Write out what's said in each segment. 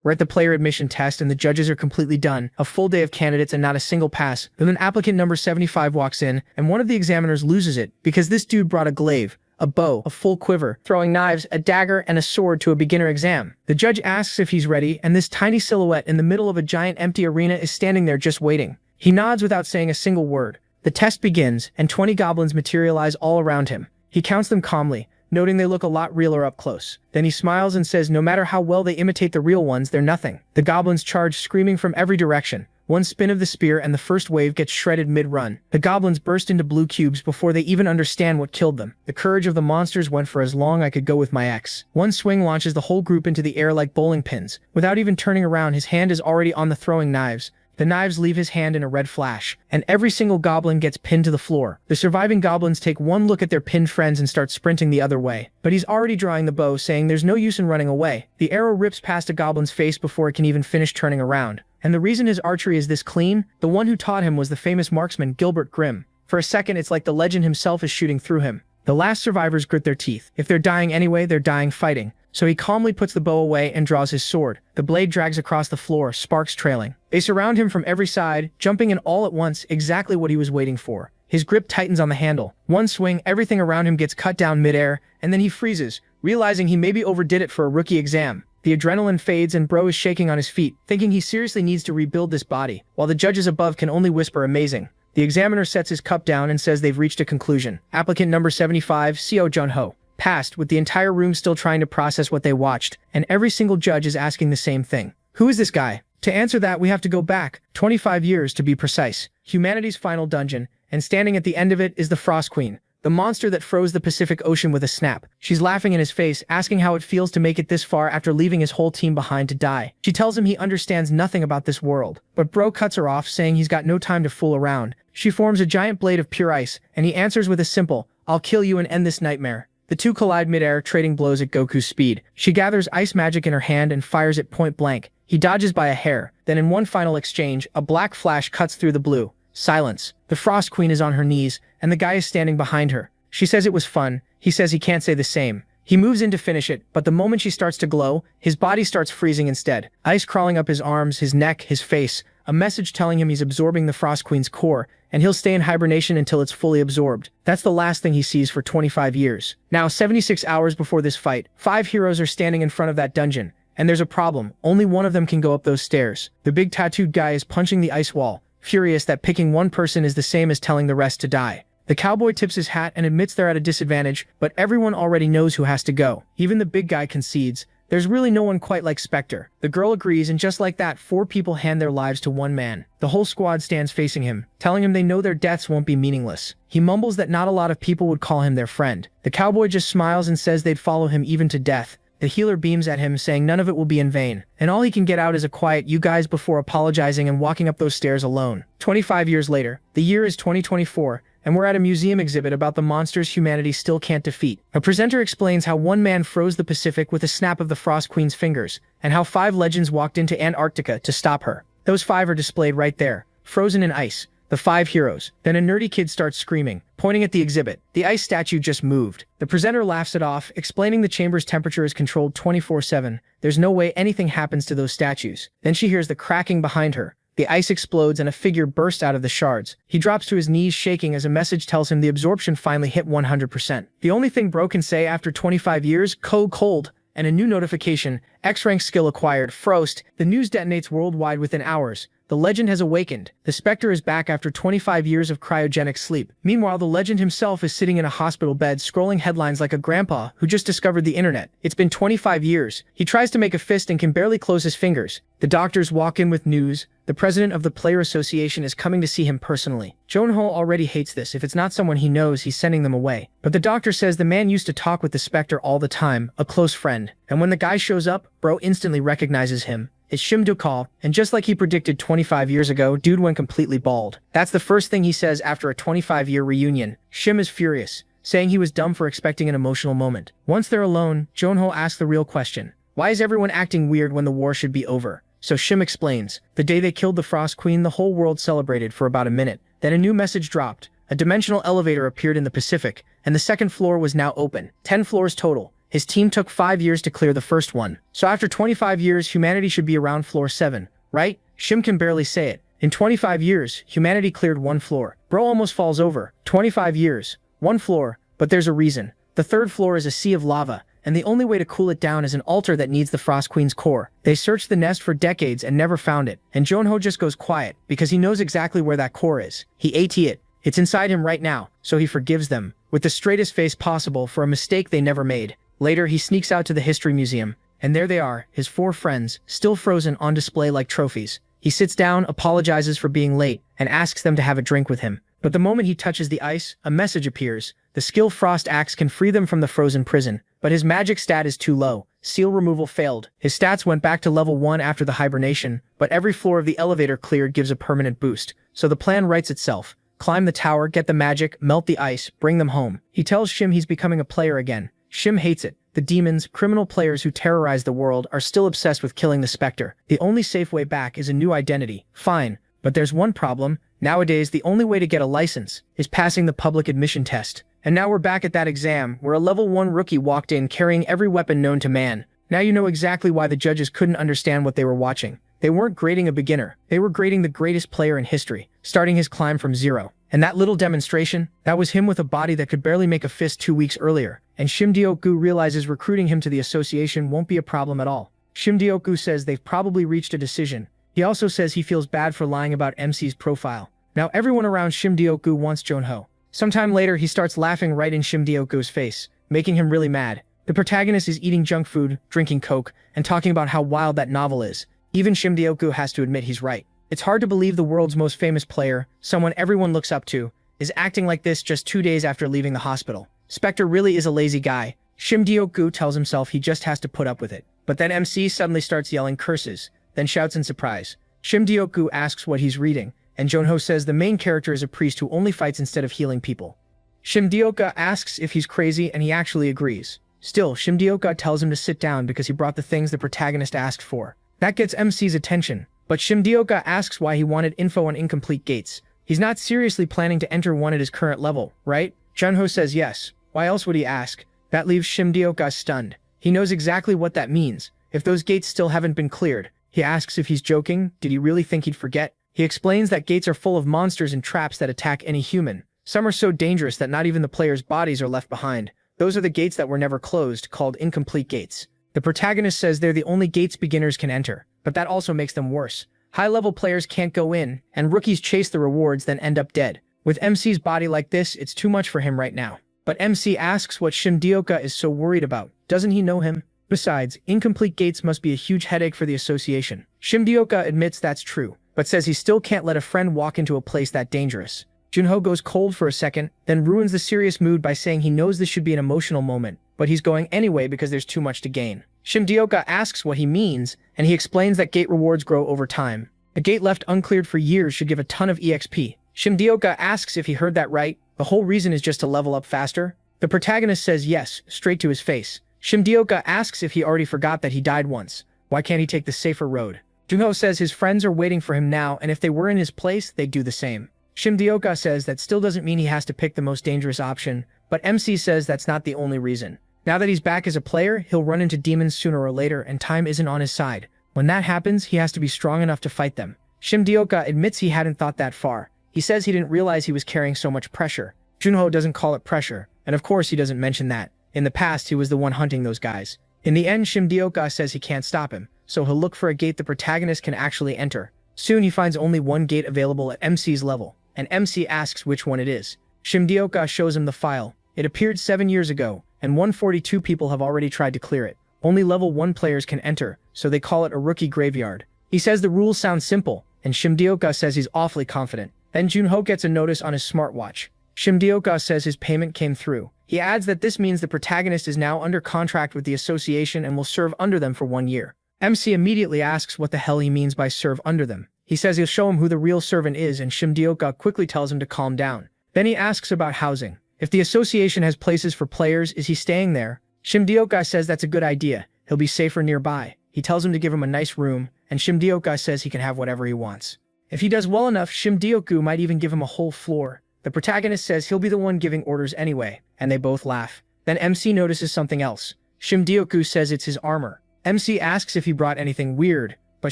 We're at the player admission test and the judges are completely done. A full day of candidates and not a single pass. Then an applicant number 75 walks in, and one of the examiners loses it because this dude brought a glaive, a bow, a full quiver, throwing knives, a dagger, and a sword to a beginner exam. The judge asks if he's ready, and this tiny silhouette in the middle of a giant empty arena is standing there just waiting. He nods without saying a single word. The test begins, and 20 goblins materialize all around him. He counts them calmly, noting they look a lot realer up close. Then he smiles and says no matter how well they imitate the real ones, they're nothing. The goblins charge screaming from every direction. One spin of the spear and the first wave gets shredded mid-run. The goblins burst into blue cubes before they even understand what killed them. The courage of the monsters went for as long I could go with my ex. One swing launches the whole group into the air like bowling pins. Without even turning around, his hand is already on the throwing knives. The knives leave his hand in a red flash, and every single goblin gets pinned to the floor. The surviving goblins take one look at their pinned friends and start sprinting the other way. But he's already drawing the bow, saying there's no use in running away. The arrow rips past a goblin's face before it can even finish turning around. And the reason his archery is this clean, the one who taught him was the famous marksman Gilbert Grimm. For a second, it's like the legend himself is shooting through him. The last survivors grit their teeth. If they're dying anyway, they're dying fighting. So he calmly puts the bow away and draws his sword. The blade drags across the floor, sparks trailing. They surround him from every side, jumping in all at once, exactly what he was waiting for. His grip tightens on the handle. One swing, everything around him gets cut down midair, and then he freezes, realizing he maybe overdid it for a rookie exam. The adrenaline fades and Bro is shaking on his feet, thinking he seriously needs to rebuild this body, while the judges above can only whisper amazing. The examiner sets his cup down and says they've reached a conclusion. Applicant number 75, Seo Jun-ho. Passed, with the entire room still trying to process what they watched, and every single judge is asking the same thing. Who is this guy? To answer that, we have to go back 25 years to be precise. Humanity's final dungeon, and standing at the end of it is the Frost Queen, the monster that froze the Pacific Ocean with a snap. She's laughing in his face, asking how it feels to make it this far after leaving his whole team behind to die. She tells him he understands nothing about this world, but Bro cuts her off, saying he's got no time to fool around. She forms a giant blade of pure ice, and he answers with a simple, "I'll kill you and end this nightmare." The two collide midair, trading blows at Goku's speed. She gathers ice magic in her hand and fires it point blank. He dodges by a hair. Then in one final exchange, a black flash cuts through the blue. Silence. The Frost Queen is on her knees, and the guy is standing behind her. She says it was fun. He says he can't say the same. He moves in to finish it, but the moment she starts to glow, his body starts freezing instead. Ice crawling up his arms, his neck, his face. A message telling him he's absorbing the Frost Queen's core, and he'll stay in hibernation until it's fully absorbed. That's the last thing he sees for 25 years. Now, 76 hours before this fight, 5 heroes are standing in front of that dungeon. And there's a problem. Only one of them can go up those stairs. The big tattooed guy is punching the ice wall, furious that picking one person is the same as telling the rest to die. The cowboy tips his hat and admits they're at a disadvantage, but everyone already knows who has to go. Even the big guy concedes. There's really no one quite like Spectre. The girl agrees, and just like that, 4 people hand their lives to one man. The whole squad stands facing him, telling him they know their deaths won't be meaningless. He mumbles that not a lot of people would call him their friend. The cowboy just smiles and says they'd follow him even to death. The healer beams at him, saying none of it will be in vain. And all he can get out is a quiet "you guys" before apologizing and walking up those stairs alone. 25 years later, the year is 2024, and we're at a museum exhibit about the monsters humanity still can't defeat. A presenter explains how one man froze the Pacific with a snap of the Frost Queen's fingers, and how 5 legends walked into Antarctica to stop her. Those 5 are displayed right there, frozen in ice. The 5 heroes. Then a nerdy kid starts screaming, pointing at the exhibit. The ice statue just moved. The presenter laughs it off, explaining the chamber's temperature is controlled 24/7. There's no way anything happens to those statues. Then she hears the cracking behind her. The ice explodes and a figure bursts out of the shards. He drops to his knees shaking as a message tells him the absorption finally hit 100%. The only thing Bro can say after 25 years, cold, and a new notification, X-rank skill acquired, Frost. The news detonates worldwide within hours. The legend has awakened. The Spectre is back after 25 years of cryogenic sleep. Meanwhile, the legend himself is sitting in a hospital bed scrolling headlines like a grandpa who just discovered the internet. It's been 25 years. He tries to make a fist and can barely close his fingers. The doctors walk in with news. The president of the Player Association is coming to see him personally. Jun-ho already hates this. If it's not someone he knows, he's sending them away. But the doctor says the man used to talk with the Spectre all the time, a close friend. And when the guy shows up, Bro instantly recognizes him. It's Shim Do-kal, and just like he predicted 25 years ago, dude went completely bald. That's the first thing he says after a 25-year reunion. Shim is furious, saying he was dumb for expecting an emotional moment. Once they're alone, Jun-ho asks the real question. Why is everyone acting weird when the war should be over? So Shim explains. The day they killed the Frost Queen, the whole world celebrated for about a minute. Then a new message dropped. A dimensional elevator appeared in the Pacific, and the second floor was now open. 10 floors total. His team took 5 years to clear the first one. So after 25 years, humanity should be around floor 7, right? Shim can barely say it. In 25 years, humanity cleared 1 floor. Bro almost falls over. 25 years, 1 floor, but there's a reason. The 3rd floor is a sea of lava, and the only way to cool it down is an altar that needs the Frost Queen's core. They searched the nest for decades and never found it, and Junho just goes quiet, because he knows exactly where that core is. He ate it. It's inside him right now, so he forgives them, with the straightest face possible for a mistake they never made. Later, he sneaks out to the History Museum, and there they are, his 4 friends, still frozen on display like trophies. He sits down, apologizes for being late, and asks them to have a drink with him. But the moment he touches the ice, a message appears. The skill Frost Axe can free them from the frozen prison, but his magic stat is too low. Seal removal failed. His stats went back to level 1 after the hibernation, but every floor of the elevator cleared gives a permanent boost. So the plan writes itself. Climb the tower, get the magic, melt the ice, bring them home. He tells Shim he's becoming a player again. Shim hates it. The demons, criminal players who terrorize the world, are still obsessed with killing the Spectre. The only safe way back is a new identity. Fine. But there's one problem. Nowadays, the only way to get a license is passing the public admission test. And now we're back at that exam, where a level 1 rookie walked in carrying every weapon known to man. Now you know exactly why the judges couldn't understand what they were watching. They weren't grading a beginner. They were grading the greatest player in history, starting his climb from 0. And that little demonstration, that was him with a body that could barely make a fist 2 weeks earlier. And Shimdioku realizes recruiting him to the association won't be a problem at all. Shimdioku says they've probably reached a decision. He also says he feels bad for lying about MC's profile. Now everyone around Shimdioku wants Junho. Sometime later, he starts laughing right in Shimdioku's face, making him really mad. The protagonist is eating junk food, drinking coke, and talking about how wild that novel is. Even Shimdioku has to admit he's right. It's hard to believe the world's most famous player, someone everyone looks up to, is acting like this just 2 days after leaving the hospital. Spectre really is a lazy guy. Shimdioku tells himself he just has to put up with it. But then MC suddenly starts yelling curses, then shouts in surprise. Shimdioku asks what he's reading, and Junho says the main character is a priest who only fights instead of healing people. Shimdioka asks if he's crazy, and he actually agrees. Still, Shimdioka tells him to sit down because he brought the things the protagonist asked for. That gets MC's attention, but Shimdioka asks why he wanted info on incomplete gates. He's not seriously planning to enter one at his current level, right? Junho says yes. Why else would he ask? That leaves Shimdioka stunned. He knows exactly what that means. If those gates still haven't been cleared, he asks if he's joking. Did he really think he'd forget? He explains that gates are full of monsters and traps that attack any human. Some are so dangerous that not even the players' bodies are left behind. Those are the gates that were never closed, called incomplete gates. The protagonist says they're the only gates beginners can enter, but that also makes them worse. High-level players can't go in, and rookies chase the rewards then end up dead. With MC's body like this, it's too much for him right now. But MC asks what Shimdioka is so worried about. Doesn't he know him? Besides, incomplete gates must be a huge headache for the association. Shimdioka admits that's true, but says he still can't let a friend walk into a place that dangerous. Junho goes cold for a second, then ruins the serious mood by saying he knows this should be an emotional moment, but he's going anyway because there's too much to gain. Shimdioka asks what he means, and he explains that gate rewards grow over time. A gate left uncleared for years should give a ton of EXP. Shimdioka asks if he heard that right. The whole reason is just to level up faster. The protagonist says yes, straight to his face. Shimdioka asks if he already forgot that he died once. Why can't he take the safer road? Junho says his friends are waiting for him now, and if they were in his place, they'd do the same. Shimdioka says that still doesn't mean he has to pick the most dangerous option, but MC says that's not the only reason. Now that he's back as a player, he'll run into demons sooner or later, and time isn't on his side. When that happens, he has to be strong enough to fight them. Shimdioka admits he hadn't thought that far. He says he didn't realize he was carrying so much pressure. Junho doesn't call it pressure, and of course he doesn't mention that. In the past, he was the one hunting those guys. In the end, Shimdioka says he can't stop him, so he'll look for a gate the protagonist can actually enter. Soon he finds only one gate available at MC's level, and MC asks which one it is. Shimdioka shows him the file. It appeared 7 years ago, and 142 people have already tried to clear it. Only level 1 players can enter, so they call it a rookie graveyard. He says the rules sound simple, and Shimdioka says he's awfully confident. Then Junho gets a notice on his smartwatch. Shimdioka says his payment came through. He adds that this means the protagonist is now under contract with the association and will serve under them for 1 year. MC immediately asks what the hell he means by serve under them. He says he'll show him who the real servant is, and Shimdioka quickly tells him to calm down. Then he asks about housing. If the association has places for players, is he staying there? Shimdioka says that's a good idea. He'll be safer nearby. He tells him to give him a nice room, and Shimdioka says he can have whatever he wants. If he does well enough, Shimdioku might even give him a whole floor. The protagonist says he'll be the one giving orders anyway, and they both laugh. Then MC notices something else. Shimdioku says it's his armor. MC asks if he brought anything weird, but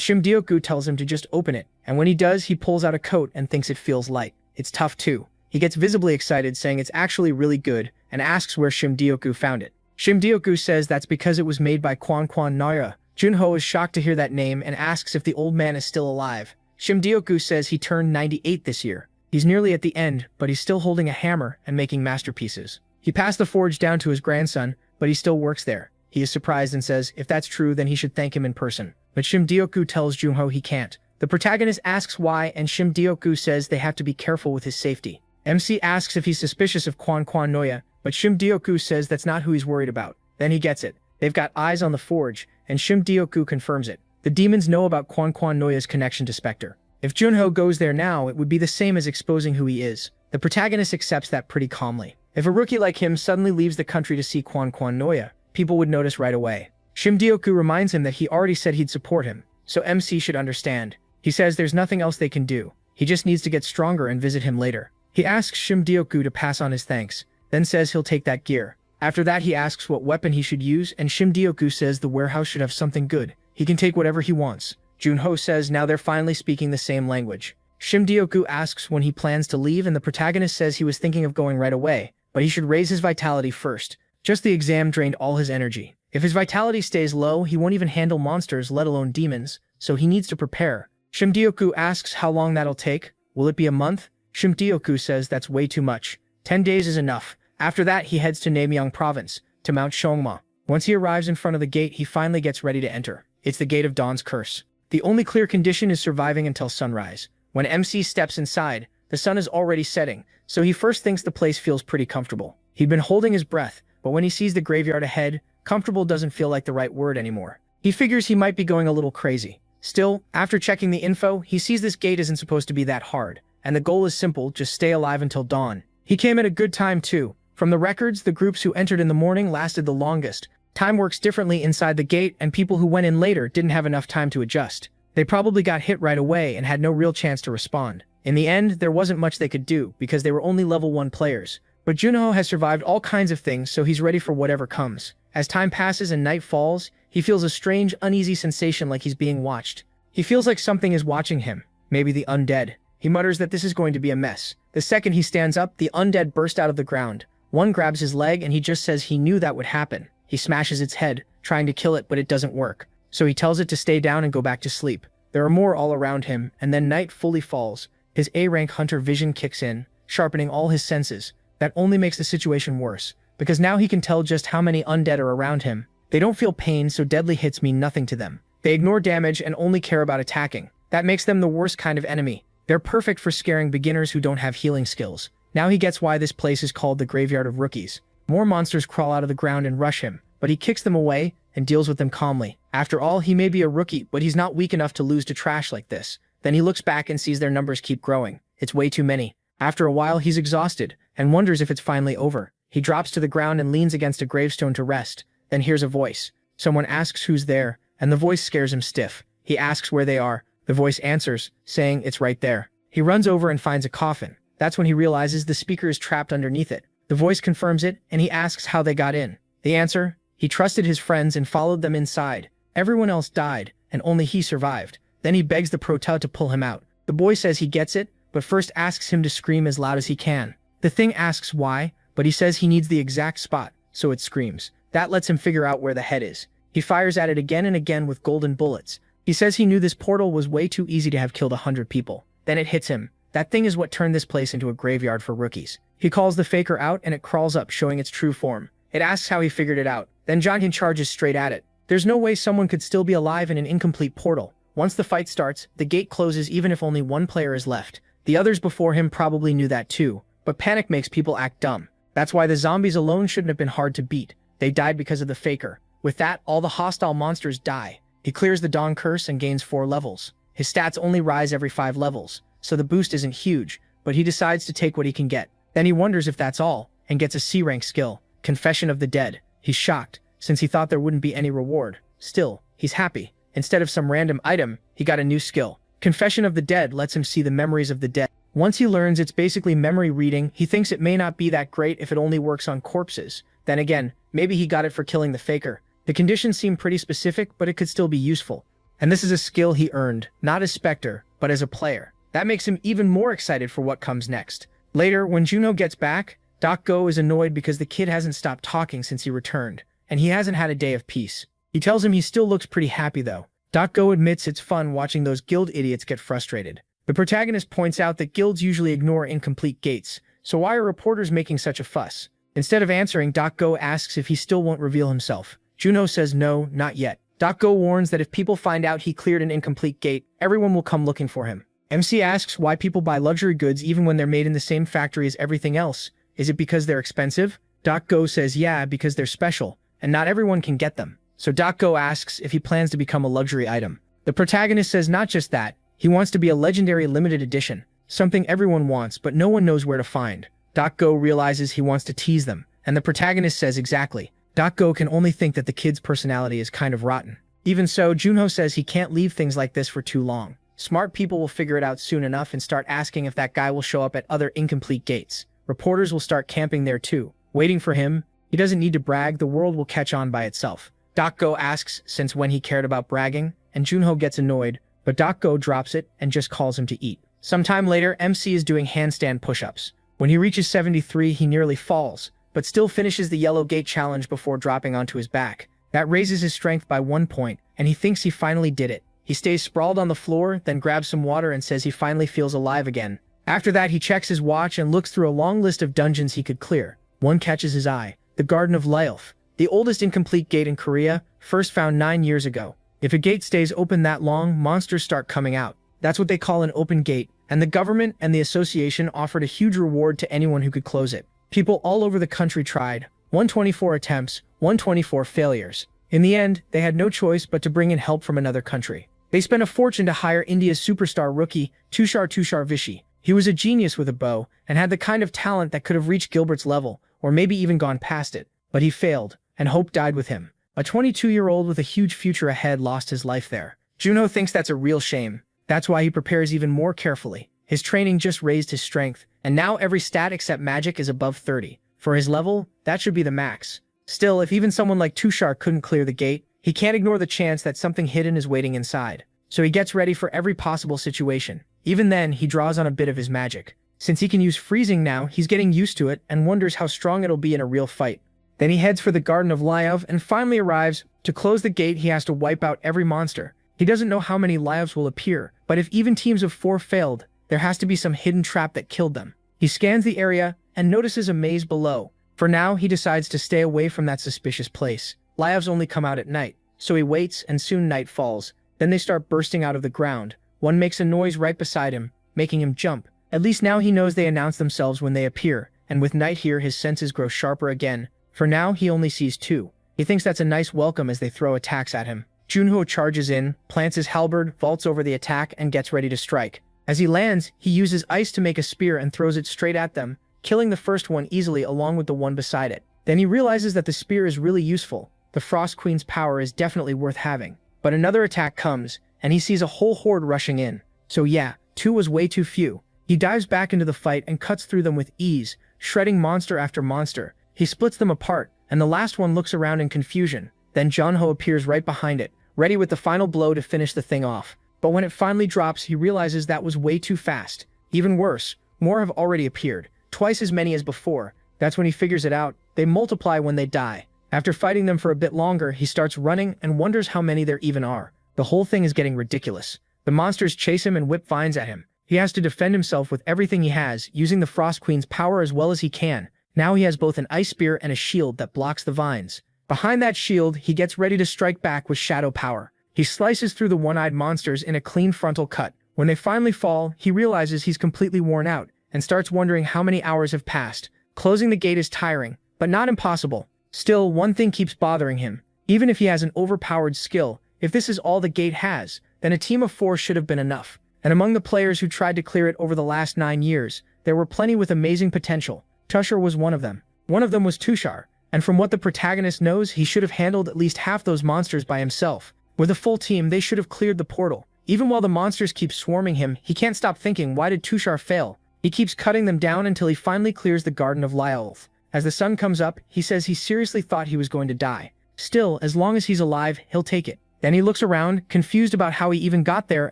Shimdioku tells him to just open it, and when he does, he pulls out a coat and thinks it feels light. It's tough too. He gets visibly excited, saying it's actually really good, and asks where Shimdioku found it. Shimdioku says that's because it was made by Quan Noya. Junho is shocked to hear that name and asks if the old man is still alive. Shimdioku says he turned 98 this year. He's nearly at the end, but he's still holding a hammer and making masterpieces. He passed the forge down to his grandson, but he still works there. He is surprised and says if that's true, then he should thank him in person. But Shimdioku tells Junho he can't. The protagonist asks why, and Shimdioku says they have to be careful with his safety. MC asks if he's suspicious of Quan Noya, but Shimdioku says that's not who he's worried about. Then he gets it. They've got eyes on the forge, and Shimdioku confirms it. The demons know about Quan Noya's connection to Spectre. If Junho goes there now, it would be the same as exposing who he is. The protagonist accepts that pretty calmly. If a rookie like him suddenly leaves the country to see Quan Noya, people would notice right away. Shimdioku reminds him that he already said he'd support him, so MC should understand. He says there's nothing else they can do. He just needs to get stronger and visit him later. He asks Shimdioku to pass on his thanks, then says he'll take that gear. After that, he asks what weapon he should use, and Shimdioku says the warehouse should have something good. He can take whatever he wants. Junho says now they're finally speaking the same language. Shimdioku asks when he plans to leave, and the protagonist says he was thinking of going right away, but he should raise his vitality first. Just the exam drained all his energy. If his vitality stays low, he won't even handle monsters, let alone demons, so he needs to prepare. Shimdioku asks how long that'll take. Will it be a month? Shimdioku says that's way too much. 10 days is enough. After that, he heads to Namyang province, to Mount Shongma. Once he arrives in front of the gate, he finally gets ready to enter. It's the Gate of Dawn's curse. The only clear condition is surviving until sunrise. When MC steps inside, the sun is already setting, so he first thinks the place feels pretty comfortable. He'd been holding his breath, but when he sees the graveyard ahead, comfortable doesn't feel like the right word anymore. He figures he might be going a little crazy. Still, after checking the info, he sees this gate isn't supposed to be that hard, and the goal is simple, just stay alive until dawn. He came at a good time too. From the records, the groups who entered in the morning lasted the longest. Time works differently inside the gate, and people who went in later didn't have enough time to adjust. They probably got hit right away and had no real chance to respond. In the end, there wasn't much they could do, because they were only level 1 players. But Junho has survived all kinds of things, so he's ready for whatever comes. As time passes and night falls, he feels a strange, uneasy sensation like he's being watched. He feels like something is watching him, maybe the undead. He mutters that this is going to be a mess. The second he stands up, the undead burst out of the ground. One grabs his leg and he just says he knew that would happen. He smashes its head, trying to kill it, but it doesn't work. So he tells it to stay down and go back to sleep. There are more all around him, and then night fully falls. His A-rank hunter vision kicks in, sharpening all his senses. That only makes the situation worse, because now he can tell just how many undead are around him. They don't feel pain, so deadly hits mean nothing to them. They ignore damage and only care about attacking. That makes them the worst kind of enemy. They're perfect for scaring beginners who don't have healing skills. Now he gets why this place is called the Graveyard of Rookies. More monsters crawl out of the ground and rush him, but he kicks them away and deals with them calmly. After all, he may be a rookie, but he's not weak enough to lose to trash like this. Then he looks back and sees their numbers keep growing. It's way too many. After a while, he's exhausted and wonders if it's finally over. He drops to the ground and leans against a gravestone to rest, then hears a voice. Someone asks who's there, and the voice scares him stiff. He asks where they are. The voice answers, saying it's right there. He runs over and finds a coffin. That's when he realizes the speaker is trapped underneath it. The voice confirms it, and he asks how they got in. The answer? He trusted his friends and followed them inside. Everyone else died, and only he survived. Then he begs the prota to pull him out. The boy says he gets it, but first asks him to scream as loud as he can. The thing asks why, but he says he needs the exact spot, so it screams. That lets him figure out where the head is. He fires at it again and again with golden bullets. He says he knew this portal was way too easy to have killed 100 people. Then it hits him. That thing is what turned this place into a graveyard for rookies. He calls the faker out and it crawls up, showing its true form. It asks how he figured it out. Then Jonkin charges straight at it. There's no way someone could still be alive in an incomplete portal. Once the fight starts, the gate closes even if only one player is left. The others before him probably knew that too, but panic makes people act dumb. That's why the zombies alone shouldn't have been hard to beat. They died because of the faker. With that, all the hostile monsters die. He clears the Dawn Curse and gains 4 levels. His stats only rise every 5 levels, so the boost isn't huge, but he decides to take what he can get. Then he wonders if that's all, and gets a C-rank skill, Confession of the Dead. He's shocked, since he thought there wouldn't be any reward. Still, he's happy. Instead of some random item, he got a new skill. Confession of the Dead lets him see the memories of the dead. Once he learns it's basically memory reading, he thinks it may not be that great if it only works on corpses. Then again, maybe he got it for killing the faker. The conditions seem pretty specific, but it could still be useful. And this is a skill he earned, not as Spectre, but as a player. That makes him even more excited for what comes next. Later, when Junho gets back, Doc Go is annoyed because the kid hasn't stopped talking since he returned, and he hasn't had a day of peace. He tells him he still looks pretty happy though. Doc Go admits it's fun watching those guild idiots get frustrated. The protagonist points out that guilds usually ignore incomplete gates, so why are reporters making such a fuss? Instead of answering, Doc Go asks if he still won't reveal himself. Junho says no, not yet. Doc Go warns that if people find out he cleared an incomplete gate, everyone will come looking for him. MC asks why people buy luxury goods even when they're made in the same factory as everything else. Is it because they're expensive? Doc Go says yeah, because they're special, and not everyone can get them. So Doc Go asks if he plans to become a luxury item. The protagonist says not just that, he wants to be a legendary limited edition, something everyone wants but no one knows where to find. Doc Go realizes he wants to tease them, and the protagonist says exactly. Doc Go can only think that the kid's personality is kind of rotten. Even so, Junho says he can't leave things like this for too long. Smart people will figure it out soon enough and start asking if that guy will show up at other incomplete gates. Reporters will start camping there too, waiting for him. He doesn't need to brag, the world will catch on by itself. Doc Go asks since when he cared about bragging, and Junho gets annoyed, but Doc Go drops it and just calls him to eat. Sometime later, MC is doing handstand push-ups. When he reaches 73, he nearly falls, but still finishes the yellow gate challenge before dropping onto his back. That raises his strength by 1 point, and he thinks he finally did it. He stays sprawled on the floor, then grabs some water and says he finally feels alive again. After that, he checks his watch and looks through a long list of dungeons he could clear. One catches his eye, the Garden of Lyelf, the oldest incomplete gate in Korea, first found 9 years ago. If a gate stays open that long, monsters start coming out. That's what they call an open gate, and the government and the association offered a huge reward to anyone who could close it. People all over the country tried. 124 attempts, 124 failures. In the end, they had no choice but to bring in help from another country. They spent a fortune to hire India's superstar rookie, Tushar Vishy. He was a genius with a bow, and had the kind of talent that could have reached Gilbert's level, or maybe even gone past it. But he failed, and hope died with him. A 22-year-old with a huge future ahead lost his life there. Junho thinks that's a real shame. That's why he prepares even more carefully. His training just raised his strength, and now every stat except magic is above 30. For his level, that should be the max. Still, if even someone like Tushar couldn't clear the gate, he can't ignore the chance that something hidden is waiting inside. So he gets ready for every possible situation. Even then, he draws on a bit of his magic. Since he can use freezing now, he's getting used to it and wonders how strong it'll be in a real fight. Then he heads for the Garden of Lyelf and finally arrives. To close the gate, he has to wipe out every monster. He doesn't know how many Lyelfs will appear, but if even teams of 4 failed, there has to be some hidden trap that killed them. He scans the area and notices a maze below. For now, he decides to stay away from that suspicious place. Lyelfs only come out at night, so he waits and soon night falls. Then they start bursting out of the ground. One makes a noise right beside him, making him jump. At least now he knows they announce themselves when they appear, and with night here his senses grow sharper again. For now, he only sees 2. He thinks that's a nice welcome as they throw attacks at him. Junho charges in, plants his halberd, vaults over the attack, and gets ready to strike. As he lands, he uses ice to make a spear and throws it straight at them, killing the first one easily along with the one beside it. Then he realizes that the spear is really useful. The Frost Queen's power is definitely worth having. But another attack comes, and he sees a whole horde rushing in. So yeah, 2 was way too few. He dives back into the fight and cuts through them with ease, shredding monster after monster. He splits them apart, and the last one looks around in confusion. Then Junho appears right behind it, ready with the final blow to finish the thing off. But when it finally drops, he realizes that was way too fast. Even worse, more have already appeared, twice as many as before. That's when he figures it out. They multiply when they die. After fighting them for a bit longer, he starts running and wonders how many there even are. The whole thing is getting ridiculous. The monsters chase him and whip vines at him. He has to defend himself with everything he has, using the Frost Queen's power as well as he can. Now he has both an ice spear and a shield that blocks the vines. Behind that shield, he gets ready to strike back with shadow power. He slices through the one-eyed monsters in a clean frontal cut. When they finally fall, he realizes he's completely worn out and starts wondering how many hours have passed. Closing the gate is tiring, but not impossible. Still, one thing keeps bothering him. Even if he has an overpowered skill, if this is all the gate has, then a team of 4 should have been enough. And among the players who tried to clear it over the last 9 years, there were plenty with amazing potential. Tushar was one of them. One of them was Tushar, and from what the protagonist knows, he should have handled at least half those monsters by himself. With a full team, they should have cleared the portal. Even while the monsters keep swarming him, he can't stop thinking, why did Tushar fail? He keeps cutting them down until he finally clears the Garden of Lyelf. As the sun comes up, he says he seriously thought he was going to die. Still, as long as he's alive, he'll take it. Then he looks around, confused about how he even got there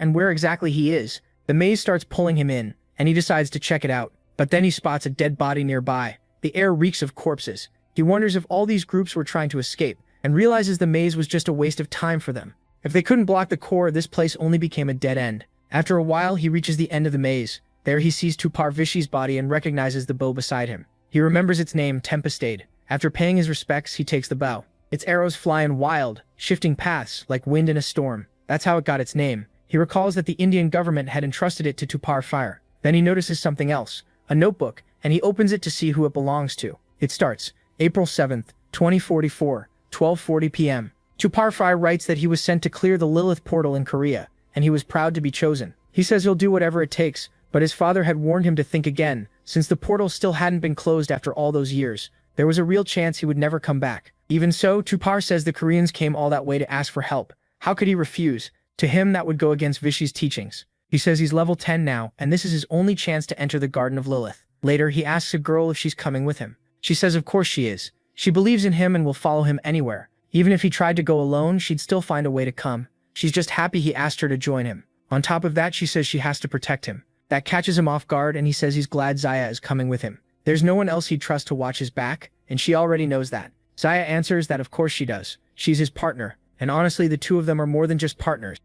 and where exactly he is. The maze starts pulling him in, and he decides to check it out. But then he spots a dead body nearby. The air reeks of corpses. He wonders if all these groups were trying to escape, and realizes the maze was just a waste of time for them. If they couldn't block the core, this place only became a dead end. After a while, he reaches the end of the maze. There he sees Tupar Vishy's body and recognizes the bow beside him. He remembers its name, Tempestade. After paying his respects, he takes the bow. Its arrows fly in wild, shifting paths like wind in a storm. That's how it got its name. He recalls that the Indian government had entrusted it to Tupar Fire. Then he notices something else, a notebook, and he opens it to see who it belongs to. It starts, April 7th, 2044, 12:40 p.m. Tupar Fire writes that he was sent to clear the Lilith portal in Korea, and he was proud to be chosen. He says he'll do whatever it takes, but his father had warned him to think again, since the portal still hadn't been closed after all those years. There was a real chance he would never come back. Even so, Tupar says the Koreans came all that way to ask for help. How could he refuse? To him, that would go against Vishy's teachings. He says he's level 10 now, and this is his only chance to enter the Garden of Lilith. Later, he asks a girl if she's coming with him. She says of course she is. She believes in him and will follow him anywhere. Even if he tried to go alone, she'd still find a way to come. She's just happy he asked her to join him. On top of that, she says she has to protect him. That catches him off guard, and he says he's glad Zaya is coming with him. There's no one else he'd trust to watch his back, and she already knows that. Zaya answers that of course she does. She's his partner, and honestly the two of them are more than just partners.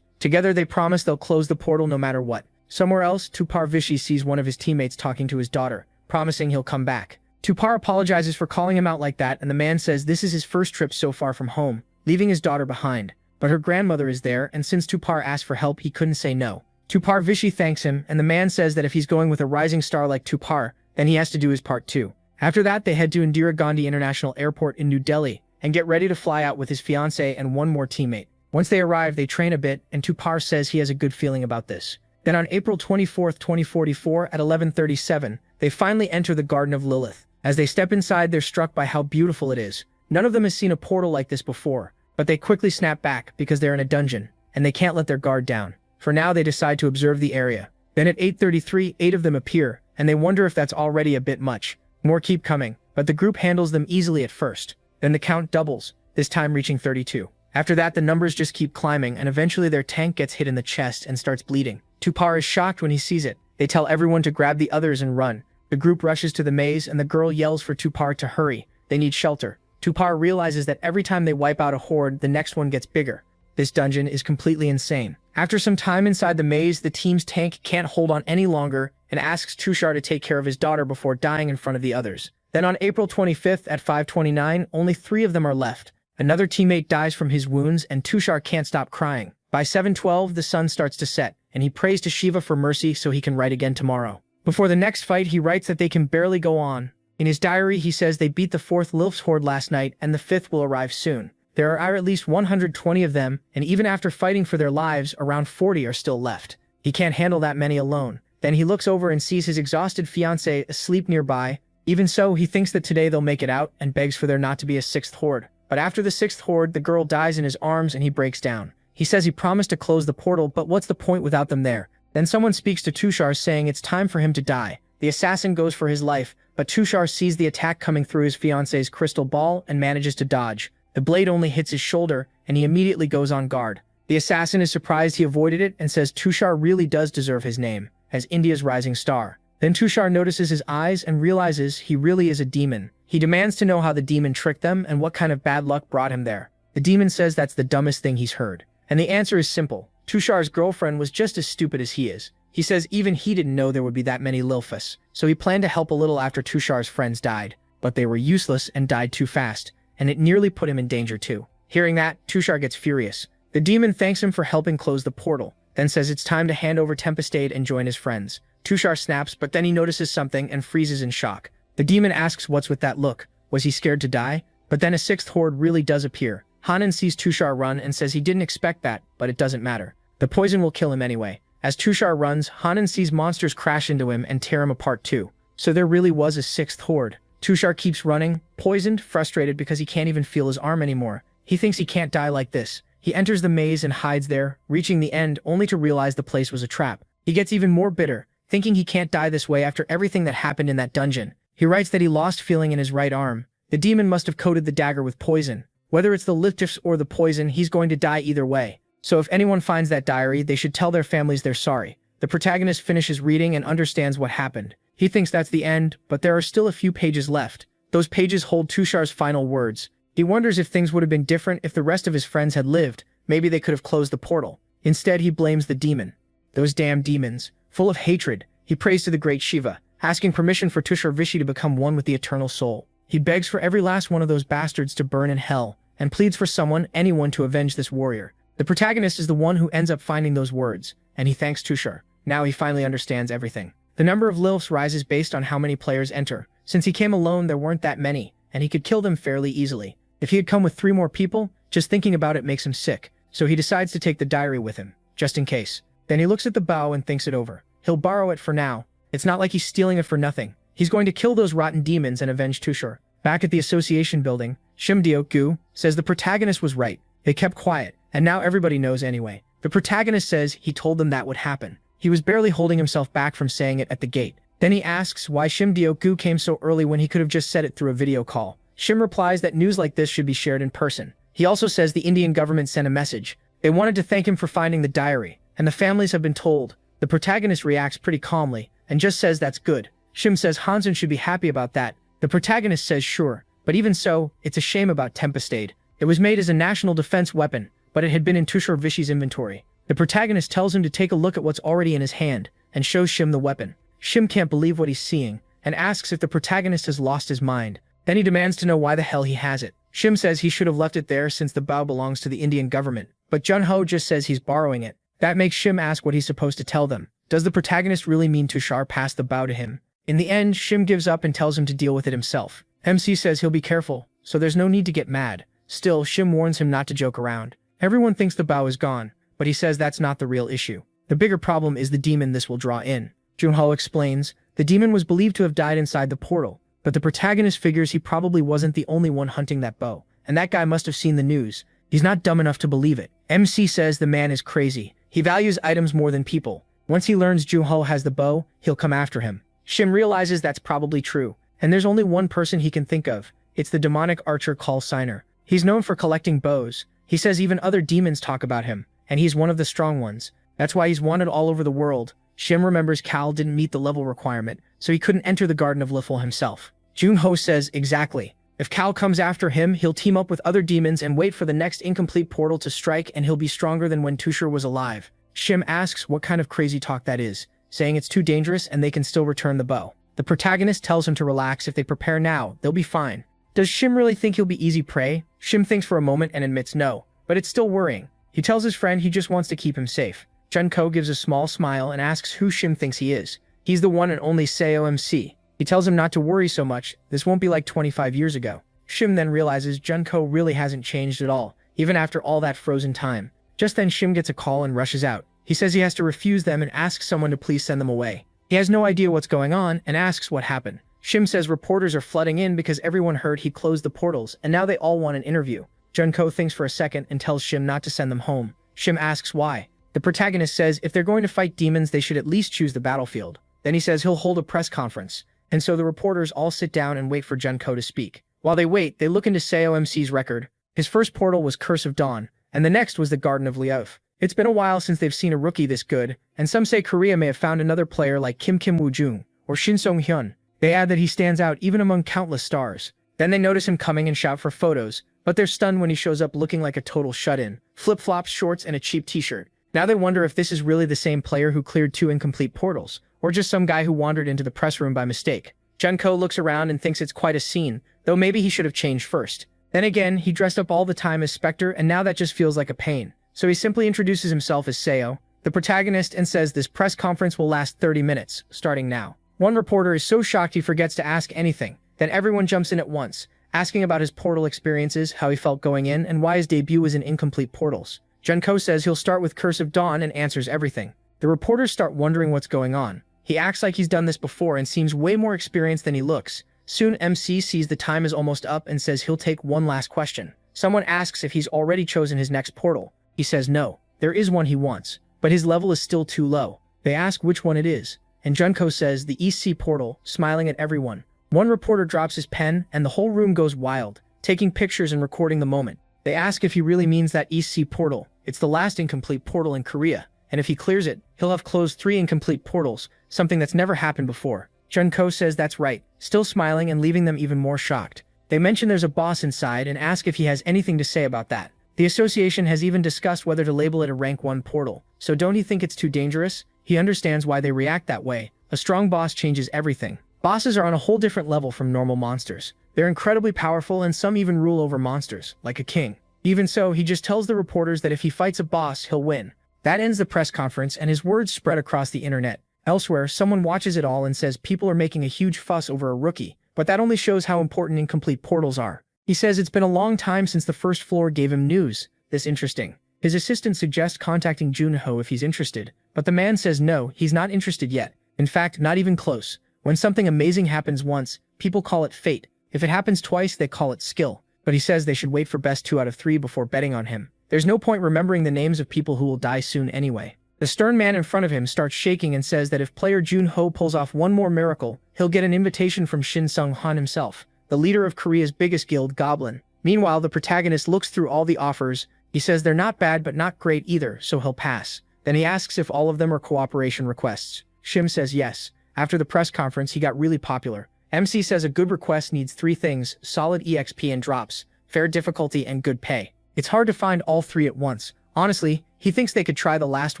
Together they promise they'll close the portal no matter what. Somewhere else, Tupar Vishy sees one of his teammates talking to his daughter, promising he'll come back. Tupar apologizes for calling him out like that, and the man says this is his first trip so far from home, leaving his daughter behind. But her grandmother is there, and since Tupar asked for help, he couldn't say no. Tupar Vishy thanks him, and the man says that if he's going with a rising star like Tupar, then he has to do his part too. After that, they head to Indira Gandhi International Airport in New Delhi and get ready to fly out with his fiancée and one more teammate. Once they arrive, they train a bit, and Tupar says he has a good feeling about this. Then on April 24th, 2044 at 11:37, they finally enter the Garden of Lilith. As they step inside, they're struck by how beautiful it is. None of them has seen a portal like this before, but they quickly snap back because they're in a dungeon, and they can't let their guard down. For now, they decide to observe the area. Then at 8:33, 8 of them appear, and they wonder if that's already a bit much. More keep coming, but the group handles them easily at first. Then the count doubles, this time reaching 32. After that, the numbers just keep climbing, and eventually their tank gets hit in the chest and starts bleeding. Tupar is shocked when he sees it. They tell everyone to grab the others and run. The group rushes to the maze, and the girl yells for Tupar to hurry. They need shelter. Tupar realizes that every time they wipe out a horde, the next one gets bigger. This dungeon is completely insane. After some time inside the maze, the team's tank can't hold on any longer and asks Tushar to take care of his daughter before dying in front of the others. Then on April 25th at 5:29, only 3 of them are left. Another teammate dies from his wounds, and Tushar can't stop crying. By 7:12, the sun starts to set, and he prays to Shiva for mercy so he can write again tomorrow. Before the next fight, he writes that they can barely go on. In his diary, he says they beat the 4th Lilf's horde last night, and the 5th will arrive soon. There are at least 120 of them, and even after fighting for their lives, around 40 are still left. He can't handle that many alone. Then he looks over and sees his exhausted fiancée asleep nearby. Even so, he thinks that today they'll make it out and begs for there not to be a 6th horde. But after the 6th horde, the girl dies in his arms and he breaks down. He says he promised to close the portal, but what's the point without them there? Then someone speaks to Tushar saying it's time for him to die. The assassin goes for his life, but Tushar sees the attack coming through his fiancée's crystal ball and manages to dodge. The blade only hits his shoulder, and he immediately goes on guard. The assassin is surprised he avoided it and says Tushar really does deserve his name, as India's rising star. Then Tushar notices his eyes and realizes he really is a demon. He demands to know how the demon tricked them and what kind of bad luck brought him there. The demon says that's the dumbest thing he's heard. And the answer is simple. Tushar's girlfriend was just as stupid as he is. He says even he didn't know there would be that many Lilfas, so he planned to help a little after Tushar's friends died. But they were useless and died too fast, and it nearly put him in danger too. Hearing that, Tushar gets furious. The demon thanks him for helping close the portal, then says it's time to hand over Tempestade and join his friends. Tushar snaps, but then he notices something and freezes in shock. The demon asks what's with that look. Was he scared to die? But then a 6th horde really does appear. Hanan sees Tushar run and says he didn't expect that, but it doesn't matter. The poison will kill him anyway. As Tushar runs, Hanan sees monsters crash into him and tear him apart too. So there really was a 6th horde. Tushar keeps running, poisoned, frustrated because he can't even feel his arm anymore. He thinks he can't die like this. He enters the maze and hides there, reaching the end only to realize the place was a trap. He gets even more bitter, thinking he can't die this way after everything that happened in that dungeon. He writes that he lost feeling in his right arm. The demon must have coated the dagger with poison. Whether it's the lifters or the poison, he's going to die either way. So if anyone finds that diary, they should tell their families they're sorry. The protagonist finishes reading and understands what happened. He thinks that's the end, but there are still a few pages left. Those pages hold Tushar's final words. He wonders if things would have been different if the rest of his friends had lived. Maybe they could have closed the portal. Instead, he blames the demon. Those damn demons. Full of hatred, he prays to the great Shiva, asking permission for Tushar Vishi to become one with the eternal soul. He begs for every last one of those bastards to burn in hell, and pleads for anyone to avenge this warrior. The protagonist is the one who ends up finding those words, and he thanks Tushar. Now he finally understands everything. The number of Lilfs rises based on how many players enter. Since he came alone, there weren't that many, and he could kill them fairly easily. If he had come with 3 more people, just thinking about it makes him sick, so he decides to take the diary with him, just in case. Then he looks at the bow and thinks it over. He'll borrow it for now. It's not like he's stealing it for nothing. He's going to kill those rotten demons and avenge Tushar. Back at the association building, Shimdeo-gu says the protagonist was right. They kept quiet, and now everybody knows anyway. The protagonist says he told them that would happen. He was barely holding himself back from saying it at the gate. Then he asks why Shimdeo-gu came so early when he could have just said it through a video call. Shim replies that news like this should be shared in person. He also says the Indian government sent a message. They wanted to thank him for finding the diary, and the families have been told. The protagonist reacts pretty calmly, and just says that's good. Shim says Hansen should be happy about that. The protagonist says sure, but even so, it's a shame about Tempestade. It was made as a national defense weapon, but it had been in Tushar Vishi's inventory. The protagonist tells him to take a look at what's already in his hand, and shows Shim the weapon. Shim can't believe what he's seeing, and asks if the protagonist has lost his mind. Then he demands to know why the hell he has it. Shim says he should have left it there since the bow belongs to the Indian government, but Junho just says he's borrowing it. That makes Shim ask what he's supposed to tell them. Does the protagonist really mean Tushar passed the bow to him? In the end, Shim gives up and tells him to deal with it himself. MC says he'll be careful, so there's no need to get mad. Still, Shim warns him not to joke around. Everyone thinks the bow is gone, but he says that's not the real issue. The bigger problem is the demon this will draw in. Junho explains, the demon was believed to have died inside the portal, but the protagonist figures he probably wasn't the only one hunting that bow, and that guy must have seen the news. He's not dumb enough to believe it. MC says the man is crazy. He values items more than people. Once he learns Junho has the bow, he'll come after him. Shim realizes that's probably true, and there's only one person he can think of. It's the demonic archer Carl Signer. He's known for collecting bows. He says even other demons talk about him, and he's one of the strong ones. That's why he's wanted all over the world. Shim remembers Cal didn't meet the level requirement, so he couldn't enter the Garden of Lifil himself. Junho says exactly. If Cal comes after him, he'll team up with other demons and wait for the next incomplete portal to strike, and he'll be stronger than when Tushar was alive. Shim asks what kind of crazy talk that is, saying it's too dangerous and they can still return the bow. The protagonist tells him to relax. If they prepare now, they'll be fine. Does Shim really think he'll be easy prey? Shim thinks for a moment and admits no, but it's still worrying. He tells his friend he just wants to keep him safe. Junko gives a small smile and asks who Shim thinks he is. He's the one and only Seo MC. He tells him not to worry so much, this won't be like 25 years ago. Shim then realizes Junko really hasn't changed at all, even after all that frozen time. Just then Shim gets a call and rushes out. He says he has to refuse them and asks someone to please send them away. He has no idea what's going on and asks what happened. Shim says reporters are flooding in because everyone heard he closed the portals and now they all want an interview. Junko thinks for a second and tells Shim not to send them home. Shim asks why. The protagonist says if they're going to fight demons, they should at least choose the battlefield. Then he says he'll hold a press conference. And so the reporters all sit down and wait for Junko to speak. While they wait, they look into Seo MC's record. His first portal was Curse of Dawn, and the next was the Garden of Liaof. It's been a while since they've seen a rookie this good, and some say Korea may have found another player like Kim Woo-jung or Shin Song-hyun. They add that he stands out even among countless stars. Then they notice him coming and shout for photos, but they're stunned when he shows up looking like a total shut-in. Flip-flops, shorts, and a cheap t-shirt. Now they wonder if this is really the same player who cleared 2 incomplete portals, or just some guy who wandered into the press room by mistake. Junko looks around and thinks it's quite a scene, though maybe he should have changed first. Then again, he dressed up all the time as Spectre, and now that just feels like a pain. So he simply introduces himself as Seo, the protagonist, and says this press conference will last 30 minutes, starting now. One reporter is so shocked he forgets to ask anything. Then everyone jumps in at once, asking about his portal experiences, how he felt going in, and why his debut was in incomplete portals. Junko says he'll start with Curse of Dawn and answers everything. The reporters start wondering what's going on. He acts like he's done this before and seems way more experienced than he looks. Soon MC sees the time is almost up and says he'll take one last question. Someone asks if he's already chosen his next portal. He says no, there is one he wants, but his level is still too low. They ask which one it is, and Junko says the East Sea portal, smiling at everyone. One reporter drops his pen, and the whole room goes wild, taking pictures and recording the moment. They ask if he really means that East Sea portal. It's the last incomplete portal in Korea, and if he clears it, he'll have closed 3 incomplete portals, something that's never happened before. Junko says that's right, still smiling and leaving them even more shocked. They mention there's a boss inside and ask if he has anything to say about that. The association has even discussed whether to label it a rank 1 portal, so don't he think it's too dangerous? He understands why they react that way. A strong boss changes everything. Bosses are on a whole different level from normal monsters. They're incredibly powerful and some even rule over monsters, like a king. Even so, he just tells the reporters that if he fights a boss, he'll win. That ends the press conference and his words spread across the internet. Elsewhere, someone watches it all and says people are making a huge fuss over a rookie, but that only shows how important incomplete portals are. He says it's been a long time since the first floor gave him news this interesting. His assistant suggests contacting Junho if he's interested, but the man says no, he's not interested yet. In fact, not even close. When something amazing happens once, people call it fate. If it happens twice, they call it skill. But he says they should wait for best 2 out of 3 before betting on him. There's no point remembering the names of people who will die soon anyway. The stern man in front of him starts shaking and says that if player Junho pulls off one more miracle, he'll get an invitation from Shin Sung-han himself, the leader of Korea's biggest guild, Goblin. Meanwhile, the protagonist looks through all the offers. He says they're not bad but not great either, so he'll pass. Then he asks if all of them are cooperation requests. Shim says yes. After the press conference, he got really popular. MC says a good request needs 3 things: solid EXP and drops, fair difficulty, and good pay. It's hard to find all 3 at once. Honestly, he thinks they could try the last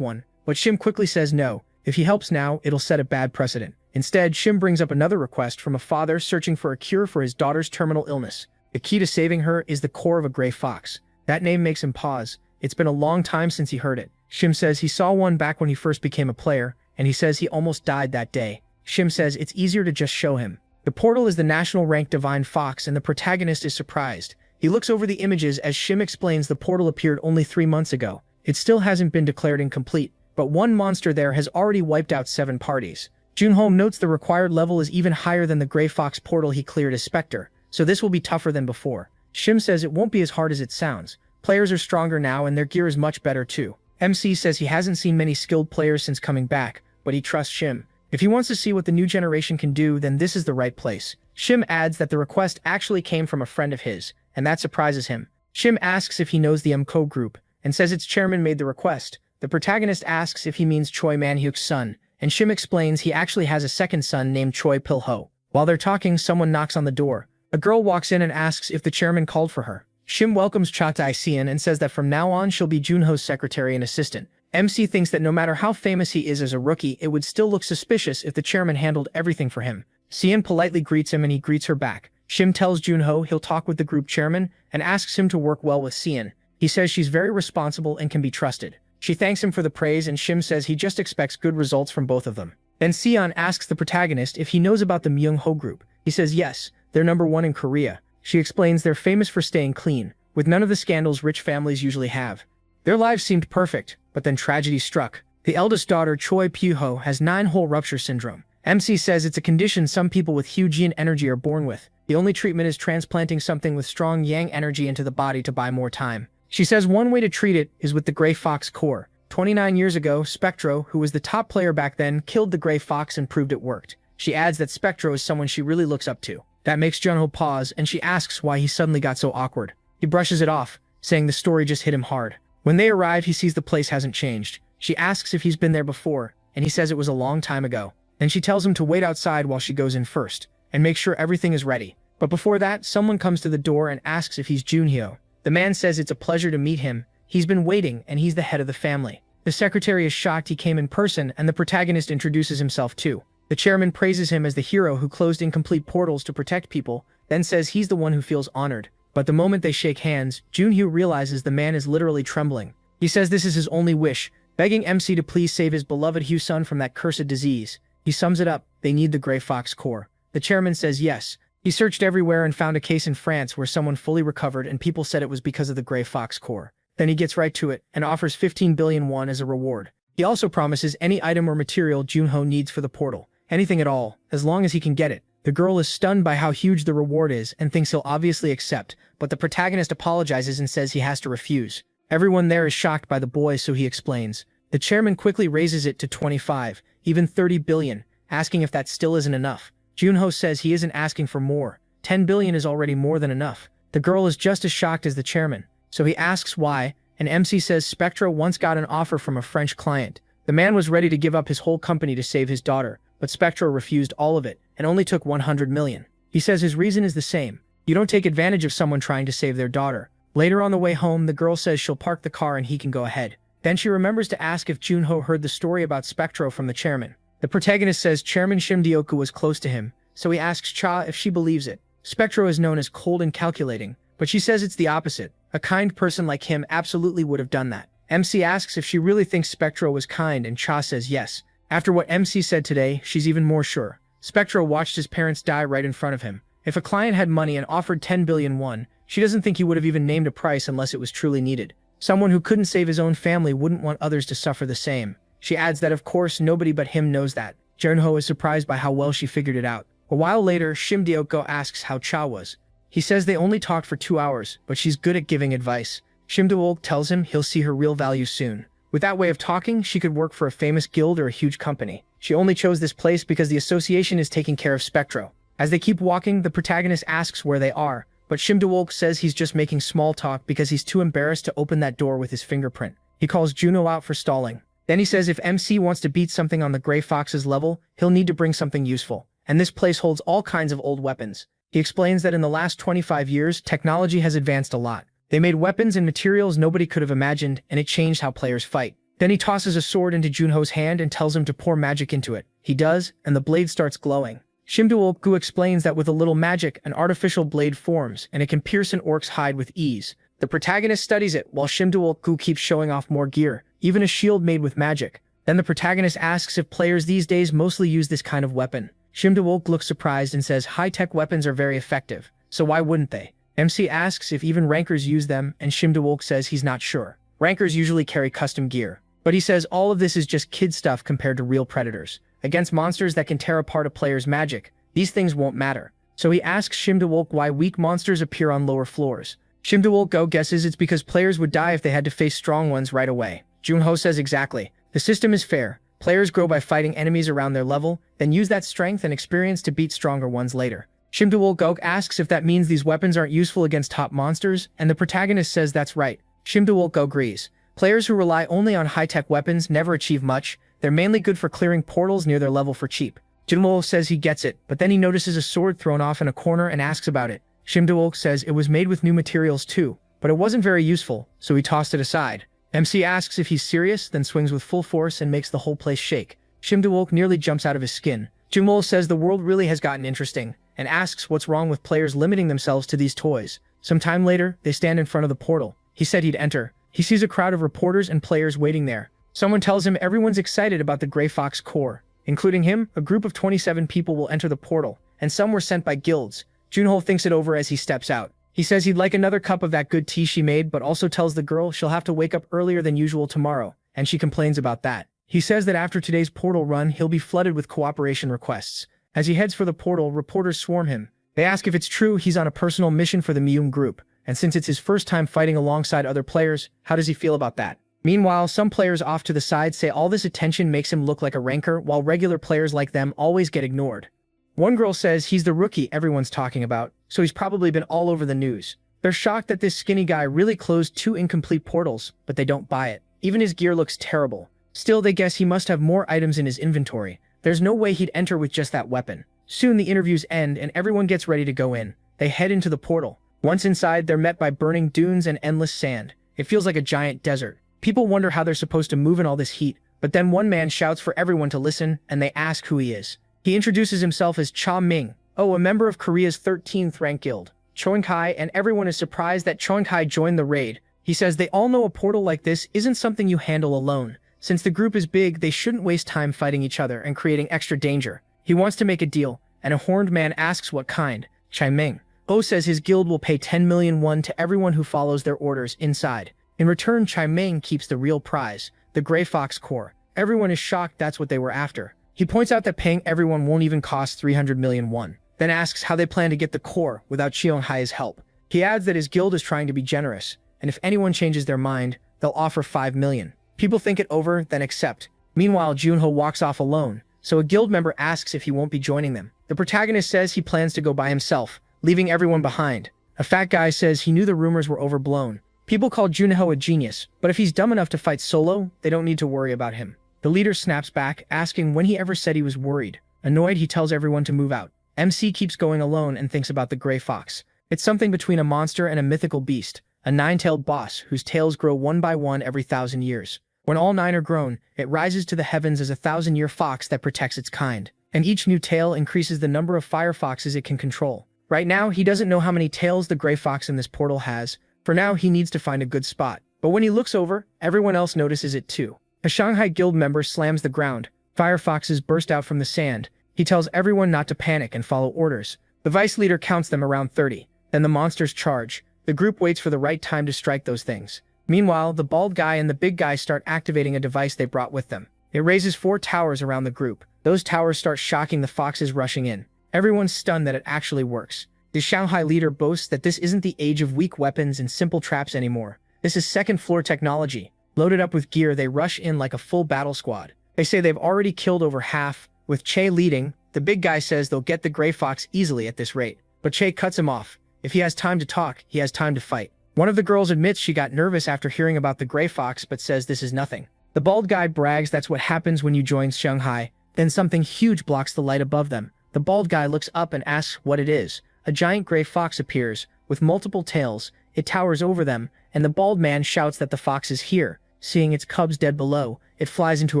one, but Shim quickly says no. If he helps now, it'll set a bad precedent. Instead, Shim brings up another request from a father searching for a cure for his daughter's terminal illness. The key to saving her is the core of a gray fox. That name makes him pause. It's been a long time since he heard it. Shim says he saw one back when he first became a player, and he says he almost died that day. Shim says it's easier to just show him. The portal is the national rank divine fox, and the protagonist is surprised. He looks over the images as Shim explains the portal appeared only 3 months ago. It still hasn't been declared incomplete, but one monster there has already wiped out 7 parties. Junho notes the required level is even higher than the Gray Fox portal he cleared as Spectre, so this will be tougher than before. Shim says it won't be as hard as it sounds. Players are stronger now and their gear is much better too. MC says he hasn't seen many skilled players since coming back, but he trusts Shim. If he wants to see what the new generation can do, then this is the right place. Shim adds that the request actually came from a friend of his, and that surprises him. Shim asks if he knows the MCO group, and says its chairman made the request. The protagonist asks if he means Choi Man-hyuk's son, and Shim explains he actually has a second son named Choi Pil-ho. While they're talking, someone knocks on the door. A girl walks in and asks if the chairman called for her. Shim welcomes Cha Tae-seon and says that from now on she'll be Junho's secretary and assistant. MC thinks that no matter how famous he is as a rookie, it would still look suspicious if the chairman handled everything for him. Seon politely greets him and he greets her back. Shim tells Junho he'll talk with the group chairman and asks him to work well with Seon. He says she's very responsible and can be trusted. She thanks him for the praise and Shim says he just expects good results from both of them. Then Seon asks the protagonist if he knows about the Myung-ho group. He says yes, they're #1 in Korea. She explains they're famous for staying clean, with none of the scandals rich families usually have. Their lives seemed perfect, but then tragedy struck. The eldest daughter, Choi Pyu-ho, has 9-hole rupture syndrome. MC says it's a condition some people with huge yin energy are born with. The only treatment is transplanting something with strong yang energy into the body to buy more time. She says one way to treat it is with the Gray Fox core. 29 years ago, Spectro, who was the top player back then, killed the Gray Fox and proved it worked. She adds that Spectro is someone she really looks up to. That makes Junho pause, and she asks why he suddenly got so awkward. He brushes it off, saying the story just hit him hard. When they arrive, he sees the place hasn't changed. She asks if he's been there before, and he says it was a long time ago. Then she tells him to wait outside while she goes in first, and make sure everything is ready. But before that, someone comes to the door and asks if he's Junhyo. The man says it's a pleasure to meet him. He's been waiting, and he's the head of the family. The secretary is shocked he came in person, and the protagonist introduces himself too. The chairman praises him as the hero who closed incomplete portals to protect people, then says he's the one who feels honored. But the moment they shake hands, Junhyo realizes the man is literally trembling. He says this is his only wish, begging MC to please save his beloved Hyu-sun from that cursed disease. He sums it up, they need the Gray Fox core. The chairman says yes. He searched everywhere and found a case in France where someone fully recovered and people said it was because of the Gray Fox core. Then he gets right to it and offers 15 billion won as a reward. He also promises any item or material Junho needs for the portal. Anything at all, as long as he can get it. The girl is stunned by how huge the reward is and thinks he'll obviously accept, but the protagonist apologizes and says he has to refuse. Everyone there is shocked by the boy, so he explains. The chairman quickly raises it to 25, even 30 billion, asking if that still isn't enough. Junho says he isn't asking for more. 10 billion is already more than enough. The girl is just as shocked as the chairman, so he asks why, and MC says Spectro once got an offer from a French client. The man was ready to give up his whole company to save his daughter, but Spectro refused all of it and only took 100 million. He says his reason is the same. You don't take advantage of someone trying to save their daughter. Later on the way home, the girl says she'll park the car and he can go ahead. Then she remembers to ask if Junho heard the story about Spectro from the chairman. The protagonist says Chairman Shimdioku was close to him, so he asks Cha if she believes it. Spectro is known as cold and calculating, but she says it's the opposite. A kind person like him absolutely would have done that. MC asks if she really thinks Spectro was kind, and Cha says yes. After what MC said today, she's even more sure. Spectro watched his parents die right in front of him. If a client had money and offered 10 billion won, she doesn't think he would have even named a price unless it was truly needed. Someone who couldn't save his own family wouldn't want others to suffer the same. She adds that of course nobody but him knows that. Junho is surprised by how well she figured it out. A while later, Shimdioku asks how Cha was. He says they only talked for 2 hours, but she's good at giving advice. Shimdioku tells him he'll see her real value soon. With that way of talking, she could work for a famous guild or a huge company. She only chose this place because the association is taking care of Spectro. As they keep walking, the protagonist asks where they are, but Shimdioku says he's just making small talk because he's too embarrassed to open that door with his fingerprint. He calls Juno out for stalling. Then he says if MC wants to beat something on the Grey Fox's level, he'll need to bring something useful. And this place holds all kinds of old weapons. He explains that in the last 25 years, technology has advanced a lot. They made weapons and materials nobody could have imagined, and it changed how players fight. Then he tosses a sword into Junho's hand and tells him to pour magic into it. He does, and the blade starts glowing. Shimdioku explains that with a little magic, an artificial blade forms, and it can pierce an orc's hide with ease. The protagonist studies it, while Shimdioku keeps showing off more gear, even a shield made with magic. Then the protagonist asks if players these days mostly use this kind of weapon. Shimdioku looks surprised and says high-tech weapons are very effective, so why wouldn't they? MC asks if even rankers use them, and Shimdioku says he's not sure. Rankers usually carry custom gear. But he says all of this is just kid stuff compared to real predators. Against monsters that can tear apart a player's magic, these things won't matter. So he asks Shimdioku why weak monsters appear on lower floors. Shimdioku guesses it's because players would die if they had to face strong ones right away. Junho says exactly. The system is fair. Players grow by fighting enemies around their level, then use that strength and experience to beat stronger ones later. Shimdioku asks if that means these weapons aren't useful against top monsters, and the protagonist says that's right. Shimdioku agrees. Players who rely only on high-tech weapons never achieve much. They're mainly good for clearing portals near their level for cheap. Junho says he gets it, but then he notices a sword thrown off in a corner and asks about it. Shimdioku says it was made with new materials too, but it wasn't very useful, so he tossed it aside. MC asks if he's serious, then swings with full force and makes the whole place shake. Shimdioku nearly jumps out of his skin. Junho says the world really has gotten interesting, and asks what's wrong with players limiting themselves to these toys. Some time later, they stand in front of the portal. He said he'd enter. He sees a crowd of reporters and players waiting there. Someone tells him everyone's excited about the Grey Fox core. Including him, a group of 27 people will enter the portal, and some were sent by guilds. Junho thinks it over as he steps out. He says he'd like another cup of that good tea she made, but also tells the girl she'll have to wake up earlier than usual tomorrow, and she complains about that. He says that after today's portal run, he'll be flooded with cooperation requests. As he heads for the portal, reporters swarm him. They ask if it's true he's on a personal mission for the Miyum group, and since it's his first time fighting alongside other players, how does he feel about that? Meanwhile, some players off to the side say all this attention makes him look like a ranker, while regular players like them always get ignored. One girl says he's the rookie everyone's talking about, so he's probably been all over the news. They're shocked that this skinny guy really closed 2 incomplete portals, but they don't buy it. Even his gear looks terrible. Still, they guess he must have more items in his inventory. There's no way he'd enter with just that weapon. Soon the interviews end and everyone gets ready to go in. They head into the portal. Once inside, they're met by burning dunes and endless sand. It feels like a giant desert. People wonder how they're supposed to move in all this heat, but then one man shouts for everyone to listen, and they ask who he is. He introduces himself as Cha Ming, a member of Korea's 13th rank guild, Choinkai, and everyone is surprised that Choinkai joined the raid. He says they all know a portal like this isn't something you handle alone. Since the group is big, they shouldn't waste time fighting each other and creating extra danger. He wants to make a deal, and a horned man asks what kind. Chai Ming says his guild will pay 10 million won to everyone who follows their orders inside. In return, Chai Ming keeps the real prize, the Grey Fox core. Everyone is shocked that's what they were after. He points out that paying everyone won't even cost 300 million won, then asks how they plan to get the core without Cheonghai's help. He adds that his guild is trying to be generous, and if anyone changes their mind, they'll offer 5 million. People think it over, then accept. Meanwhile, Junho walks off alone, so a guild member asks if he won't be joining them. The protagonist says he plans to go by himself, leaving everyone behind. A fat guy says he knew the rumors were overblown. People call Junho a genius, but if he's dumb enough to fight solo, they don't need to worry about him. The leader snaps back, asking when he ever said he was worried. Annoyed, he tells everyone to move out. MC keeps going alone and thinks about the gray fox. It's something between a monster and a mythical beast, a nine-tailed boss whose tails grow one by one every 1,000 years. When all 9 are grown, it rises to the heavens as a 1,000-year fox that protects its kind. And each new tail increases the number of fire foxes it can control. Right now, he doesn't know how many tails the gray fox in this portal has. For now, he needs to find a good spot. But when he looks over, everyone else notices it too. A Shanghai guild member slams the ground. Fire foxes burst out from the sand. He tells everyone not to panic and follow orders. The vice leader counts them around 30. Then the monsters charge. The group waits for the right time to strike those things. Meanwhile, the bald guy and the big guy start activating a device they brought with them. It raises 4 towers around the group. Those towers start shocking the foxes rushing in. Everyone's stunned that it actually works. The Shanghai leader boasts that this isn't the age of weak weapons and simple traps anymore. This is second-floor technology. Loaded up with gear, they rush in like a full battle squad. They say they've already killed over half. With Che leading, the big guy says they'll get the gray fox easily at this rate. But Che cuts him off. If he has time to talk, he has time to fight. One of the girls admits she got nervous after hearing about the gray fox but says this is nothing. The bald guy brags that's what happens when you join Shanghai. Then something huge blocks the light above them. The bald guy looks up and asks what it is. A giant gray fox appears, with multiple tails. It towers over them, and the bald man shouts that the fox is here. Seeing its cubs dead below, it flies into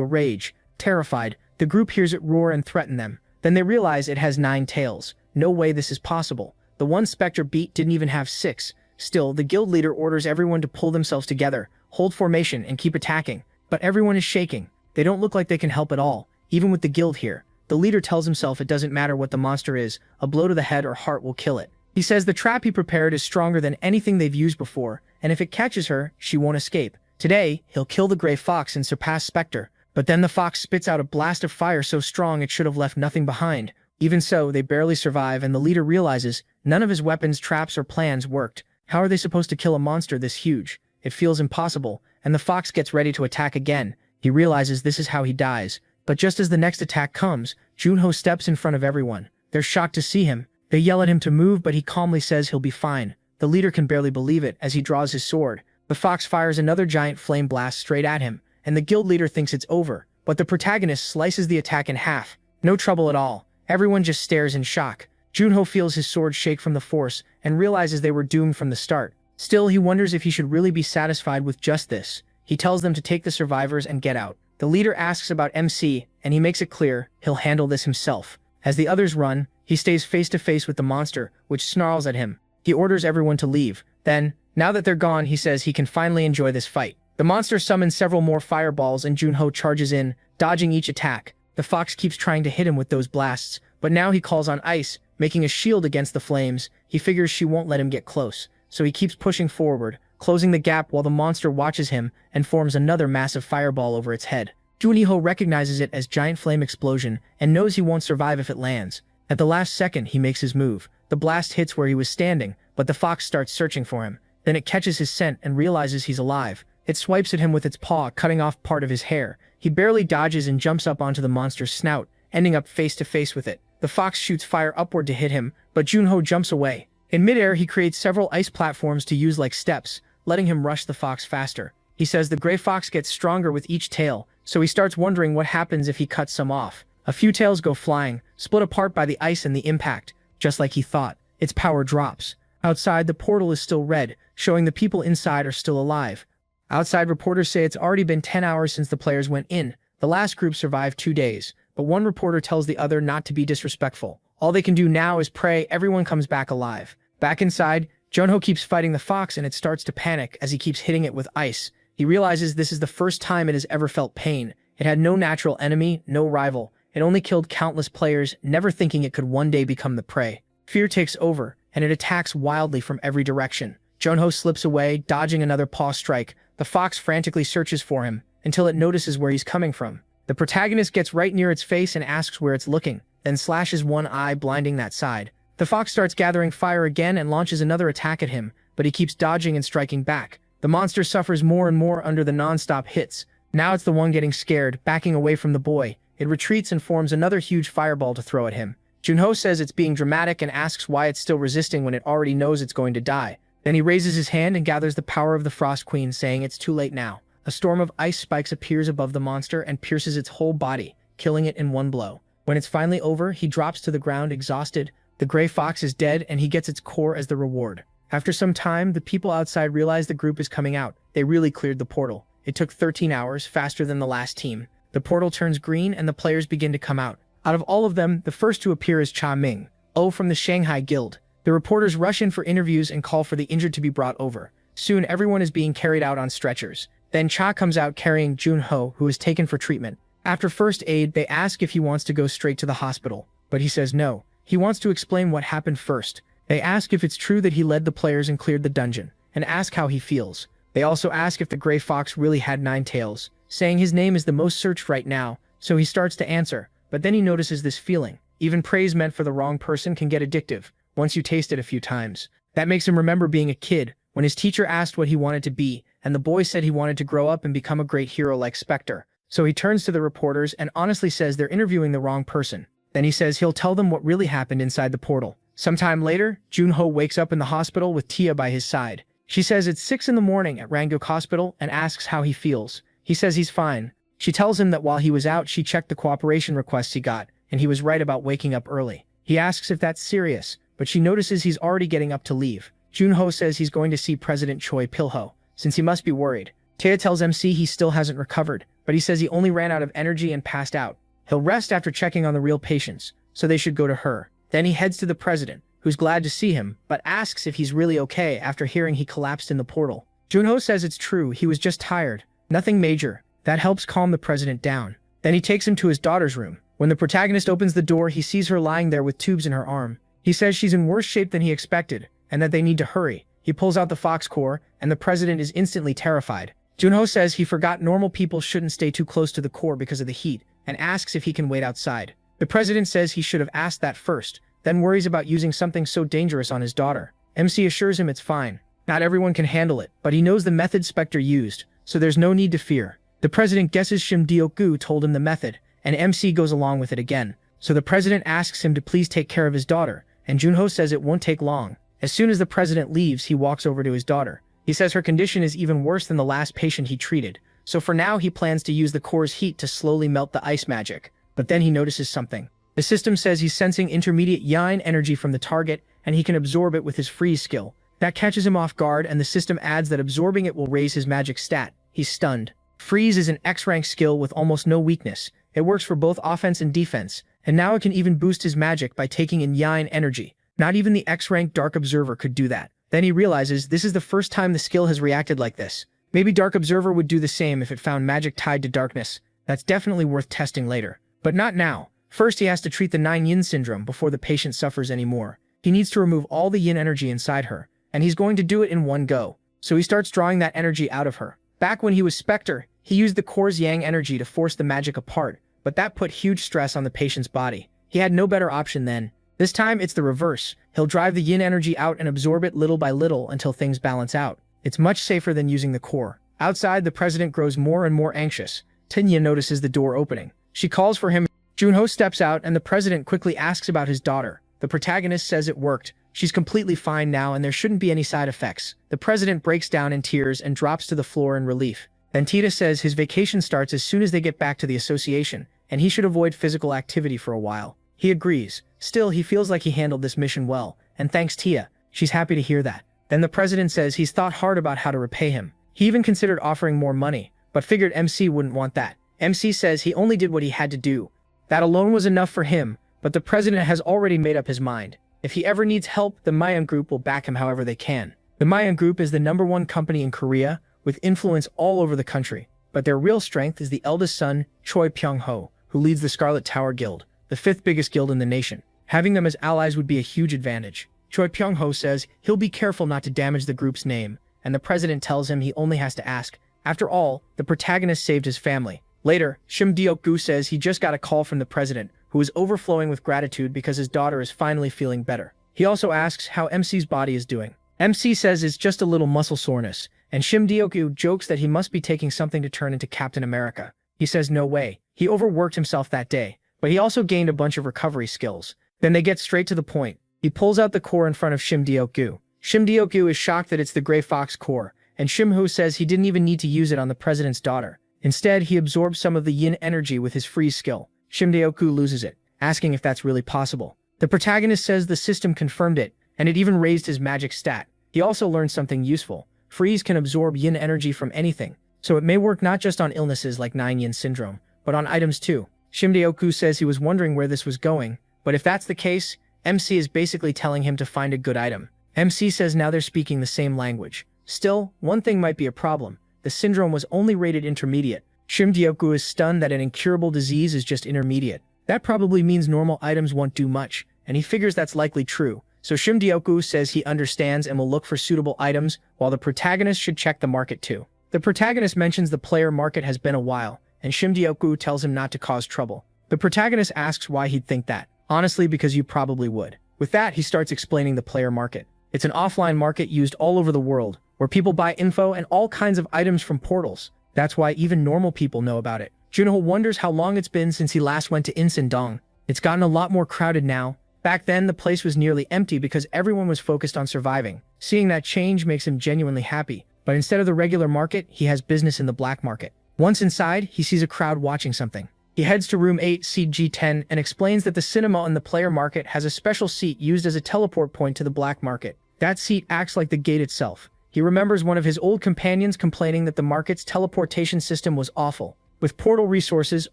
a rage. Terrified, the group hears it roar and threaten them. Then they realize it has 9 tails. No way this is possible. The one Spectre beat didn't even have 6. Still, the guild leader orders everyone to pull themselves together, hold formation, and keep attacking. But everyone is shaking. They don't look like they can help at all, even with the guild here. The leader tells himself it doesn't matter what the monster is, a blow to the head or heart will kill it. He says the trap he prepared is stronger than anything they've used before, and if it catches her, she won't escape. Today, he'll kill the gray fox and surpass Spectre. But then the fox spits out a blast of fire so strong it should have left nothing behind. Even so, they barely survive, and the leader realizes none of his weapons, traps, or plans worked. How are they supposed to kill a monster this huge? It feels impossible, and the fox gets ready to attack again. He realizes this is how he dies. But just as the next attack comes, Junho steps in front of everyone. They're shocked to see him. They yell at him to move, but he calmly says he'll be fine. The leader can barely believe it as he draws his sword. The fox fires another giant flame blast straight at him, and the guild leader thinks it's over. But the protagonist slices the attack in half. No trouble at all. Everyone just stares in shock. Junho feels his sword shake from the force and realizes they were doomed from the start. Still, he wonders if he should really be satisfied with just this. He tells them to take the survivors and get out. The leader asks about MC, and he makes it clear he'll handle this himself. As the others run, he stays face to face with the monster, which snarls at him. He orders everyone to leave. Then, now that they're gone, he says he can finally enjoy this fight. The monster summons several more fireballs and Junho charges in, dodging each attack. The fox keeps trying to hit him with those blasts, but now he calls on Ice, making a shield against the flames. He figures she won't let him get close, so he keeps pushing forward, closing the gap while the monster watches him and forms another massive fireball over its head. Junho recognizes it as Giant Flame Explosion and knows he won't survive if it lands. At the last second, he makes his move. The blast hits where he was standing, but the fox starts searching for him. Then it catches his scent and realizes he's alive. It swipes at him with its paw, cutting off part of his hair. He barely dodges and jumps up onto the monster's snout, ending up face to face with it. The fox shoots fire upward to hit him, but Junho jumps away. In midair, he creates several ice platforms to use like steps, letting him rush the fox faster. He says the gray fox gets stronger with each tail, so he starts wondering what happens if he cuts some off. A few tails go flying, split apart by the ice and the impact. Just like he thought, its power drops. Outside, the portal is still red, showing the people inside are still alive. Outside, reporters say it's already been 10 hours since the players went in. The last group survived 2 days, but one reporter tells the other not to be disrespectful. All they can do now is pray everyone comes back alive. Back inside, Junho keeps fighting the fox and it starts to panic as he keeps hitting it with ice. He realizes this is the first time it has ever felt pain. It had no natural enemy, no rival. It only killed countless players, never thinking it could one day become the prey. Fear takes over, and it attacks wildly from every direction. Junho slips away, dodging another paw strike. The fox frantically searches for him, until it notices where he's coming from. The protagonist gets right near its face and asks where it's looking, then slashes one eye, blinding that side. The fox starts gathering fire again and launches another attack at him, but he keeps dodging and striking back. The monster suffers more and more under the non-stop hits. Now it's the one getting scared, backing away from the boy. It retreats and forms another huge fireball to throw at him. Junho says it's being dramatic and asks why it's still resisting when it already knows it's going to die. Then he raises his hand and gathers the power of the Frost Queen, saying it's too late now. A storm of ice spikes appears above the monster and pierces its whole body, killing it in one blow. When it's finally over, he drops to the ground exhausted. The gray fox is dead and he gets its core as the reward. After some time, the people outside realize the group is coming out. They really cleared the portal. It took 13 hours, faster than the last team. The portal turns green and the players begin to come out. Out of all of them, the first to appear is Cha Ming, from the Shanghai Guild. The reporters rush in for interviews and call for the injured to be brought over. Soon, everyone is being carried out on stretchers. Then Cha comes out carrying Junho, who is taken for treatment. After first aid, they ask if he wants to go straight to the hospital, but he says no. He wants to explain what happened first. They ask if it's true that he led the players and cleared the dungeon, and ask how he feels. They also ask if the gray fox really had 9 tails, saying his name is the most searched right now, so he starts to answer, but then he notices this feeling. Even praise meant for the wrong person can get addictive, once you taste it a few times. That makes him remember being a kid, when his teacher asked what he wanted to be, and the boy said he wanted to grow up and become a great hero like Spectre. So he turns to the reporters and honestly says they're interviewing the wrong person. Then he says he'll tell them what really happened inside the portal. Sometime later, Junho wakes up in the hospital with Tia by his side. She says it's 6 in the morning at Rangok Hospital and asks how he feels. He says he's fine. She tells him that while he was out, she checked the cooperation requests he got, and he was right about waking up early. He asks if that's serious, but she notices he's already getting up to leave. Junho says he's going to see President Choi Pilho, since he must be worried. Tia tells MC he still hasn't recovered, but he says he only ran out of energy and passed out. He'll rest after checking on the real patients, so they should go to her. Then he heads to the president, who's glad to see him, but asks if he's really okay after hearing he collapsed in the portal. Junho says it's true, he was just tired. Nothing major. That helps calm the president down. Then he takes him to his daughter's room. When the protagonist opens the door, he sees her lying there with tubes in her arm. He says she's in worse shape than he expected, and that they need to hurry. He pulls out the fox core, and the president is instantly terrified. Junho says he forgot normal people shouldn't stay too close to the core because of the heat, and asks if he can wait outside. The president says he should have asked that first, then worries about using something so dangerous on his daughter. MC assures him it's fine. Not everyone can handle it, but he knows the method Spectre used, so there's no need to fear. The president guesses Shim Deok-gu told him the method, and MC goes along with it again. So the president asks him to please take care of his daughter, and Junho says it won't take long. As soon as the president leaves, he walks over to his daughter. He says her condition is even worse than the last patient he treated, so for now he plans to use the core's heat to slowly melt the ice magic. But then he notices something. The system says he's sensing intermediate yin energy from the target, and he can absorb it with his freeze skill. That catches him off guard, and the system adds that absorbing it will raise his magic stat. He's stunned. Freeze is an X-rank skill with almost no weakness. It works for both offense and defense, and now it can even boost his magic by taking in yin energy. Not even the X-rank Dark Observer could do that. Then he realizes this is the first time the skill has reacted like this. Maybe Dark Observer would do the same if it found magic tied to darkness. That's definitely worth testing later. But not now. First he has to treat the 9 yin syndrome before the patient suffers anymore. He needs to remove all the yin energy inside her, and he's going to do it in one go. So he starts drawing that energy out of her. Back when he was Spectre, he used the core's yang energy to force the magic apart, but that put huge stress on the patient's body. He had no better option then. This time it's the reverse. He'll drive the yin energy out and absorb it little by little until things balance out. It's much safer than using the core. Outside, the president grows more and more anxious. Tinya notices the door opening. She calls for him. Junho steps out and the president quickly asks about his daughter. The protagonist says it worked. She's completely fine now and there shouldn't be any side effects. The president breaks down in tears and drops to the floor in relief. Then Tita says his vacation starts as soon as they get back to the association, and he should avoid physical activity for a while. He agrees. Still, he feels like he handled this mission well, and thanks Tia. She's happy to hear that. Then the president says he's thought hard about how to repay him. He even considered offering more money, but figured MC wouldn't want that. MC says he only did what he had to do. That alone was enough for him, but the president has already made up his mind. If he ever needs help, the Mayan Group will back him however they can. The Mayan Group is the #1 company in Korea, with influence all over the country, but their real strength is the eldest son, Choi Pyong-ho, who leads the Scarlet Tower Guild, the 5th biggest guild in the nation. Having them as allies would be a huge advantage. Choi Pyong-ho says he'll be careful not to damage the group's name, and the president tells him he only has to ask. After all, the protagonist saved his family. Later, Shim Deok-gu says he just got a call from the president, who is overflowing with gratitude because his daughter is finally feeling better. He also asks how MC's body is doing. MC says it's just a little muscle soreness, and Shim Deok-gu jokes that he must be taking something to turn into Captain America. He says no way. He overworked himself that day, but he also gained a bunch of recovery skills. Then they get straight to the point. He pulls out the core in front of Shim Deok-gu. Shim Deok-gu is shocked that it's the Gray Fox core, and Shim-ho says he didn't even need to use it on the president's daughter. Instead, he absorbs some of the yin energy with his freeze skill. Shim Deok-gu loses it, asking if that's really possible. The protagonist says the system confirmed it, and it even raised his magic stat. He also learned something useful. Freeze can absorb yin energy from anything, so it may work not just on illnesses like 9-yin syndrome, but on items too. Shim Deok-gu says he was wondering where this was going, but if that's the case, MC is basically telling him to find a good item. MC says now they're speaking the same language. Still, one thing might be a problem. The syndrome was only rated intermediate. Shim Deok-gu is stunned that an incurable disease is just intermediate. That probably means normal items won't do much, and he figures that's likely true. So Shim Deok-gu says he understands and will look for suitable items, while the protagonist should check the market too. The protagonist mentions the player market has been a while, and Shim Deok-gu tells him not to cause trouble. The protagonist asks why he'd think that. Honestly, because you probably would. With that, he starts explaining the player market. It's an offline market used all over the world, where people buy info and all kinds of items from portals. That's why even normal people know about it. Junho wonders how long it's been since he last went to Insan-dong. It's gotten a lot more crowded now. Back then, the place was nearly empty because everyone was focused on surviving. Seeing that change makes him genuinely happy. But instead of the regular market, he has business in the black market. Once inside, he sees a crowd watching something. He heads to room 8, seat G10, and explains that the cinema in the player market has a special seat used as a teleport point to the black market. That seat acts like the gate itself. He remembers one of his old companions complaining that the market's teleportation system was awful. With portal resources,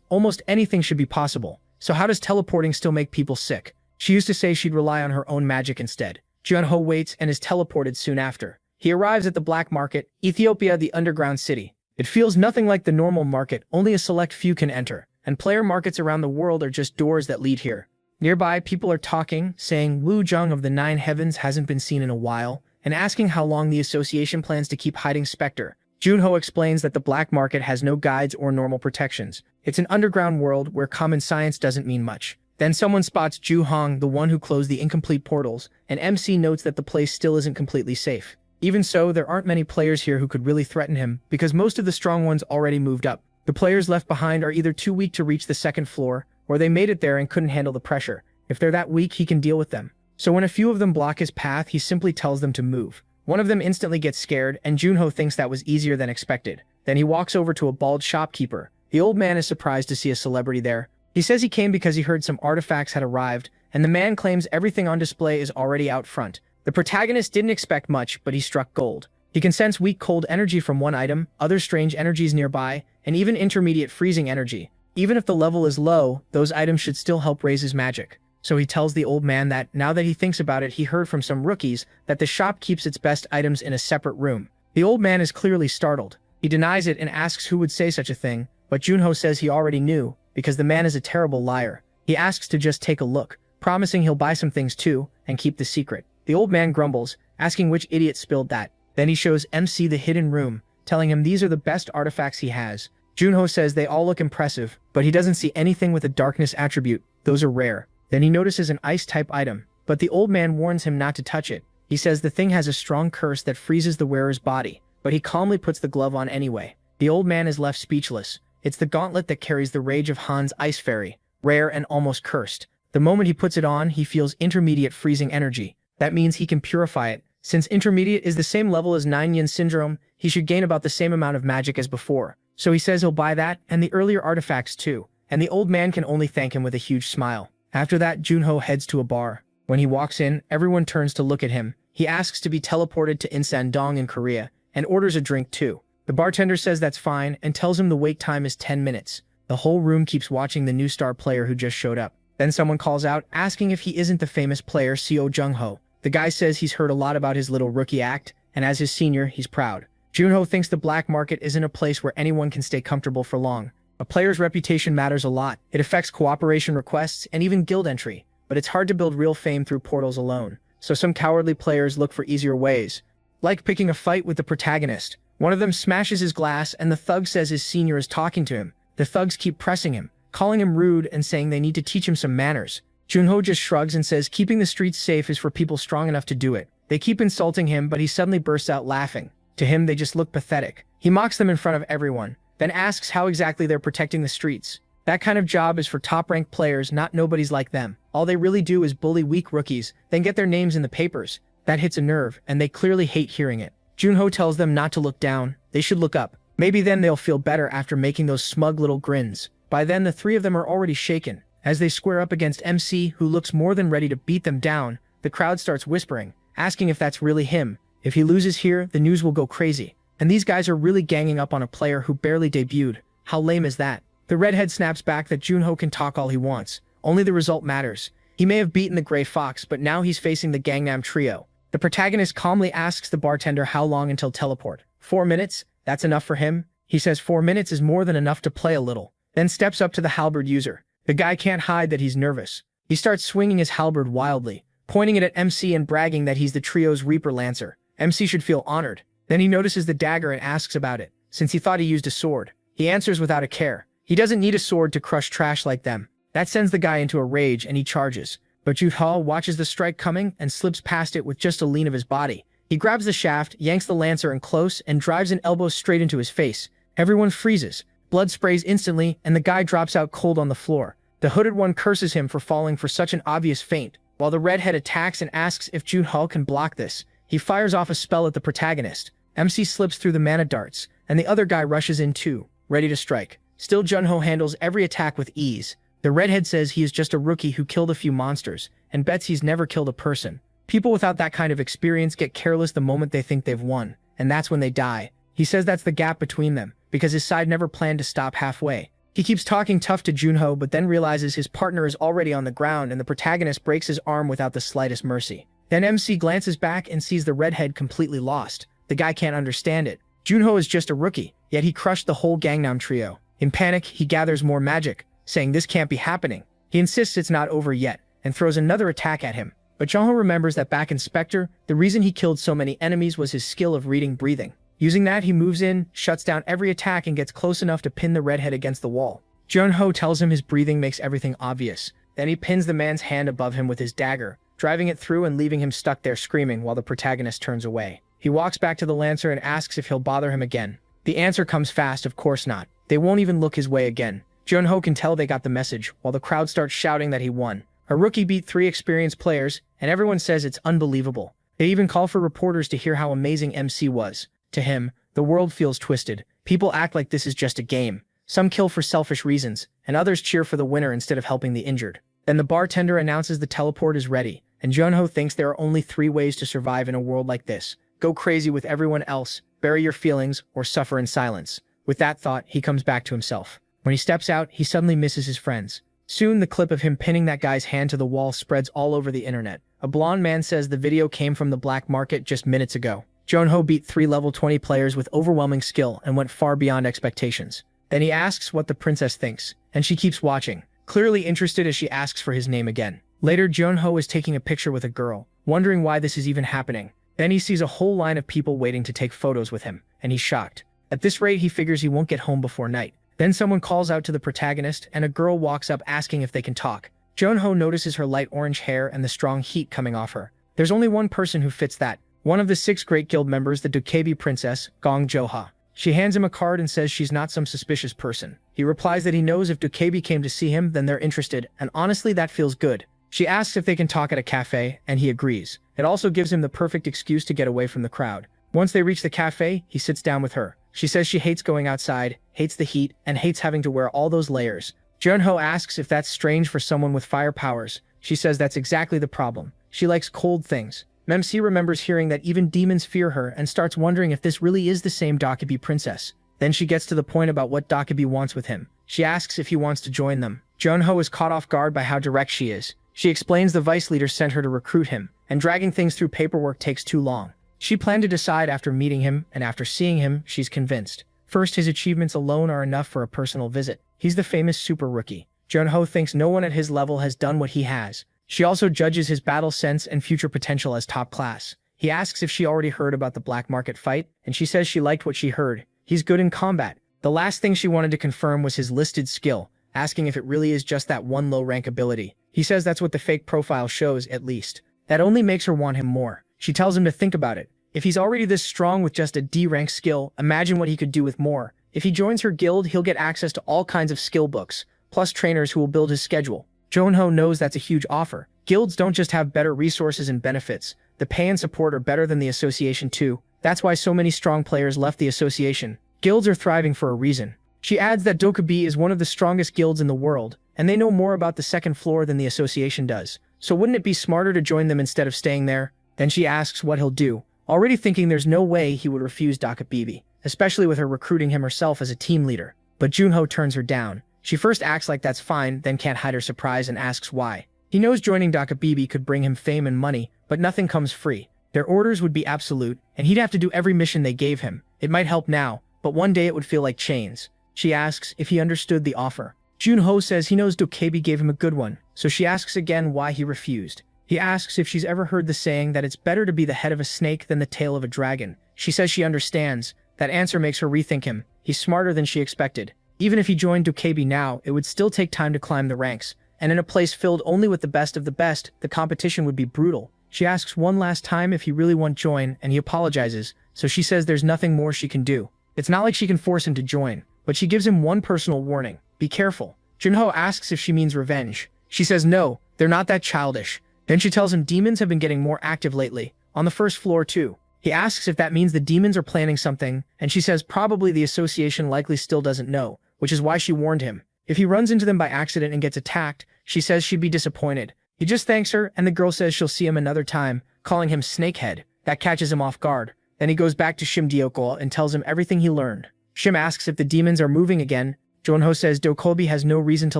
almost anything should be possible. So how does teleporting still make people sick? She used to say she'd rely on her own magic instead. Junho waits and is teleported soon after. He arrives at the black market, Ethiopia, the underground city. It feels nothing like the normal market, only a select few can enter, and player markets around the world are just doors that lead here. Nearby, people are talking, saying Wu Zheng of the Nine Heavens hasn't been seen in a while, and asking how long the association plans to keep hiding Spectre. Junho explains that the black market has no guides or normal protections. It's an underground world where common science doesn't mean much. Then someone spots Ju Hong, the one who closed the incomplete portals, and MC notes that the place still isn't completely safe. Even so, there aren't many players here who could really threaten him, because most of the strong ones already moved up. The players left behind are either too weak to reach the second floor, or they made it there and couldn't handle the pressure. If they're that weak, he can deal with them. So when a few of them block his path, he simply tells them to move. One of them instantly gets scared, and Junho thinks that was easier than expected. Then he walks over to a bald shopkeeper. The old man is surprised to see a celebrity there. He says he came because he heard some artifacts had arrived, and the man claims everything on display is already out front. The protagonist didn't expect much, but he struck gold. He can sense weak cold energy from one item, other strange energies nearby, and even intermediate freezing energy. Even if the level is low, those items should still help raise his magic. So he tells the old man that, now that he thinks about it, he heard from some rookies that the shop keeps its best items in a separate room. The old man is clearly startled. He denies it and asks who would say such a thing, but Junho says he already knew, because the man is a terrible liar. He asks to just take a look, promising he'll buy some things too, and keep the secret. The old man grumbles, asking which idiot spilled that. Then he shows MC the hidden room, telling him these are the best artifacts he has. Junho says they all look impressive, but he doesn't see anything with a darkness attribute. Those are rare. Then he notices an ice-type item, but the old man warns him not to touch it. He says the thing has a strong curse that freezes the wearer's body, but he calmly puts the glove on anyway. The old man is left speechless. It's the gauntlet that carries the rage of Han's Ice Fairy, rare and almost cursed. The moment he puts it on, he feels intermediate freezing energy. That means he can purify it. Since intermediate is the same level as 9-yin syndrome, he should gain about the same amount of magic as before. So he says he'll buy that, and the earlier artifacts too, and the old man can only thank him with a huge smile. After that, Junho heads to a bar. When he walks in, everyone turns to look at him. He asks to be teleported to Insan-dong in Korea, and orders a drink too. The bartender says that's fine, and tells him the wait time is 10 minutes. The whole room keeps watching the new star player who just showed up. Then someone calls out, asking if he isn't the famous player Seo Jung-ho. The guy says he's heard a lot about his little rookie act, and as his senior, he's proud. Junho thinks the black market isn't a place where anyone can stay comfortable for long. A player's reputation matters a lot. It affects cooperation requests and even guild entry, but it's hard to build real fame through portals alone. So some cowardly players look for easier ways, like picking a fight with the protagonist. One of them smashes his glass, and the thug says his senior is talking to him. The thugs keep pressing him, calling him rude and saying they need to teach him some manners. Junho just shrugs and says keeping the streets safe is for people strong enough to do it. They keep insulting him, but he suddenly bursts out laughing. To him, they just look pathetic. He mocks them in front of everyone, then asks how exactly they're protecting the streets. That kind of job is for top-ranked players, not nobodies like them. All they really do is bully weak rookies, then get their names in the papers. That hits a nerve, and they clearly hate hearing it. Junho tells them not to look down, they should look up. Maybe then they'll feel better after making those smug little grins. By then the three of them are already shaken. As they square up against MC, who looks more than ready to beat them down, the crowd starts whispering, asking if that's really him. If he loses here, the news will go crazy. And these guys are really ganging up on a player who barely debuted. How lame is that? The redhead snaps back that Junho can talk all he wants. Only the result matters. He may have beaten the Gray Fox, but now he's facing the Gangnam Trio. The protagonist calmly asks the bartender how long until teleport. 4 minutes? That's enough for him? He says 4 minutes is more than enough to play a little. Then steps up to the halberd user. The guy can't hide that he's nervous. He starts swinging his halberd wildly, pointing it at MC and bragging that he's the trio's Reaper Lancer. MC should feel honored. Then he notices the dagger and asks about it, since he thought he used a sword. He answers without a care. He doesn't need a sword to crush trash like them. That sends the guy into a rage and he charges. But Junho watches the strike coming and slips past it with just a lean of his body. He grabs the shaft, yanks the Lancer in close, and drives an elbow straight into his face. Everyone freezes. Blood sprays instantly, and the guy drops out cold on the floor. The hooded one curses him for falling for such an obvious feint, while the redhead attacks and asks if Junho can block this. He fires off a spell at the protagonist. MC slips through the mana darts, and the other guy rushes in too, ready to strike. Still, Junho handles every attack with ease. The redhead says he is just a rookie who killed a few monsters, and bets he's never killed a person. People without that kind of experience get careless the moment they think they've won, and that's when they die. He says that's the gap between them, because his side never planned to stop halfway. He keeps talking tough to Junho, but then realizes his partner is already on the ground and the protagonist breaks his arm without the slightest mercy. Then MC glances back and sees the redhead completely lost. The guy can't understand it. Junho is just a rookie, yet he crushed the whole Gangnam Trio. In panic, he gathers more magic, saying this can't be happening. He insists it's not over yet, and throws another attack at him. But Junho remembers that back in Spectre, the reason he killed so many enemies was his skill of reading breathing. Using that, he moves in, shuts down every attack, and gets close enough to pin the redhead against the wall. Junho tells him his breathing makes everything obvious. Then he pins the man's hand above him with his dagger, driving it through and leaving him stuck there screaming while the protagonist turns away. He walks back to the Lancer and asks if he'll bother him again. The answer comes fast, of course not. They won't even look his way again. Junho can tell they got the message, while the crowd starts shouting that he won. A rookie beat 3 experienced players, and everyone says it's unbelievable. They even call for reporters to hear how amazing MC was. To him, the world feels twisted. People act like this is just a game. Some kill for selfish reasons, and others cheer for the winner instead of helping the injured. Then the bartender announces the teleport is ready, and Junho thinks there are only 3 ways to survive in a world like this. Go crazy with everyone else, bury your feelings, or suffer in silence. With that thought, he comes back to himself. When he steps out, he suddenly misses his friends. Soon, the clip of him pinning that guy's hand to the wall spreads all over the internet. A blonde man says the video came from the black market just minutes ago. Junho beat 3 level 20 players with overwhelming skill and went far beyond expectations. Then he asks what the princess thinks, and she keeps watching, clearly interested as she asks for his name again. Later, Junho is taking a picture with a girl, wondering why this is even happening. Then he sees a whole line of people waiting to take photos with him, and he's shocked. At this rate, he figures he won't get home before night. Then someone calls out to the protagonist, and a girl walks up asking if they can talk. Junho notices her light orange hair and the strong heat coming off her. There's only one person who fits that. One of the 6 Great Guild members, the Dokebi princess, Gong Joha. She hands him a card and says she's not some suspicious person. He replies that he knows if Dokebi came to see him, then they're interested, and honestly that feels good. She asks if they can talk at a cafe, and he agrees. It also gives him the perfect excuse to get away from the crowd. Once they reach the cafe, he sits down with her. She says she hates going outside, hates the heat, and hates having to wear all those layers. Junho asks if that's strange for someone with fire powers. She says that's exactly the problem. She likes cold things. MC remembers hearing that even demons fear her and starts wondering if this really is the same Dokebi princess. Then she gets to the point about what Dokebi wants with him. She asks if he wants to join them. Junho is caught off guard by how direct she is. She explains the vice leader sent her to recruit him, and dragging things through paperwork takes too long. She planned to decide after meeting him, and after seeing him, she's convinced. First, his achievements alone are enough for a personal visit. He's the famous super rookie. Junho thinks no one at his level has done what he has. She also judges his battle sense and future potential as top class. He asks if she already heard about the black market fight, and she says she liked what she heard. He's good in combat. The last thing she wanted to confirm was his listed skill, asking if it really is just that one low-rank ability. He says that's what the fake profile shows, at least. That only makes her want him more. She tells him to think about it. If he's already this strong with just a D-rank skill, imagine what he could do with more. If he joins her guild, he'll get access to all kinds of skill books, plus trainers who will build his schedule. Junho knows that's a huge offer. Guilds don't just have better resources and benefits. The pay and support are better than the association too. That's why so many strong players left the association. Guilds are thriving for a reason. She adds that Dokubi is one of the strongest guilds in the world, and they know more about the second floor than the association does. So wouldn't it be smarter to join them instead of staying there? Then she asks what he'll do, already thinking there's no way he would refuse Dokubi, especially with her recruiting him herself as a team leader. But Junho turns her down. She first acts like that's fine, then can't hide her surprise and asks why. He knows joining Dokubi could bring him fame and money, but nothing comes free. Their orders would be absolute, and he'd have to do every mission they gave him. It might help now, but one day it would feel like chains. She asks if he understood the offer. Junho says he knows Dokubi gave him a good one, so she asks again why he refused. He asks if she's ever heard the saying that it's better to be the head of a snake than the tail of a dragon. She says she understands. That answer makes her rethink him. He's smarter than she expected. Even if he joined Dokubi now, it would still take time to climb the ranks, and in a place filled only with the best of the best, the competition would be brutal. She asks one last time if he really won't join, and he apologizes, so she says there's nothing more she can do. It's not like she can force him to join, but she gives him one personal warning. Be careful. Junho asks if she means revenge. She says no, they're not that childish. Then she tells him demons have been getting more active lately, on the first floor too. He asks if that means the demons are planning something, and she says probably the association likely still doesn't know, which is why she warned him. If he runs into them by accident and gets attacked, she says she'd be disappointed. He just thanks her, and the girl says she'll see him another time, calling him Snakehead. That catches him off guard. Then he goes back to Shim Diokol and tells him everything he learned. Shim asks if the demons are moving again. Junho says Dokubi has no reason to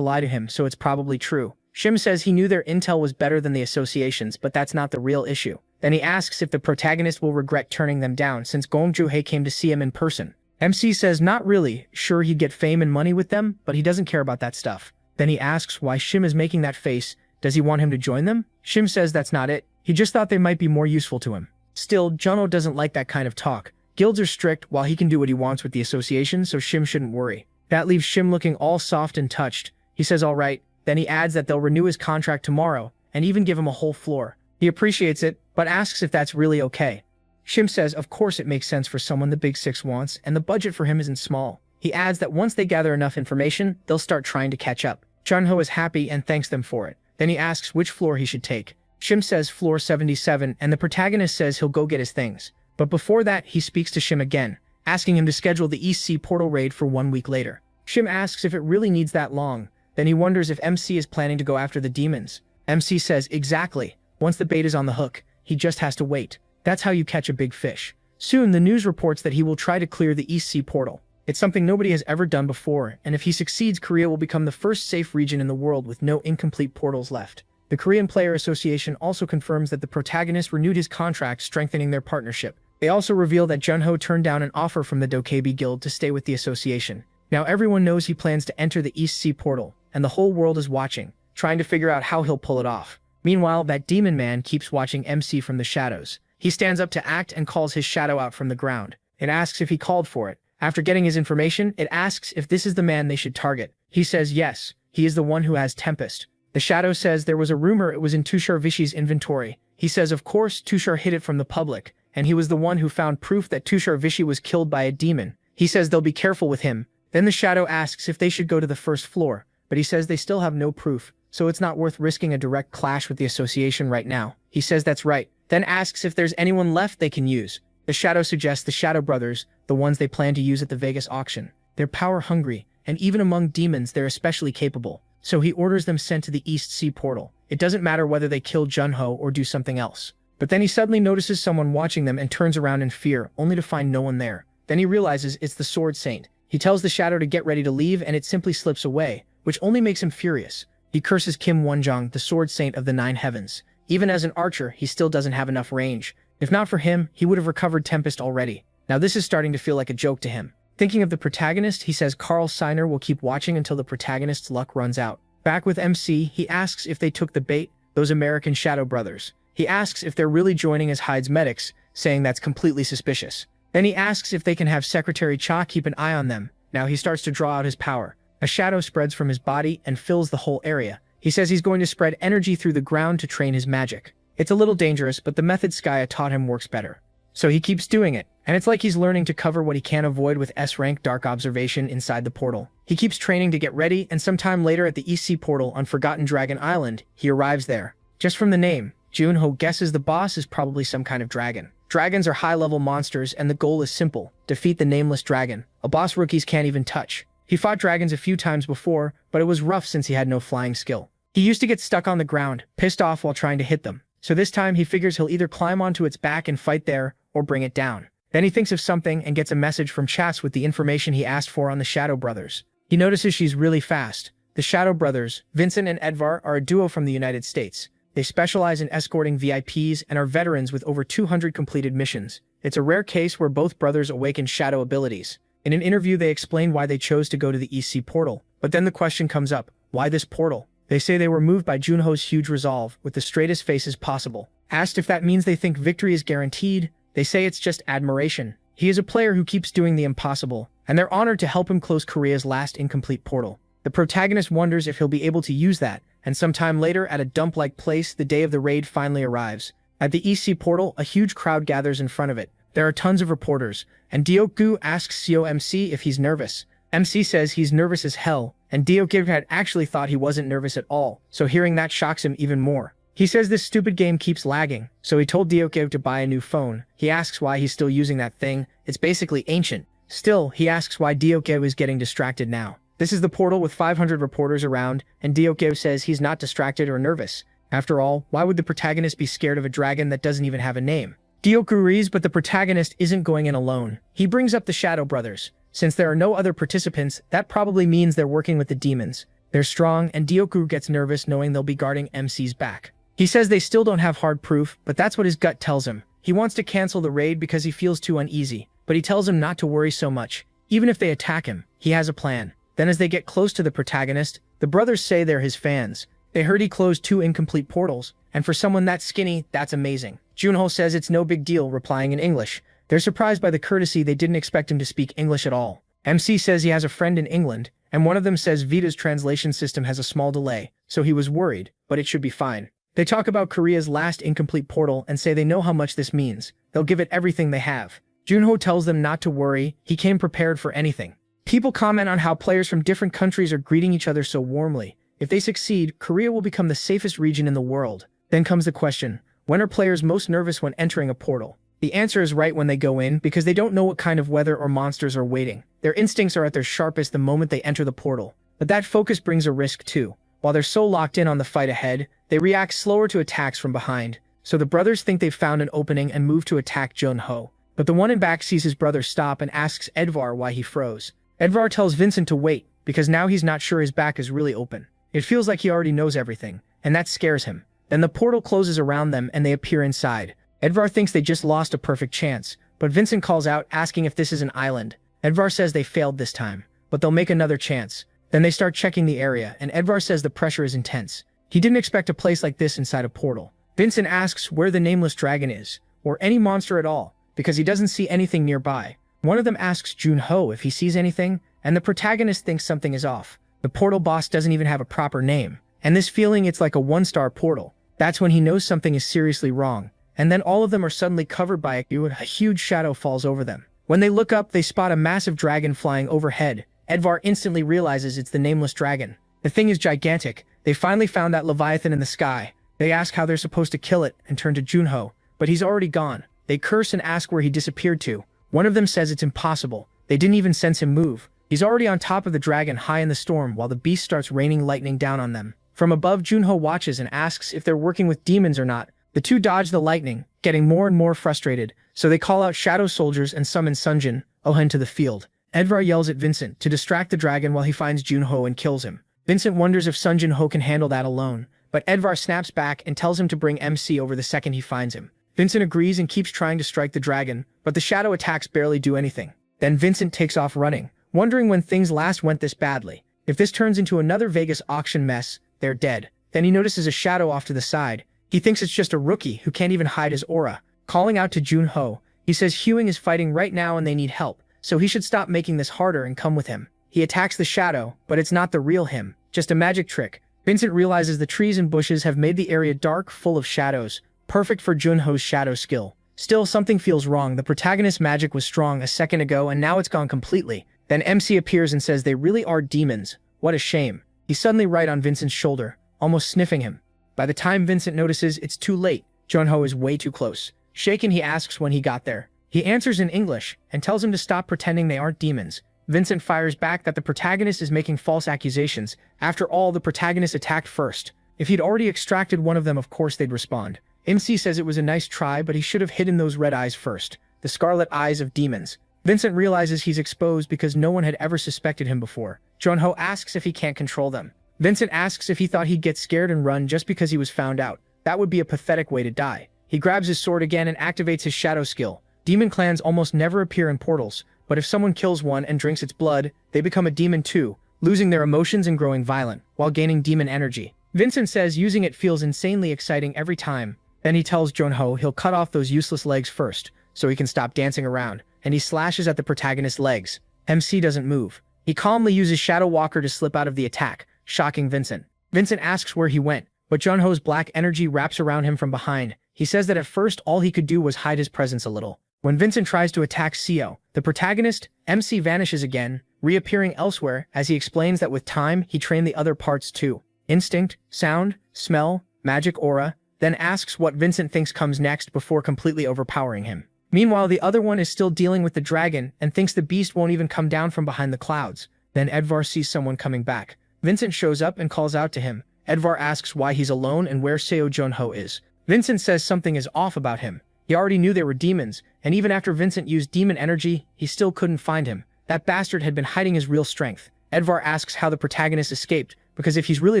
lie to him, so it's probably true. Shim says he knew their intel was better than the association's, but that's not the real issue. Then he asks if the protagonist will regret turning them down since Gong Juhei came to see him in person. MC says not really, sure he'd get fame and money with them, but he doesn't care about that stuff. Then he asks why Shim is making that face. Does he want him to join them? Shim says that's not it. He just thought they might be more useful to him. Still, Junho doesn't like that kind of talk. Guilds are strict while he can do what he wants with the association, so Shim shouldn't worry. That leaves Shim looking all soft and touched. He says alright, then he adds that they'll renew his contract tomorrow, and even give him a whole floor. He appreciates it, but asks if that's really okay. Shim says of course it makes sense for someone the Big Six wants, and the budget for him isn't small. He adds that once they gather enough information, they'll start trying to catch up. Junho is happy and thanks them for it. Then he asks which floor he should take. Shim says floor 77, and the protagonist says he'll go get his things. But before that, he speaks to Shim again, asking him to schedule the East Sea portal raid for 1 week later. Shim asks if it really needs that long. Then he wonders if MC is planning to go after the demons. MC says exactly. Once the bait is on the hook, he just has to wait. That's how you catch a big fish. Soon, the news reports that he will try to clear the East Sea portal. It's something nobody has ever done before, and if he succeeds, Korea will become the first safe region in the world with no incomplete portals left. The Korean Player Association also confirms that the protagonist renewed his contract, strengthening their partnership. They also reveal that Junho turned down an offer from the Dokubi Guild to stay with the association. Now everyone knows he plans to enter the East Sea portal, and the whole world is watching, trying to figure out how he'll pull it off. Meanwhile, that demon man keeps watching MC from the shadows. He stands up to act and calls his shadow out from the ground. It asks if he called for it. After getting his information, it asks if this is the man they should target. He says yes, he is the one who has Tempest. The shadow says there was a rumor it was in Tushar Vishi's inventory. He says of course Tushar hid it from the public, and he was the one who found proof that Tushar Vishi was killed by a demon. He says they'll be careful with him. Then the shadow asks if they should go to the first floor, but he says they still have no proof, so it's not worth risking a direct clash with the association right now. He says that's right, then asks if there's anyone left they can use. The shadow suggests the Shadow Brothers, the ones they plan to use at the Vegas auction. They're power-hungry, and even among demons they're especially capable, so he orders them sent to the East Sea portal. It doesn't matter whether they kill Junho or do something else. But then he suddenly notices someone watching them and turns around in fear, only to find no one there. Then he realizes it's the Sword Saint. He tells the shadow to get ready to leave, and it simply slips away, which only makes him furious. He curses Kim Wonjong, the Sword Saint of the Nine Heavens. Even as an archer, he still doesn't have enough range. If not for him, he would have recovered Tempest already. Now this is starting to feel like a joke to him. Thinking of the protagonist, he says Carl Seiner will keep watching until the protagonist's luck runs out. Back with MC, he asks if they took the bait, those American Shadow Brothers. He asks if they're really joining as Hyde's medics, saying that's completely suspicious. Then he asks if they can have Secretary Cha keep an eye on them. Now he starts to draw out his power. A shadow spreads from his body and fills the whole area. He says he's going to spread energy through the ground to train his magic. It's a little dangerous, but the method Skya taught him works better. So he keeps doing it. And it's like he's learning to cover what he can't avoid with S-rank dark observation inside the portal. He keeps training to get ready, and sometime later at the EC portal on Forgotten Dragon Island, he arrives there. Just from the name, Junho guesses the boss is probably some kind of dragon. Dragons are high-level monsters, and the goal is simple: defeat the nameless dragon, a boss rookies can't even touch. He fought dragons a few times before, but it was rough since he had no flying skill. He used to get stuck on the ground, pissed off while trying to hit them. So this time he figures he'll either climb onto its back and fight there, or bring it down. Then he thinks of something and gets a message from Chas with the information he asked for on the Shadow Brothers. He notices she's really fast. The Shadow Brothers, Vincent and Edvar, are a duo from the United States. They specialize in escorting VIPs and are veterans with over 200 completed missions. It's a rare case where both brothers awaken shadow abilities. In an interview, they explain why they chose to go to the EC portal. But then the question comes up, why this portal? They say they were moved by Junho's huge resolve, with the straightest faces possible. Asked if that means they think victory is guaranteed, they say it's just admiration. He is a player who keeps doing the impossible, and they're honored to help him close Korea's last incomplete portal. The protagonist wonders if he'll be able to use that, and sometime later at a dump-like place, the day of the raid finally arrives. At the EC portal, a huge crowd gathers in front of it. There are tons of reporters, and Deokgu asks Seo MC if he's nervous. MC says he's nervous as hell, and Deokgu had actually thought he wasn't nervous at all, so hearing that shocks him even more. He says this stupid game keeps lagging, so he told Deokgu to buy a new phone. He asks why he's still using that thing. It's basically ancient. Still, he asks why Deokgu is getting distracted now. This is the portal with 500 reporters around, and Deokgu says he's not distracted or nervous. After all, why would the protagonist be scared of a dragon that doesn't even have a name? Deokgu agrees, but the protagonist isn't going in alone. He brings up the Shadow Brothers. Since there are no other participants, that probably means they're working with the demons. They're strong, and Deokgu gets nervous knowing they'll be guarding MC's back. He says they still don't have hard proof, but that's what his gut tells him. He wants to cancel the raid because he feels too uneasy, but he tells him not to worry so much. Even if they attack him, he has a plan. Then as they get close to the protagonist, the brothers say they're his fans. They heard he closed 2 incomplete portals, and for someone that skinny, that's amazing. Junho says it's no big deal, replying in English. They're surprised by the courtesy. They didn't expect him to speak English at all. MC says he has a friend in England, and one of them says Vita's translation system has a small delay, so he was worried, but it should be fine. They talk about Korea's last incomplete portal and say they know how much this means. They'll give it everything they have. Junho tells them not to worry, he came prepared for anything. People comment on how players from different countries are greeting each other so warmly. If they succeed, Korea will become the safest region in the world. Then comes the question, when are players most nervous when entering a portal? The answer is right when they go in, because they don't know what kind of weather or monsters are waiting. Their instincts are at their sharpest the moment they enter the portal. But that focus brings a risk too. While they're so locked in on the fight ahead, they react slower to attacks from behind. So the brothers think they've found an opening and move to attack Junho. But the one in back sees his brother stop and asks Edvar why he froze. Edvar tells Vincent to wait, because now he's not sure his back is really open. It feels like he already knows everything, and that scares him. Then the portal closes around them and they appear inside. Edvar thinks they just lost a perfect chance, but Vincent calls out asking if this is an island. Edvar says they failed this time, but they'll make another chance. Then they start checking the area, and Edvar says the pressure is intense. He didn't expect a place like this inside a portal. Vincent asks where the nameless dragon is, or any monster at all, because he doesn't see anything nearby. One of them asks Junho if he sees anything, and the protagonist thinks something is off. The portal boss doesn't even have a proper name, and this feeling it's like a one-star portal. That's when he knows something is seriously wrong, and then all of them are suddenly covered by a huge shadow falls over them. When they look up, they spot a massive dragon flying overhead. Edvar instantly realizes it's the nameless dragon. The thing is gigantic. They finally found that Leviathan in the sky. They ask how they're supposed to kill it and turn to Junho, but he's already gone. They curse and ask where he disappeared to. One of them says it's impossible. They didn't even sense him move. He's already on top of the dragon high in the storm while the beast starts raining lightning down on them. From above, Junho watches and asks if they're working with demons or not. The two dodge the lightning, getting more and more frustrated, so they call out shadow soldiers and summon Sunjin, Ohen to the field. Edvar yells at Vincent to distract the dragon while he finds Junho and kills him. Vincent wonders if Sunjin Ho can handle that alone, but Edvar snaps back and tells him to bring MC over the second he finds him. Vincent agrees and keeps trying to strike the dragon, but the shadow attacks barely do anything. Then Vincent takes off running, wondering when things last went this badly. If this turns into another Vegas auction mess, they're dead. Then he notices a shadow off to the side. He thinks it's just a rookie who can't even hide his aura. Calling out to Junho, he says Hewing is fighting right now and they need help, so he should stop making this harder and come with him. He attacks the shadow, but it's not the real him, just a magic trick. Vincent realizes the trees and bushes have made the area dark, full of shadows, perfect for Junho's shadow skill. Still, something feels wrong. The protagonist's magic was strong a second ago and now it's gone completely. Then MC appears and says they really are demons. What a shame. He's suddenly right on Vincent's shoulder, almost sniffing him. By the time Vincent notices, it's too late. Junho is way too close. Shaken, he asks when he got there. He answers in English and tells him to stop pretending they aren't demons. Vincent fires back that the protagonist is making false accusations. After all, the protagonist attacked first. If he'd already extracted one of them, of course they'd respond. MC says it was a nice try, but he should have hidden those red eyes first. The scarlet eyes of demons. Vincent realizes he's exposed because no one had ever suspected him before. Junho asks if he can't control them. Vincent asks if he thought he'd get scared and run just because he was found out. That would be a pathetic way to die. He grabs his sword again and activates his shadow skill. Demon clans almost never appear in portals, but if someone kills one and drinks its blood, they become a demon too, losing their emotions and growing violent, while gaining demon energy. Vincent says using it feels insanely exciting every time. Then he tells Junho he'll cut off those useless legs first, so he can stop dancing around, and he slashes at the protagonist's legs. MC doesn't move. He calmly uses Shadow Walker to slip out of the attack, shocking Vincent. Vincent asks where he went, but Junho's black energy wraps around him from behind. He says that at first all he could do was hide his presence a little. When Vincent tries to attack Seo, the protagonist, MC vanishes again, reappearing elsewhere as he explains that with time he trained the other parts too. Instinct, sound, smell, magic aura, then asks what Vincent thinks comes next before completely overpowering him. Meanwhile, the other one is still dealing with the dragon and thinks the beast won't even come down from behind the clouds. Then Edvar sees someone coming back. Vincent shows up and calls out to him. Edvar asks why he's alone and where Seo Junho is. Vincent says something is off about him. He already knew they were demons, and even after Vincent used demon energy, he still couldn't find him. That bastard had been hiding his real strength. Edvar asks how the protagonist escaped, because if he's really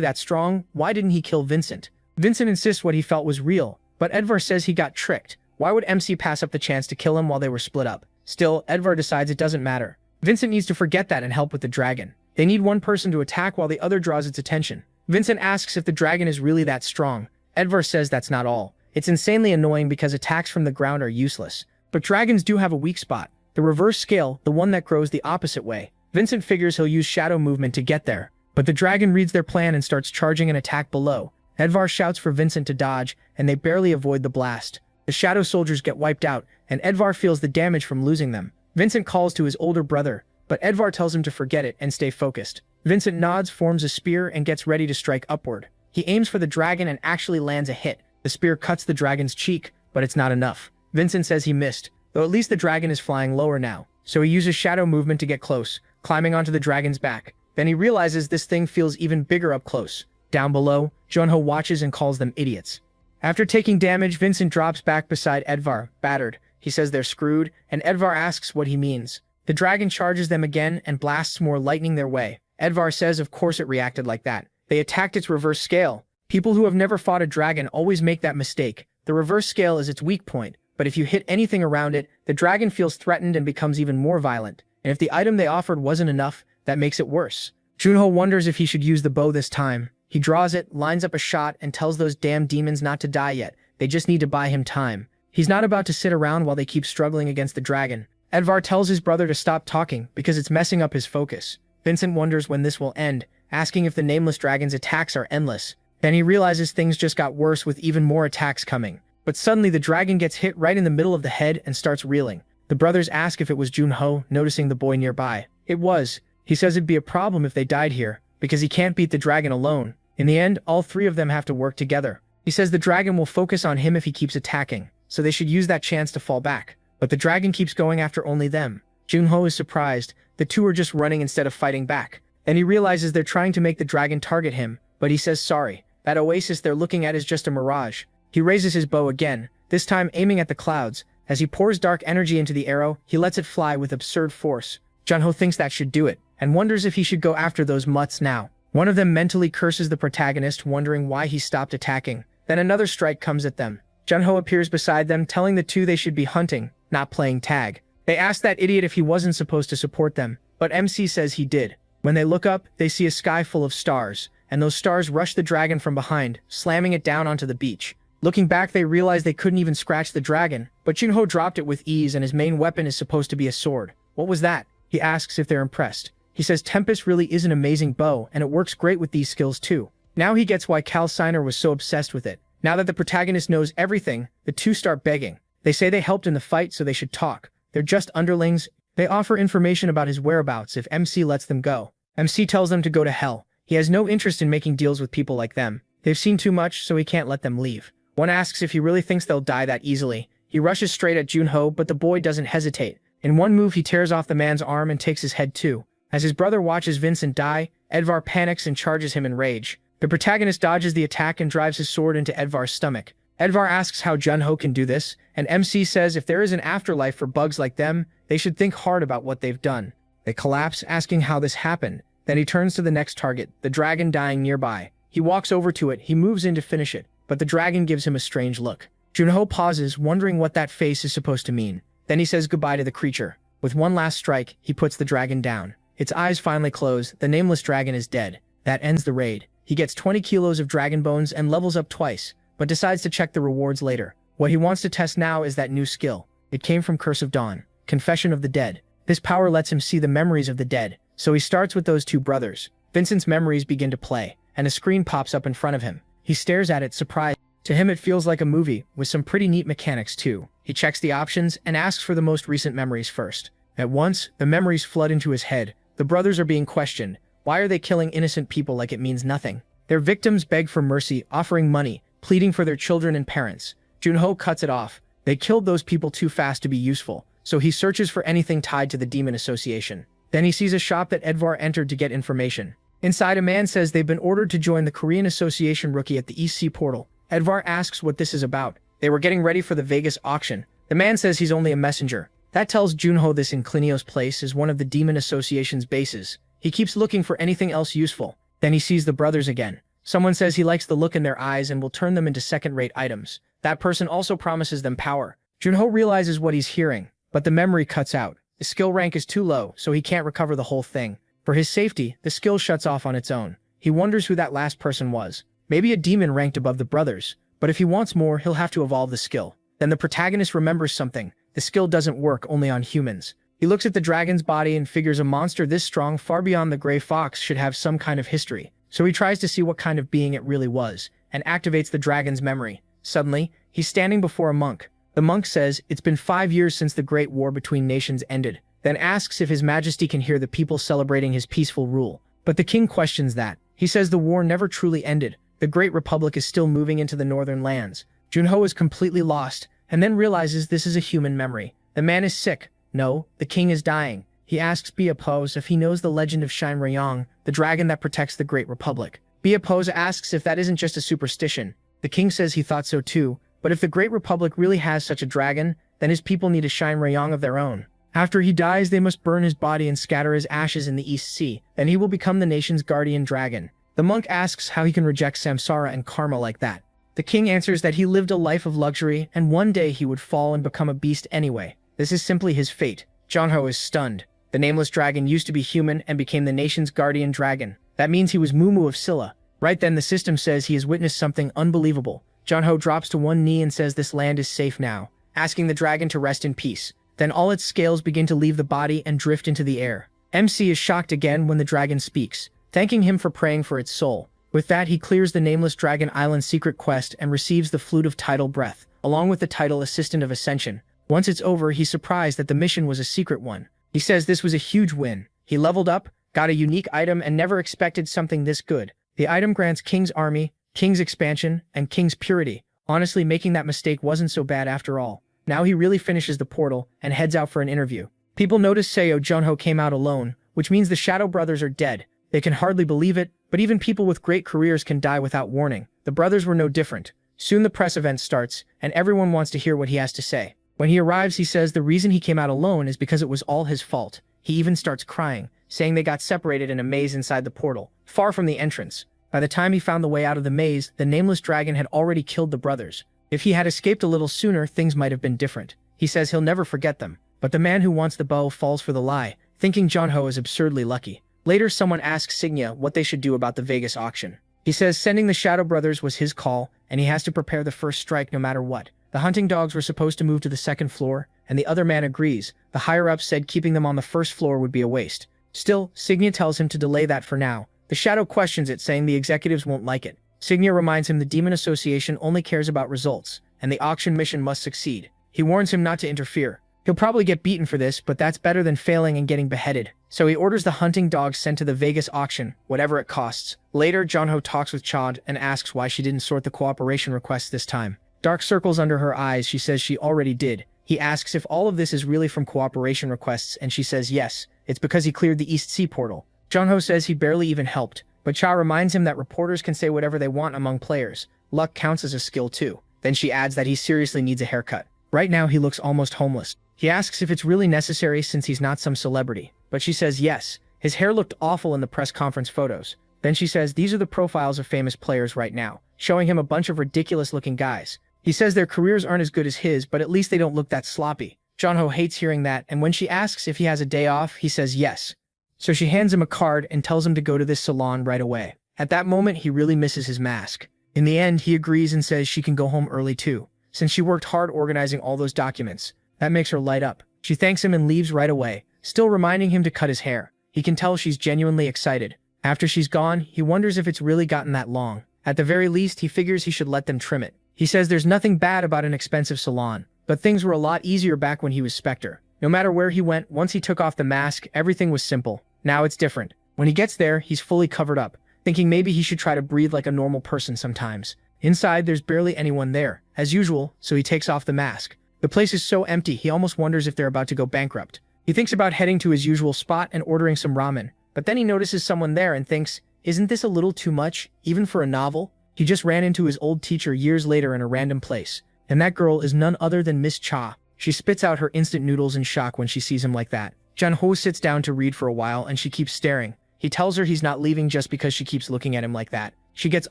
that strong, why didn't he kill Vincent? Vincent insists what he felt was real, but Edvar says he got tricked. Why would MC pass up the chance to kill him while they were split up? Still, Edvar decides it doesn't matter. Vincent needs to forget that and help with the dragon. They need one person to attack while the other draws its attention. Vincent asks if the dragon is really that strong. Edvar says that's not all. It's insanely annoying because attacks from the ground are useless. But dragons do have a weak spot. The reverse scale, the one that grows the opposite way. Vincent figures he'll use shadow movement to get there. But the dragon reads their plan and starts charging an attack below. Edvar shouts for Vincent to dodge, and they barely avoid the blast. The shadow soldiers get wiped out, and Edvar feels the damage from losing them. Vincent calls to his older brother, but Edvar tells him to forget it and stay focused. Vincent nods, forms a spear, and gets ready to strike upward. He aims for the dragon and actually lands a hit. The spear cuts the dragon's cheek, but it's not enough. Vincent says he missed, though at least the dragon is flying lower now. So he uses shadow movement to get close, climbing onto the dragon's back. Then he realizes this thing feels even bigger up close. Down below, Junho watches and calls them idiots. After taking damage, Vincent drops back beside Edvar, battered. He says they're screwed, and Edvar asks what he means. The dragon charges them again and blasts more lightning their way. Edvar says of course it reacted like that. They attacked its reverse scale. People who have never fought a dragon always make that mistake. The reverse scale is its weak point, but if you hit anything around it, the dragon feels threatened and becomes even more violent. And if the item they offered wasn't enough, that makes it worse. Junho wonders if he should use the bow this time. He draws it, lines up a shot, and tells those damn demons not to die yet. They just need to buy him time. He's not about to sit around while they keep struggling against the dragon. Edvar tells his brother to stop talking because it's messing up his focus. Vincent wonders when this will end, asking if the nameless dragon's attacks are endless. Then he realizes things just got worse with even more attacks coming. But suddenly the dragon gets hit right in the middle of the head and starts reeling. The brothers ask if it was Junho, noticing the boy nearby. It was. He says it'd be a problem if they died here, because he can't beat the dragon alone. In the end, all three of them have to work together. He says the dragon will focus on him if he keeps attacking, so they should use that chance to fall back. But the dragon keeps going after only them. Junho is surprised. The two are just running instead of fighting back. Then he realizes they're trying to make the dragon target him, but he says sorry. That oasis they're looking at is just a mirage. He raises his bow again, this time aiming at the clouds. As he pours dark energy into the arrow, he lets it fly with absurd force. Junho thinks that should do it, and wonders if he should go after those mutts now. One of them mentally curses the protagonist, wondering why he stopped attacking. Then another strike comes at them. Junho appears beside them, telling the two they should be hunting, not playing tag. They ask that idiot if he wasn't supposed to support them, but MC says he did. When they look up, they see a sky full of stars, and those stars rush the dragon from behind, slamming it down onto the beach. Looking back, they realize they couldn't even scratch the dragon, but Junho dropped it with ease and his main weapon is supposed to be a sword. What was that? He asks if they're impressed. He says Tempest really is an amazing bow, and it works great with these skills too. Now he gets why Cal Siner was so obsessed with it. Now that the protagonist knows everything, the two start begging. They say they helped in the fight, so they should talk. They're just underlings. They offer information about his whereabouts if MC lets them go. MC tells them to go to hell. He has no interest in making deals with people like them. They've seen too much, so he can't let them leave. One asks if he really thinks they'll die that easily. He rushes straight at Junho, but the boy doesn't hesitate. In one move, he tears off the man's arm and takes his head too. As his brother watches Vincent die, Edvar panics and charges him in rage. The protagonist dodges the attack and drives his sword into Edvar's stomach. Edvar asks how Junho can do this, and MC says if there is an afterlife for bugs like them, they should think hard about what they've done. They collapse, asking how this happened. Then he turns to the next target, the dragon dying nearby. He walks over to it, he moves in to finish it, but the dragon gives him a strange look. Junho pauses, wondering what that face is supposed to mean. Then he says goodbye to the creature. With one last strike, he puts the dragon down. Its eyes finally close, the nameless dragon is dead. That ends the raid. He gets 20 kilos of dragon bones and levels up twice, but decides to check the rewards later. What he wants to test now is that new skill. It came from Curse of Dawn, Confession of the Dead. This power lets him see the memories of the dead, so he starts with those two brothers. Vincent's memories begin to play, and a screen pops up in front of him. He stares at it, surprised. To him it feels like a movie, with some pretty neat mechanics too. He checks the options and asks for the most recent memories first. At once, the memories flood into his head. The brothers are being questioned. Why are they killing innocent people like it means nothing? Their victims beg for mercy, offering money, pleading for their children and parents. Junho cuts it off. They killed those people too fast to be useful, so he searches for anything tied to the Demon Association. Then he sees a shop that Edvar entered to get information. Inside, a man says they've been ordered to join the Korean Association rookie at the East Sea portal. Edvar asks what this is about. They were getting ready for the Vegas auction. The man says he's only a messenger. That tells Junho this Inclinio's place is one of the Demon Association's bases. He keeps looking for anything else useful. Then he sees the brothers again. Someone says he likes the look in their eyes and will turn them into second-rate items. That person also promises them power. Junho realizes what he's hearing, but the memory cuts out. The skill rank is too low, so he can't recover the whole thing. For his safety, the skill shuts off on its own. He wonders who that last person was. Maybe a demon ranked above the brothers, but if he wants more, he'll have to evolve the skill. Then the protagonist remembers something. The skill doesn't work only on humans. He looks at the dragon's body and figures a monster this strong, far beyond the gray fox, should have some kind of history. So he tries to see what kind of being it really was, and activates the dragon's memory. Suddenly, he's standing before a monk. The monk says it's been 5 years since the Great War between nations ended, then asks if His Majesty can hear the people celebrating his peaceful rule. But the king questions that. He says the war never truly ended. The Great Republic is still moving into the northern lands. Junho is completely lost, and then realizes this is a human memory. The man is sick. No, the king is dying. He asks Beapose if he knows the legend of Shin Ryong, the dragon that protects the Great Republic. Beapose asks if that isn't just a superstition. The king says he thought so too, but if the Great Republic really has such a dragon, then his people need a Shin Ryong of their own. After he dies, they must burn his body and scatter his ashes in the East Sea. Then he will become the nation's guardian dragon. The monk asks how he can reject samsara and karma like that. The king answers that he lived a life of luxury, and one day he would fall and become a beast anyway. This is simply his fate. Junho is stunned. The nameless dragon used to be human and became the nation's guardian dragon. That means he was Mumu of Silla. Right then, the system says he has witnessed something unbelievable. Junho drops to one knee and says this land is safe now, asking the dragon to rest in peace. Then all its scales begin to leave the body and drift into the air. MC is shocked again when the dragon speaks, thanking him for praying for its soul. With that, he clears the Nameless Dragon Island secret quest and receives the Flute of Tidal Breath, along with the title Assistant of Ascension. Once it's over, he's surprised that the mission was a secret one. He says this was a huge win. He leveled up, got a unique item, and never expected something this good. The item grants King's Army, King's Expansion, and King's Purity. Honestly, making that mistake wasn't so bad after all. Now he really finishes the portal and heads out for an interview. People notice Seo Junho came out alone, which means the Shadow Brothers are dead. They can hardly believe it, but even people with great careers can die without warning. The brothers were no different. Soon the press event starts, and everyone wants to hear what he has to say. When he arrives, he says the reason he came out alone is because it was all his fault. He even starts crying, saying they got separated in a maze inside the portal, far from the entrance. By the time he found the way out of the maze, the Nameless Dragon had already killed the brothers. If he had escaped a little sooner, things might have been different. He says he'll never forget them. But the man who wants the bow falls for the lie, thinking Junho is absurdly lucky. Later, someone asks Signia what they should do about the Vegas auction. He says sending the Shadow Brothers was his call, and he has to prepare the first strike no matter what. The hunting dogs were supposed to move to the second floor, and the other man agrees. The higher-ups said keeping them on the first floor would be a waste. Still, Signia tells him to delay that for now. The Shadow questions it, saying the executives won't like it. Signia reminds him the Demon Association only cares about results, and the auction mission must succeed. He warns him not to interfere. He'll probably get beaten for this, but that's better than failing and getting beheaded. So he orders the hunting dogs sent to the Vegas auction, whatever it costs. Later, Junho talks with Chad and asks why she didn't sort the cooperation requests this time. Dark circles under her eyes, she says she already did. He asks if all of this is really from cooperation requests, and she says yes, it's because he cleared the East Sea portal. Junho says he barely even helped, but Cha reminds him that reporters can say whatever they want among players. Luck counts as a skill too. Then she adds that he seriously needs a haircut. Right now he looks almost homeless. He asks if it's really necessary since he's not some celebrity, but she says yes. His hair looked awful in the press conference photos. Then she says these are the profiles of famous players right now, showing him a bunch of ridiculous-looking guys. He says their careers aren't as good as his, but at least they don't look that sloppy. Junho hates hearing that, and when she asks if he has a day off, he says yes. So she hands him a card and tells him to go to this salon right away. At that moment, he really misses his mask. In the end, he agrees and says she can go home early too, since she worked hard organizing all those documents. That makes her light up. She thanks him and leaves right away, still reminding him to cut his hair. He can tell she's genuinely excited. After she's gone, he wonders if it's really gotten that long. At the very least, he figures he should let them trim it. He says there's nothing bad about an expensive salon, but things were a lot easier back when he was Spectre. No matter where he went, once he took off the mask, everything was simple. Now it's different. When he gets there, he's fully covered up, thinking maybe he should try to breathe like a normal person sometimes. Inside, there's barely anyone there, as usual, so he takes off the mask. The place is so empty, he almost wonders if they're about to go bankrupt. He thinks about heading to his usual spot and ordering some ramen, but then he notices someone there and thinks, isn't this a little too much, even for a novel? He just ran into his old teacher years later in a random place, and that girl is none other than Miss Cha. She spits out her instant noodles in shock when she sees him like that. Junho sits down to read for a while and she keeps staring. He tells her he's not leaving just because she keeps looking at him like that. She gets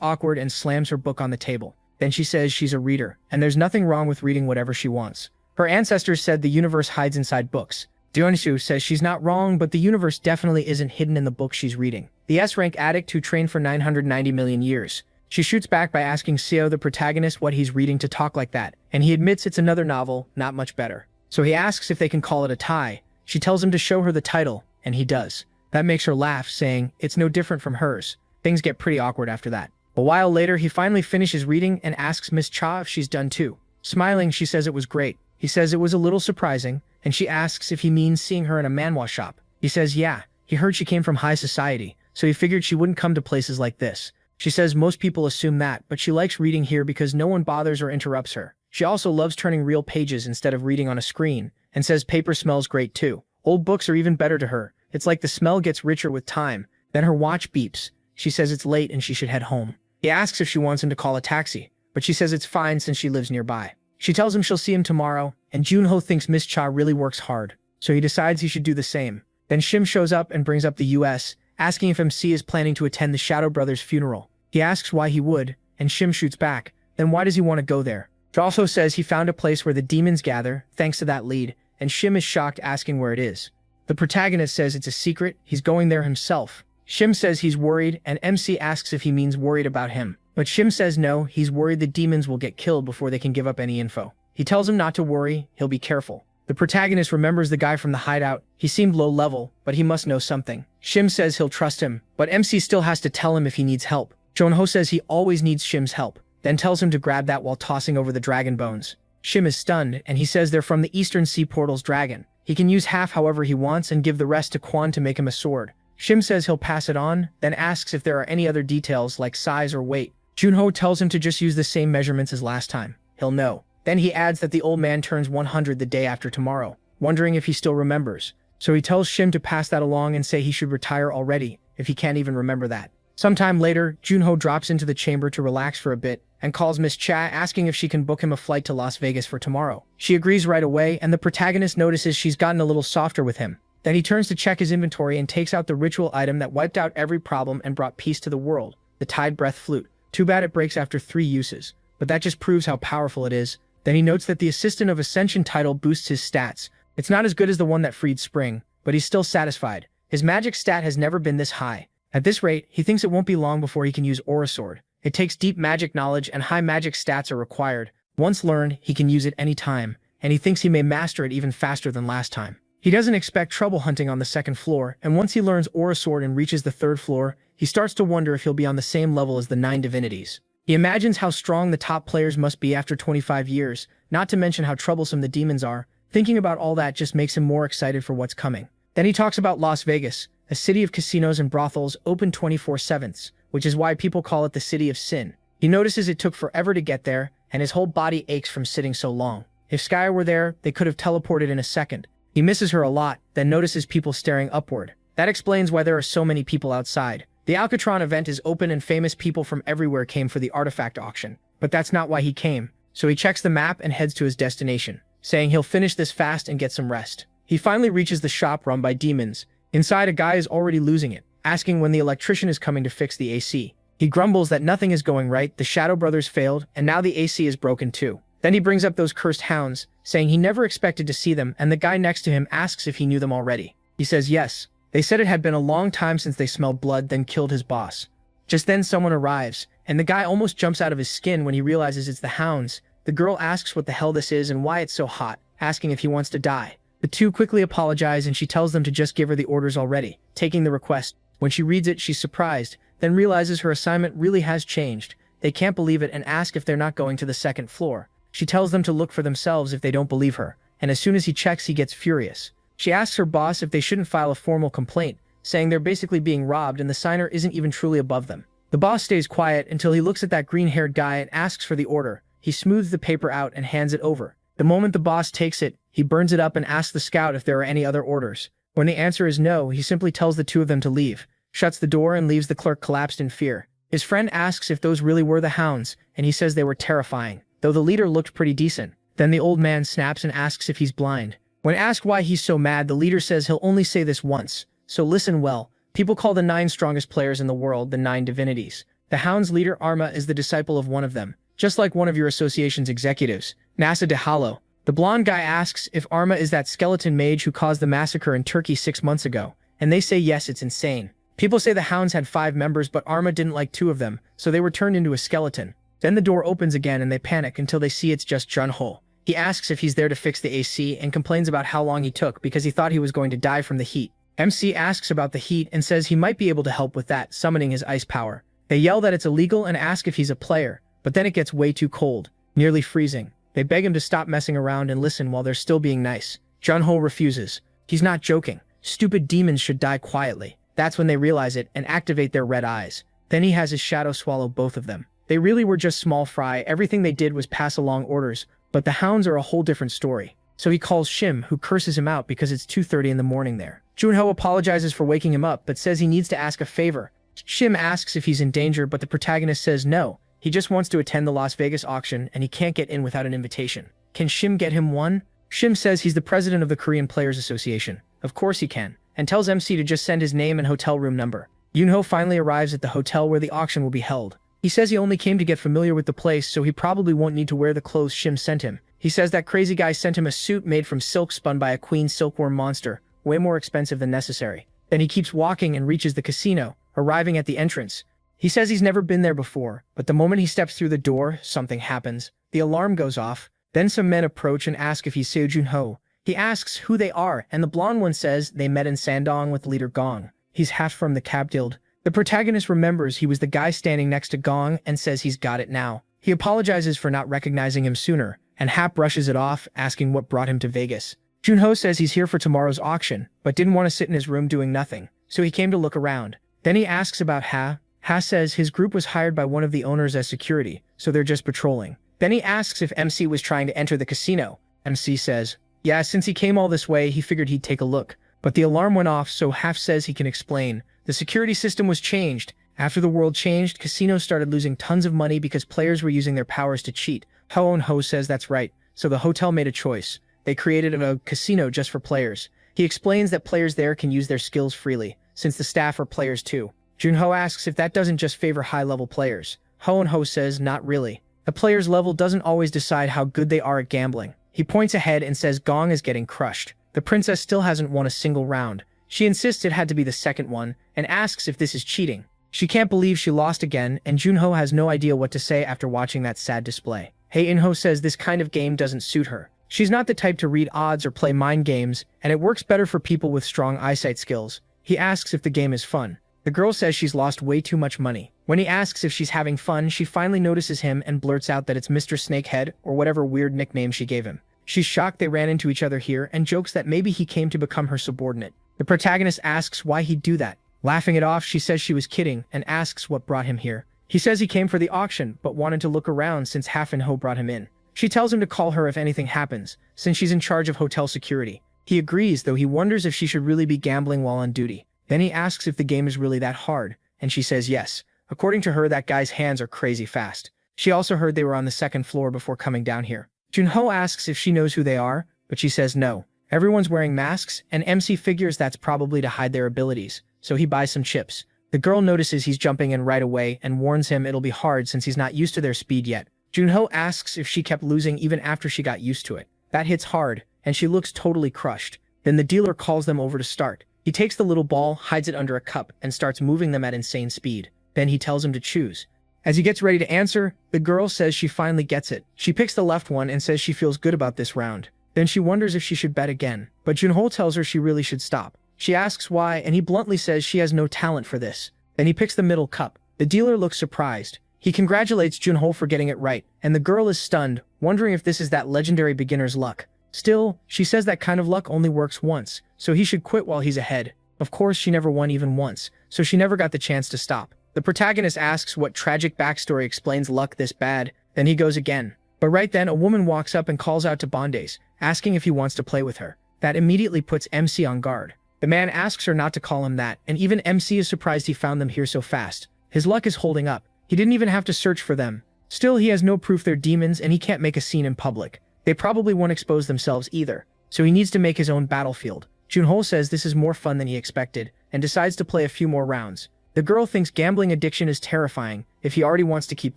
awkward and slams her book on the table. Then she says she's a reader, and there's nothing wrong with reading whatever she wants. Her ancestors said the universe hides inside books. Dyeonshu says she's not wrong, but the universe definitely isn't hidden in the book she's reading. The S-rank addict who trained for 990 million years. She shoots back by asking Seo, the protagonist, what he's reading to talk like that, and he admits it's another novel, not much better. So he asks if they can call it a tie. She tells him to show her the title, and he does. That makes her laugh, saying, it's no different from hers. Things get pretty awkward after that. A while later, he finally finishes reading and asks Miss Cha if she's done too. Smiling, she says it was great. He says it was a little surprising, and she asks if he means seeing her in a manhwa shop. He says yeah, he heard she came from high society, so he figured she wouldn't come to places like this. She says most people assume that, but she likes reading here because no one bothers or interrupts her. She also loves turning real pages instead of reading on a screen, and says paper smells great too. Old books are even better to her. It's like the smell gets richer with time. Then her watch beeps. She says it's late and she should head home. He asks if she wants him to call a taxi, but she says it's fine since she lives nearby. She tells him she'll see him tomorrow, and Junho thinks Miss Cha really works hard, so he decides he should do the same. Then Shim shows up and brings up the US, asking if MC is planning to attend the Shadow Brothers' funeral. He asks why he would, and Shim shoots back, then why does he want to go there? He also says he found a place where the demons gather, thanks to that lead, and Shim is shocked asking where it is. The protagonist says it's a secret, he's going there himself. Shim says he's worried, and MC asks if he means worried about him. But Shim says no, he's worried the demons will get killed before they can give up any info. He tells him not to worry, he'll be careful. The protagonist remembers the guy from the hideout. He seemed low level, but he must know something. Shim says he'll trust him, but MC still has to tell him if he needs help. Junho says he always needs Shim's help, then tells him to grab that while tossing over the dragon bones. Shim is stunned, and he says they're from the Eastern Sea Portal's dragon. He can use half however he wants and give the rest to Quan to make him a sword. Shim says he'll pass it on, then asks if there are any other details like size or weight. Junho tells him to just use the same measurements as last time. He'll know. Then he adds that the old man turns 100 the day after tomorrow, wondering if he still remembers. So he tells Shim to pass that along and say he should retire already, if he can't even remember that. Sometime later, Junho drops into the chamber to relax for a bit, and calls Miss Cha asking if she can book him a flight to Las Vegas for tomorrow. She agrees right away, and the protagonist notices she's gotten a little softer with him. Then he turns to check his inventory and takes out the ritual item that wiped out every problem and brought peace to the world, the Tide Breath Flute. Too bad it breaks after 3 uses, but that just proves how powerful it is. Then he notes that the Assistant of Ascension title boosts his stats. It's not as good as the one that freed Spring, but he's still satisfied. His magic stat has never been this high. At this rate, he thinks it won't be long before he can use Aura Sword. It takes deep magic knowledge and high magic stats are required. Once learned, he can use it any time, and he thinks he may master it even faster than last time. He doesn't expect trouble hunting on the 2nd floor, and once he learns Aura Sword and reaches the 3rd floor, he starts to wonder if he'll be on the same level as the 9 divinities. He imagines how strong the top players must be after 25 years, not to mention how troublesome the demons are. Thinking about all that just makes him more excited for what's coming. Then he talks about Las Vegas, a city of casinos and brothels open 24/7, which is why people call it the City of Sin. He notices it took forever to get there, and his whole body aches from sitting so long. If Skye were there, they could have teleported in a second. He misses her a lot, then notices people staring upward. That explains why there are so many people outside. The Alcatron event is open and famous people from everywhere came for the artifact auction. But that's not why he came. So he checks the map and heads to his destination, saying he'll finish this fast and get some rest. He finally reaches the shop run by demons. Inside, a guy is already losing it, asking when the electrician is coming to fix the AC. He grumbles that nothing is going right, the Shadow Brothers failed, and now the AC is broken too. Then he brings up those cursed hounds, saying he never expected to see them, and the guy next to him asks if he knew them already. He says yes. They said it had been a long time since they smelled blood, then killed his boss. Just then someone arrives, and the guy almost jumps out of his skin when he realizes it's the hounds. The girl asks what the hell this is and why it's so hot, asking if he wants to die. The two quickly apologize and she tells them to just give her the orders already, taking the request. When she reads it, she's surprised, then realizes her assignment really has changed. They can't believe it and ask if they're not going to the second floor. She tells them to look for themselves if they don't believe her, and as soon as he checks, he gets furious. She asks her boss if they shouldn't file a formal complaint, saying they're basically being robbed and the signer isn't even truly above them. The boss stays quiet until he looks at that green-haired guy and asks for the order. He smooths the paper out and hands it over. The moment the boss takes it, he burns it up and asks the scout if there are any other orders. When the answer is no, he simply tells the two of them to leave, shuts the door and leaves the clerk collapsed in fear. His friend asks if those really were the hounds, and he says they were terrifying, though the leader looked pretty decent. Then the old man snaps and asks if he's blind. When asked why he's so mad, the leader says he'll only say this once, so listen well. People call the 9 strongest players in the world the 9 divinities. The hounds' leader Arma is the disciple of one of them, just like one of your association's executives, Nasa de Halo. The blonde guy asks if Arma is that skeleton mage who caused the massacre in Turkey 6 months ago, and they say yes, it's insane. People say the hounds had 5 members, but Arma didn't like 2 of them, so they were turned into a skeleton. Then the door opens again and they panic until they see it's just Junho. He asks if he's there to fix the AC and complains about how long he took because he thought he was going to die from the heat. MC asks about the heat and says he might be able to help with that, summoning his ice power. They yell that it's illegal and ask if he's a player, but then it gets way too cold, nearly freezing. They beg him to stop messing around and listen while they're still being nice. Junho refuses. He's not joking. Stupid demons should die quietly. That's when they realize it and activate their red eyes. Then he has his shadow swallow both of them. They really were just small fry. Everything they did was pass along orders, but the hounds are a whole different story. So he calls Shim, who curses him out because it's 2:30 in the morning there. Junho apologizes for waking him up, but says he needs to ask a favor. Shim asks if he's in danger, but the protagonist says no. He just wants to attend the Las Vegas auction, and he can't get in without an invitation. Can Shim get him one? Shim says he's the president of the Korean Players Association. Of course he can, and tells MC to just send his name and hotel room number. Yunho finally arrives at the hotel where the auction will be held. He says he only came to get familiar with the place, so he probably won't need to wear the clothes Shim sent him. He says that crazy guy sent him a suit made from silk spun by a queen silkworm monster, way more expensive than necessary. Then he keeps walking and reaches the casino, arriving at the entrance. He says he's never been there before, but the moment he steps through the door, something happens. The alarm goes off. Then some men approach and ask if he's Seo Junho. He asks who they are, and the blonde one says they met in Sandong with leader Gong. He's half from the Cab Guild. The protagonist remembers he was the guy standing next to Gong and says he's got it now. He apologizes for not recognizing him sooner, and Hap brushes it off, asking what brought him to Vegas. Junho says he's here for tomorrow's auction, but didn't want to sit in his room doing nothing, so he came to look around. Then he asks about Ha. Ha says his group was hired by one of the owners as security, so they're just patrolling. Then he asks if MC was trying to enter the casino. MC says, yeah, since he came all this way, he figured he'd take a look. But the alarm went off, so Haf says he can explain. The security system was changed. After the world changed, casinos started losing tons of money because players were using their powers to cheat. Ho says that's right, so the hotel made a choice. They created a casino just for players. He explains that players there can use their skills freely, since the staff are players too. Junho asks if that doesn't just favor high-level players. Ho says not really. A player's level doesn't always decide how good they are at gambling. He points ahead and says Gong is getting crushed. The princess still hasn't won a single round. She insists it had to be the second one, and asks if this is cheating. She can't believe she lost again, and Junho has no idea what to say after watching that sad display. Inho says this kind of game doesn't suit her. She's not the type to read odds or play mind games, and it works better for people with strong eyesight skills. He asks if the game is fun. The girl says she's lost way too much money. When he asks if she's having fun, she finally notices him and blurts out that it's Mr. Snakehead or whatever weird nickname she gave him. She's shocked they ran into each other here and jokes that maybe he came to become her subordinate. The protagonist asks why he'd do that. Laughing it off, she says she was kidding and asks what brought him here. He says he came for the auction but wanted to look around since Half and Ho brought him in. She tells him to call her if anything happens, since she's in charge of hotel security. He agrees, though he wonders if she should really be gambling while on duty. Then he asks if the game is really that hard, and she says yes. According to her, that guy's hands are crazy fast. She also heard they were on the second floor before coming down here. Junho asks if she knows who they are, but she says no. Everyone's wearing masks, and MC figures that's probably to hide their abilities, so he buys some chips. The girl notices he's jumping in right away and warns him it'll be hard since he's not used to their speed yet. Junho asks if she kept losing even after she got used to it. That hits hard, and she looks totally crushed. Then the dealer calls them over to start. He takes the little ball, hides it under a cup, and starts moving them at insane speed. Then he tells him to choose. As he gets ready to answer, the girl says she finally gets it. She picks the left one and says she feels good about this round. Then she wonders if she should bet again, but Junho tells her she really should stop. She asks why, and he bluntly says she has no talent for this. Then he picks the middle cup. The dealer looks surprised. He congratulates Junho for getting it right, and the girl is stunned, wondering if this is that legendary beginner's luck. Still, she says that kind of luck only works once, so he should quit while he's ahead. Of course, she never won even once, so she never got the chance to stop. The protagonist asks what tragic backstory explains luck this bad, then he goes again. But right then, a woman walks up and calls out to Bondace, asking if he wants to play with her. That immediately puts MC on guard. The man asks her not to call him that, and even MC is surprised he found them here so fast. His luck is holding up. He didn't even have to search for them. Still, he has no proof they're demons and he can't make a scene in public. They probably won't expose themselves either, so he needs to make his own battlefield. Junho says this is more fun than he expected, and decides to play a few more rounds. The girl thinks gambling addiction is terrifying, if he already wants to keep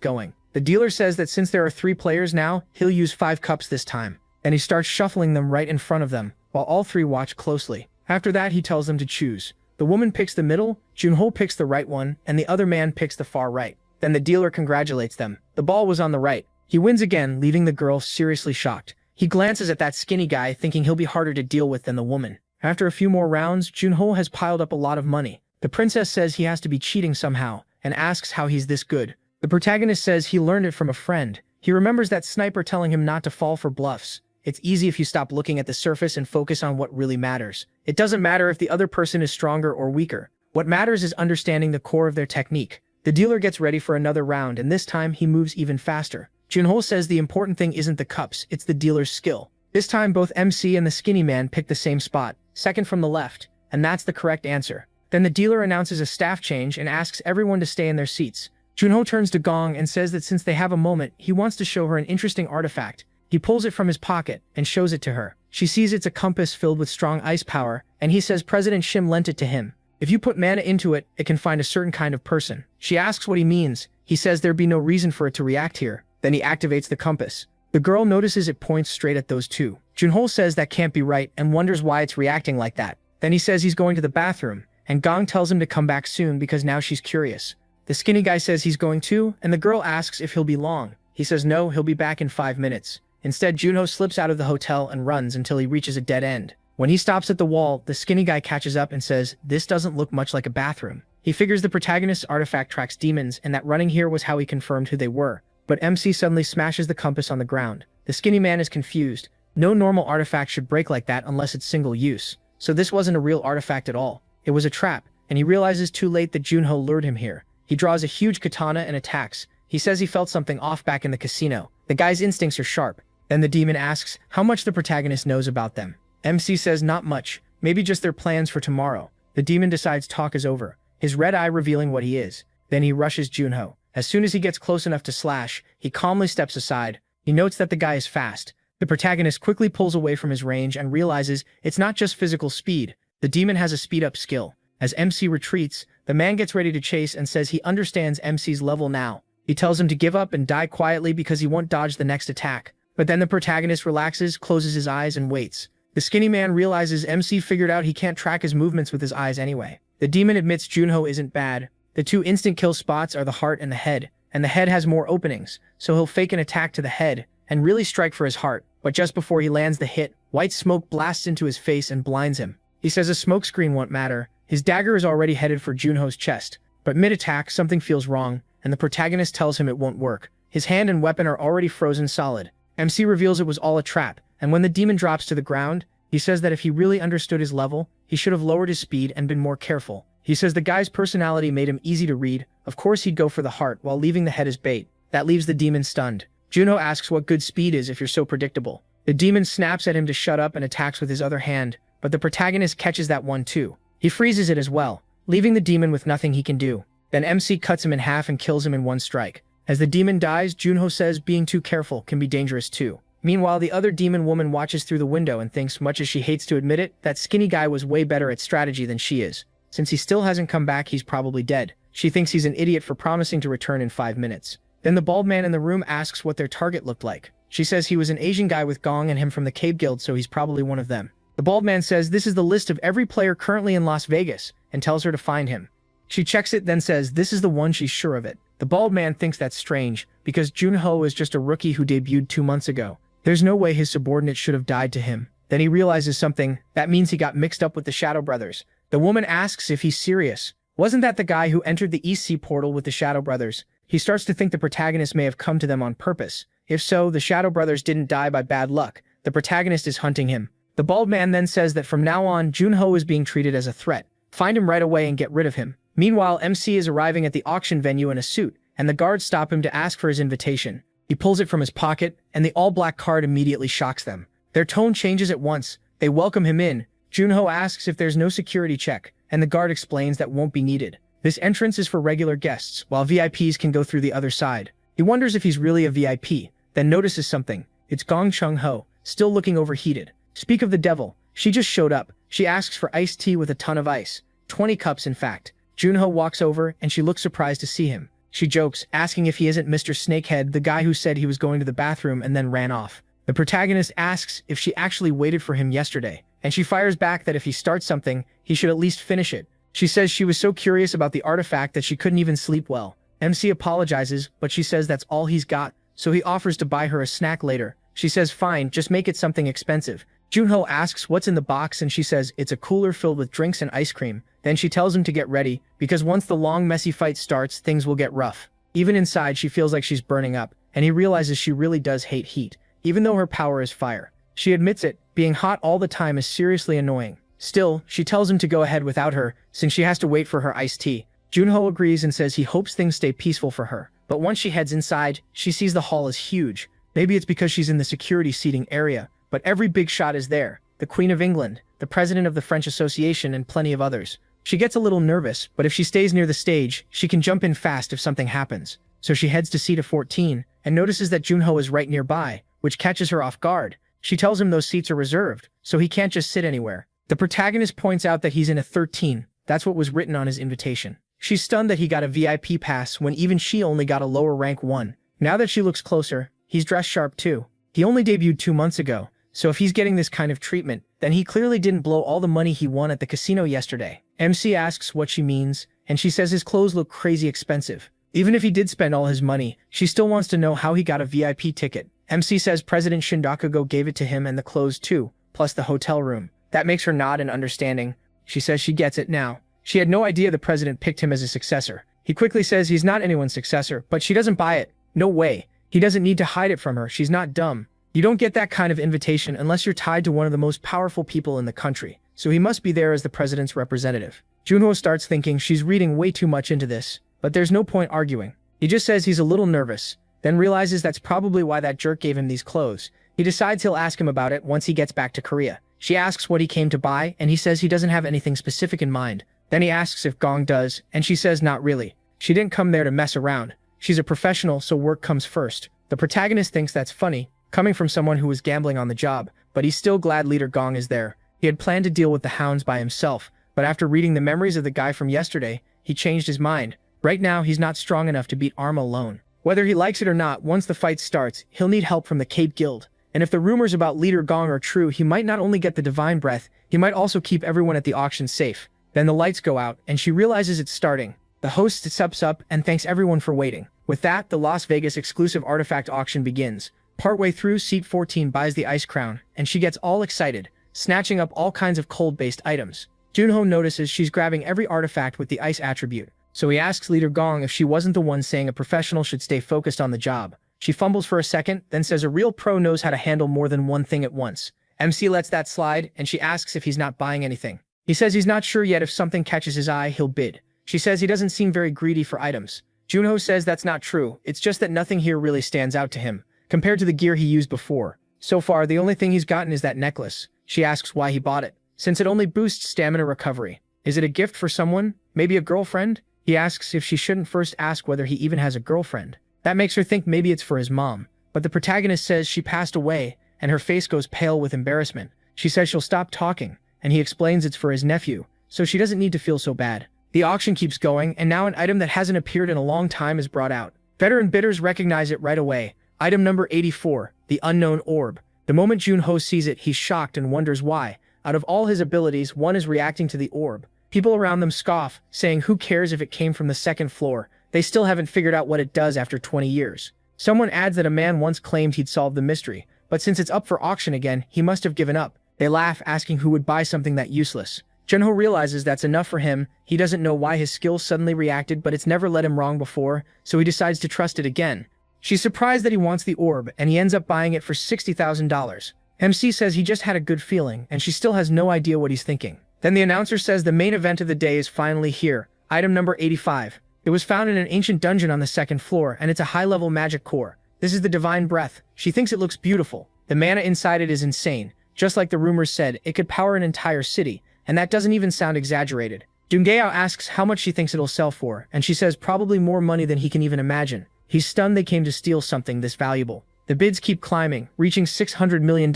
going. The dealer says that since there are 3 players now, he'll use 5 cups this time, and he starts shuffling them right in front of them, while all 3 watch closely. After that, he tells them to choose. The woman picks the middle, Junho picks the right one, and the other man picks the far right. Then the dealer congratulates them. The ball was on the right. He wins again, leaving the girl seriously shocked. He glances at that skinny guy, thinking he'll be harder to deal with than the woman. After a few more rounds, Junho has piled up a lot of money. The princess says he has to be cheating somehow, and asks how he's this good. The protagonist says he learned it from a friend. He remembers that sniper telling him not to fall for bluffs. It's easy if you stop looking at the surface and focus on what really matters. It doesn't matter if the other person is stronger or weaker. What matters is understanding the core of their technique. The dealer gets ready for another round, and this time he moves even faster. Junho says the important thing isn't the cups, it's the dealer's skill. This time both MC and the skinny man pick the same spot, second from the left, and that's the correct answer. Then the dealer announces a staff change and asks everyone to stay in their seats. Junho turns to Gong and says that since they have a moment, he wants to show her an interesting artifact. He pulls it from his pocket and shows it to her. She sees it's a compass filled with strong ice power, and he says President Shim lent it to him. If you put mana into it, it can find a certain kind of person. She asks what he means. He says there'd be no reason for it to react here. Then he activates the compass. The girl notices it points straight at those two. Junho says that can't be right and wonders why it's reacting like that. Then he says he's going to the bathroom, and Gong tells him to come back soon because now she's curious. The skinny guy says he's going too, and the girl asks if he'll be long. He says no, he'll be back in 5 minutes. Instead, Junho slips out of the hotel and runs until he reaches a dead end. When he stops at the wall, the skinny guy catches up and says, "This doesn't look much like a bathroom." He figures the protagonist's artifact tracks demons and that running here was how he confirmed who they were. But MC suddenly smashes the compass on the ground. The skinny man is confused. No normal artifact should break like that unless it's single use. So this wasn't a real artifact at all. It was a trap, and he realizes too late that Junho lured him here. He draws a huge katana and attacks. He says he felt something off back in the casino. The guy's instincts are sharp. Then the demon asks how much the protagonist knows about them. MC says not much, maybe just their plans for tomorrow. The demon decides talk is over, his red eye revealing what he is. Then he rushes Junho. As soon as he gets close enough to slash, he calmly steps aside. He notes that the guy is fast. The protagonist quickly pulls away from his range and realizes it's not just physical speed. The demon has a speed-up skill. As MC retreats, the man gets ready to chase and says he understands MC's level now. He tells him to give up and die quietly because he won't dodge the next attack. But then the protagonist relaxes, closes his eyes, and waits. The skinny man realizes MC figured out he can't track his movements with his eyes anyway. The demon admits Junho isn't bad. The two instant kill spots are the heart and the head has more openings, so he'll fake an attack to the head and really strike for his heart. But just before he lands the hit, white smoke blasts into his face and blinds him. He says a smokescreen won't matter. His dagger is already headed for Junho's chest. But mid-attack, something feels wrong, and the protagonist tells him it won't work. His hand and weapon are already frozen solid. MC reveals it was all a trap, and when the demon drops to the ground, he says that if he really understood his level, he should have lowered his speed and been more careful. He says the guy's personality made him easy to read. Of course he'd go for the heart while leaving the head as bait. That leaves the demon stunned. Junho asks what good speed is if you're so predictable. The demon snaps at him to shut up and attacks with his other hand, but the protagonist catches that one too. He freezes it as well, leaving the demon with nothing he can do. Then MC cuts him in half and kills him in one strike. As the demon dies, Junho says being too careful can be dangerous too. Meanwhile, the other demon woman watches through the window and thinks, much as she hates to admit it, that skinny guy was way better at strategy than she is. Since he still hasn't come back, he's probably dead. She thinks he's an idiot for promising to return in 5 minutes. Then the bald man in the room asks what their target looked like. She says he was an Asian guy with Gong and him from the Cave Guild, so he's probably one of them. The bald man says this is the list of every player currently in Las Vegas and tells her to find him. She checks it, then says this is the one, she's sure of it. The bald man thinks that's strange, because Junho is just a rookie who debuted 2 months ago. There's no way his subordinate should have died to him. Then he realizes something. That means he got mixed up with the Shadow Brothers. The woman asks if he's serious. Wasn't that the guy who entered the East Sea portal with the Shadow Brothers? He starts to think the protagonist may have come to them on purpose. If so, the Shadow Brothers didn't die by bad luck. The protagonist is hunting him. The bald man then says that from now on, Junho is being treated as a threat. Find him right away and get rid of him. Meanwhile, MC is arriving at the auction venue in a suit, and the guards stop him to ask for his invitation. He pulls it from his pocket, and the all-black card immediately shocks them. Their tone changes at once. They welcome him in. Junho asks if there's no security check, and the guard explains that won't be needed. This entrance is for regular guests, while VIPs can go through the other side. He wonders if he's really a VIP, then notices something. It's Gong Chung-ho, still looking overheated. Speak of the devil, she just showed up. She asks for iced tea with a ton of ice. 20 cups, in fact. Junho walks over, and she looks surprised to see him. She jokes, asking if he isn't Mr. Snakehead, the guy who said he was going to the bathroom and then ran off. The protagonist asks if she actually waited for him yesterday, and she fires back that if he starts something, he should at least finish it. She says she was so curious about the artifact that she couldn't even sleep well. MC apologizes, but she says that's all he's got, so he offers to buy her a snack later. She says fine, just make it something expensive. Junho asks what's in the box, and she says it's a cooler filled with drinks and ice cream. Then she tells him to get ready, because once the long messy fight starts, things will get rough. Even inside, she feels like she's burning up, and he realizes she really does hate heat, even though her power is fire. She admits it, being hot all the time is seriously annoying. Still, she tells him to go ahead without her, since she has to wait for her iced tea. Junho agrees and says he hopes things stay peaceful for her. But once she heads inside, she sees the hall is huge. Maybe it's because she's in the security seating area, but every big shot is there. The Queen of England, the President of the French Association, and plenty of others. She gets a little nervous, but if she stays near the stage, she can jump in fast if something happens. So she heads to seat 14, and notices that Junho is right nearby, which catches her off guard. She tells him those seats are reserved, so he can't just sit anywhere. The protagonist points out that he's in a 13. That's what was written on his invitation. She's stunned that he got a VIP pass when even she only got a lower rank 1. Now that she looks closer, he's dressed sharp too. He only debuted 2 months ago, so if he's getting this kind of treatment, then he clearly didn't blow all the money he won at the casino yesterday. MC asks what she means, and she says his clothes look crazy expensive. Even if he did spend all his money, she still wants to know how he got a VIP ticket. MC says President Shindakugo gave it to him and the clothes too, plus the hotel room. That makes her nod in understanding. She says she gets it now. She had no idea the president picked him as a successor. He quickly says he's not anyone's successor, but she doesn't buy it. No way. He doesn't need to hide it from her. She's not dumb. You don't get that kind of invitation unless you're tied to one of the most powerful people in the country, so he must be there as the president's representative. Junho starts thinking she's reading way too much into this, but there's no point arguing. He just says he's a little nervous, then realizes that's probably why that jerk gave him these clothes. He decides he'll ask him about it once he gets back to Korea. She asks what he came to buy, and he says he doesn't have anything specific in mind. Then he asks if Gong does, and she says not really. She didn't come there to mess around. She's a professional, so work comes first. The protagonist thinks that's funny, coming from someone who was gambling on the job, but he's still glad Leader Gong is there. He had planned to deal with the hounds by himself, but after reading the memories of the guy from yesterday, he changed his mind. Right now, he's not strong enough to beat Arma alone. Whether he likes it or not, once the fight starts, he'll need help from the Cape Guild. And if the rumors about Leader Gong are true, he might not only get the divine breath, he might also keep everyone at the auction safe. Then the lights go out, and she realizes it's starting. The host steps up and thanks everyone for waiting. With that, the Las Vegas exclusive artifact auction begins. Partway through, seat 14 buys the ice crown, and she gets all excited, snatching up all kinds of cold-based items. Junho notices she's grabbing every artifact with the ice attribute, So he asks leader Gong if she wasn't the one saying a professional should stay focused on the job. She fumbles for a second, then says a real pro knows how to handle more than one thing at once. MC lets that slide, and she asks if he's not buying anything. He says he's not sure yet if something catches his eye, he'll bid. She says he doesn't seem very greedy for items. Junho says that's not true, it's just that nothing here really stands out to him, compared to the gear he used before. So far, the only thing he's gotten is that necklace. She asks why he bought it, since it only boosts stamina recovery. Is it a gift for someone? Maybe a girlfriend? He asks if she shouldn't first ask whether he even has a girlfriend. That makes her think maybe it's for his mom. But the protagonist says she passed away, and her face goes pale with embarrassment. She says she'll stop talking, and he explains it's for his nephew, so she doesn't need to feel so bad. The auction keeps going, and now an item that hasn't appeared in a long time is brought out. Veteran bidders recognize it right away. Item number 84, the unknown orb. The moment Junho sees it, he's shocked and wonders why. Out of all his abilities, one is reacting to the orb. People around them scoff, saying who cares if it came from the second floor. They still haven't figured out what it does after 20 years. Someone adds that a man once claimed he'd solved the mystery, but since it's up for auction again, he must have given up. They laugh, asking who would buy something that useless. Junho realizes that's enough for him. He doesn't know why his skills suddenly reacted, but it's never led him wrong before, so he decides to trust it again. She's surprised that he wants the orb, and he ends up buying it for $60,000. MC says he just had a good feeling, and she still has no idea what he's thinking. Then the announcer says the main event of the day is finally here. Item number 85. It was found in an ancient dungeon on the second floor, and it's a high-level magic core. This is the Divine Breath. She thinks it looks beautiful. The mana inside it is insane. Just like the rumors said, it could power an entire city, and that doesn't even sound exaggerated. Dungao asks how much she thinks it'll sell for, and she says probably more money than he can even imagine. He's stunned they came to steal something this valuable. The bids keep climbing, reaching $600 million.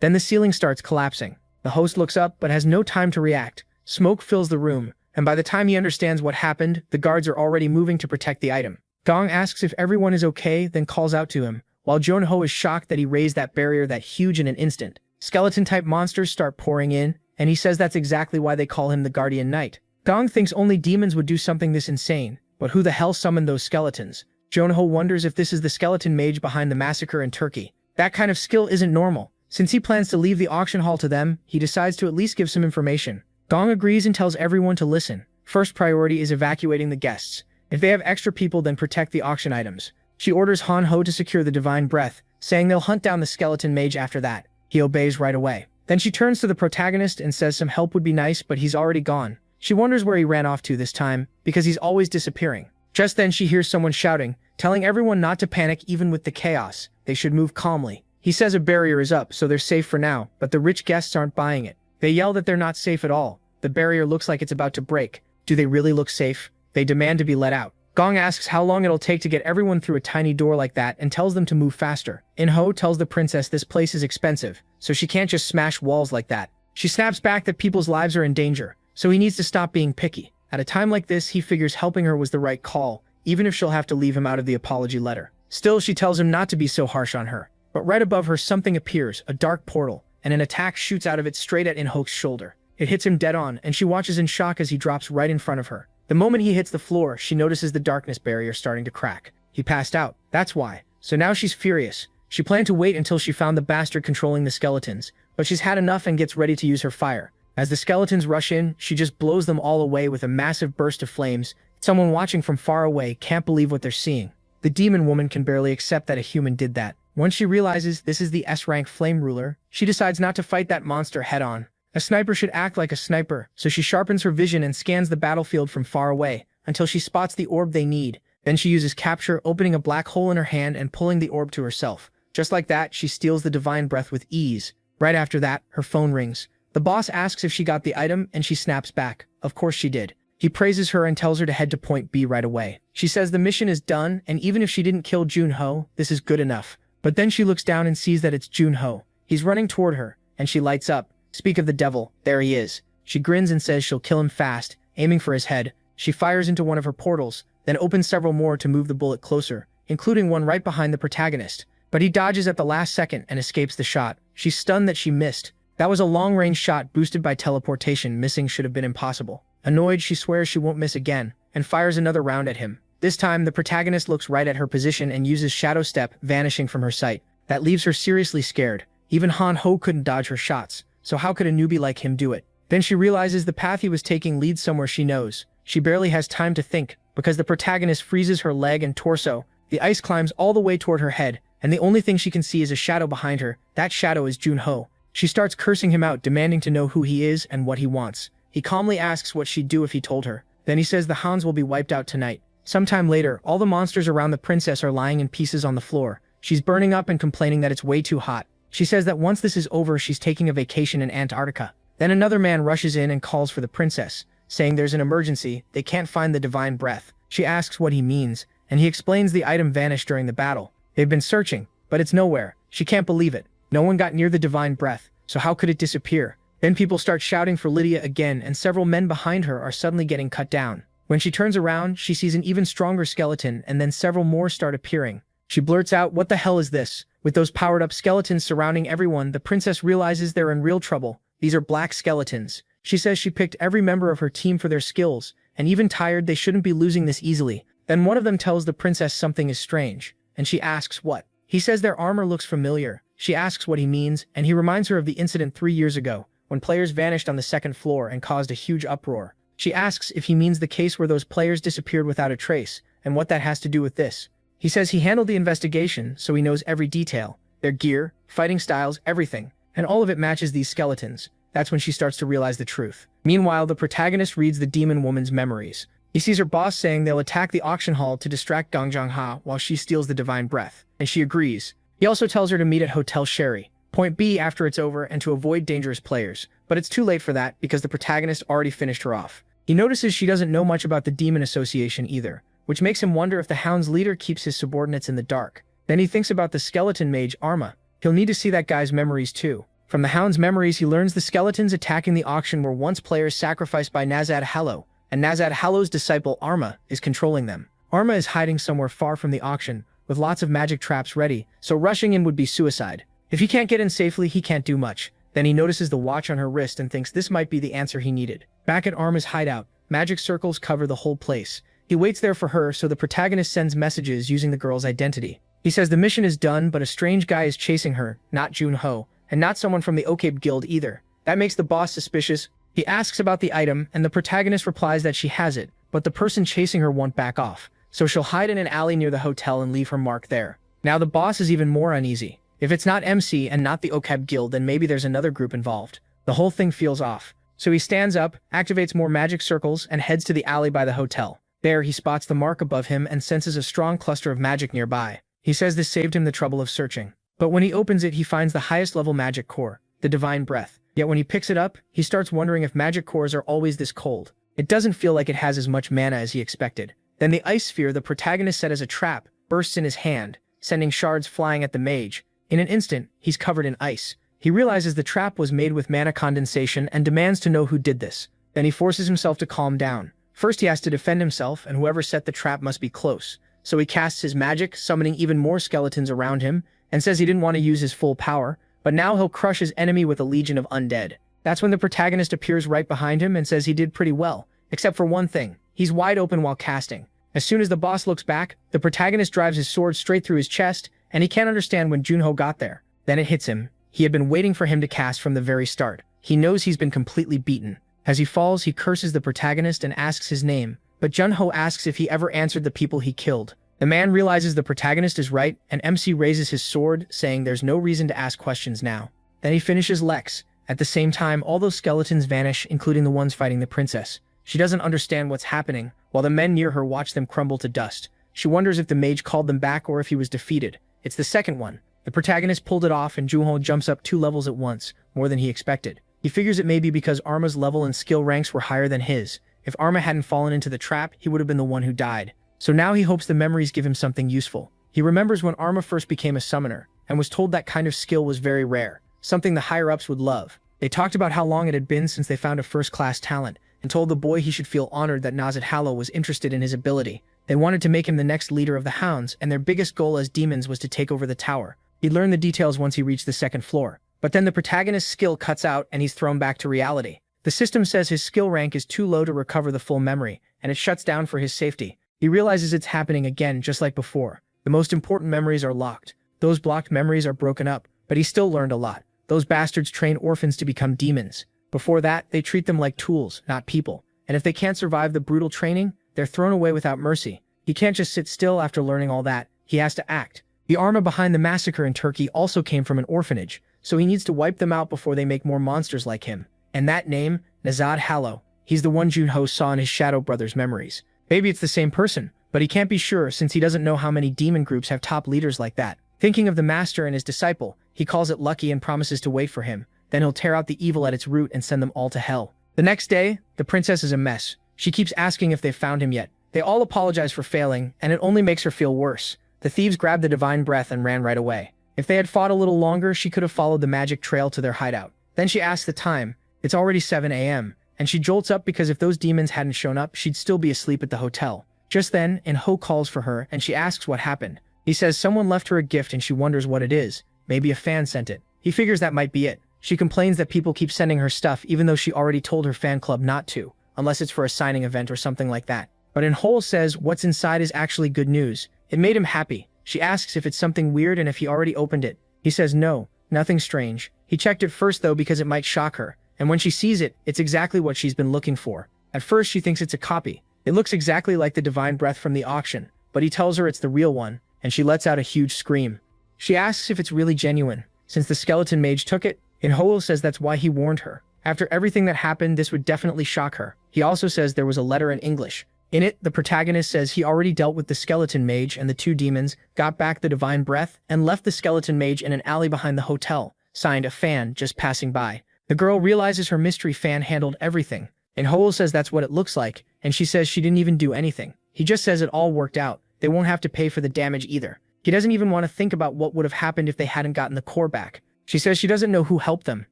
Then the ceiling starts collapsing. The host looks up but has no time to react. Smoke fills the room, and by the time he understands what happened, the guards are already moving to protect the item. Gong asks if everyone is okay, then calls out to him, while Junho is shocked that he raised that barrier that huge in an instant. Skeleton-type monsters start pouring in, and he says that's exactly why they call him the Guardian Knight. Gong thinks only demons would do something this insane, but who the hell summoned those skeletons? Junho wonders if this is the skeleton mage behind the massacre in Turkey. That kind of skill isn't normal. Since he plans to leave the auction hall to them, he decides to at least give some information. Gong agrees and tells everyone to listen. First priority is evacuating the guests. If they have extra people, then protect the auction items. She orders Han Ho to secure the Divine Breath, saying they'll hunt down the skeleton mage after that. He obeys right away. Then she turns to the protagonist and says some help would be nice, but he's already gone. She wonders where he ran off to this time, because he's always disappearing. Just then she hears someone shouting, telling everyone not to panic even with the chaos. They should move calmly. He says a barrier is up, so they're safe for now, but the rich guests aren't buying it. They yell that they're not safe at all. The barrier looks like it's about to break. Do they really look safe? They demand to be let out. Gong asks how long it'll take to get everyone through a tiny door like that and tells them to move faster. In-ho tells the princess this place is expensive, so she can't just smash walls like that. She snaps back that people's lives are in danger, so he needs to stop being picky. At a time like this, he figures helping her was the right call, even if she'll have to leave him out of the apology letter. Still, she tells him not to be so harsh on her. But right above her, something appears, a dark portal, and an attack shoots out of it straight at In-ho's shoulder. It hits him dead on, and she watches in shock as he drops right in front of her. The moment he hits the floor, she notices the darkness barrier starting to crack. He passed out. That's why. So now she's furious. She planned to wait until she found the bastard controlling the skeletons, but she's had enough and gets ready to use her fire. As the skeletons rush in, she just blows them all away with a massive burst of flames. Someone watching from far away can't believe what they're seeing. The demon woman can barely accept that a human did that. Once she realizes this is the S-rank flame ruler, she decides not to fight that monster head-on. A sniper should act like a sniper, so she sharpens her vision and scans the battlefield from far away, until she spots the orb they need. Then she uses capture, opening a black hole in her hand and pulling the orb to herself. Just like that, she steals the Divine Breath with ease. Right after that, her phone rings. The boss asks if she got the item, and she snaps back. Of course she did. He praises her and tells her to head to point B right away. She says the mission is done, and even if she didn't kill Junho, this is good enough. But then she looks down and sees that it's Junho. He's running toward her, and she lights up. Speak of the devil, there he is. She grins and says she'll kill him fast, aiming for his head. She fires into one of her portals, then opens several more to move the bullet closer, including one right behind the protagonist. But he dodges at the last second and escapes the shot. She's stunned that she missed. That was a long-range shot boosted by teleportation. Missing should have been impossible. Annoyed, she swears she won't miss again, and fires another round at him. This time, the protagonist looks right at her position and uses Shadow Step, vanishing from her sight. That leaves her seriously scared. Even Han Ho couldn't dodge her shots, so how could a newbie like him do it? Then she realizes the path he was taking leads somewhere she knows. She barely has time to think, because the protagonist freezes her leg and torso. The ice climbs all the way toward her head, and the only thing she can see is a shadow behind her. That shadow is Junho. She starts cursing him out, demanding to know who he is and what he wants. He calmly asks what she'd do if he told her. Then he says the hounds will be wiped out tonight. Sometime later, all the monsters around the princess are lying in pieces on the floor. She's burning up and complaining that it's way too hot. She says that once this is over, she's taking a vacation in Antarctica. Then another man rushes in and calls for the princess, saying there's an emergency, they can't find the divine breath. She asks what he means, and he explains the item vanished during the battle. They've been searching, but it's nowhere. She can't believe it. No one got near the divine breath, so how could it disappear? Then people start shouting for Lydia again, and several men behind her are suddenly getting cut down. When she turns around, she sees an even stronger skeleton, and then several more start appearing. She blurts out, "What the hell is this?" With those powered-up skeletons surrounding everyone, the princess realizes they're in real trouble. These are black skeletons. She says she picked every member of her team for their skills, and even tired, they shouldn't be losing this easily. Then one of them tells the princess something is strange, and she asks what. He says their armor looks familiar. She asks what he means, and he reminds her of the incident 3 years ago, when players vanished on the second floor and caused a huge uproar. She asks if he means the case where those players disappeared without a trace, and what that has to do with this. He says he handled the investigation, so he knows every detail. Their gear, fighting styles, everything. And all of it matches these skeletons. That's when she starts to realize the truth. Meanwhile, the protagonist reads the demon woman's memories. He sees her boss saying they'll attack the auction hall to distract Gong Jongha while she steals the divine breath, and she agrees. He also tells her to meet at Hotel Sherry, Point B, after it's over, and to avoid dangerous players. But it's too late for that because the protagonist already finished her off. He notices she doesn't know much about the Demon Association either, which makes him wonder if the Hound's leader keeps his subordinates in the dark. Then he thinks about the skeleton mage Arma. He'll need to see that guy's memories too. From the Hound's memories, he learns the skeletons attacking the auction were once players sacrificed by Nazad Hallow, and Nazad Hallow's disciple Arma is controlling them. Arma is hiding somewhere far from the auction, with lots of magic traps ready, so rushing in would be suicide. If he can't get in safely, he can't do much. Then he notices the watch on her wrist and thinks this might be the answer he needed. Back at Arma's hideout, magic circles cover the whole place. He waits there for her, so the protagonist sends messages using the girl's identity. He says the mission is done, but a strange guy is chasing her, not Junho, and not someone from the Okabe Guild either. That makes the boss suspicious. He asks about the item, and the protagonist replies that she has it, but the person chasing her won't back off, so she'll hide in an alley near the hotel and leave her mark there. Now the boss is even more uneasy. If it's not MC and not the Okabe Guild, then maybe there's another group involved. The whole thing feels off. So he stands up, activates more magic circles, and heads to the alley by the hotel. There, he spots the mark above him and senses a strong cluster of magic nearby. He says this saved him the trouble of searching. But when he opens it, he finds the highest level magic core, the divine breath. Yet when he picks it up, he starts wondering if magic cores are always this cold. It doesn't feel like it has as much mana as he expected. Then the ice sphere the protagonist set as a trap bursts in his hand, sending shards flying at the mage. In an instant, he's covered in ice. He realizes the trap was made with mana condensation and demands to know who did this. Then he forces himself to calm down. First he has to defend himself, and whoever set the trap must be close. So he casts his magic, summoning even more skeletons around him, and says he didn't want to use his full power, but now he'll crush his enemy with a legion of undead. That's when the protagonist appears right behind him and says he did pretty well, except for one thing. He's wide open while casting. As soon as the boss looks back, the protagonist drives his sword straight through his chest, and he can't understand when Junho got there. Then it hits him. He had been waiting for him to cast from the very start. He knows he's been completely beaten. As he falls, he curses the protagonist and asks his name, but Junho asks if he ever answered the people he killed. The man realizes the protagonist is right, and MC raises his sword, saying there's no reason to ask questions now. Then he finishes Lex. At the same time, all those skeletons vanish, including the ones fighting the princess. She doesn't understand what's happening, while the men near her watch them crumble to dust. She wonders if the mage called them back or if he was defeated. It's the second one. The protagonist pulled it off, and Junho jumps up 2 levels at once, more than he expected. He figures it may be because Arma's level and skill ranks were higher than his. If Arma hadn't fallen into the trap, he would have been the one who died. So now he hopes the memories give him something useful. He remembers when Arma first became a summoner, and was told that kind of skill was very rare, something the higher-ups would love. They talked about how long it had been since they found a first-class talent, and told the boy he should feel honored that Nazad Hallow was interested in his ability. They wanted to make him the next leader of the Hounds, and their biggest goal as demons was to take over the tower. He'd learn the details once he reached the second floor. But then the protagonist's skill cuts out, and he's thrown back to reality. The system says his skill rank is too low to recover the full memory, and it shuts down for his safety. He realizes it's happening again, just like before. The most important memories are locked. Those blocked memories are broken up, but he still learned a lot. Those bastards train orphans to become demons. Before that, they treat them like tools, not people. and if they can't survive the brutal training, they're thrown away without mercy. He can't just sit still after learning all that, he has to act. The Arma behind the massacre in Turkey also came from an orphanage, so he needs to wipe them out before they make more monsters like him. And that name, Nazad Hallow, he's the one Junho saw in his Shadow Brothers memories. Maybe it's the same person, but he can't be sure since he doesn't know how many demon groups have top leaders like that. Thinking of the master and his disciple, he calls it lucky and promises to wait for him. Then he'll tear out the evil at its root and send them all to hell. The next day, the princess is a mess. She keeps asking if they've found him yet. They all apologize for failing, and it only makes her feel worse. The thieves grabbed the divine breath and ran right away. If they had fought a little longer, she could have followed the magic trail to their hideout. Then she asks the time. It's already 7 a.m., and she jolts up because if those demons hadn't shown up, she'd still be asleep at the hotel. Just then, In-ho calls for her, and she asks what happened. He says someone left her a gift and she wonders what it is. Maybe a fan sent it. He figures that might be it. She complains that people keep sending her stuff even though she already told her fan club not to, unless it's for a signing event or something like that. But In-ho says what's inside is actually good news. It made him happy. She asks if it's something weird and if he already opened it. He says no, nothing strange. He checked it first though because it might shock her, and when she sees it, it's exactly what she's been looking for. At first she thinks it's a copy. It looks exactly like the divine breath from the auction, but he tells her it's the real one, and she lets out a huge scream. She asks if it's really genuine. Since the skeleton mage took it, In-ho says that's why he warned her. After everything that happened, this would definitely shock her. He also says there was a letter in English. In it, the protagonist says he already dealt with the skeleton mage and the two demons, got back the divine breath, and left the skeleton mage in an alley behind the hotel, signed a fan just passing by. The girl realizes her mystery fan handled everything. In-ho says that's what it looks like, and she says she didn't even do anything. He just says it all worked out. They won't have to pay for the damage either. He doesn't even want to think about what would have happened if they hadn't gotten the core back. She says she doesn't know who helped them,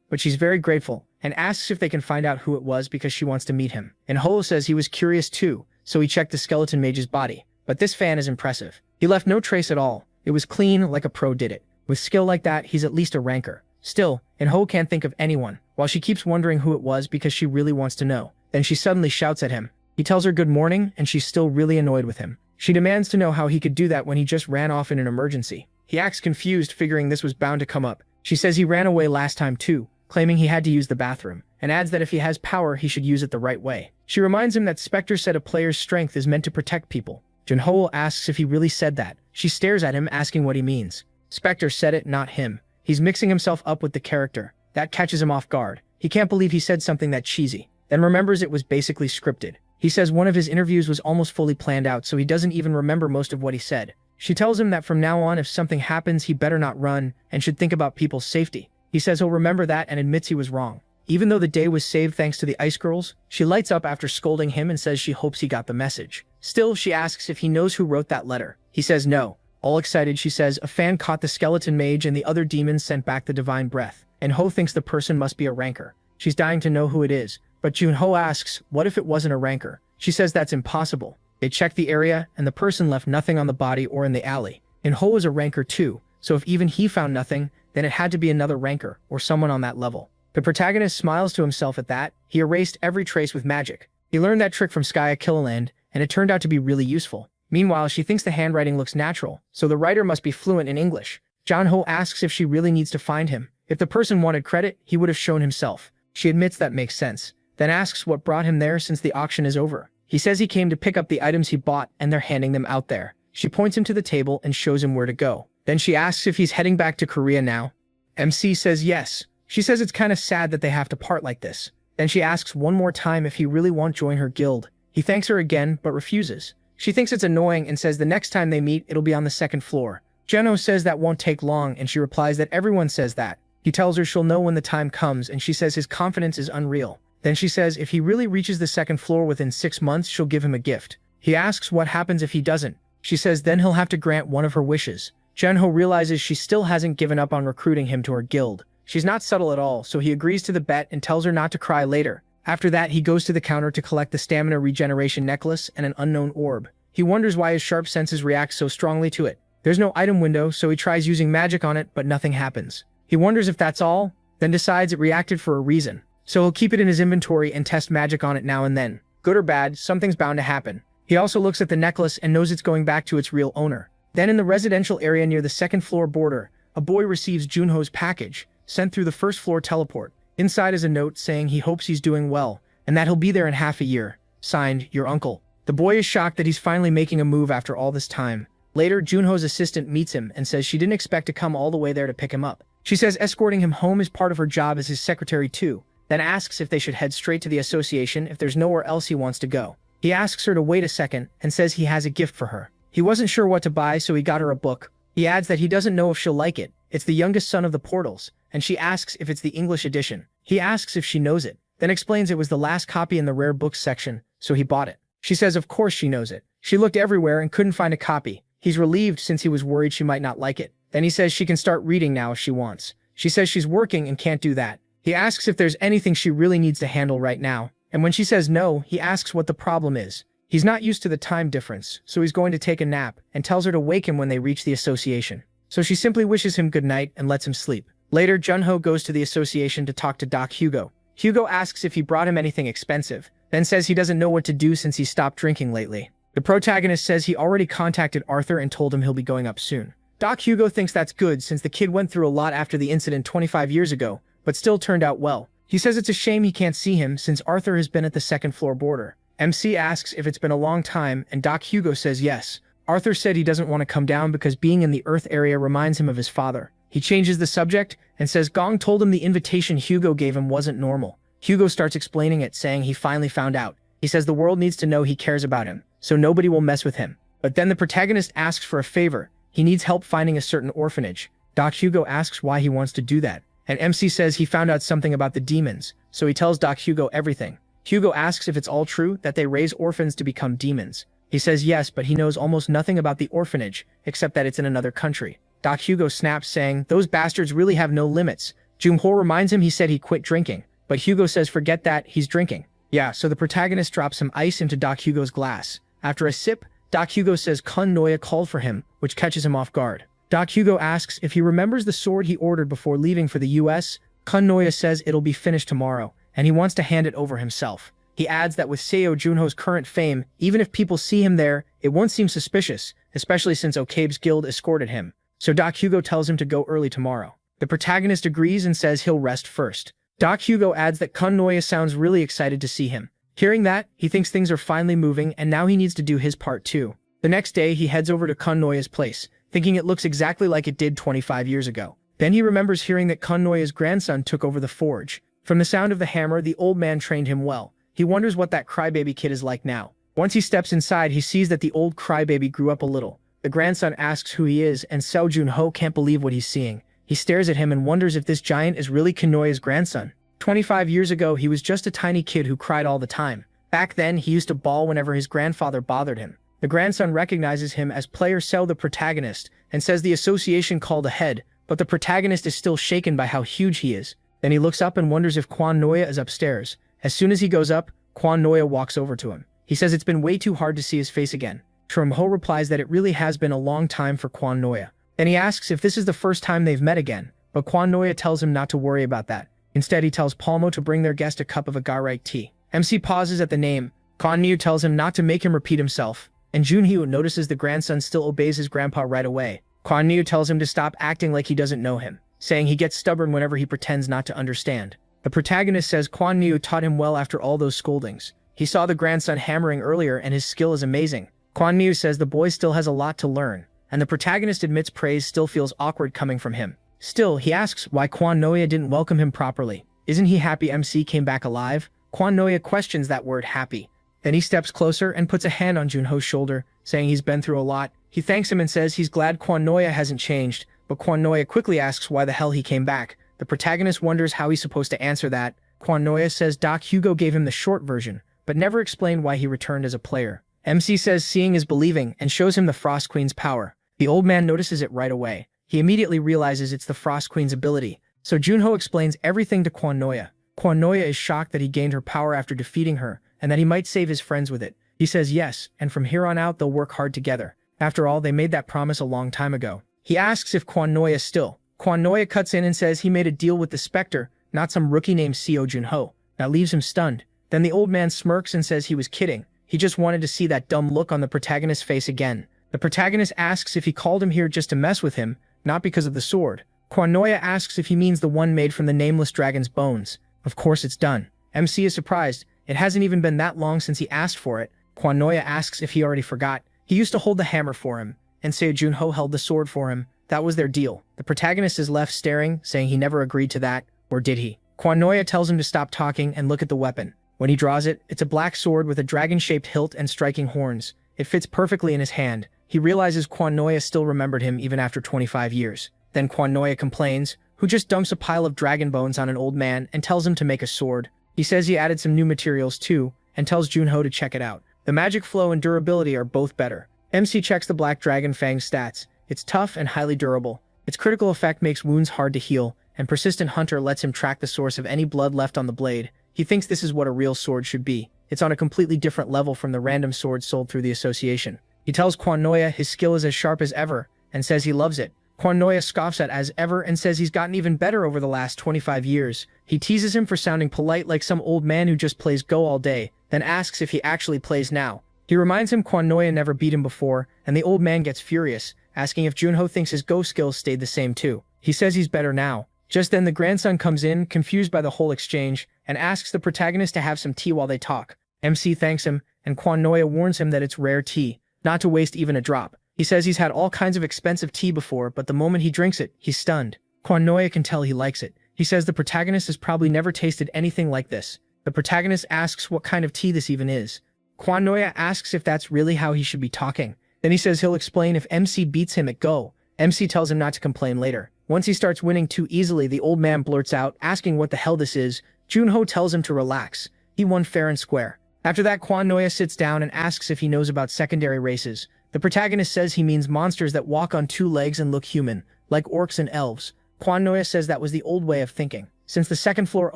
but she's very grateful, and asks if they can find out who it was because she wants to meet him. In-ho says he was curious too, so he checked the skeleton mage's body. But this fan is impressive. He left no trace at all. It was clean like a pro did it. With skill like that, he's at least a ranker. Still, In-ho can't think of anyone, while she keeps wondering who it was because she really wants to know. Then she suddenly shouts at him. He tells her good morning, and she's still really annoyed with him. She demands to know how he could do that when he just ran off in an emergency. He acts confused, figuring this was bound to come up. She says he ran away last time too, claiming he had to use the bathroom, and adds that if he has power, he should use it the right way. She reminds him that Spectre said a player's strength is meant to protect people. Junho asks if he really said that. She stares at him, asking what he means. Spectre said it, not him. He's mixing himself up with the character. That catches him off guard. He can't believe he said something that cheesy, then remembers it was basically scripted. He says one of his interviews was almost fully planned out, so he doesn't even remember most of what he said. She tells him that from now on, if something happens, he better not run and should think about people's safety. He says he'll remember that and admits he was wrong. Even though the day was saved thanks to the Ice Girls, she lights up after scolding him and says she hopes he got the message. Still, she asks if he knows who wrote that letter. He says no. All excited, she says a fan caught the skeleton mage and the other demons sent back the divine breath. And Ho thinks the person must be a ranker. She's dying to know who it is, but Junho asks, what if it wasn't a ranker? She says that's impossible. They checked the area, and the person left nothing on the body or in the alley. And Ho is a ranker too, so if even he found nothing, then it had to be another ranker, or someone on that level. The protagonist smiles to himself at that. He erased every trace with magic. He learned that trick from Skya Killiland, and it turned out to be really useful. Meanwhile, she thinks the handwriting looks natural, so the writer must be fluent in English. Junho asks if she really needs to find him. If the person wanted credit, he would have shown himself. She admits that makes sense, then asks what brought him there since the auction is over. He says he came to pick up the items he bought and they're handing them out there. She points him to the table and shows him where to go. Then she asks if he's heading back to Korea now. MC says yes. She says it's kind of sad that they have to part like this. Then she asks one more time if he really won't join her guild. He thanks her again, but refuses. She thinks it's annoying and says the next time they meet, it'll be on the second floor. Junho says that won't take long, and she replies that everyone says that. He tells her she'll know when the time comes, and she says his confidence is unreal. Then she says if he really reaches the second floor within 6 months, she'll give him a gift. He asks what happens if he doesn't. She says then he'll have to grant one of her wishes. Junho realizes she still hasn't given up on recruiting him to her guild. She's not subtle at all, so he agrees to the bet and tells her not to cry later. After that, he goes to the counter to collect the stamina regeneration necklace and an unknown orb. He wonders why his sharp senses react so strongly to it. There's no item window, so he tries using magic on it, but nothing happens. He wonders if that's all, then decides it reacted for a reason. So he'll keep it in his inventory and test magic on it now and then. Good or bad, something's bound to happen. He also looks at the necklace and knows it's going back to its real owner. Then in the residential area near the second floor border, a boy receives Junho's package, sent through the first floor teleport. Inside is a note saying he hopes he's doing well, and that he'll be there in half a year. Signed, your uncle. The boy is shocked that he's finally making a move after all this time. Later, Junho's assistant meets him and says she didn't expect to come all the way there to pick him up. She says escorting him home is part of her job as his secretary too, then asks if they should head straight to the association if there's nowhere else he wants to go. He asks her to wait a second and says he has a gift for her. He wasn't sure what to buy, so he got her a book. He adds that he doesn't know if she'll like it. It's the youngest son of the Portals, and she asks if it's the English edition. He asks if she knows it, then explains it was the last copy in the rare books section, so he bought it. She says of course she knows it. She looked everywhere and couldn't find a copy. He's relieved since he was worried she might not like it. Then he says she can start reading now if she wants. She says she's working and can't do that. He asks if there's anything she really needs to handle right now, and when she says no, he asks what the problem is. He's not used to the time difference, so he's going to take a nap, and tells her to wake him when they reach the association. So she simply wishes him good night and lets him sleep. Later, Junho goes to the association to talk to Doc Hugo. Hugo asks if he brought him anything expensive, then says he doesn't know what to do since he stopped drinking lately. The protagonist says he already contacted Arthur and told him he'll be going up soon. Doc Hugo thinks that's good since the kid went through a lot after the incident 25 years ago, but still turned out well. He says it's a shame he can't see him since Arthur has been at the second floor border. MC asks if it's been a long time, and Doc Hugo says yes. Arthur said he doesn't want to come down because being in the Earth area reminds him of his father. He changes the subject and says Gong told him the invitation Hugo gave him wasn't normal. Hugo starts explaining it, saying he finally found out. He says the world needs to know he cares about him, so nobody will mess with him. But then the protagonist asks for a favor. He needs help finding a certain orphanage. Doc Hugo asks why he wants to do that, and MC says he found out something about the demons, so he tells Doc Hugo everything. Hugo asks if it's all true that they raise orphans to become demons. He says yes, but he knows almost nothing about the orphanage, except that it's in another country. Doc Hugo snaps, saying, those bastards really have no limits. Junho reminds him he said he quit drinking, but Hugo says forget that, he's drinking. Yeah, so the protagonist drops some ice into Doc Hugo's glass. After a sip, Doc Hugo says Kun Noya called for him, which catches him off guard. Doc Hugo asks if he remembers the sword he ordered before leaving for the US. Kun Noya says it'll be finished tomorrow, and he wants to hand it over himself. He adds that with Seo Junho's current fame, even if people see him there, it won't seem suspicious, especially since Okabe's guild escorted him. So Doc Hugo tells him to go early tomorrow. The protagonist agrees and says he'll rest first. Doc Hugo adds that Kun Noya sounds really excited to see him. Hearing that, he thinks things are finally moving and now he needs to do his part too. The next day, he heads over to Kun Noya's place, thinking it looks exactly like it did 25 years ago. Then he remembers hearing that Kun Noya's grandson took over the forge. From the sound of the hammer, the old man trained him well. He wonders what that crybaby kid is like now. Once he steps inside, he sees that the old crybaby grew up a little. The grandson asks who he is, and Seo Junho can't believe what he's seeing. He stares at him and wonders if this giant is really Kun Noya's grandson. 25 years ago, he was just a tiny kid who cried all the time. Back then, he used to bawl whenever his grandfather bothered him. The grandson recognizes him as player Seo, the protagonist, and says the association called ahead, but the protagonist is still shaken by how huge he is. Then he looks up and wonders if Kun Noya is upstairs. As soon as he goes up, Kun Noya walks over to him. He says it's been way too hard to see his face again. Ho replies that it really has been a long time for Kun Noya. Then he asks if this is the first time they've met again, but Kun Noya tells him not to worry about that. Instead, he tells Palmo to bring their guest a cup of agaric tea. MC pauses at the name. Kun Noya tells him not to make him repeat himself, and Junho notices the grandson still obeys his grandpa right away. Kun Noya tells him to stop acting like he doesn't know him, saying he gets stubborn whenever he pretends not to understand. The protagonist says Kun Noya taught him well after all those scoldings. He saw the grandson hammering earlier and his skill is amazing. Kun Noya says the boy still has a lot to learn, and the protagonist admits praise still feels awkward coming from him. Still, he asks why Kun Noya didn't welcome him properly. Isn't he happy MC came back alive? Kun Noya questions that word happy. Then he steps closer and puts a hand on Junho's shoulder, saying he's been through a lot. He thanks him and says he's glad Kun Noya hasn't changed, but Kun Noya quickly asks why the hell he came back. The protagonist wonders how he's supposed to answer that. Kun Noya says Doc Hugo gave him the short version, but never explained why he returned as a player. MC says seeing is believing and shows him the Frost Queen's power. The old man notices it right away. He immediately realizes it's the Frost Queen's ability. So Junho explains everything to Kun Noya. Kun Noya is shocked that he gained her power after defeating her, and that he might save his friends with it. He says yes, and from here on out they'll work hard together. After all, they made that promise a long time ago. He asks if Kun Noya still. Kun Noya cuts in and says he made a deal with the Spectre, not some rookie named Seo Junho. That leaves him stunned. Then the old man smirks and says he was kidding. He just wanted to see that dumb look on the protagonist's face again. The protagonist asks if he called him here just to mess with him, not because of the sword. Kun Noya asks if he means the one made from the nameless dragon's bones. Of course it's done. MC is surprised. It hasn't even been that long since he asked for it. Kwon Noya asks if he already forgot. He used to hold the hammer for him, and Seo Junho held the sword for him. That was their deal. The protagonist is left staring, saying he never agreed to that, or did he? Kwon Noya tells him to stop talking and look at the weapon. When he draws it, it's a black sword with a dragon-shaped hilt and striking horns. It fits perfectly in his hand. He realizes Kwon Noya still remembered him even after 25 years. Then Kwon Noya complains, who just dumps a pile of dragon bones on an old man and tells him to make a sword. He says he added some new materials too, and tells Junho to check it out. The magic flow and durability are both better. MC checks the Black Dragon Fang's stats. It's tough and highly durable. Its critical effect makes wounds hard to heal, and Persistent Hunter lets him track the source of any blood left on the blade. He thinks this is what a real sword should be. It's on a completely different level from the random swords sold through the association. He tells Kwon Noya his skill is as sharp as ever, and says he loves it. Kwon Noya scoffs at as ever and says he's gotten even better over the last 25 years. He teases him for sounding polite like some old man who just plays Go all day, then asks if he actually plays now. He reminds him Kwon Noya never beat him before, and the old man gets furious, asking if Junho thinks his Go skills stayed the same too. He says he's better now. Just then the grandson comes in, confused by the whole exchange, and asks the protagonist to have some tea while they talk. MC thanks him, and Kwon Noya warns him that it's rare tea, not to waste even a drop. He says he's had all kinds of expensive tea before, but the moment he drinks it, he's stunned. Kwon Noya can tell he likes it. He says the protagonist has probably never tasted anything like this. The protagonist asks what kind of tea this even is. Kwon Noya asks if that's really how he should be talking. Then he says he'll explain if MC beats him at Go. MC tells him not to complain later. Once he starts winning too easily, the old man blurts out, asking what the hell this is. Junho tells him to relax. He won fair and square. After that, Kwon Noya sits down and asks if he knows about secondary races. The protagonist says he means monsters that walk on two legs and look human, like orcs and elves. Kwon Noya says that was the old way of thinking. Since the second floor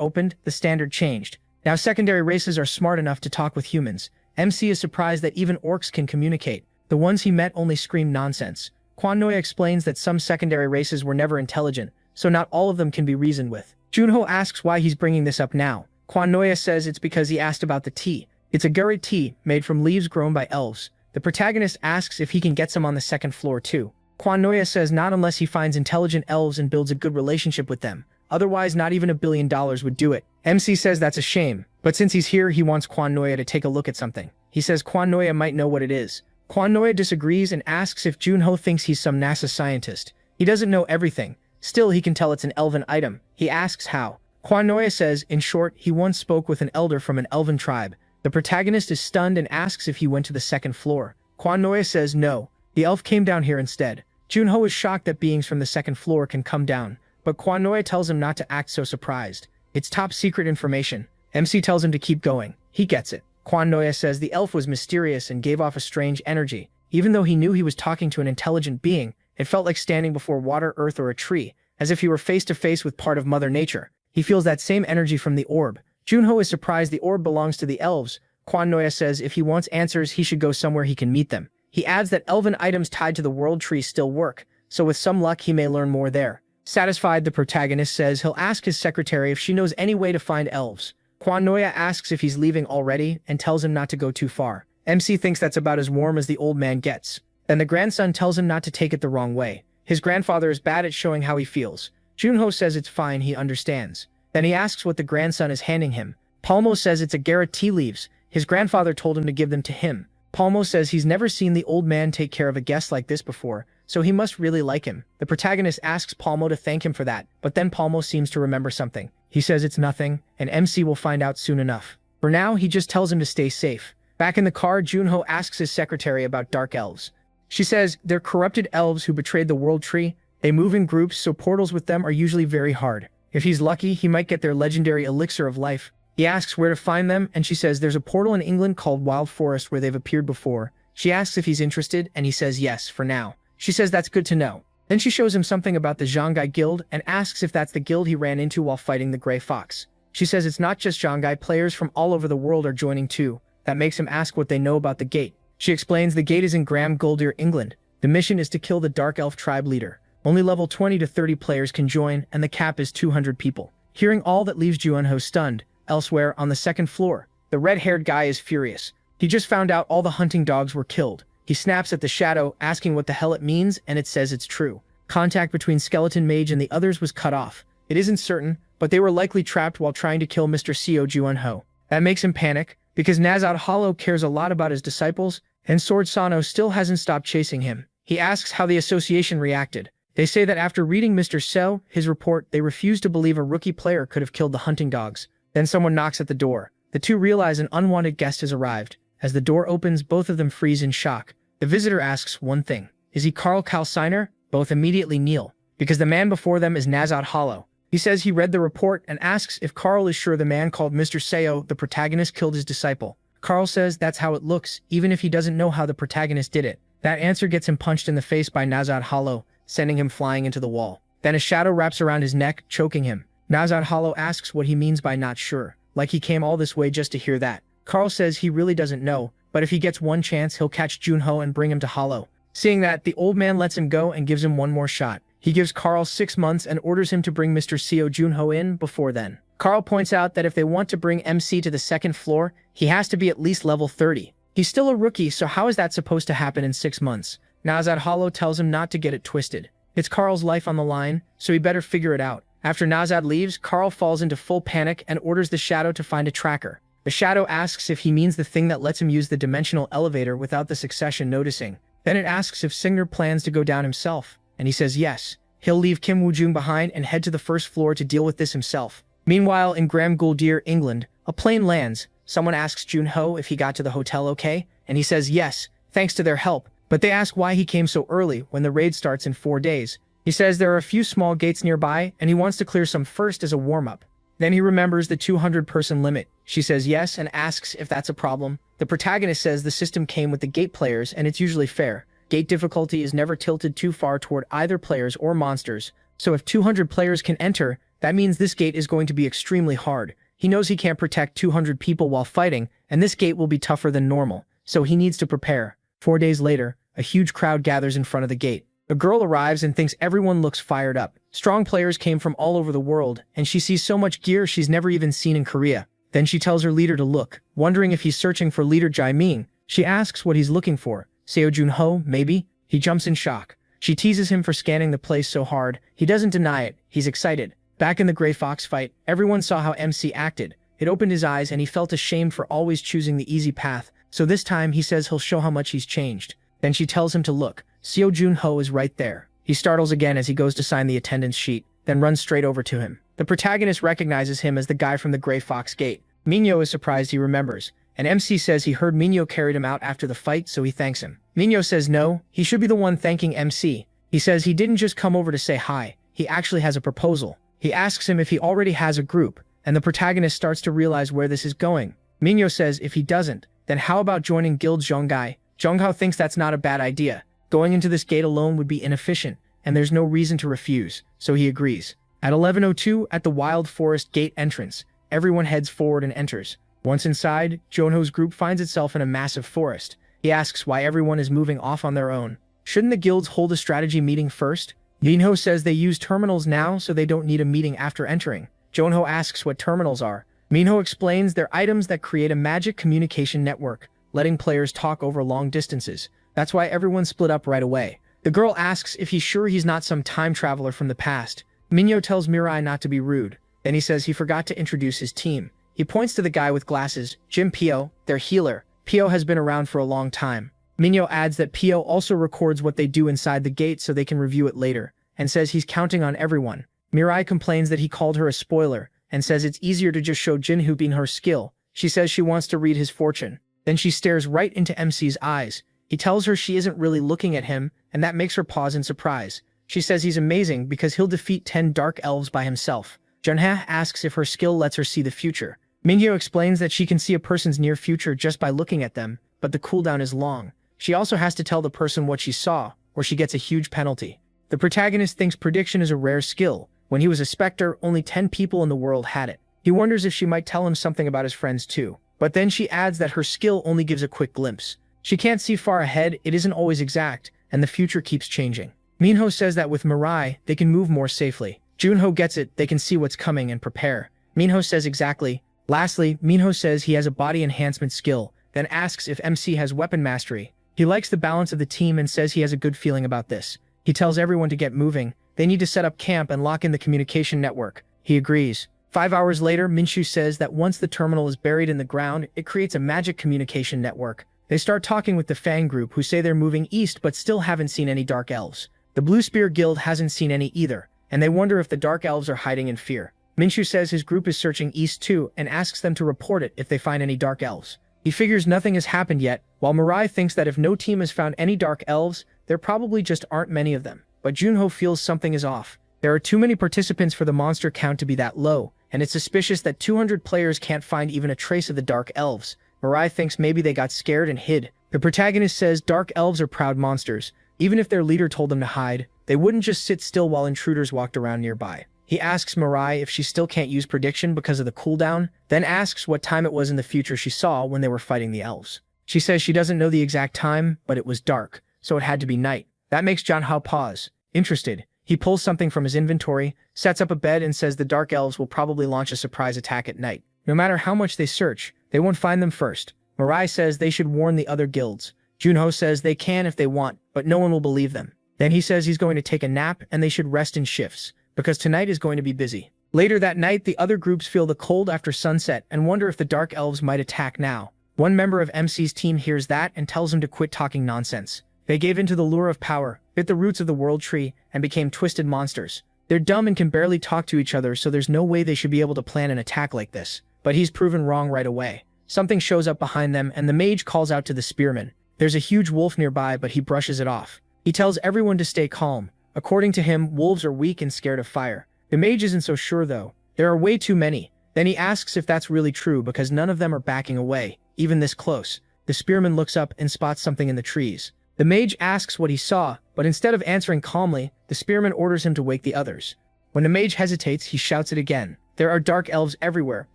opened, the standard changed. Now secondary races are smart enough to talk with humans. MC is surprised that even orcs can communicate. The ones he met only scream nonsense. Kwon Noya explains that some secondary races were never intelligent, so not all of them can be reasoned with. Junho asks why he's bringing this up now. Kwon Noya says it's because he asked about the tea. It's a guri tea, made from leaves grown by elves. The protagonist asks if he can get some on the second floor too. Kwon Noya says not unless he finds intelligent elves and builds a good relationship with them. Otherwise, not even $1 billion would do it. MC says that's a shame, but since he's here, he wants Kwon Noya to take a look at something. He says Kwon Noya might know what it is. Kwon Noya disagrees and asks if Junho thinks he's some NASA scientist. He doesn't know everything. Still, he can tell it's an elven item. He asks how. Kwon Noya says, in short, he once spoke with an elder from an elven tribe. The protagonist is stunned and asks if he went to the second floor. Kwon Noya says no. The elf came down here instead. Junho is shocked that beings from the second floor can come down, but Kwon Noya tells him not to act so surprised. It's top secret information. MC tells him to keep going. He gets it. Kwon Noya says the elf was mysterious and gave off a strange energy. Even though he knew he was talking to an intelligent being, it felt like standing before water, earth, or a tree, as if he were face to face with part of Mother Nature. He feels that same energy from the orb. Junho is surprised the orb belongs to the elves. Kwon Noya says if he wants answers, he should go somewhere he can meet them. He adds that elven items tied to the world tree still work, so with some luck he may learn more there. Satisfied, the protagonist says he'll ask his secretary if she knows any way to find elves. Kwon Noya asks if he's leaving already and tells him not to go too far. MC thinks that's about as warm as the old man gets. Then the grandson tells him not to take it the wrong way. His grandfather is bad at showing how he feels. Junho says it's fine, he understands. Then he asks what the grandson is handing him. Palmo says it's a garret tea leaves. His grandfather told him to give them to him. Palmo says he's never seen the old man take care of a guest like this before, so he must really like him. The protagonist asks Palmo to thank him for that, but then Palmo seems to remember something. He says it's nothing, and MC will find out soon enough. For now, he just tells him to stay safe. Back in the car, Junho asks his secretary about dark elves. She says they're corrupted elves who betrayed the world tree. They move in groups, so portals with them are usually very hard. If he's lucky, he might get their legendary elixir of life. He asks where to find them, and she says there's a portal in England called Wild Forest where they've appeared before. She asks if he's interested, and he says yes, for now. She says that's good to know. Then she shows him something about the Zhongai Guild and asks if that's the guild he ran into while fighting the Grey Fox. She says it's not just Zhongai, players from all over the world are joining too. That makes him ask what they know about the gate. She explains the gate is in Graham Guldir, England. The mission is to kill the Dark Elf tribe leader. Only level 20 to 30 players can join, and the cap is 200 people. Hearing all that leaves Junho stunned. Elsewhere, on the second floor, the red-haired guy is furious. He just found out all the hunting dogs were killed. He snaps at the shadow, asking what the hell it means, and it says it's true. Contact between Skeleton Mage and the others was cut off. It isn't certain, but they were likely trapped while trying to kill Mr. Seo Junho. That makes him panic, because Nazat Hollow cares a lot about his disciples, and Sword Sano still hasn't stopped chasing him. He asks how the association reacted. They say that after reading Mr. Seo, his report, they refuse to believe a rookie player could have killed the hunting dogs. Then someone knocks at the door. The two realize an unwanted guest has arrived. As the door opens, both of them freeze in shock. The visitor asks one thing. Is he Karl Kalsiner? Both immediately kneel, because the man before them is Nazat Hollow. He says he read the report and asks if Karl is sure the man called Mr. Seo, the protagonist, killed his disciple. Karl says that's how it looks, even if he doesn't know how the protagonist did it. That answer gets him punched in the face by Nazat Hollow, sending him flying into the wall. Then a shadow wraps around his neck, choking him. Nazat Hollow asks what he means by not sure, like he came all this way just to hear that. Karl says he really doesn't know, but if he gets one chance, he'll catch Junho and bring him to Hollow. Seeing that, the old man lets him go and gives him one more shot. He gives Karl 6 months and orders him to bring Mr. Seo Junho in before then. Karl points out that if they want to bring MC to the second floor, he has to be at least level 30. He's still a rookie, so how is that supposed to happen in 6 months? Nazat Hollow tells him not to get it twisted. It's Karl's life on the line, so he better figure it out. After Nazat leaves, Karl falls into full panic and orders the Shadow to find a tracker. The Shadow asks if he means the thing that lets him use the dimensional elevator without the succession noticing. Then it asks if Signer plans to go down himself, and he says yes. He'll leave Kim Woo-jung behind and head to the first floor to deal with this himself. Meanwhile, in Graham Gouldier, England, a plane lands. Someone asks Junho if he got to the hotel okay, and he says yes, thanks to their help. But they ask why he came so early when the raid starts in 4 days. He says there are a few small gates nearby, and he wants to clear some first as a warm-up. Then he remembers the 200-person limit. She says yes and asks if that's a problem. The protagonist says the system came with the gate players, and it's usually fair. Gate difficulty is never tilted too far toward either players or monsters, so if 200 players can enter, that means this gate is going to be extremely hard. He knows he can't protect 200 people while fighting, and this gate will be tougher than normal, so he needs to prepare. 4 days later, a huge crowd gathers in front of the gate. A girl arrives and thinks everyone looks fired up. Strong players came from all over the world, and she sees so much gear she's never even seen in Korea. Then she tells her leader to look, wondering if he's searching for leader Jae-ming. She asks what he's looking for. Seo Junho, maybe? He jumps in shock. She teases him for scanning the place so hard. He doesn't deny it. He's excited. Back in the Grey Fox fight, everyone saw how MC acted. It opened his eyes and he felt ashamed for always choosing the easy path, so this time he says he'll show how much he's changed. Then she tells him to look. Seo Junho is right there. He startles again as he goes to sign the attendance sheet, then runs straight over to him. The protagonist recognizes him as the guy from the Grey Fox gate. Minho is surprised he remembers, and MC says he heard Minho carried him out after the fight, so he thanks him. Minho says no, he should be the one thanking MC. He says he didn't just come over to say hi, he actually has a proposal. He asks him if he already has a group, and the protagonist starts to realize where this is going. Minho says if he doesn't, then how about joining Guild Zhongai? Zhonghao thinks that's not a bad idea. Going into this gate alone would be inefficient, and there's no reason to refuse, so he agrees. At 11:02, at the Wild Forest gate entrance, everyone heads forward and enters. Once inside, Junho's group finds itself in a massive forest. He asks why everyone is moving off on their own. Shouldn't the guilds hold a strategy meeting first? Minho says they use terminals now, so they don't need a meeting after entering. Junho asks what terminals are. Minho explains they're items that create a magic communication network, letting players talk over long distances. That's why everyone split up right away. The girl asks if he's sure he's not some time traveler from the past. Minho tells Mirai not to be rude. Then he says he forgot to introduce his team. He points to the guy with glasses, Jim Pio, their healer. Pio has been around for a long time. Minho adds that Pio also records what they do inside the gate so they can review it later, and says he's counting on everyone. Mirai complains that he called her a spoiler, and says it's easier to just show Jinhu being her skill. She says she wants to read his fortune. Then she stares right into MC's eyes. He tells her she isn't really looking at him, and that makes her pause in surprise. She says he's amazing because he'll defeat 10 dark elves by himself. Junha asks if her skill lets her see the future. Minhyo explains that she can see a person's near future just by looking at them, but the cooldown is long. She also has to tell the person what she saw, or she gets a huge penalty. The protagonist thinks prediction is a rare skill. When he was a Spectre, only 10 people in the world had it. He wonders if she might tell him something about his friends too. But then she adds that her skill only gives a quick glimpse. She can't see far ahead, it isn't always exact, and the future keeps changing. Minho says that with Mirai, they can move more safely. Junho gets it, they can see what's coming and prepare. Minho says exactly. Lastly, Minho says he has a body enhancement skill, then asks if MC has weapon mastery. He likes the balance of the team and says he has a good feeling about this. He tells everyone to get moving. They need to set up camp and lock in the communication network. He agrees. 5 hours later, Minshu says that once the terminal is buried in the ground, it creates a magic communication network. They start talking with the Fang group, who say they're moving east but still haven't seen any Dark Elves. The Blue Spear Guild hasn't seen any either, and they wonder if the Dark Elves are hiding in fear. Minshu says his group is searching east too and asks them to report it if they find any Dark Elves. He figures nothing has happened yet, while Mirai thinks that if no team has found any Dark Elves, there probably just aren't many of them. But Junho feels something is off. There are too many participants for the monster count to be that low, and it's suspicious that 200 players can't find even a trace of the Dark Elves. Mirai thinks maybe they got scared and hid. The protagonist says Dark Elves are proud monsters. Even if their leader told them to hide, they wouldn't just sit still while intruders walked around nearby. He asks Mirai if she still can't use prediction because of the cooldown, then asks what time it was in the future she saw when they were fighting the elves. She says she doesn't know the exact time, but it was dark, so it had to be night. That makes Junho pause. Interested, he pulls something from his inventory, sets up a bed and says the Dark Elves will probably launch a surprise attack at night. No matter how much they search, they won't find them first. Mirai says they should warn the other guilds. Junho says they can if they want, but no one will believe them. Then he says he's going to take a nap and they should rest in shifts, because tonight is going to be busy. Later that night, the other groups feel the cold after sunset and wonder if the Dark Elves might attack now. One member of MC's team hears that and tells him to quit talking nonsense. They gave in to the lure of power, bit the roots of the world tree, and became twisted monsters. They're dumb and can barely talk to each other, so there's no way they should be able to plan an attack like this. But he's proven wrong right away. Something shows up behind them and the mage calls out to the spearman. There's a huge wolf nearby, but he brushes it off. He tells everyone to stay calm. According to him, wolves are weak and scared of fire. The mage isn't so sure though. There are way too many. Then he asks if that's really true because none of them are backing away, even this close. The spearman looks up and spots something in the trees. The mage asks what he saw, but instead of answering calmly, the spearman orders him to wake the others. When the mage hesitates, he shouts it again. There are Dark Elves everywhere,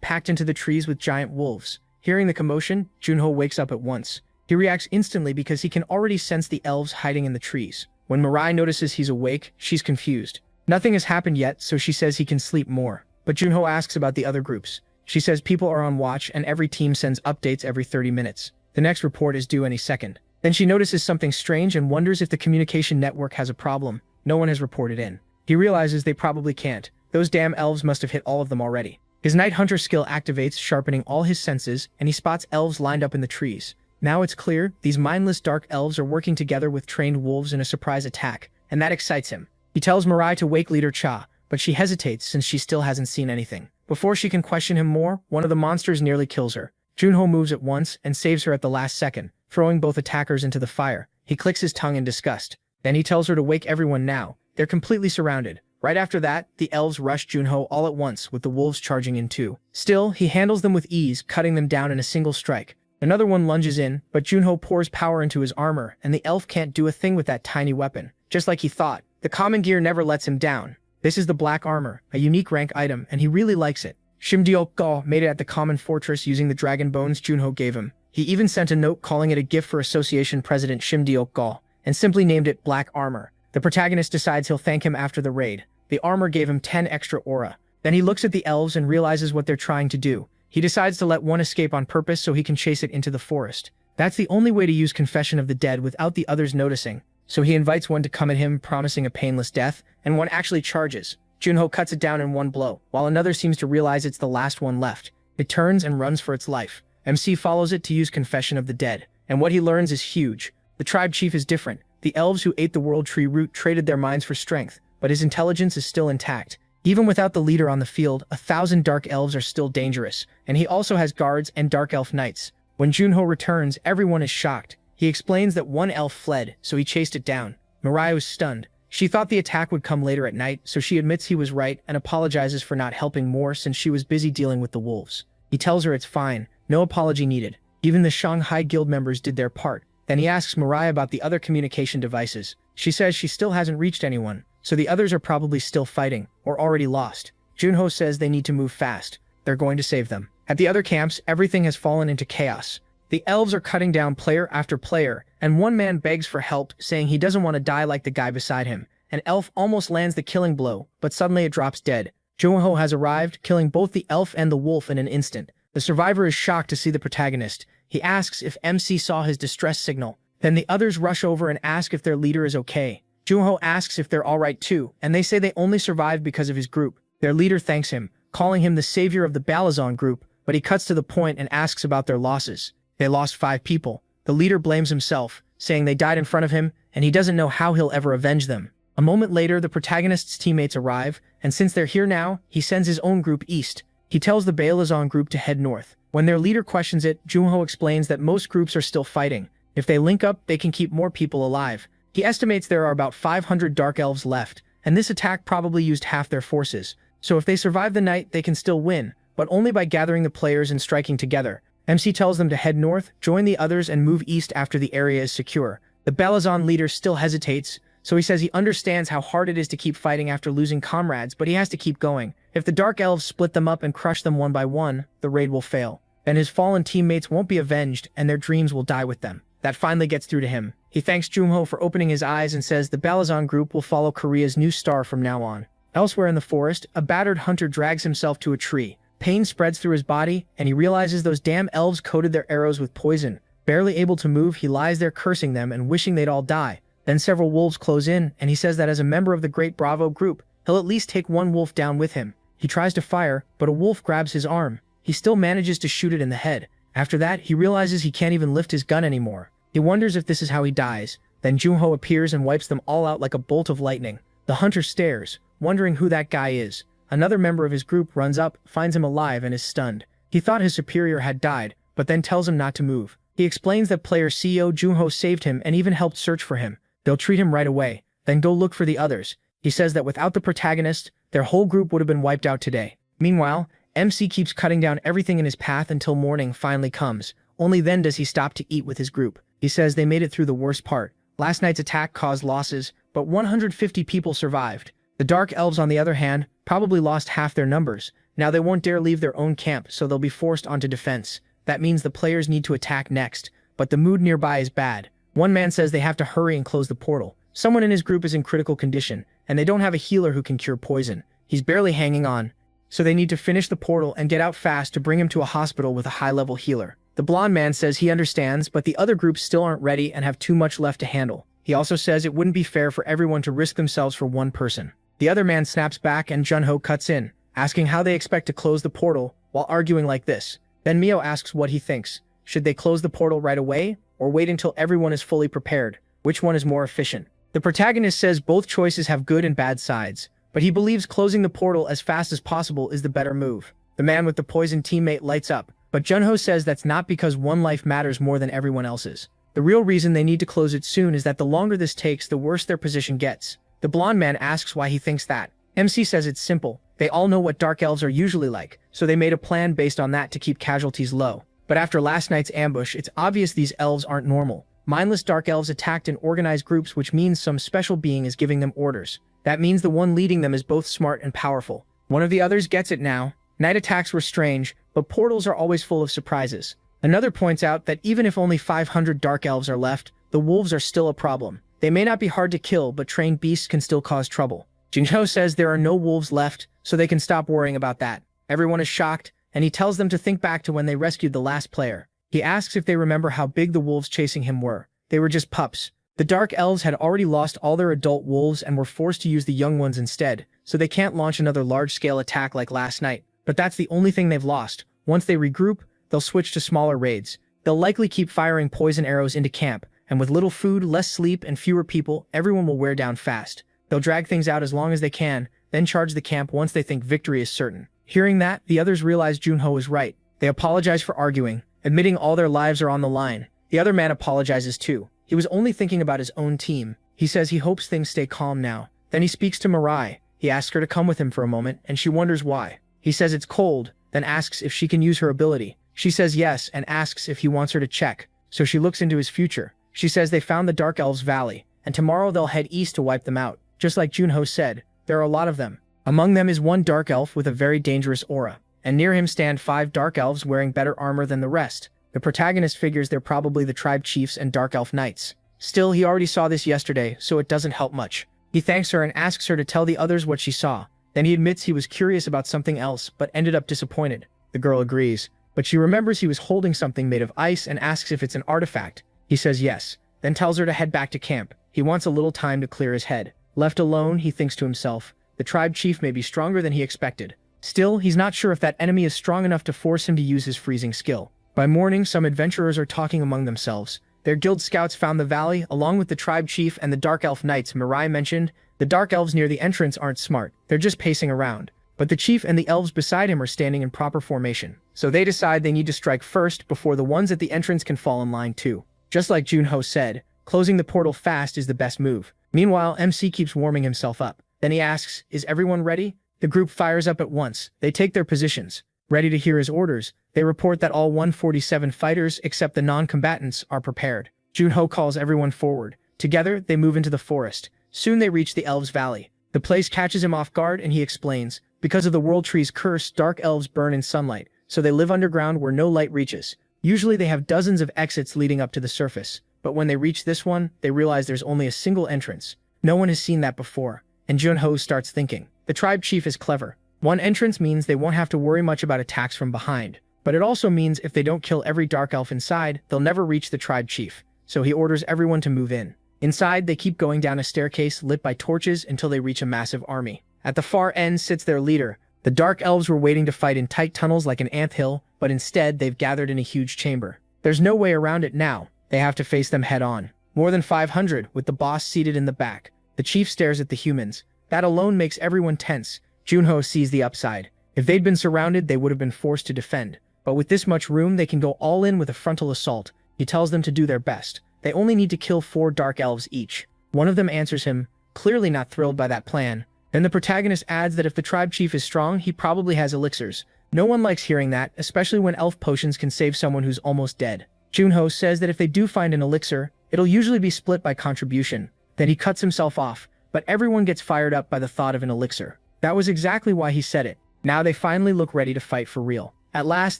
packed into the trees with giant wolves. Hearing the commotion, Junho wakes up at once. He reacts instantly because he can already sense the elves hiding in the trees. When Mirai notices he's awake, she's confused. Nothing has happened yet, so she says he can sleep more. But Junho asks about the other groups. She says people are on watch and every team sends updates every 30 minutes. The next report is due any second. Then she notices something strange and wonders if the communication network has a problem. No one has reported in. He realizes they probably can't. Those damn elves must have hit all of them already. His Night Hunter skill activates, sharpening all his senses, and he spots elves lined up in the trees. Now it's clear, these mindless Dark Elves are working together with trained wolves in a surprise attack, and that excites him. He tells Mirai to wake Leader Cha, but she hesitates since she still hasn't seen anything. Before she can question him more, one of the monsters nearly kills her. Junho moves at once and saves her at the last second, throwing both attackers into the fire. He clicks his tongue in disgust. Then he tells her to wake everyone now. They're completely surrounded. Right after that, the elves rush Junho all at once, with the wolves charging in too. Still, he handles them with ease, cutting them down in a single strike. Another one lunges in, but Junho pours power into his armor, and the elf can't do a thing with that tiny weapon. Just like he thought, the common gear never lets him down. This is the black armor, a unique rank item, and he really likes it. Shimdeok made it at the common fortress using the dragon bones Junho gave him. He even sent a note calling it a gift for Association President Shimdeok, and simply named it Black Armor. The protagonist decides he'll thank him after the raid. The armor gave him 10 extra aura. Then he looks at the elves and realizes what they're trying to do. He decides to let one escape on purpose so he can chase it into the forest. That's the only way to use Confession of the Dead without the others noticing. So he invites one to come at him, promising a painless death, and one actually charges. Junho cuts it down in one blow, while another seems to realize it's the last one left. It turns and runs for its life. MC follows it to use Confession of the Dead, and what he learns is huge. The tribe chief is different. The elves who ate the world tree root traded their minds for strength, but his intelligence is still intact. Even without the leader on the field, 1,000 Dark Elves are still dangerous, and he also has guards and Dark Elf Knights. When Junho returns, everyone is shocked. He explains that one elf fled, so he chased it down. Mirai was stunned. She thought the attack would come later at night, so she admits he was right and apologizes for not helping more since she was busy dealing with the wolves. He tells her it's fine, no apology needed. Even the Shanghai Guild members did their part. Then he asks Mirai about the other communication devices. She says she still hasn't reached anyone, so the others are probably still fighting, or already lost. Junho says they need to move fast. They're going to save them. At the other camps, everything has fallen into chaos. The elves are cutting down player after player, and one man begs for help, saying he doesn't want to die like the guy beside him. An elf almost lands the killing blow, but suddenly it drops dead. Junho has arrived, killing both the elf and the wolf in an instant. The survivor is shocked to see the protagonist. He asks if MC saw his distress signal. Then the others rush over and ask if their leader is okay. Junho asks if they're alright too, and they say they only survived because of his group. Their leader thanks him, calling him the savior of the Balazon group, but he cuts to the point and asks about their losses. They lost 5 people. The leader blames himself, saying they died in front of him, and he doesn't know how he'll ever avenge them. A moment later, the protagonist's teammates arrive, and since they're here now, he sends his own group east. He tells the Balazon group to head north. When their leader questions it, Junho explains that most groups are still fighting. If they link up, they can keep more people alive. He estimates there are about 500 Dark Elves left, and this attack probably used half their forces. So if they survive the night, they can still win, but only by gathering the players and striking together. MC tells them to head north, join the others, and move east after the area is secure. The Balazon leader still hesitates, so he says he understands how hard it is to keep fighting after losing comrades, but he has to keep going. If the Dark Elves split them up and crush them one by one, the raid will fail. Then his fallen teammates won't be avenged, and their dreams will die with them. That finally gets through to him. He thanks Junho for opening his eyes and says the Balazon group will follow Korea's new star from now on. Elsewhere in the forest, a battered hunter drags himself to a tree. Pain spreads through his body, and he realizes those damn elves coated their arrows with poison. Barely able to move, he lies there cursing them and wishing they'd all die. Then several wolves close in, and he says that as a member of the Great Bravo group, he'll at least take one wolf down with him. He tries to fire, but a wolf grabs his arm. He still manages to shoot it in the head. After that, he realizes he can't even lift his gun anymore. He wonders if this is how he dies. Then Junho appears and wipes them all out like a bolt of lightning. The hunter stares, wondering who that guy is. Another member of his group runs up, finds him alive, and is stunned. He thought his superior had died, but then tells him not to move. He explains that player CEO Junho saved him and even helped search for him. They'll treat him right away, then go look for the others. He says that without the protagonist, their whole group would have been wiped out today. Meanwhile, MC keeps cutting down everything in his path until morning finally comes. Only then does he stop to eat with his group. He says they made it through the worst part. Last night's attack caused losses, but 150 people survived. The Dark Elves, on the other hand, probably lost half their numbers. Now they won't dare leave their own camp, so they'll be forced onto defense. That means the players need to attack next, but the mood nearby is bad. One man says they have to hurry and close the portal. Someone in his group is in critical condition, and they don't have a healer who can cure poison. He's barely hanging on, so they need to finish the portal and get out fast to bring him to a hospital with a high-level healer. The blonde man says he understands, but the other groups still aren't ready and have too much left to handle. He also says it wouldn't be fair for everyone to risk themselves for one person. The other man snaps back and Junho cuts in, asking how they expect to close the portal while arguing like this. Then Mio asks what he thinks. Should they close the portal right away, or wait until everyone is fully prepared? Which one is more efficient? The protagonist says both choices have good and bad sides, but he believes closing the portal as fast as possible is the better move. The man with the poisoned teammate lights up, but Junho says that's not because one life matters more than everyone else's. The real reason they need to close it soon is that the longer this takes, the worse their position gets. The blonde man asks why he thinks that. MC says it's simple. They all know what Dark Elves are usually like, so they made a plan based on that to keep casualties low. But after last night's ambush, it's obvious these elves aren't normal. Mindless Dark Elves attacked in organized groups, which means some special being is giving them orders. That means the one leading them is both smart and powerful. One of the others gets it now. Night attacks were strange, but portals are always full of surprises. Another points out that even if only 500 Dark Elves are left, the wolves are still a problem. They may not be hard to kill, but trained beasts can still cause trouble. Junho says there are no wolves left, so they can stop worrying about that. Everyone is shocked, and he tells them to think back to when they rescued the last player. He asks if they remember how big the wolves chasing him were. They were just pups. The Dark Elves had already lost all their adult wolves and were forced to use the young ones instead, so they can't launch another large-scale attack like last night. But that's the only thing they've lost. Once they regroup, they'll switch to smaller raids. They'll likely keep firing poison arrows into camp, and with little food, less sleep, and fewer people, everyone will wear down fast. They'll drag things out as long as they can, then charge the camp once they think victory is certain. Hearing that, the others realize Junho is right. They apologize for arguing, admitting all their lives are on the line. The other man apologizes too. He was only thinking about his own team. He says he hopes things stay calm now. Then he speaks to Mirai. He asks her to come with him for a moment, and she wonders why. He says it's cold, then asks if she can use her ability. She says yes and asks if he wants her to check, so she looks into his future. She says they found the Dark Elves Valley, and tomorrow they'll head east to wipe them out. Just like Junho said, there are a lot of them. Among them is one Dark Elf with a very dangerous aura, and near him stand 5 Dark Elves wearing better armor than the rest. The protagonist figures they're probably the tribe chiefs and Dark Elf knights. Still, he already saw this yesterday, so it doesn't help much. He thanks her and asks her to tell the others what she saw. Then he admits he was curious about something else, but ended up disappointed. The girl agrees, but she remembers he was holding something made of ice and asks if it's an artifact. He says yes, then tells her to head back to camp. He wants a little time to clear his head. Left alone, he thinks to himself, the tribe chief may be stronger than he expected. Still, he's not sure if that enemy is strong enough to force him to use his freezing skill. By morning, some adventurers are talking among themselves. Their guild scouts found the valley, along with the tribe chief and the Dark Elf Knights Mirai mentioned. The Dark Elves near the entrance aren't smart, they're just pacing around. But the chief and the elves beside him are standing in proper formation. So they decide they need to strike first before the ones at the entrance can fall in line too. Just like Junho said, closing the portal fast is the best move. Meanwhile, MC keeps warming himself up. Then he asks, "Is everyone ready?" The group fires up at once. They take their positions. Ready to hear his orders, they report that all 147 fighters except the non-combatants are prepared. Junho calls everyone forward. Together, they move into the forest. Soon they reach the Elves' Valley. The place catches him off guard and he explains, because of the World Tree's curse, dark elves burn in sunlight, so they live underground where no light reaches. Usually they have dozens of exits leading up to the surface, but when they reach this one, they realize there's only a single entrance. No one has seen that before, and Junho starts thinking. The tribe chief is clever. One entrance means they won't have to worry much about attacks from behind, but it also means if they don't kill every dark elf inside, they'll never reach the tribe chief, so he orders everyone to move in. Inside, they keep going down a staircase lit by torches until they reach a massive army. At the far end sits their leader. The dark elves were waiting to fight in tight tunnels like an anthill, but instead they've gathered in a huge chamber. There's no way around it now. They have to face them head on. More than 500, with the boss seated in the back. The chief stares at the humans. That alone makes everyone tense. Junho sees the upside. If they'd been surrounded, they would have been forced to defend. But with this much room, they can go all in with a frontal assault. He tells them to do their best. They only need to kill 4 dark elves each. One of them answers him, clearly not thrilled by that plan. Then the protagonist adds that if the tribe chief is strong, he probably has elixirs. No one likes hearing that, especially when elf potions can save someone who's almost dead. Junho says that if they do find an elixir, it'll usually be split by contribution. Then he cuts himself off, but everyone gets fired up by the thought of an elixir. That was exactly why he said it. Now they finally look ready to fight for real. At last,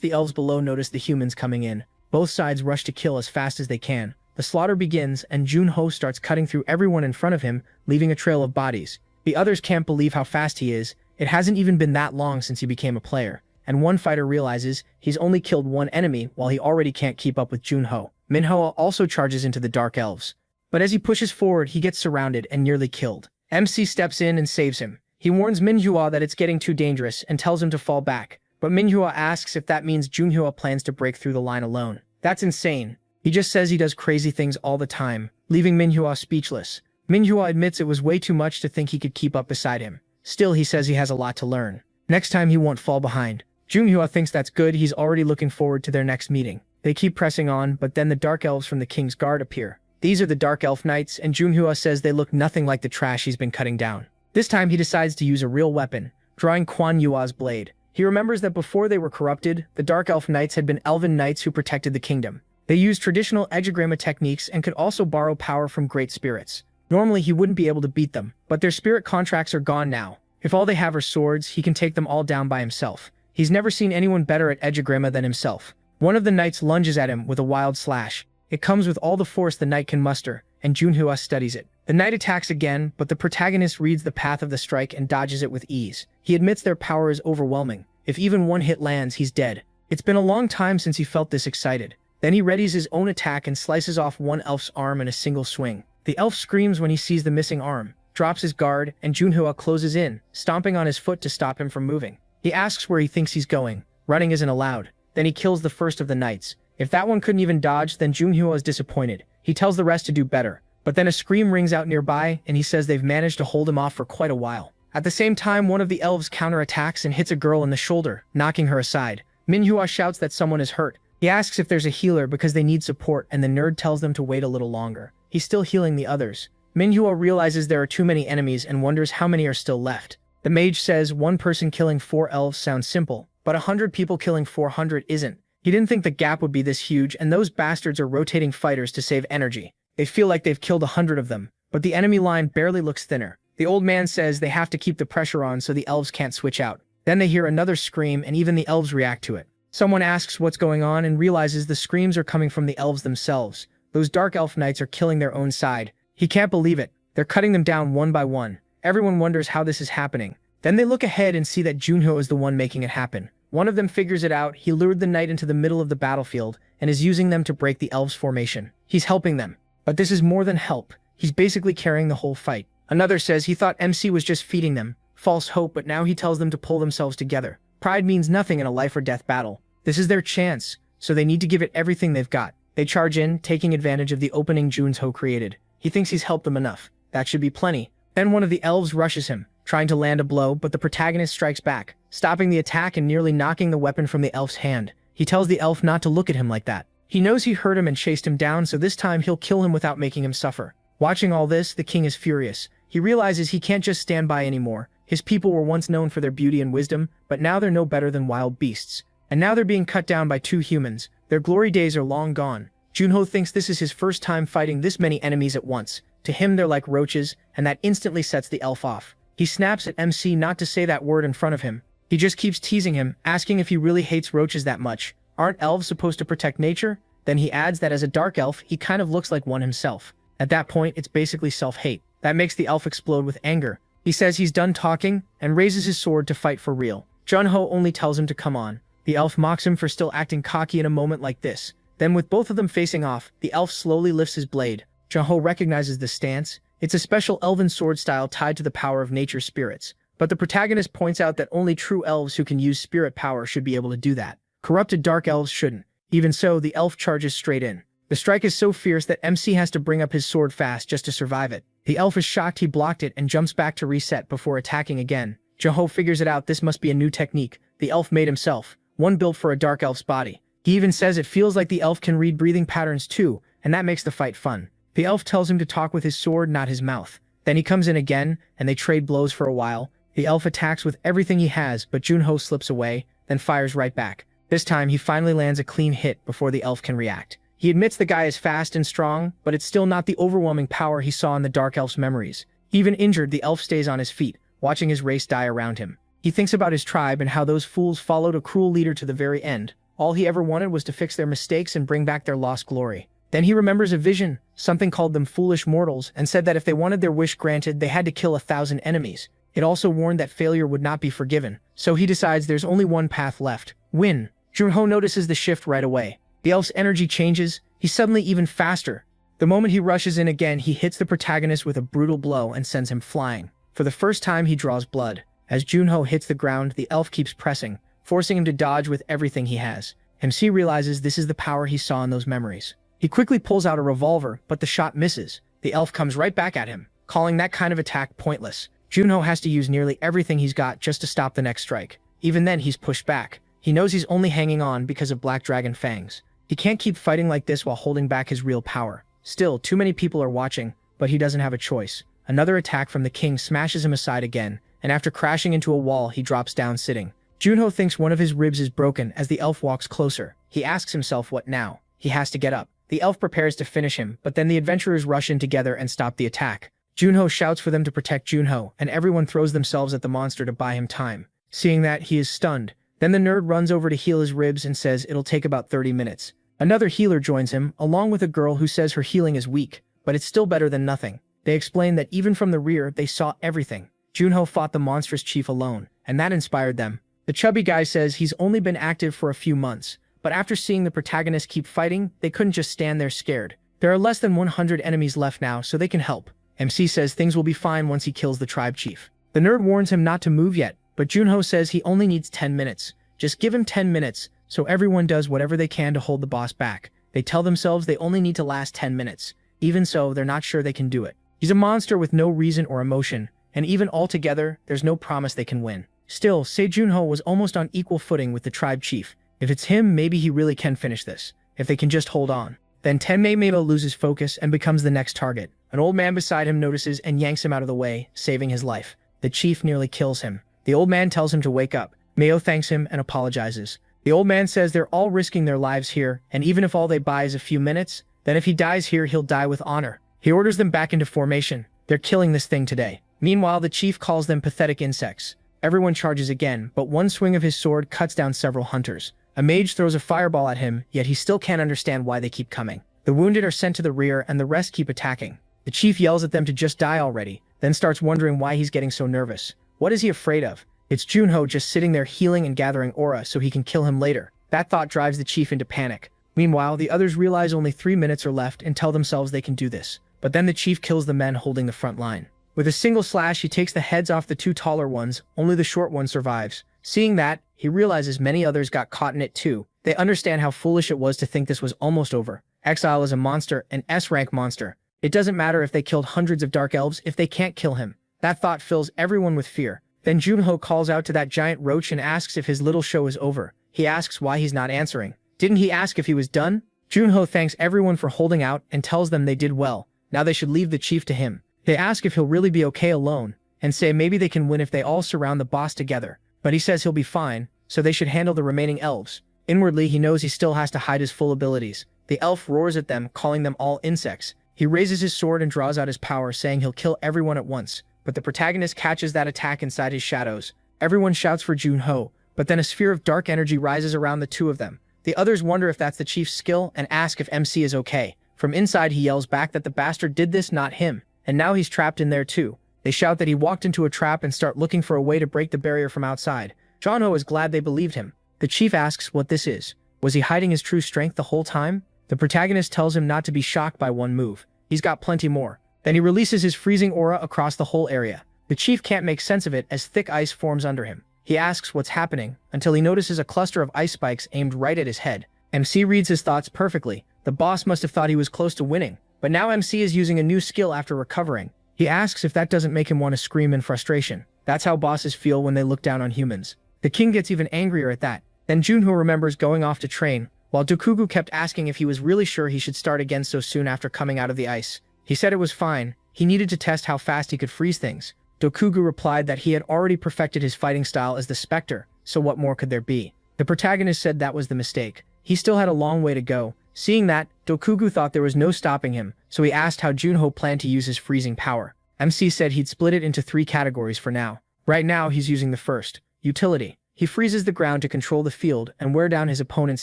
the elves below notice the humans coming in. Both sides rush to kill as fast as they can. The slaughter begins, and Junho starts cutting through everyone in front of him, leaving a trail of bodies. The others can't believe how fast he is. It hasn't even been that long since he became a player. And one fighter realizes he's only killed one enemy while he already can't keep up with Junho. Manhwa also charges into the Dark Elves. But as he pushes forward, he gets surrounded and nearly killed. MC steps in and saves him. He warns Manhwa that it's getting too dangerous and tells him to fall back. But Manhwa asks if that means Junho plans to break through the line alone. That's insane. He just says he does crazy things all the time, leaving Manhwa speechless. Manhwa admits it was way too much to think he could keep up beside him. Still, he says he has a lot to learn. Next time he won't fall behind. Junho thinks that's good. He's already looking forward to their next meeting. They keep pressing on, but then the Dark Elves from the King's Guard appear. These are the Dark Elf Knights, and Junho says they look nothing like the trash he's been cutting down. This time he decides to use a real weapon, drawing Quan Yua's blade. He remembers that before they were corrupted, the Dark Elf Knights had been elven knights who protected the kingdom. They used traditional Edgegramma techniques and could also borrow power from great spirits. Normally he wouldn't be able to beat them, but their spirit contracts are gone now. If all they have are swords, he can take them all down by himself. He's never seen anyone better at Edgegramma than himself. One of the knights lunges at him with a wild slash. It comes with all the force the knight can muster, and Junho studies it. The knight attacks again, but the protagonist reads the path of the strike and dodges it with ease. He admits their power is overwhelming. If even one hit lands, he's dead. It's been a long time since he felt this excited. Then he readies his own attack and slices off one elf's arm in a single swing. The elf screams when he sees the missing arm, drops his guard, and Junho closes in, stomping on his foot to stop him from moving. He asks where he thinks he's going. Running isn't allowed. Then he kills the first of the knights. If that one couldn't even dodge, then Junho is disappointed. He tells the rest to do better. But then a scream rings out nearby, and he says they've managed to hold him off for quite a while. At the same time, one of the elves counterattacks and hits a girl in the shoulder, knocking her aside. Manhwa shouts that someone is hurt. He asks if there's a healer because they need support, and the nerd tells them to wait a little longer. He's still healing the others. Manhwa realizes there are too many enemies and wonders how many are still left. The mage says one person killing 4 elves sounds simple, but 100 people killing 400 isn't. He didn't think the gap would be this huge, and those bastards are rotating fighters to save energy. They feel like they've killed 100 of them, but the enemy line barely looks thinner. The old man says they have to keep the pressure on so the elves can't switch out. Then they hear another scream, and even the elves react to it. Someone asks what's going on and realizes the screams are coming from the elves themselves. Those dark elf knights are killing their own side. He can't believe it. They're cutting them down one by one. Everyone wonders how this is happening. Then they look ahead and see that Junho is the one making it happen. One of them figures it out. He lured the knight into the middle of the battlefield and is using them to break the elves' formation. He's helping them. But this is more than help. He's basically carrying the whole fight. Another says he thought MC was just feeding them. false hope, but now he tells them to pull themselves together. Pride means nothing in a life or death battle. This is their chance, so they need to give it everything they've got. They charge in, taking advantage of the opening Junho created. He thinks he's helped them enough. That should be plenty. Then one of the elves rushes him, trying to land a blow, but the protagonist strikes back, stopping the attack and nearly knocking the weapon from the elf's hand. He tells the elf not to look at him like that. He knows he hurt him and chased him down, so this time he'll kill him without making him suffer. Watching all this, the king is furious. He realizes he can't just stand by anymore. His people were once known for their beauty and wisdom, but now they're no better than wild beasts. And now they're being cut down by 2 humans. Their glory days are long gone. Junho thinks this is his first time fighting this many enemies at once. To him, they're like roaches, and that instantly sets the elf off. He snaps at MC not to say that word in front of him. He just keeps teasing him, asking if he really hates roaches that much. Aren't elves supposed to protect nature? Then he adds that as a dark elf, he kind of looks like one himself. At that point, it's basically self-hate. That makes the elf explode with anger. He says he's done talking, and raises his sword to fight for real. Junho only tells him to come on. The elf mocks him for still acting cocky in a moment like this. Then with both of them facing off, the elf slowly lifts his blade. Junho recognizes the stance. It's a special elven sword style tied to the power of nature's spirits. But the protagonist points out that only true elves who can use spirit power should be able to do that. Corrupted dark elves shouldn't. Even so, the elf charges straight in. The strike is so fierce that MC has to bring up his sword fast just to survive it. The elf is shocked he blocked it and jumps back to reset before attacking again. Junho figures it out, this must be a new technique the elf made himself, one built for a dark elf's body. He even says it feels like the elf can read breathing patterns too, and that makes the fight fun. The elf tells him to talk with his sword, not his mouth. Then he comes in again, and they trade blows for a while. The elf attacks with everything he has, but Junho slips away, then fires right back. This time, he finally lands a clean hit before the elf can react. He admits the guy is fast and strong, but it's still not the overwhelming power he saw in the dark elf's memories. Even injured, the elf stays on his feet, watching his race die around him. He thinks about his tribe and how those fools followed a cruel leader to the very end. All he ever wanted was to fix their mistakes and bring back their lost glory. Then he remembers a vision. Something called them foolish mortals and said that if they wanted their wish granted, they had to kill 1,000 enemies. It also warned that failure would not be forgiven. So he decides there's only one path left: win. Junho notices the shift right away. The elf's energy changes. He's suddenly even faster. The moment he rushes in again, he hits the protagonist with a brutal blow and sends him flying. For the first time, he draws blood. As Junho hits the ground, the elf keeps pressing, forcing him to dodge with everything he has. MC realizes this is the power he saw in those memories. He quickly pulls out a revolver, but the shot misses. The elf comes right back at him, calling that kind of attack pointless. Junho has to use nearly everything he's got just to stop the next strike. Even then, he's pushed back. He knows he's only hanging on because of Black Dragon Fangs. He can't keep fighting like this while holding back his real power. Still, too many people are watching, but he doesn't have a choice. Another attack from the king smashes him aside again, and after crashing into a wall, he drops down sitting. Junho thinks one of his ribs is broken as the elf walks closer. He asks himself what now. He has to get up. The elf prepares to finish him, but then the adventurers rush in together and stop the attack. Junho shouts for them to protect Junho, and everyone throws themselves at the monster to buy him time. Seeing that, he is stunned. Then the nerd runs over to heal his ribs and says it'll take about 30 minutes. Another healer joins him, along with a girl who says her healing is weak, but it's still better than nothing. They explain that even from the rear, they saw everything. Junho fought the monstrous chief alone, and that inspired them. The chubby guy says he's only been active for a few months, but after seeing the protagonist keep fighting, they couldn't just stand there scared. There are less than 100 enemies left now, so they can help. MC says things will be fine once he kills the tribe chief. The nerd warns him not to move yet, but Junho says he only needs 10 minutes. Just give him 10 minutes, so everyone does whatever they can to hold the boss back. They tell themselves they only need to last 10 minutes. Even so, they're not sure they can do it. He's a monster with no reason or emotion, and even altogether, there's no promise they can win. Still, Se Junho was almost on equal footing with the tribe chief. If it's him, maybe he really can finish this. If they can just hold on. Then Tenmei Meiba loses focus and becomes the next target. An old man beside him notices and yanks him out of the way, saving his life. The chief nearly kills him. The old man tells him to wake up. Meo thanks him and apologizes. The old man says they're all risking their lives here, and even if all they buy is a few minutes, then if he dies here, he'll die with honor. He orders them back into formation. They're killing this thing today. Meanwhile, the chief calls them pathetic insects. Everyone charges again, but one swing of his sword cuts down several hunters. A mage throws a fireball at him, yet he still can't understand why they keep coming. The wounded are sent to the rear, and the rest keep attacking. The chief yells at them to just die already, then starts wondering why he's getting so nervous. What is he afraid of? It's Junho just sitting there healing and gathering aura so he can kill him later. That thought drives the chief into panic. Meanwhile, the others realize only 3 minutes are left and tell themselves they can do this. But then the chief kills the men holding the front line. With a single slash, he takes the heads off the two taller ones, only the short one survives. Seeing that, he realizes many others got caught in it too. They understand how foolish it was to think this was almost over. Exile is a monster, an S-rank monster. It doesn't matter if they killed hundreds of dark elves if they can't kill him. That thought fills everyone with fear. Then Junho calls out to that giant roach and asks if his little show is over. He asks why he's not answering. Didn't he ask if he was done? Junho thanks everyone for holding out and tells them they did well. Now they should leave the chief to him. They ask if he'll really be okay alone, and say maybe they can win if they all surround the boss together. But he says he'll be fine, so they should handle the remaining elves. Inwardly, he knows he still has to hide his full abilities. The elf roars at them, calling them all insects. He raises his sword and draws out his power, saying he'll kill everyone at once. But the protagonist catches that attack inside his shadows. Everyone shouts for Junho, but then a sphere of dark energy rises around the two of them. The others wonder if that's the chief's skill and ask if MC is okay. From inside, he yells back that the bastard did this, not him. And now he's trapped in there too. They shout that he walked into a trap and start looking for a way to break the barrier from outside. Junho is glad they believed him. The chief asks what this is. Was he hiding his true strength the whole time? The protagonist tells him not to be shocked by one move. He's got plenty more. Then he releases his freezing aura across the whole area. The chief can't make sense of it as thick ice forms under him. He asks what's happening until he notices a cluster of ice spikes aimed right at his head. MC reads his thoughts perfectly. The boss must have thought he was close to winning. But now MC is using a new skill after recovering. He asks if that doesn't make him want to scream in frustration. That's how bosses feel when they look down on humans. The king gets even angrier at that. Then Junho remembers going off to train, while Dokugu kept asking if he was really sure he should start again so soon after coming out of the ice. He said it was fine. He needed to test how fast he could freeze things. Dokugu replied that he had already perfected his fighting style as the Spectre, so what more could there be? The protagonist said that was the mistake. He still had a long way to go. Seeing that, Dokugu thought there was no stopping him, so he asked how Junho planned to use his freezing power. MC said he'd split it into 3 categories for now. Right now, he's using the first, utility. He freezes the ground to control the field and wear down his opponent's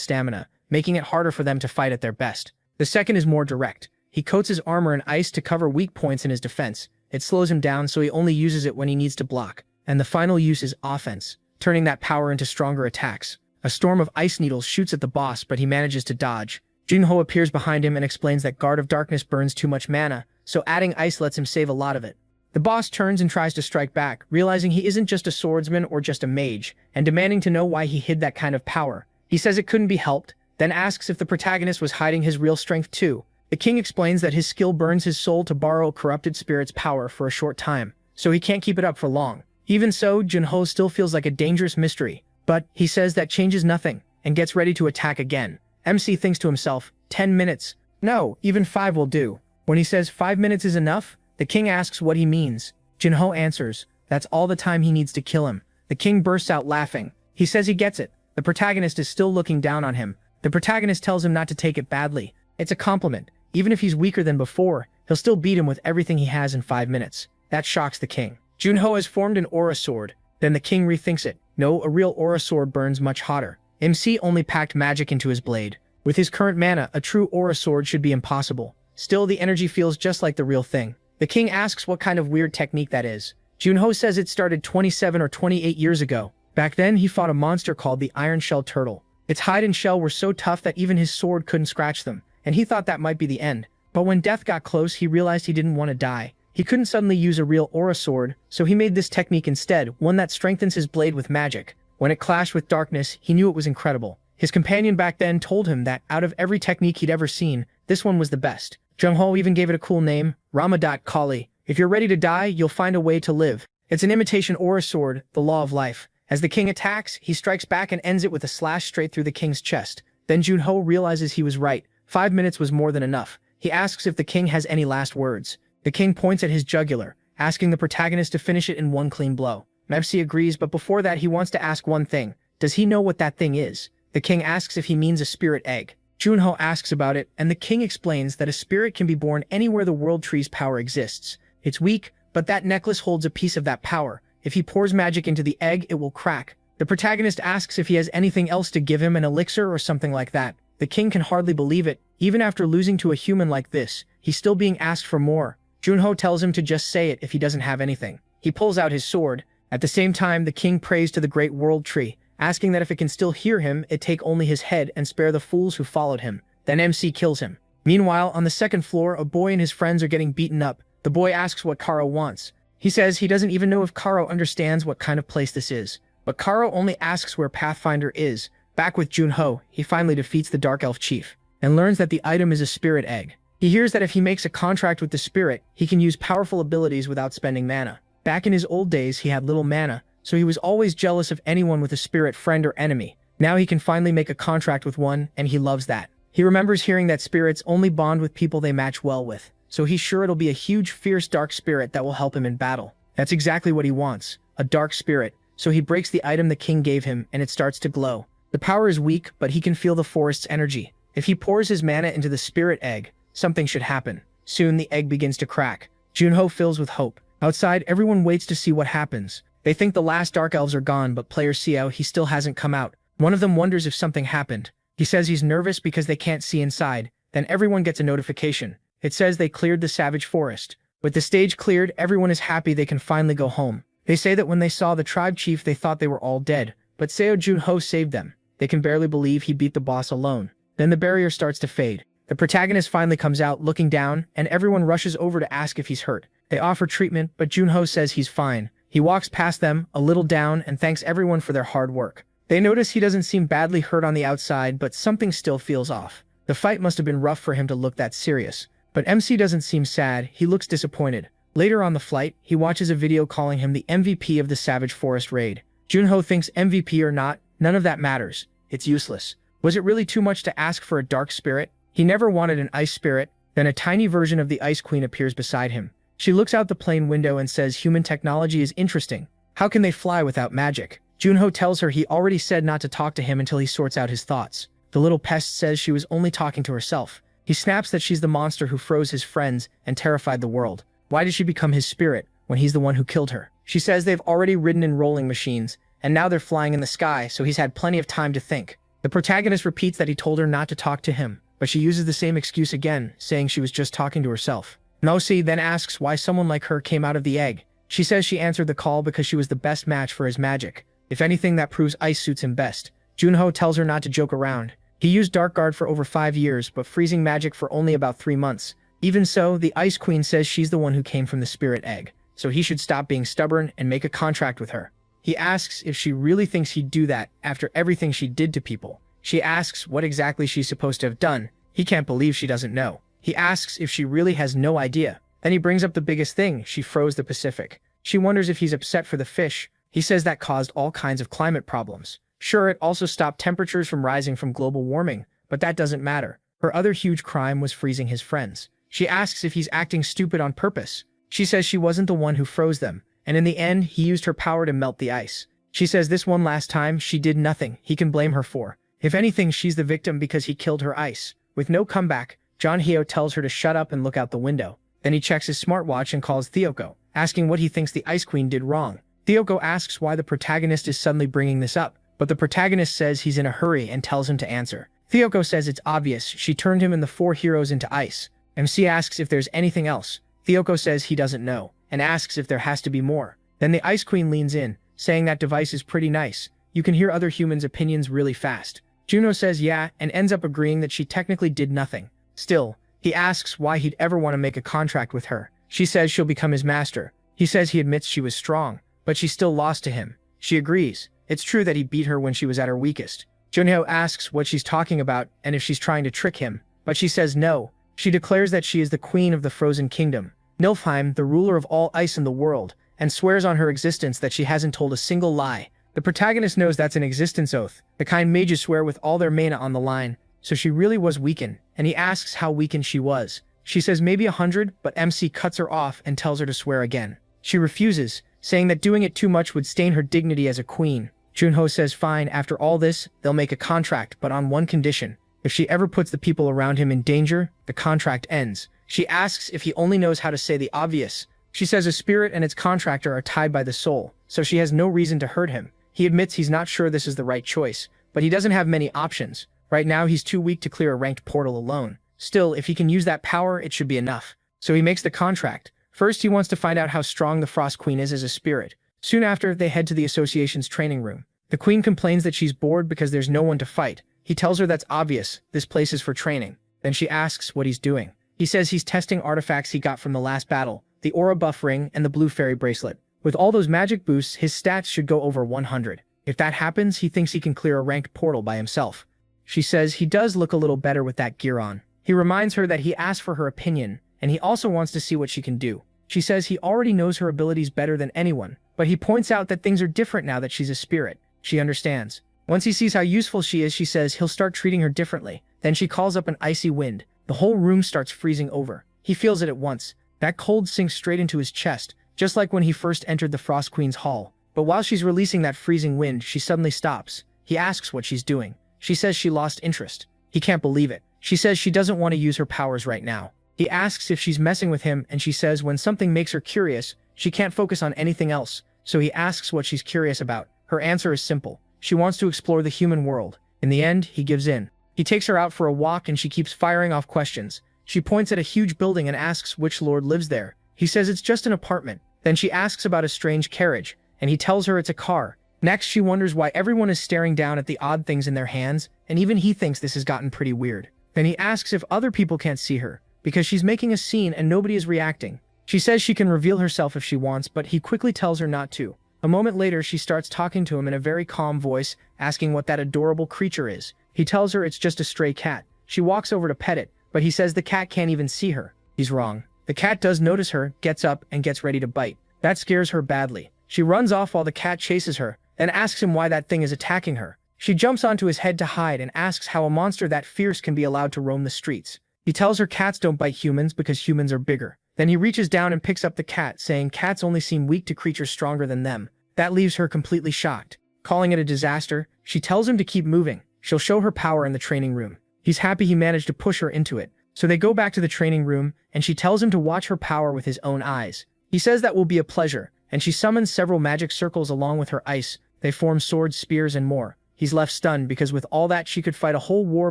stamina, making it harder for them to fight at their best. The second is more direct. He coats his armor in ice to cover weak points in his defense. It slows him down, so he only uses it when he needs to block. And the final use is offense, turning that power into stronger attacks. A storm of ice needles shoots at the boss, but he manages to dodge. Junho appears behind him and explains that Guard of Darkness burns too much mana, so adding ice lets him save a lot of it. The boss turns and tries to strike back, realizing he isn't just a swordsman or just a mage, and demanding to know why he hid that kind of power. He says it couldn't be helped, then asks if the protagonist was hiding his real strength too. The king explains that his skill burns his soul to borrow a corrupted spirit's power for a short time, so he can't keep it up for long. Even so, Junho still feels like a dangerous mystery, but he says that changes nothing, and gets ready to attack again. MC thinks to himself, 10 minutes? No, even 5 will do. When he says 5 minutes is enough, the king asks what he means. Junho answers, that's all the time he needs to kill him. The king bursts out laughing. He says he gets it. The protagonist is still looking down on him. The protagonist tells him not to take it badly. It's a compliment. Even if he's weaker than before, he'll still beat him with everything he has in 5 minutes. That shocks the king. Junho has formed an aura sword. Then the king rethinks it. No, a real aura sword burns much hotter. MC only packed magic into his blade. With his current mana, a true aura sword should be impossible. Still, the energy feels just like the real thing. The king asks what kind of weird technique that is. Junho says it started 27 or 28 years ago. Back then, he fought a monster called the Iron Shell Turtle. Its hide and shell were so tough that even his sword couldn't scratch them, and he thought that might be the end. But when death got close, he realized he didn't want to die. He couldn't suddenly use a real aura sword, so he made this technique instead, one that strengthens his blade with magic. When it clashed with darkness, he knew it was incredible. His companion back then told him that out of every technique he'd ever seen, this one was the best. Junho even gave it a cool name, Ramadat Kali. If you're ready to die, you'll find a way to live. It's an imitation aura sword, the law of life. As the king attacks, he strikes back and ends it with a slash straight through the king's chest. Then Junho realizes he was right. 5 minutes was more than enough. He asks if the king has any last words. The king points at his jugular, asking the protagonist to finish it in one clean blow. MC agrees, but before that he wants to ask one thing. Does he know what that thing is? The king asks if he means a spirit egg. Junho asks about it, and the king explains that a spirit can be born anywhere the world tree's power exists. It's weak, but that necklace holds a piece of that power. If he pours magic into the egg, it will crack. The protagonist asks if he has anything else to give him, an elixir or something like that. The king can hardly believe it. Even after losing to a human like this, he's still being asked for more. Junho tells him to just say it if he doesn't have anything. He pulls out his sword. At the same time, the king prays to the great world tree, asking that if it can still hear him, it take only his head and spare the fools who followed him. Then MC kills him. Meanwhile, on the second floor, a boy and his friends are getting beaten up. The boy asks what Kara wants. He says he doesn't even know if Karo understands what kind of place this is. But Karo only asks where Pathfinder is. Back with Junho, he finally defeats the Dark Elf Chief and learns that the item is a spirit egg. He hears that if he makes a contract with the spirit, he can use powerful abilities without spending mana. Back in his old days, he had little mana, so he was always jealous of anyone with a spirit friend or enemy. Now he can finally make a contract with one, and he loves that. He remembers hearing that spirits only bond with people they match well with, so he's sure it'll be a huge, fierce dark spirit that will help him in battle. That's exactly what he wants, a dark spirit, so he breaks the item the king gave him, and it starts to glow. The power is weak, but he can feel the forest's energy. If he pours his mana into the spirit egg, something should happen. Soon the egg begins to crack. Junho fills with hope. Outside, everyone waits to see what happens. They think the last dark elves are gone, but players see how he still hasn't come out. One of them wonders if something happened. He says he's nervous because they can't see inside. Then everyone gets a notification. It says they cleared the savage forest. With the stage cleared, everyone is happy they can finally go home. They say that when they saw the tribe chief, they thought they were all dead, but Seo Junho saved them. They can barely believe he beat the boss alone. Then the barrier starts to fade. The protagonist finally comes out, looking down, and everyone rushes over to ask if he's hurt. They offer treatment, but Junho says he's fine. He walks past them, a little down, and thanks everyone for their hard work. They notice he doesn't seem badly hurt on the outside, but something still feels off. The fight must have been rough for him to look that serious. But MC doesn't seem sad, he looks disappointed. Later on the flight, he watches a video calling him the MVP of the Savage Forest raid. Junho thinks MVP or not, none of that matters. It's useless. Was it really too much to ask for a dark spirit? He never wanted an ice spirit. Then a tiny version of the Ice Queen appears beside him. She looks out the plane window and says human technology is interesting. How can they fly without magic? Junho tells her he already said not to talk to him until he sorts out his thoughts. The little pest says she was only talking to herself. He snaps that she's the monster who froze his friends and terrified the world. Why did she become his spirit when he's the one who killed her? She says they've already ridden in rolling machines, and now they're flying in the sky, so he's had plenty of time to think. The protagonist repeats that he told her not to talk to him, but she uses the same excuse again, saying she was just talking to herself. Nosi then asks why someone like her came out of the egg. She says she answered the call because she was the best match for his magic. If anything, that proves ice suits him best. Junho tells her not to joke around. He used Dark Guard for over 5 years, but freezing magic for only about 3 months. Even so, the Ice Queen says she's the one who came from the spirit egg, so he should stop being stubborn and make a contract with her. He asks if she really thinks he'd do that after everything she did to people. She asks what exactly she's supposed to have done. He can't believe she doesn't know. He asks if she really has no idea. Then he brings up the biggest thing, she froze the Pacific. She wonders if he's upset for the fish. He says that caused all kinds of climate problems. Sure, it also stopped temperatures from rising from global warming, but that doesn't matter. Her other huge crime was freezing his friends. She asks if he's acting stupid on purpose. She says she wasn't the one who froze them, and in the end, he used her power to melt the ice. She says this one last time, she did nothing he can blame her for. If anything, she's the victim because he killed her ice. With no comeback, John Hyo tells her to shut up and look out the window. Then he checks his smartwatch and calls Theoko, asking what he thinks the Ice Queen did wrong. Theoko asks why the protagonist is suddenly bringing this up, but the protagonist says he's in a hurry and tells him to answer. Theoko says it's obvious, she turned him and the 4 heroes into ice. MC asks if there's anything else. Theoko says he doesn't know, and asks if there has to be more. Then the Ice Queen leans in, saying that device is pretty nice. You can hear other humans' opinions really fast. Juno says yeah, and ends up agreeing that she technically did nothing. Still, he asks why he'd ever want to make a contract with her. She says she'll become his master. He says he admits she was strong, but she still lost to him. She agrees. It's true that he beat her when she was at her weakest. Junho asks what she's talking about and if she's trying to trick him, but she says no. She declares that she is the queen of the Frozen Kingdom, Nilfheim, the ruler of all ice in the world, and swears on her existence that she hasn't told a single lie. The protagonist knows that's an existence oath, the kind mages swear with all their mana on the line, so she really was weakened, and he asks how weakened she was. She says maybe 100, but MC cuts her off and tells her to swear again. She refuses, saying that doing it too much would stain her dignity as a queen. Junho says fine, after all this, they'll make a contract, but on one condition. If she ever puts the people around him in danger, the contract ends. She asks if he only knows how to say the obvious. She says a spirit and its contractor are tied by the soul, so she has no reason to hurt him. He admits he's not sure this is the right choice, but he doesn't have many options. Right now, he's too weak to clear a ranked portal alone. Still, if he can use that power, it should be enough. So he makes the contract. First, he wants to find out how strong the Frost Queen is as a spirit. Soon after, they head to the association's training room. The queen complains that she's bored because there's no one to fight. He tells her that's obvious, this place is for training. Then she asks what he's doing. He says he's testing artifacts he got from the last battle, the aura buff ring, and the blue fairy bracelet. With all those magic boosts, his stats should go over 100. If that happens, he thinks he can clear a ranked portal by himself. She says he does look a little better with that gear on. He reminds her that he asked for her opinion, and he also wants to see what she can do. She says he already knows her abilities better than anyone, but he points out that things are different now that she's a spirit. She understands. Once he sees how useful she is, she says he'll start treating her differently. Then she calls up an icy wind. The whole room starts freezing over. He feels it at once. That cold sinks straight into his chest, just like when he first entered the Frost Queen's hall. But while she's releasing that freezing wind, she suddenly stops. He asks what she's doing. She says she lost interest. He can't believe it. She says she doesn't want to use her powers right now. He asks if she's messing with him, and she says when something makes her curious, she can't focus on anything else. So he asks what she's curious about. Her answer is simple. She wants to explore the human world. In the end, he gives in. He takes her out for a walk, and she keeps firing off questions. She points at a huge building and asks which lord lives there. He says it's just an apartment. Then she asks about a strange carriage, and he tells her it's a car. Next, she wonders why everyone is staring down at the odd things in their hands, and even he thinks this has gotten pretty weird. Then he asks if other people can't see her, because she's making a scene and nobody is reacting. She says she can reveal herself if she wants, but he quickly tells her not to. A moment later, she starts talking to him in a very calm voice, asking what that adorable creature is. He tells her it's just a stray cat. She walks over to pet it, but he says the cat can't even see her. He's wrong. The cat does notice her, gets up, and gets ready to bite. That scares her badly. She runs off while the cat chases her, then asks him why that thing is attacking her. She jumps onto his head to hide and asks how a monster that fierce can be allowed to roam the streets. He tells her cats don't bite humans because humans are bigger. Then he reaches down and picks up the cat, saying cats only seem weak to creatures stronger than them. That leaves her completely shocked. Calling it a disaster, she tells him to keep moving. She'll show her power in the training room. He's happy he managed to push her into it. So they go back to the training room, and she tells him to watch her power with his own eyes. He says that will be a pleasure, and she summons several magic circles along with her ice. They form swords, spears, and more. He's left stunned because with all that she could fight a whole war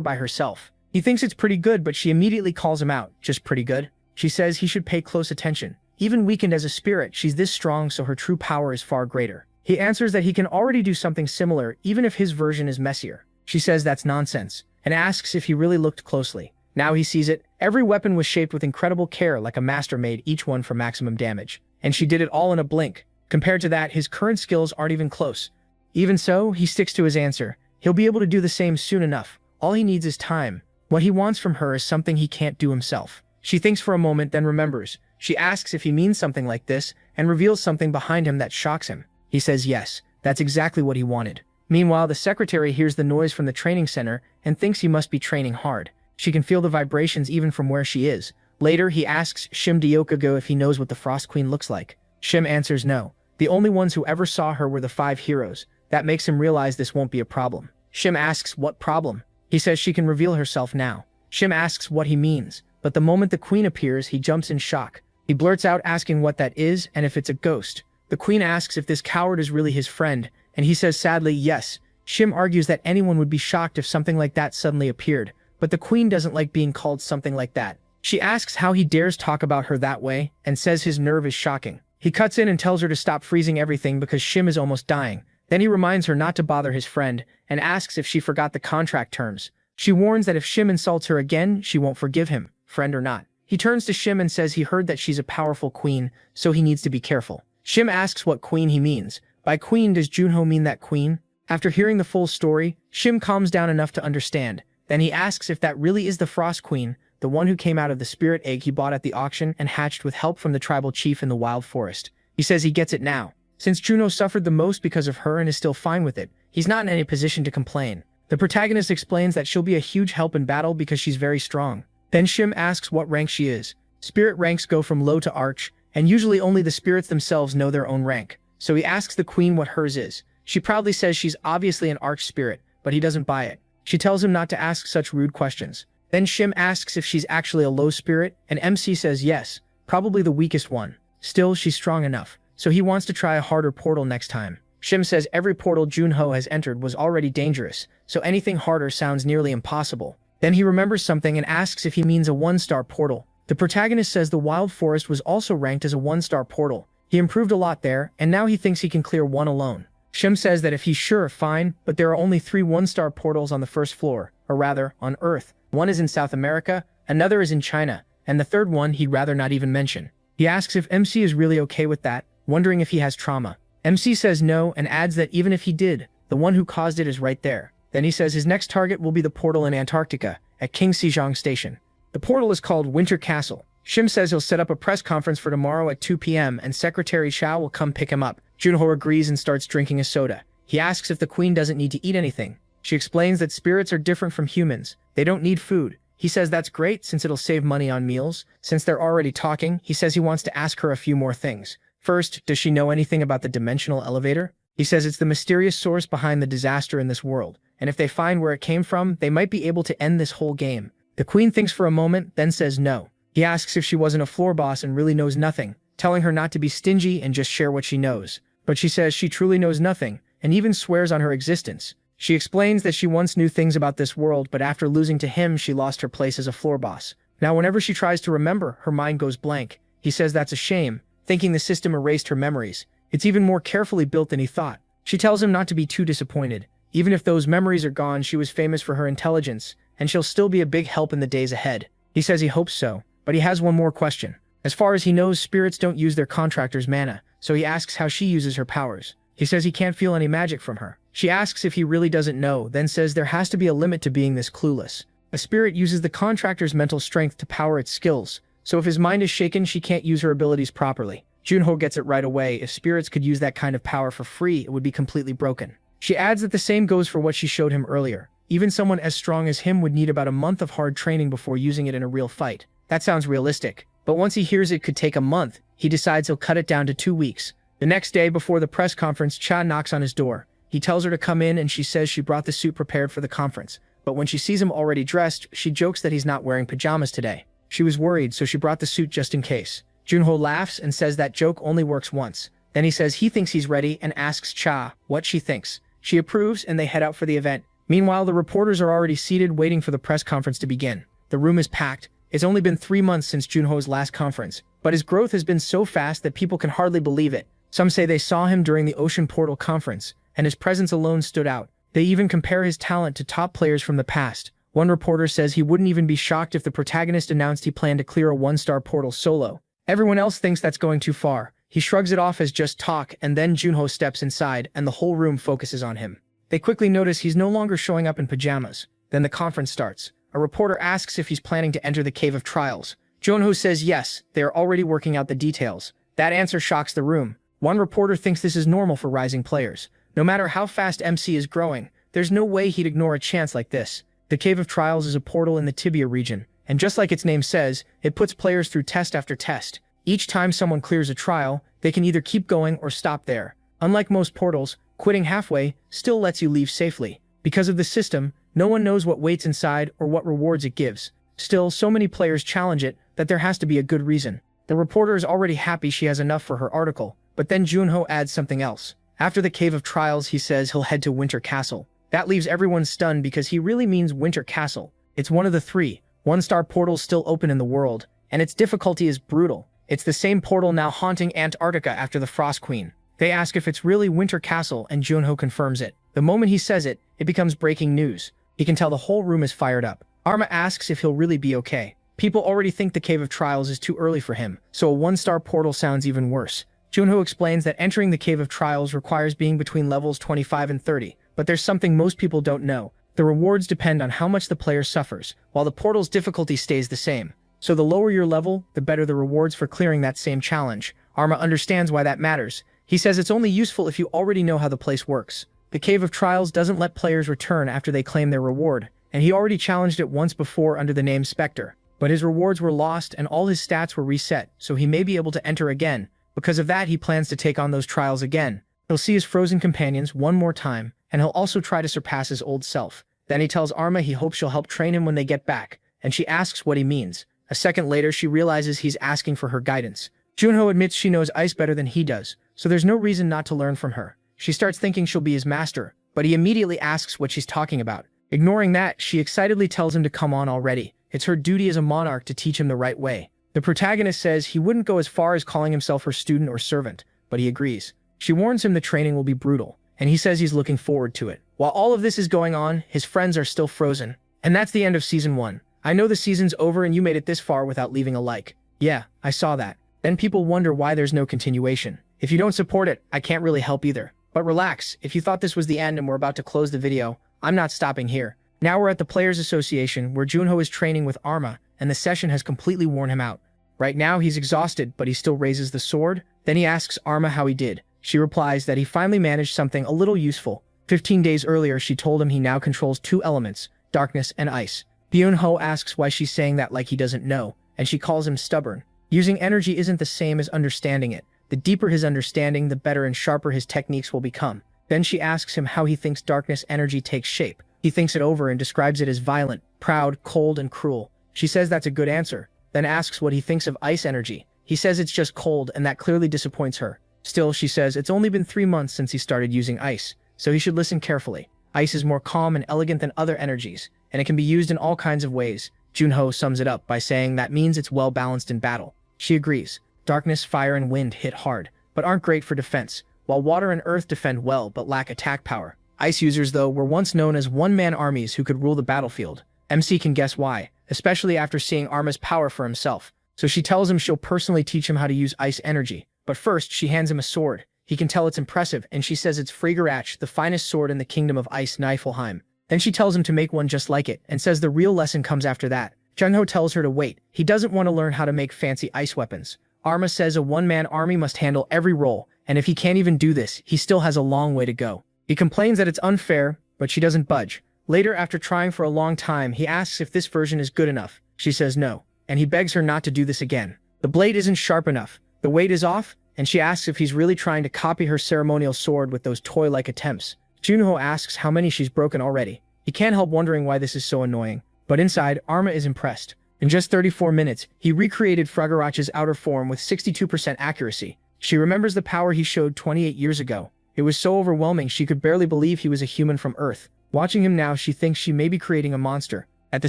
by herself. He thinks it's pretty good, but she immediately calls him out. Just pretty good? She says he should pay close attention. Even weakened as a spirit, she's this strong, so her true power is far greater. He answers that he can already do something similar, even if his version is messier. She says that's nonsense, and asks if he really looked closely. Now he sees it. Every weapon was shaped with incredible care, like a master made each one for maximum damage. And she did it all in a blink. Compared to that, his current skills aren't even close. Even so, he sticks to his answer. He'll be able to do the same soon enough. All he needs is time. What he wants from her is something he can't do himself. She thinks for a moment, then remembers. She asks if he means something like this, and reveals something behind him that shocks him. He says yes, that's exactly what he wanted. Meanwhile, the secretary hears the noise from the training center and thinks he must be training hard. She can feel the vibrations even from where she is. Later, he asks Shim Dyokago if he knows what the Frost Queen looks like. Shim answers no. The only ones who ever saw her were the 5 heroes. That makes him realize this won't be a problem. Shim asks what problem. He says she can reveal herself now. Shim asks what he means, but the moment the queen appears, he jumps in shock. He blurts out asking what that is and if it's a ghost. The queen asks if this coward is really his friend, and he says sadly yes. Shim argues that anyone would be shocked if something like that suddenly appeared, but the queen doesn't like being called something like that. She asks how he dares talk about her that way, and says his nerve is shocking. He cuts in and tells her to stop freezing everything because Shim is almost dying. Then he reminds her not to bother his friend, and asks if she forgot the contract terms. She warns that if Shim insults her again, she won't forgive him, friend or not. He turns to Shim and says he heard that she's a powerful queen, so he needs to be careful. Shim asks what queen he means. By queen, does Junho mean that queen? After hearing the full story, Shim calms down enough to understand. Then he asks if that really is the Frost Queen, the one who came out of the spirit egg he bought at the auction and hatched with help from the tribal chief in the wild forest. He says he gets it now. Since Juno suffered the most because of her and is still fine with it, he's not in any position to complain. The protagonist explains that she'll be a huge help in battle because she's very strong. Then Shim asks what rank she is. Spirit ranks go from low to arch, and usually only the spirits themselves know their own rank. So he asks the queen what hers is. She proudly says she's obviously an arch spirit, but he doesn't buy it. She tells him not to ask such rude questions. Then Shim asks if she's actually a low spirit, and MC says yes, probably the weakest one. Still, she's strong enough, so he wants to try a harder portal next time. Shim says every portal Junho has entered was already dangerous, so anything harder sounds nearly impossible. Then he remembers something and asks if he means a 1-star portal. The protagonist says the Wild Forest was also ranked as a 1-star portal. He improved a lot there, and now he thinks he can clear one alone. Shim says that if he's sure, fine, but there are only 3 1-star portals on the first floor, or rather, on Earth. One is in South America, another is in China, and the third one he'd rather not even mention. He asks if MC is really okay with that, wondering if he has trauma. MC says no and adds that even if he did, the one who caused it is right there. Then he says his next target will be the portal in Antarctica, at King Sejong Station. The portal is called Winter Castle. Shim says he'll set up a press conference for tomorrow at 2 p.m. and Secretary Shao will come pick him up. Junho agrees and starts drinking a soda. He asks if the queen doesn't need to eat anything. She explains that spirits are different from humans. They don't need food. He says that's great since it'll save money on meals. Since they're already talking, he says he wants to ask her a few more things. First, does she know anything about the dimensional elevator? He says it's the mysterious source behind the disaster in this world, and if they find where it came from, they might be able to end this whole game. The queen thinks for a moment, then says no. He asks if she wasn't a floor boss and really knows nothing, telling her not to be stingy and just share what she knows. But she says she truly knows nothing, and even swears on her existence. She explains that she once knew things about this world, but after losing to him, she lost her place as a floor boss. Now whenever she tries to remember, her mind goes blank. He says that's a shame, thinking the system erased her memories. It's even more carefully built than he thought. She tells him not to be too disappointed. Even if those memories are gone, she was famous for her intelligence, and she'll still be a big help in the days ahead. He says he hopes so, but he has one more question. As far as he knows, spirits don't use their contractors' mana, so he asks how she uses her powers. He says he can't feel any magic from her. She asks if he really doesn't know, then says there has to be a limit to being this clueless. A spirit uses the contractor's mental strength to power its skills, so if his mind is shaken, she can't use her abilities properly. Junho gets it right away. If spirits could use that kind of power for free, it would be completely broken. She adds that the same goes for what she showed him earlier. Even someone as strong as him would need about a month of hard training before using it in a real fight. That sounds realistic, but once he hears it could take a month, he decides he'll cut it down to 2 weeks. The next day before the press conference, Cha knocks on his door. He tells her to come in and she says she brought the suit prepared for the conference. But when she sees him already dressed, she jokes that he's not wearing pajamas today. She was worried, so she brought the suit just in case. Junho laughs and says that joke only works once. Then he says he thinks he's ready and asks Cha what she thinks. She approves and they head out for the event. Meanwhile, the reporters are already seated waiting for the press conference to begin. The room is packed. It's only been 3 months since Junho's last conference, but his growth has been so fast that people can hardly believe it. Some say they saw him during the Ocean Portal conference, and his presence alone stood out. They even compare his talent to top players from the past. One reporter says he wouldn't even be shocked if the protagonist announced he planned to clear a 1-star portal solo. Everyone else thinks that's going too far. He shrugs it off as just talk, and then Junho steps inside, and the whole room focuses on him. They quickly notice he's no longer showing up in pajamas. Then the conference starts. A reporter asks if he's planning to enter the Cave of Trials. Junho says yes, they are already working out the details. That answer shocks the room. One reporter thinks this is normal for rising players. No matter how fast MC is growing, there's no way he'd ignore a chance like this. The Cave of Trials is a portal in the Tibia region, and just like its name says, it puts players through test after test. Each time someone clears a trial, they can either keep going or stop there. Unlike most portals, quitting halfway still lets you leave safely. Because of the system, no one knows what waits inside or what rewards it gives. Still, so many players challenge it that there has to be a good reason. The reporter is already happy she has enough for her article, but then Junho adds something else. After the Cave of Trials, he says he'll head to Winter Castle. That leaves everyone stunned because he really means Winter Castle. It's one of the 3 1-star portals still open in the world, and its difficulty is brutal. It's the same portal now haunting Antarctica after the Frost Queen. They ask if it's really Winter Castle, and Junho confirms it. The moment he says it, it becomes breaking news. He can tell the whole room is fired up. Arma asks if he'll really be okay. People already think the Cave of Trials is too early for him, so a 1-star portal sounds even worse. Junho explains that entering the Cave of Trials requires being between levels 25 and 30, but there's something most people don't know. The rewards depend on how much the player suffers, while the portal's difficulty stays the same. So the lower your level, the better the rewards for clearing that same challenge. Arma understands why that matters. He says it's only useful if you already know how the place works. The Cave of Trials doesn't let players return after they claim their reward, and he already challenged it once before under the name Spectre. But his rewards were lost and all his stats were reset, so he may be able to enter again. Because of that, he plans to take on those trials again. He'll see his frozen companions one more time, and he'll also try to surpass his old self. Then he tells Arma he hopes she'll help train him when they get back, and she asks what he means. A second later, she realizes he's asking for her guidance. Junho admits she knows ice better than he does, so there's no reason not to learn from her. She starts thinking she'll be his master, but he immediately asks what she's talking about. Ignoring that, she excitedly tells him to come on already. It's her duty as a monarch to teach him the right way. The protagonist says he wouldn't go as far as calling himself her student or servant, but he agrees. She warns him the training will be brutal, and he says he's looking forward to it. While all of this is going on, his friends are still frozen. And that's the end of Season 1. I know the season's over and you made it this far without leaving a like. Yeah, I saw that. Then people wonder why there's no continuation. If you don't support it, I can't really help either. But relax, if you thought this was the end and we're about to close the video, I'm not stopping here. Now we're at the Players Association where Junho is training with Arma, and the session has completely worn him out. Right now he's exhausted, but he still raises the sword. Then he asks Arma how he did. She replies that he finally managed something a little useful. 15 days earlier she told him he now controls 2 elements, darkness and ice. Byun-ho asks why she's saying that like he doesn't know, and she calls him stubborn. Using energy isn't the same as understanding it. The deeper his understanding, the better and sharper his techniques will become. Then she asks him how he thinks darkness energy takes shape. He thinks it over and describes it as violent, proud, cold, and cruel. She says that's a good answer, then asks what he thinks of ice energy. He says it's just cold, and that clearly disappoints her. Still, she says it's only been 3 months since he started using ice, so he should listen carefully. Ice is more calm and elegant than other energies, and it can be used in all kinds of ways. Junho sums it up by saying that means it's well balanced in battle. She agrees. Darkness, fire, and wind hit hard, but aren't great for defense, while water and earth defend well but lack attack power. Ice users, though, were once known as one-man armies who could rule the battlefield. MC can guess why, especially after seeing Arma's power for himself. So she tells him she'll personally teach him how to use ice energy. But first, she hands him a sword. He can tell it's impressive, and she says it's Fragerach, the finest sword in the kingdom of Ice Niflheim. Then she tells him to make one just like it, and says the real lesson comes after that. Junho tells her to wait. He doesn't want to learn how to make fancy ice weapons. Arma says a one-man army must handle every role, and if he can't even do this, he still has a long way to go. He complains that it's unfair, but she doesn't budge. Later, after trying for a long time, he asks if this version is good enough. She says no, and he begs her not to do this again. The blade isn't sharp enough, the weight is off, and she asks if he's really trying to copy her ceremonial sword with those toy-like attempts. Junho asks how many she's broken already. He can't help wondering why this is so annoying. But inside, Arma is impressed. In just 34 minutes, he recreated Fragerach's outer form with 62% accuracy. She remembers the power he showed 28 years ago. It was so overwhelming she could barely believe he was a human from Earth. Watching him now, she thinks she may be creating a monster. At the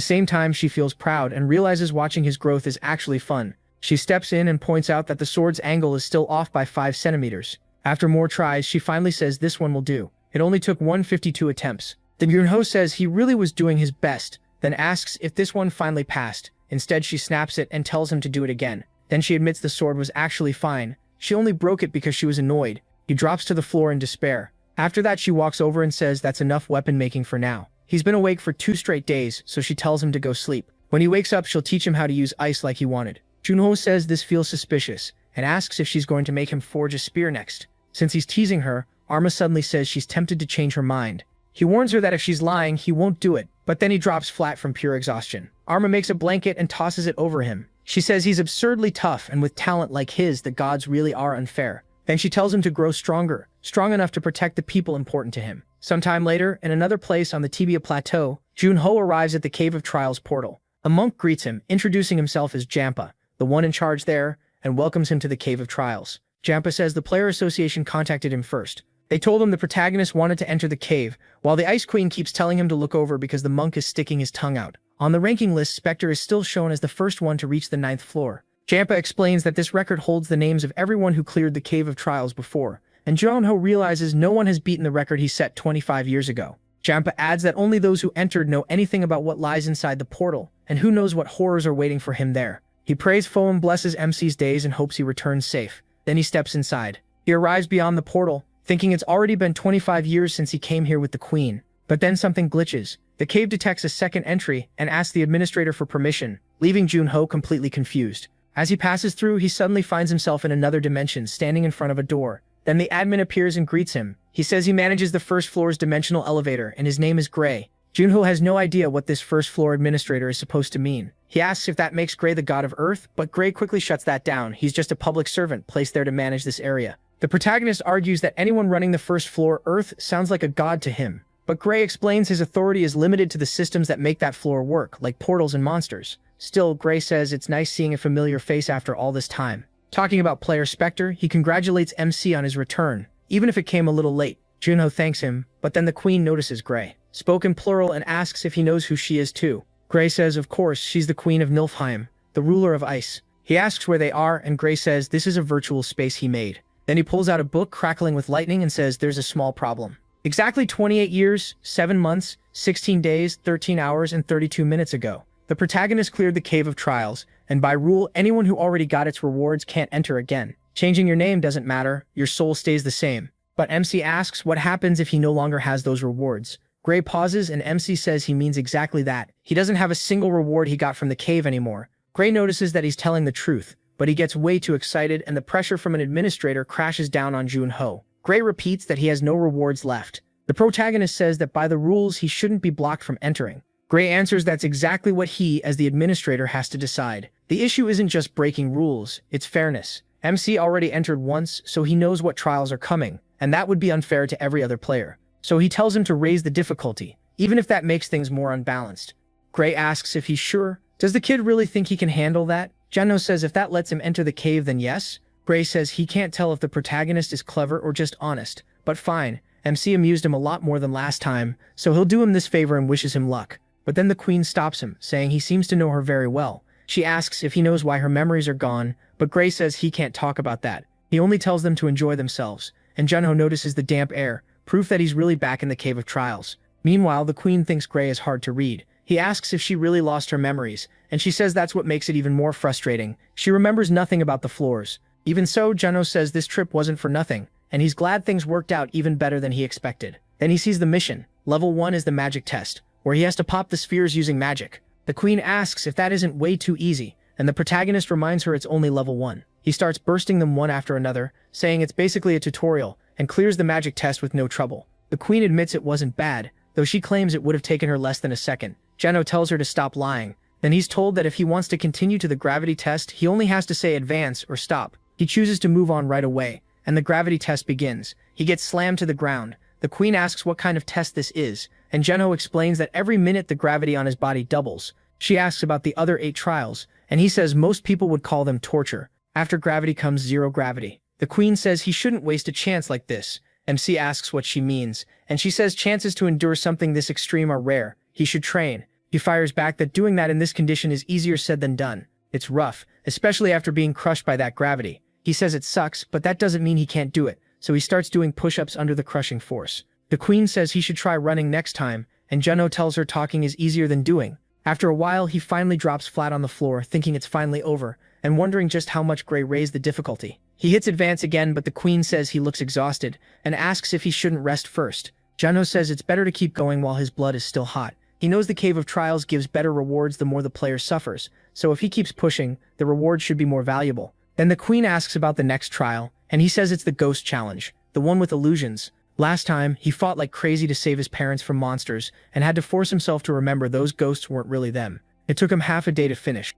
same time, she feels proud and realizes watching his growth is actually fun. She steps in and points out that the sword's angle is still off by 5 centimeters. After more tries, she finally says this one will do. It only took 152 attempts. Then Junho says he really was doing his best, then asks if this one finally passed. Instead, she snaps it and tells him to do it again. Then she admits the sword was actually fine. She only broke it because she was annoyed. He drops to the floor in despair. After that, she walks over and says that's enough weapon making for now. He's been awake for 2 straight days, so she tells him to go sleep. When he wakes up, she'll teach him how to use ice like he wanted. Junho says this feels suspicious, and asks if she's going to make him forge a spear next. Since he's teasing her, Arma suddenly says she's tempted to change her mind. He warns her that if she's lying, he won't do it, but then he drops flat from pure exhaustion. Arma makes a blanket and tosses it over him. She says he's absurdly tough, and with talent like his, the gods really are unfair. Then she tells him to grow stronger, strong enough to protect the people important to him. Sometime later, in another place on the Tibia Plateau, Junho arrives at the Cave of Trials portal. A monk greets him, introducing himself as Jampa, the one in charge there, and welcomes him to the Cave of Trials. Jampa says the Player Association contacted him first. They told him the protagonist wanted to enter the cave, while the Ice Queen keeps telling him to look over because the monk is sticking his tongue out. On the ranking list, Spectre is still shown as the first one to reach the 9th floor. Jampa explains that this record holds the names of everyone who cleared the Cave of Trials before, and Junho realizes no one has beaten the record he set 25 years ago. Jampa adds that only those who entered know anything about what lies inside the portal, and who knows what horrors are waiting for him there. He prays Foam blesses MC's days and hopes he returns safe. Then he steps inside. He arrives beyond the portal, thinking it's already been 25 years since he came here with the Queen. But then something glitches. The cave detects a second entry and asks the administrator for permission, leaving Junho completely confused. As he passes through, he suddenly finds himself in another dimension, standing in front of a door. Then the admin appears and greets him. He says he manages the first floor's dimensional elevator, and his name is Gray. Junho has no idea what this first floor administrator is supposed to mean. He asks if that makes Gray the god of Earth, but Gray quickly shuts that down. He's just a public servant placed there to manage this area. The protagonist argues that anyone running the first floor Earth sounds like a god to him, but Gray explains his authority is limited to the systems that make that floor work, like portals and monsters. Still, Gray says it's nice seeing a familiar face after all this time. Talking about player Spectre, he congratulates MC on his return, even if it came a little late. Junho thanks him, but then the Queen notices Gray. Spoken plural and asks if he knows who she is too. Gray says of course she's the Queen of Niflheim, the ruler of ice. He asks where they are, and Gray says this is a virtual space he made. Then he pulls out a book crackling with lightning and says there's a small problem. Exactly 28 years, 7 months, 16 days, 13 hours, and 32 minutes ago, The protagonist cleared the Cave of Trials, and by rule, anyone who already got its rewards can't enter again. Changing your name doesn't matter, your soul stays the same. But MC asks what happens if he no longer has those rewards. Gray pauses and MC says he means exactly that. He doesn't have a single reward he got from the cave anymore. Gray notices that he's telling the truth, but he gets way too excited and the pressure from an administrator crashes down on Junho. Gray repeats that he has no rewards left. The protagonist says that by the rules he shouldn't be blocked from entering. Gray answers that's exactly what he, as the administrator, has to decide. The issue isn't just breaking rules, it's fairness. MC already entered once, so he knows what trials are coming, and that would be unfair to every other player. So he tells him to raise the difficulty, even if that makes things more unbalanced. Gray asks if he's sure. Does the kid really think he can handle that? Junho says if that lets him enter the cave, then yes. Gray says he can't tell if the protagonist is clever or just honest, but fine. MC amused him a lot more than last time, so he'll do him this favor and wishes him luck. But then the queen stops him, saying he seems to know her very well. She asks if he knows why her memories are gone, but Gray says he can't talk about that. He only tells them to enjoy themselves, and Junho notices the damp air, proof that he's really back in the Cave of Trials. Meanwhile, the queen thinks Gray is hard to read. He asks if she really lost her memories, and she says that's what makes it even more frustrating. She remembers nothing about the floors. Even so, Junho says this trip wasn't for nothing, and he's glad things worked out even better than he expected. Then he sees the mission. Level 1 is the magic test, where he has to pop the spheres using magic. The queen asks if that isn't way too easy, and the protagonist reminds her it's only level 1. He starts bursting them one after another, saying it's basically a tutorial, and clears the magic test with no trouble. The queen admits it wasn't bad, though she claims it would have taken her less than a second. Junho tells her to stop lying. Then he's told that if he wants to continue to the gravity test, he only has to say advance or stop. He chooses to move on right away, and the gravity test begins. He gets slammed to the ground. The queen asks what kind of test this is, and Junho explains that every minute the gravity on his body doubles. She asks about the other 8 trials, and he says most people would call them torture. After gravity comes zero gravity. The queen says he shouldn't waste a chance like this. MC asks what she means, and she says chances to endure something this extreme are rare. He should train. He fires back that doing that in this condition is easier said than done. It's rough, especially after being crushed by that gravity. He says it sucks, but that doesn't mean he can't do it, so he starts doing push-ups under the crushing force. The queen says he should try running next time, and Junho tells her talking is easier than doing. After a while, he finally drops flat on the floor, thinking it's finally over, and wondering just how much Gray raised the difficulty. He hits advance again, but the queen says he looks exhausted, and asks if he shouldn't rest first. Junho says it's better to keep going while his blood is still hot. He knows the Cave of Trials gives better rewards the more the player suffers, so if he keeps pushing, the rewards should be more valuable. Then the queen asks about the next trial, and he says it's the Ghost Challenge, the one with illusions. Last time, he fought like crazy to save his parents from monsters, and had to force himself to remember those ghosts weren't really them. It took him half a day to finish.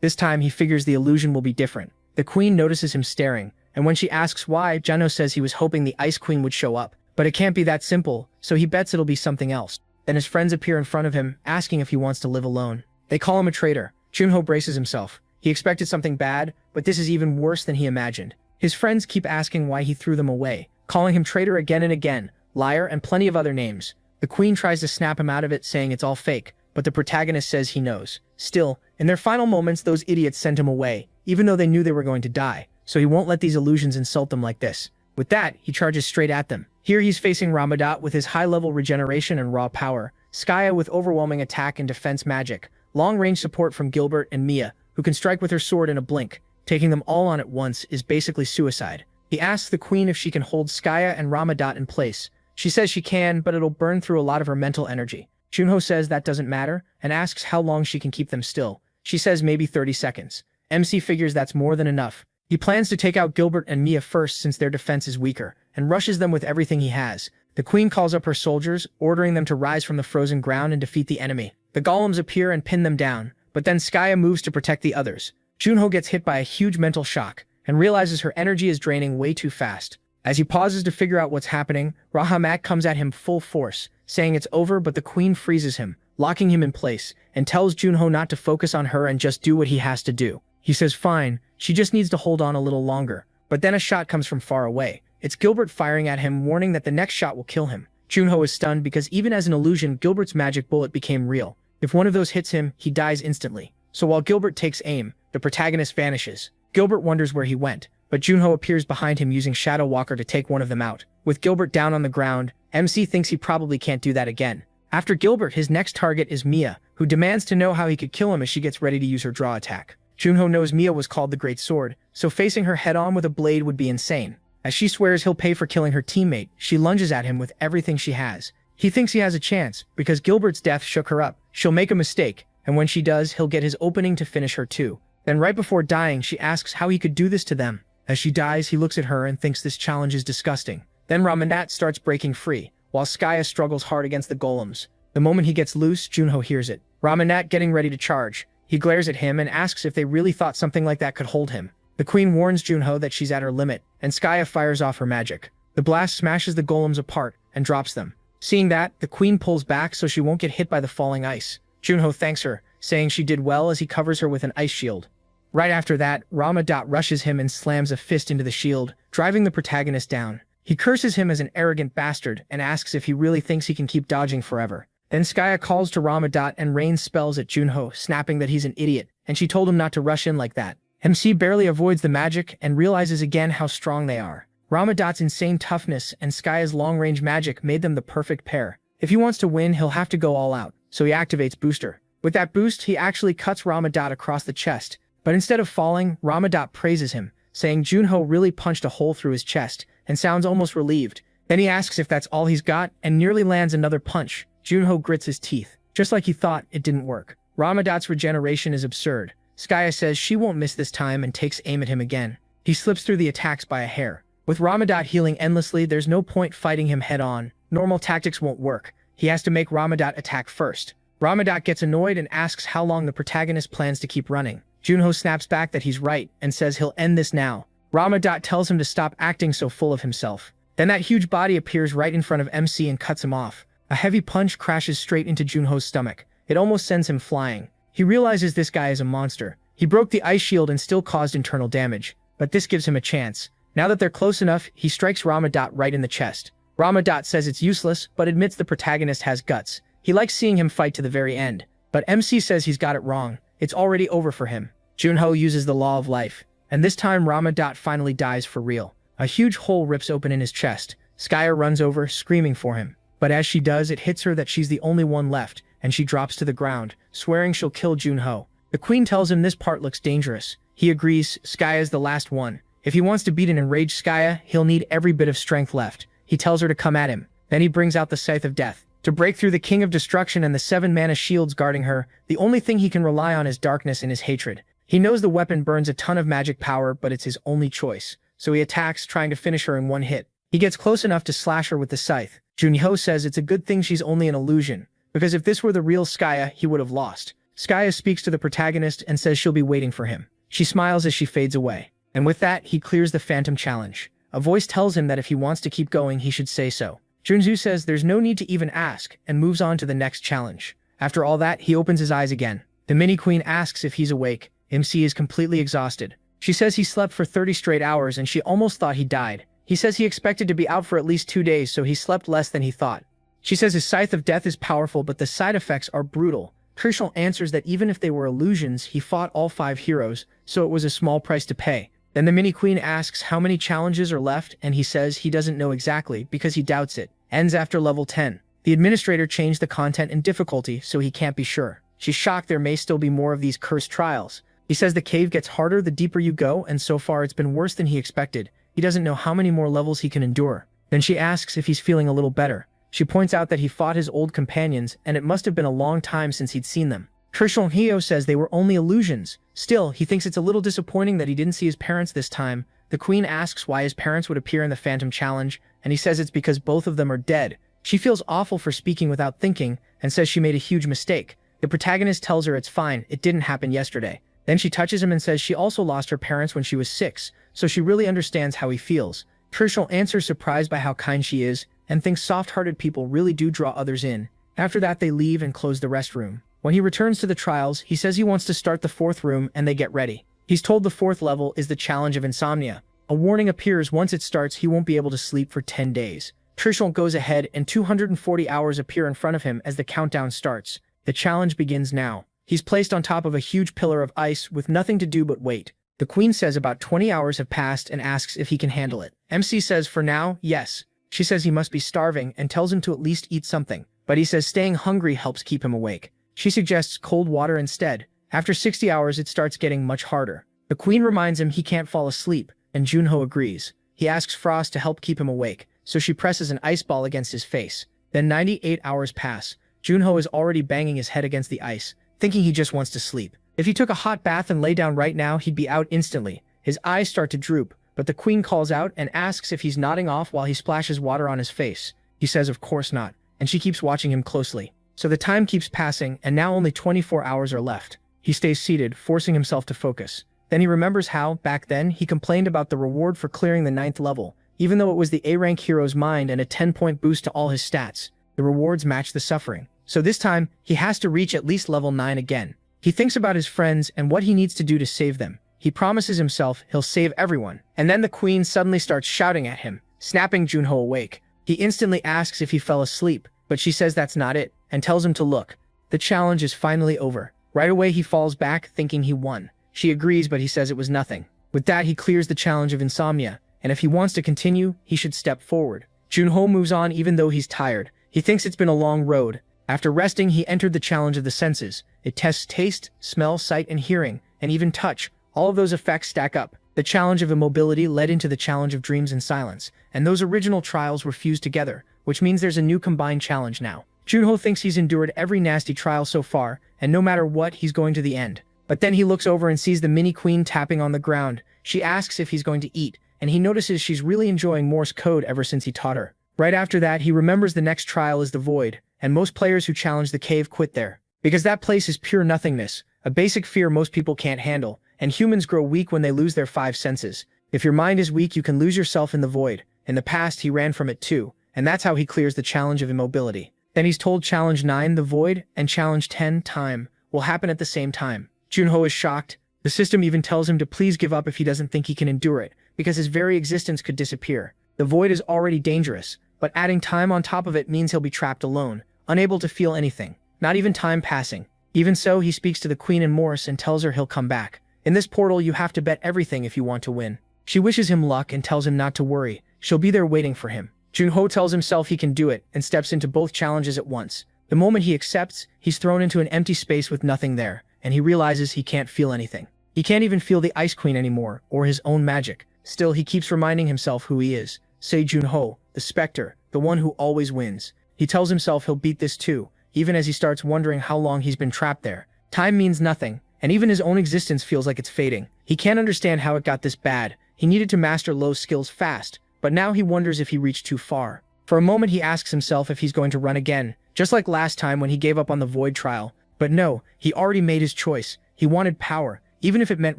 This time, he figures the illusion will be different. The queen notices him staring, and when she asks why, Junho says he was hoping the Ice Queen would show up. But it can't be that simple, so he bets it'll be something else. Then his friends appear in front of him, asking if he wants to live alone. They call him a traitor. Junho braces himself. He expected something bad, but this is even worse than he imagined. His friends keep asking why he threw them away, calling him traitor again and again, liar, and plenty of other names. The queen tries to snap him out of it, saying it's all fake, but the protagonist says he knows. Still, in their final moments, those idiots sent him away, even though they knew they were going to die, so he won't let these illusions insult them like this. With that, he charges straight at them. Here he's facing Ramadat with his high-level regeneration and raw power, Skaya with overwhelming attack and defense magic, long-range support from Gilbert and Mia, who can strike with her sword in a blink. Taking them all on at once is basically suicide. He asks the queen if she can hold Skaya and Ramadat in place. She says she can, but it'll burn through a lot of her mental energy. Junho says that doesn't matter, and asks how long she can keep them still. She says maybe 30 seconds. MC figures that's more than enough. He plans to take out Gilbert and Mia first since their defense is weaker, and rushes them with everything he has. The queen calls up her soldiers, ordering them to rise from the frozen ground and defeat the enemy. The golems appear and pin them down, but then Skaya moves to protect the others. Junho gets hit by a huge mental shock, and realizes her energy is draining way too fast. As he pauses to figure out what's happening, Rahamat comes at him full force, saying it's over, but the queen freezes him, locking him in place, and tells Junho not to focus on her and just do what he has to do. He says fine, she just needs to hold on a little longer. But then a shot comes from far away. It's Gilbert firing at him, warning that the next shot will kill him. Junho is stunned because even as an illusion, Gilbert's magic bullet became real. If one of those hits him, he dies instantly. So while Gilbert takes aim, the protagonist vanishes. Gilbert wonders where he went, but Junho appears behind him using Shadow Walker to take one of them out. With Gilbert down on the ground, MC thinks he probably can't do that again. After Gilbert, his next target is Mia, who demands to know how he could kill him as she gets ready to use her draw attack. Junho knows Mia was called the Great Sword, so facing her head-on with a blade would be insane. As she swears he'll pay for killing her teammate, she lunges at him with everything she has. He thinks he has a chance, because Gilbert's death shook her up. She'll make a mistake, and when she does, he'll get his opening to finish her too. Then right before dying, she asks how he could do this to them. As she dies, he looks at her and thinks this challenge is disgusting. Then Ramanat starts breaking free, while Skaya struggles hard against the golems. The moment he gets loose, Junho hears it. Ramanat getting ready to charge. He glares at him and asks if they really thought something like that could hold him. The queen warns Junho that she's at her limit, and Skaya fires off her magic. The blast smashes the golems apart and drops them. Seeing that, the queen pulls back so she won't get hit by the falling ice. Junho thanks her, saying she did well as he covers her with an ice shield. Right after that, Ramanat rushes him and slams a fist into the shield, driving the protagonist down. He curses him as an arrogant bastard and asks if he really thinks he can keep dodging forever. Then Skaya calls to Ramanat and rains spells at Junho, snapping that he's an idiot, and she told him not to rush in like that. MC barely avoids the magic and realizes again how strong they are. Ramanat's insane toughness and Skaya's long-range magic made them the perfect pair. If he wants to win, he'll have to go all out, so he activates Booster. With that boost, he actually cuts Ramanat across the chest, but instead of falling, Ramanat praises him, saying Junho really punched a hole through his chest, and sounds almost relieved. Then he asks if that's all he's got, and nearly lands another punch. Junho grits his teeth. Just like he thought, it didn't work. Ramanat's regeneration is absurd. Skaya says she won't miss this time and takes aim at him again. He slips through the attacks by a hair. With Ramanat healing endlessly, there's no point fighting him head-on. Normal tactics won't work. He has to make Ramanat attack first. Ramanat gets annoyed and asks how long the protagonist plans to keep running. Junho snaps back that he's right and says he'll end this now. Ramanat tells him to stop acting so full of himself. Then that huge body appears right in front of MC and cuts him off. A heavy punch crashes straight into Junho's stomach. It almost sends him flying. He realizes this guy is a monster. He broke the ice shield and still caused internal damage, but this gives him a chance. Now that they're close enough, he strikes Ramanat right in the chest. Ramanat says it's useless, but admits the protagonist has guts. He likes seeing him fight to the very end. But MC says he's got it wrong. It's already over for him. Junho uses the law of life, and this time Ramanat finally dies for real. A huge hole rips open in his chest. Skaya runs over, screaming for him. But as she does, it hits her that she's the only one left, and she drops to the ground, swearing she'll kill Junho. The queen tells him this part looks dangerous. He agrees. Skaya's the last one. If he wants to beat an enraged Skaya, he'll need every bit of strength left. He tells her to come at him. Then he brings out the Scythe of Death. To break through the King of Destruction and the 7-mana shields guarding her, the only thing he can rely on is darkness and his hatred. He knows the weapon burns a ton of magic power, but it's his only choice. So he attacks, trying to finish her in one hit. He gets close enough to slash her with the scythe. Junho says it's a good thing she's only an illusion, because if this were the real Skaya, he would have lost. Skaya speaks to the protagonist and says she'll be waiting for him. She smiles as she fades away. And with that, he clears the Phantom Challenge. A voice tells him that if he wants to keep going, he should say so. Junzu says there's no need to even ask, and moves on to the next challenge. After all that, he opens his eyes again. The mini-queen asks if he's awake. MC is completely exhausted. She says he slept for 30 straight hours and she almost thought he died. He says he expected to be out for at least 2 days, so he slept less than he thought. She says his Scythe of Death is powerful, but the side effects are brutal. Trishul answers that even if they were illusions, he fought all 5 heroes, so it was a small price to pay. Then the mini-queen asks how many challenges are left, and he says he doesn't know exactly because he doubts it. Ends after level 10. The administrator changed the content and difficulty, so he can't be sure. She's shocked there may still be more of these cursed trials. He says the cave gets harder the deeper you go, and so far it's been worse than he expected. He doesn't know how many more levels he can endure. Then she asks if he's feeling a little better. She points out that he fought his old companions, and it must have been a long time since he'd seen them. Trishul Hyo says they were only illusions. Still, he thinks it's a little disappointing that he didn't see his parents this time. The queen asks why his parents would appear in the Phantom Challenge, and he says it's because both of them are dead. She feels awful for speaking without thinking, and says she made a huge mistake. The protagonist tells her it's fine, it didn't happen yesterday. Then she touches him and says she also lost her parents when she was 6, so she really understands how he feels. Trishul answers surprised by how kind she is, and thinks soft-hearted people really do draw others in. After that, they leave and close the rest room. When he returns to the trials, he says he wants to start the 4th room and they get ready. He's told the 4th level is the challenge of insomnia. A warning appears once it starts he won't be able to sleep for 10 days. Trishul goes ahead and 240 hours appear in front of him as the countdown starts. The challenge begins now. He's placed on top of a huge pillar of ice with nothing to do but wait. The queen says about 20 hours have passed and asks if he can handle it. MC says for now, yes. She says he must be starving and tells him to at least eat something, but he says staying hungry helps keep him awake. She suggests cold water instead. After 60 hours, it starts getting much harder. The queen reminds him he can't fall asleep, and Junho agrees. He asks Frost to help keep him awake, so she presses an ice ball against his face. Then 98 hours pass. Junho is already banging his head against the ice, thinking he just wants to sleep. If he took a hot bath and lay down right now, he'd be out instantly. His eyes start to droop, but the queen calls out and asks if he's nodding off while he splashes water on his face. He says of course not, and she keeps watching him closely. So the time keeps passing, and now only 24 hours are left. He stays seated, forcing himself to focus. Then he remembers how, back then, he complained about the reward for clearing the 9th level. Even though it was the A-rank hero's mind and a 10-point boost to all his stats, the rewards match the suffering. So this time, he has to reach at least level 9 again. He thinks about his friends and what he needs to do to save them. He promises himself he'll save everyone. And then the queen suddenly starts shouting at him, snapping Junho awake. He instantly asks if he fell asleep, but she says that's not it, and tells him to look. The challenge is finally over. Right away he falls back, thinking he won. She agrees, but he says it was nothing. With that, he clears the challenge of insomnia, and if he wants to continue, he should step forward. Junho moves on even though he's tired. He thinks it's been a long road. After resting, he entered the challenge of the senses. It tests taste, smell, sight, and hearing, and even touch. All of those effects stack up. The challenge of immobility led into the challenge of dreams and silence, and those original trials were fused together, which means there's a new combined challenge now. Junho thinks he's endured every nasty trial so far, and no matter what, he's going to the end. But then he looks over and sees the mini-queen tapping on the ground. She asks if he's going to eat, and he notices she's really enjoying Morse code ever since he taught her. Right after that, he remembers the next trial is the void, and most players who challenge the cave quit there. Because that place is pure nothingness, a basic fear most people can't handle, and humans grow weak when they lose their 5 senses. If your mind is weak, you can lose yourself in the void. In the past, he ran from it too, and that's how he clears the challenge of immobility. Then he's told challenge 9, the void, and challenge 10, time, will happen at the same time. Junho is shocked. The system even tells him to please give up if he doesn't think he can endure it, because his very existence could disappear. The void is already dangerous, but adding time on top of it means he'll be trapped alone, unable to feel anything, not even time passing. Even so, he speaks to the queen in Morse and tells her he'll come back. In this portal, you have to bet everything if you want to win. She wishes him luck and tells him not to worry. She'll be there waiting for him. Junho tells himself he can do it and steps into both challenges at once. The moment he accepts, he's thrown into an empty space with nothing there, and he realizes he can't feel anything. He can't even feel the Ice Queen anymore, or his own magic. Still, he keeps reminding himself who he is. Sei Junho, the Spectre, the one who always wins. He tells himself he'll beat this too, even as he starts wondering how long he's been trapped there. Time means nothing, and even his own existence feels like it's fading. He can't understand how it got this bad. He needed to master Lo's skills fast, but now he wonders if he reached too far. For a moment, he asks himself if he's going to run again, just like last time when he gave up on the Void trial. But no, he already made his choice. He wanted power, even if it meant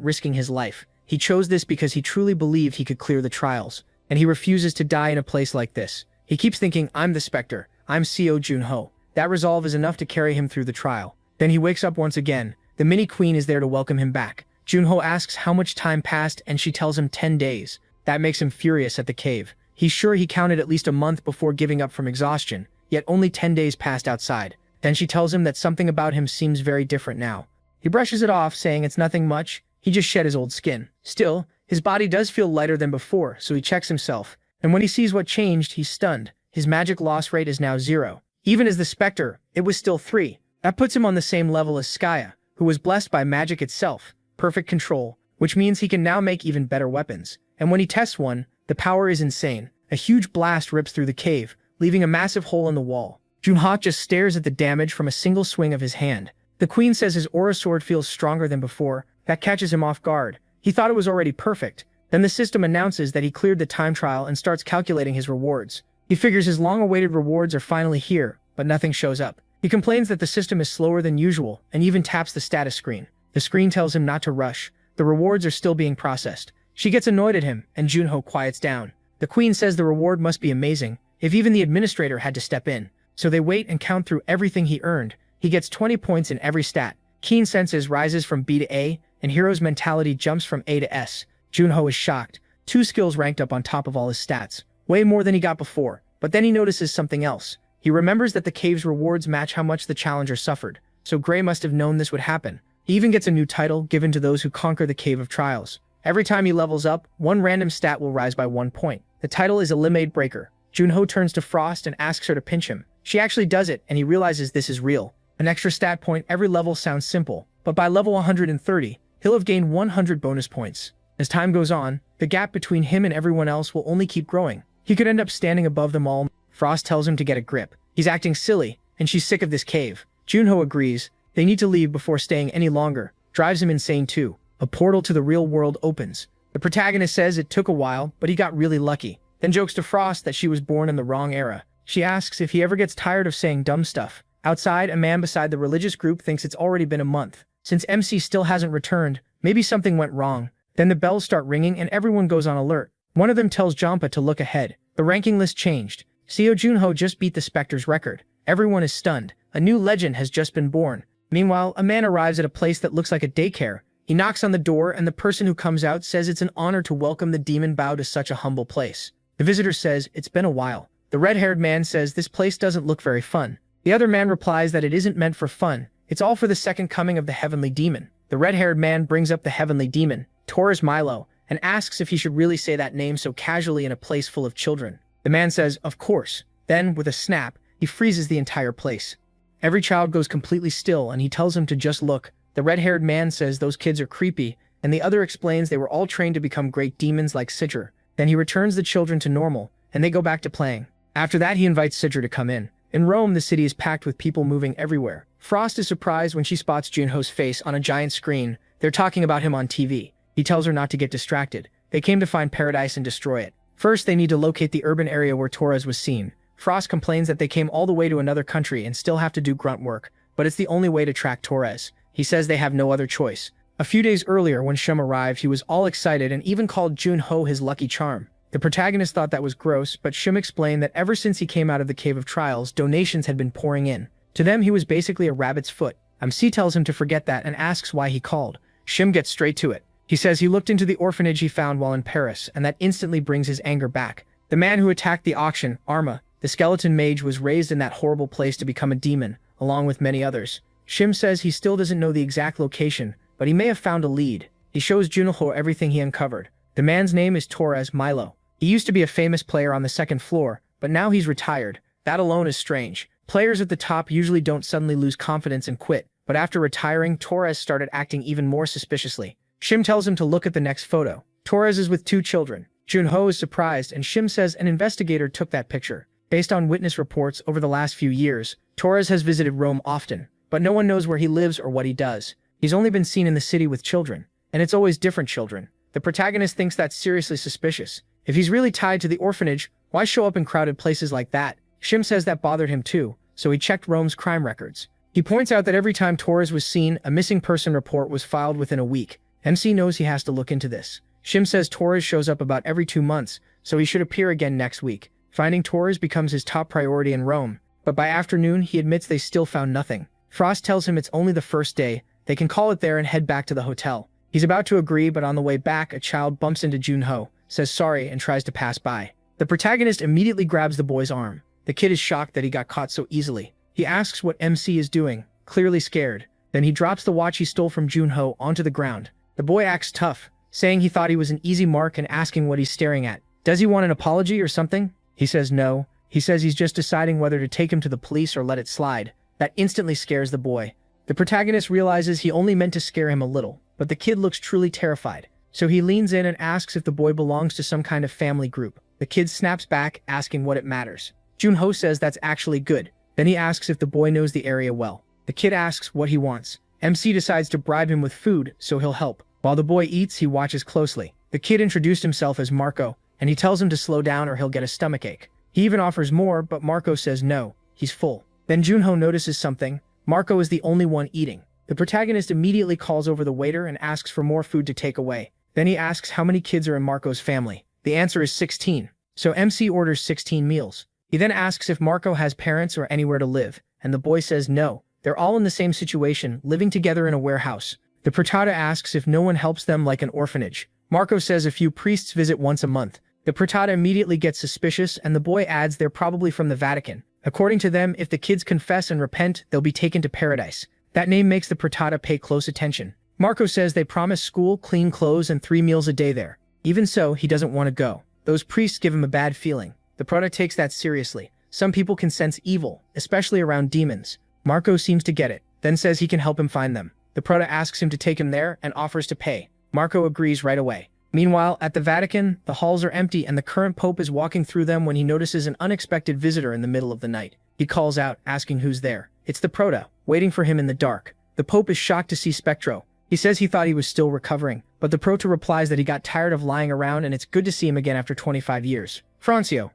risking his life. He chose this because he truly believed he could clear the trials, and he refuses to die in a place like this. He keeps thinking, I'm the Spectre, I'm Seo Junho. That resolve is enough to carry him through the trial. Then he wakes up once again. The mini-queen is there to welcome him back. Junho asks how much time passed, and she tells him 10 days. That makes him furious at the cave. He's sure he counted at least a month before giving up from exhaustion, yet only 10 days passed outside. Then she tells him that something about him seems very different now. He brushes it off, saying it's nothing much. He just shed his old skin. Still, his body does feel lighter than before, so he checks himself. And when he sees what changed, he's stunned. His magic loss rate is now 0. Even as the Spectre, it was still 3. That puts him on the same level as Skaya, who was blessed by magic itself, perfect control, which means he can now make even better weapons. And when he tests one, the power is insane. A huge blast rips through the cave, leaving a massive hole in the wall. Junho just stares at the damage from a single swing of his hand. The queen says his aura sword feels stronger than before. That catches him off guard. He thought it was already perfect. Then the system announces that he cleared the time trial and starts calculating his rewards. He figures his long-awaited rewards are finally here, but nothing shows up. He complains that the system is slower than usual and even taps the status screen. The screen tells him not to rush. The rewards are still being processed. She gets annoyed at him, and Junho quiets down. The queen says the reward must be amazing, if even the administrator had to step in. So they wait and count through everything he earned. He gets 20 points in every stat. Keen senses rises from B to A, and hero's mentality jumps from A to S. Junho is shocked. 2 skills ranked up on top of all his stats. Way more than he got before. But then he notices something else. He remembers that the cave's rewards match how much the challenger suffered. So Gray must have known this would happen. He even gets a new title given to those who conquer the Cave of Trials. Every time he levels up, one random stat will rise by 1 point. The title is a Limade Breaker. Junho turns to Frost and asks her to pinch him. She actually does it, and he realizes this is real. An extra stat point every level sounds simple, but by level 130, he'll have gained 100 bonus points. As time goes on, the gap between him and everyone else will only keep growing. He could end up standing above them all. Frost tells him to get a grip. He's acting silly, and she's sick of this cave. Junho agrees. They need to leave before staying any longer. Drives him insane too. A portal to the real world opens. The protagonist says it took a while, but he got really lucky. Then jokes to Frost that she was born in the wrong era. She asks if he ever gets tired of saying dumb stuff. Outside, a man beside the religious group thinks it's already been a month. Since MC still hasn't returned, maybe something went wrong. Then the bells start ringing and everyone goes on alert. One of them tells Jampa to look ahead. The ranking list changed. Seo Junho just beat the Spectre's record. Everyone is stunned. A new legend has just been born. Meanwhile, a man arrives at a place that looks like a daycare. He knocks on the door and the person who comes out says it's an honor to welcome the demon Bao to such a humble place. The visitor says it's been a while. The red-haired man says this place doesn't look very fun. The other man replies that it isn't meant for fun. It's all for the second coming of the heavenly demon. The red-haired man brings up the heavenly demon, Taurus Milo, and asks if he should really say that name so casually in a place full of children. The man says, of course. Then, with a snap, he freezes the entire place. Every child goes completely still and he tells him to just look. The red-haired man says those kids are creepy, and the other explains they were all trained to become great demons like Sidra. Then he returns the children to normal, and they go back to playing. After that, he invites Sidra to come in. In Rome, the city is packed with people moving everywhere. Frost is surprised when she spots Junho's face on a giant screen. They're talking about him on TV. He tells her not to get distracted. They came to find paradise and destroy it. First, they need to locate the urban area where Torres was seen. Frost complains that they came all the way to another country and still have to do grunt work, but it's the only way to track Torres. He says they have no other choice. A few days earlier, when Shum arrived, he was all excited and even called Junho his lucky charm. The protagonist thought that was gross, but Shum explained that ever since he came out of the Cave of Trials, donations had been pouring in. To them, he was basically a rabbit's foot. MC tells him to forget that and asks why he called. Shum gets straight to it. He says he looked into the orphanage he found while in Paris, and that instantly brings his anger back. The man who attacked the auction, Arma, the skeleton mage, was raised in that horrible place to become a demon, along with many others. Shim says he still doesn't know the exact location, but he may have found a lead. He shows Junho everything he uncovered. The man's name is Torres Milo. He used to be a famous player on the second floor, but now he's retired. That alone is strange. Players at the top usually don't suddenly lose confidence and quit, but after retiring, Torres started acting even more suspiciously. Shim tells him to look at the next photo. Torres is with 2 children. Junho is surprised, and Shim says an investigator took that picture. Based on witness reports over the last few years, Torres has visited Rome often, but no one knows where he lives or what he does. He's only been seen in the city with children, and it's always different children. The protagonist thinks that's seriously suspicious. If he's really tied to the orphanage, why show up in crowded places like that? Shim says that bothered him too, so he checked Rome's crime records. He points out that every time Torres was seen, a missing person report was filed within a week. MC knows he has to look into this. Shim says Torres shows up about every 2 months, so he should appear again next week. Finding Torres becomes his top priority in Rome, but by afternoon he admits they still found nothing. Frost tells him it's only the first day. They can call it there and head back to the hotel. He's about to agree, but on the way back, a child bumps into Junho, says sorry, and tries to pass by. The protagonist immediately grabs the boy's arm. The kid is shocked that he got caught so easily. He asks what MC is doing, clearly scared. Then he drops the watch he stole from Junho onto the ground. The boy acts tough, saying he thought he was an easy mark and asking what he's staring at. Does he want an apology or something? He says no. He says he's just deciding whether to take him to the police or let it slide. That instantly scares the boy. The protagonist realizes he only meant to scare him a little, but the kid looks truly terrified. So he leans in and asks if the boy belongs to some kind of family group. The kid snaps back, asking what it matters. Junho says that's actually good. Then he asks if the boy knows the area well. The kid asks what he wants. MC decides to bribe him with food, so he'll help. While the boy eats, he watches closely. The kid introduced himself as Marco, and he tells him to slow down or he'll get a stomachache. He even offers more, but Marco says no, he's full. Then Junho notices something. Marco is the only one eating. The protagonist immediately calls over the waiter and asks for more food to take away. Then he asks how many kids are in Marco's family. The answer is 16. So MC orders 16 meals. He then asks if Marco has parents or anywhere to live, and the boy says no. They're all in the same situation, living together in a warehouse. The protagonist asks if no one helps them like an orphanage. Marco says a few priests visit once a month. The protagonist immediately gets suspicious, and the boy adds they're probably from the Vatican. According to them, if the kids confess and repent, they'll be taken to paradise. That name makes the protagonist pay close attention. Marco says they promise school, clean clothes, and 3 meals a day there. Even so, he doesn't want to go. Those priests give him a bad feeling. The protagonist takes that seriously. Some people can sense evil, especially around demons. Marco seems to get it, then says he can help him find them. The Prota asks him to take him there and offers to pay. Marco agrees right away. Meanwhile, at the Vatican, the halls are empty and the current pope is walking through them when he notices an unexpected visitor in the middle of the night. He calls out, asking who's there. It's the Prota, waiting for him in the dark. The pope is shocked to see Spectro. He says he thought he was still recovering, but the Prota replies that he got tired of lying around and it's good to see him again after 25 years. Francio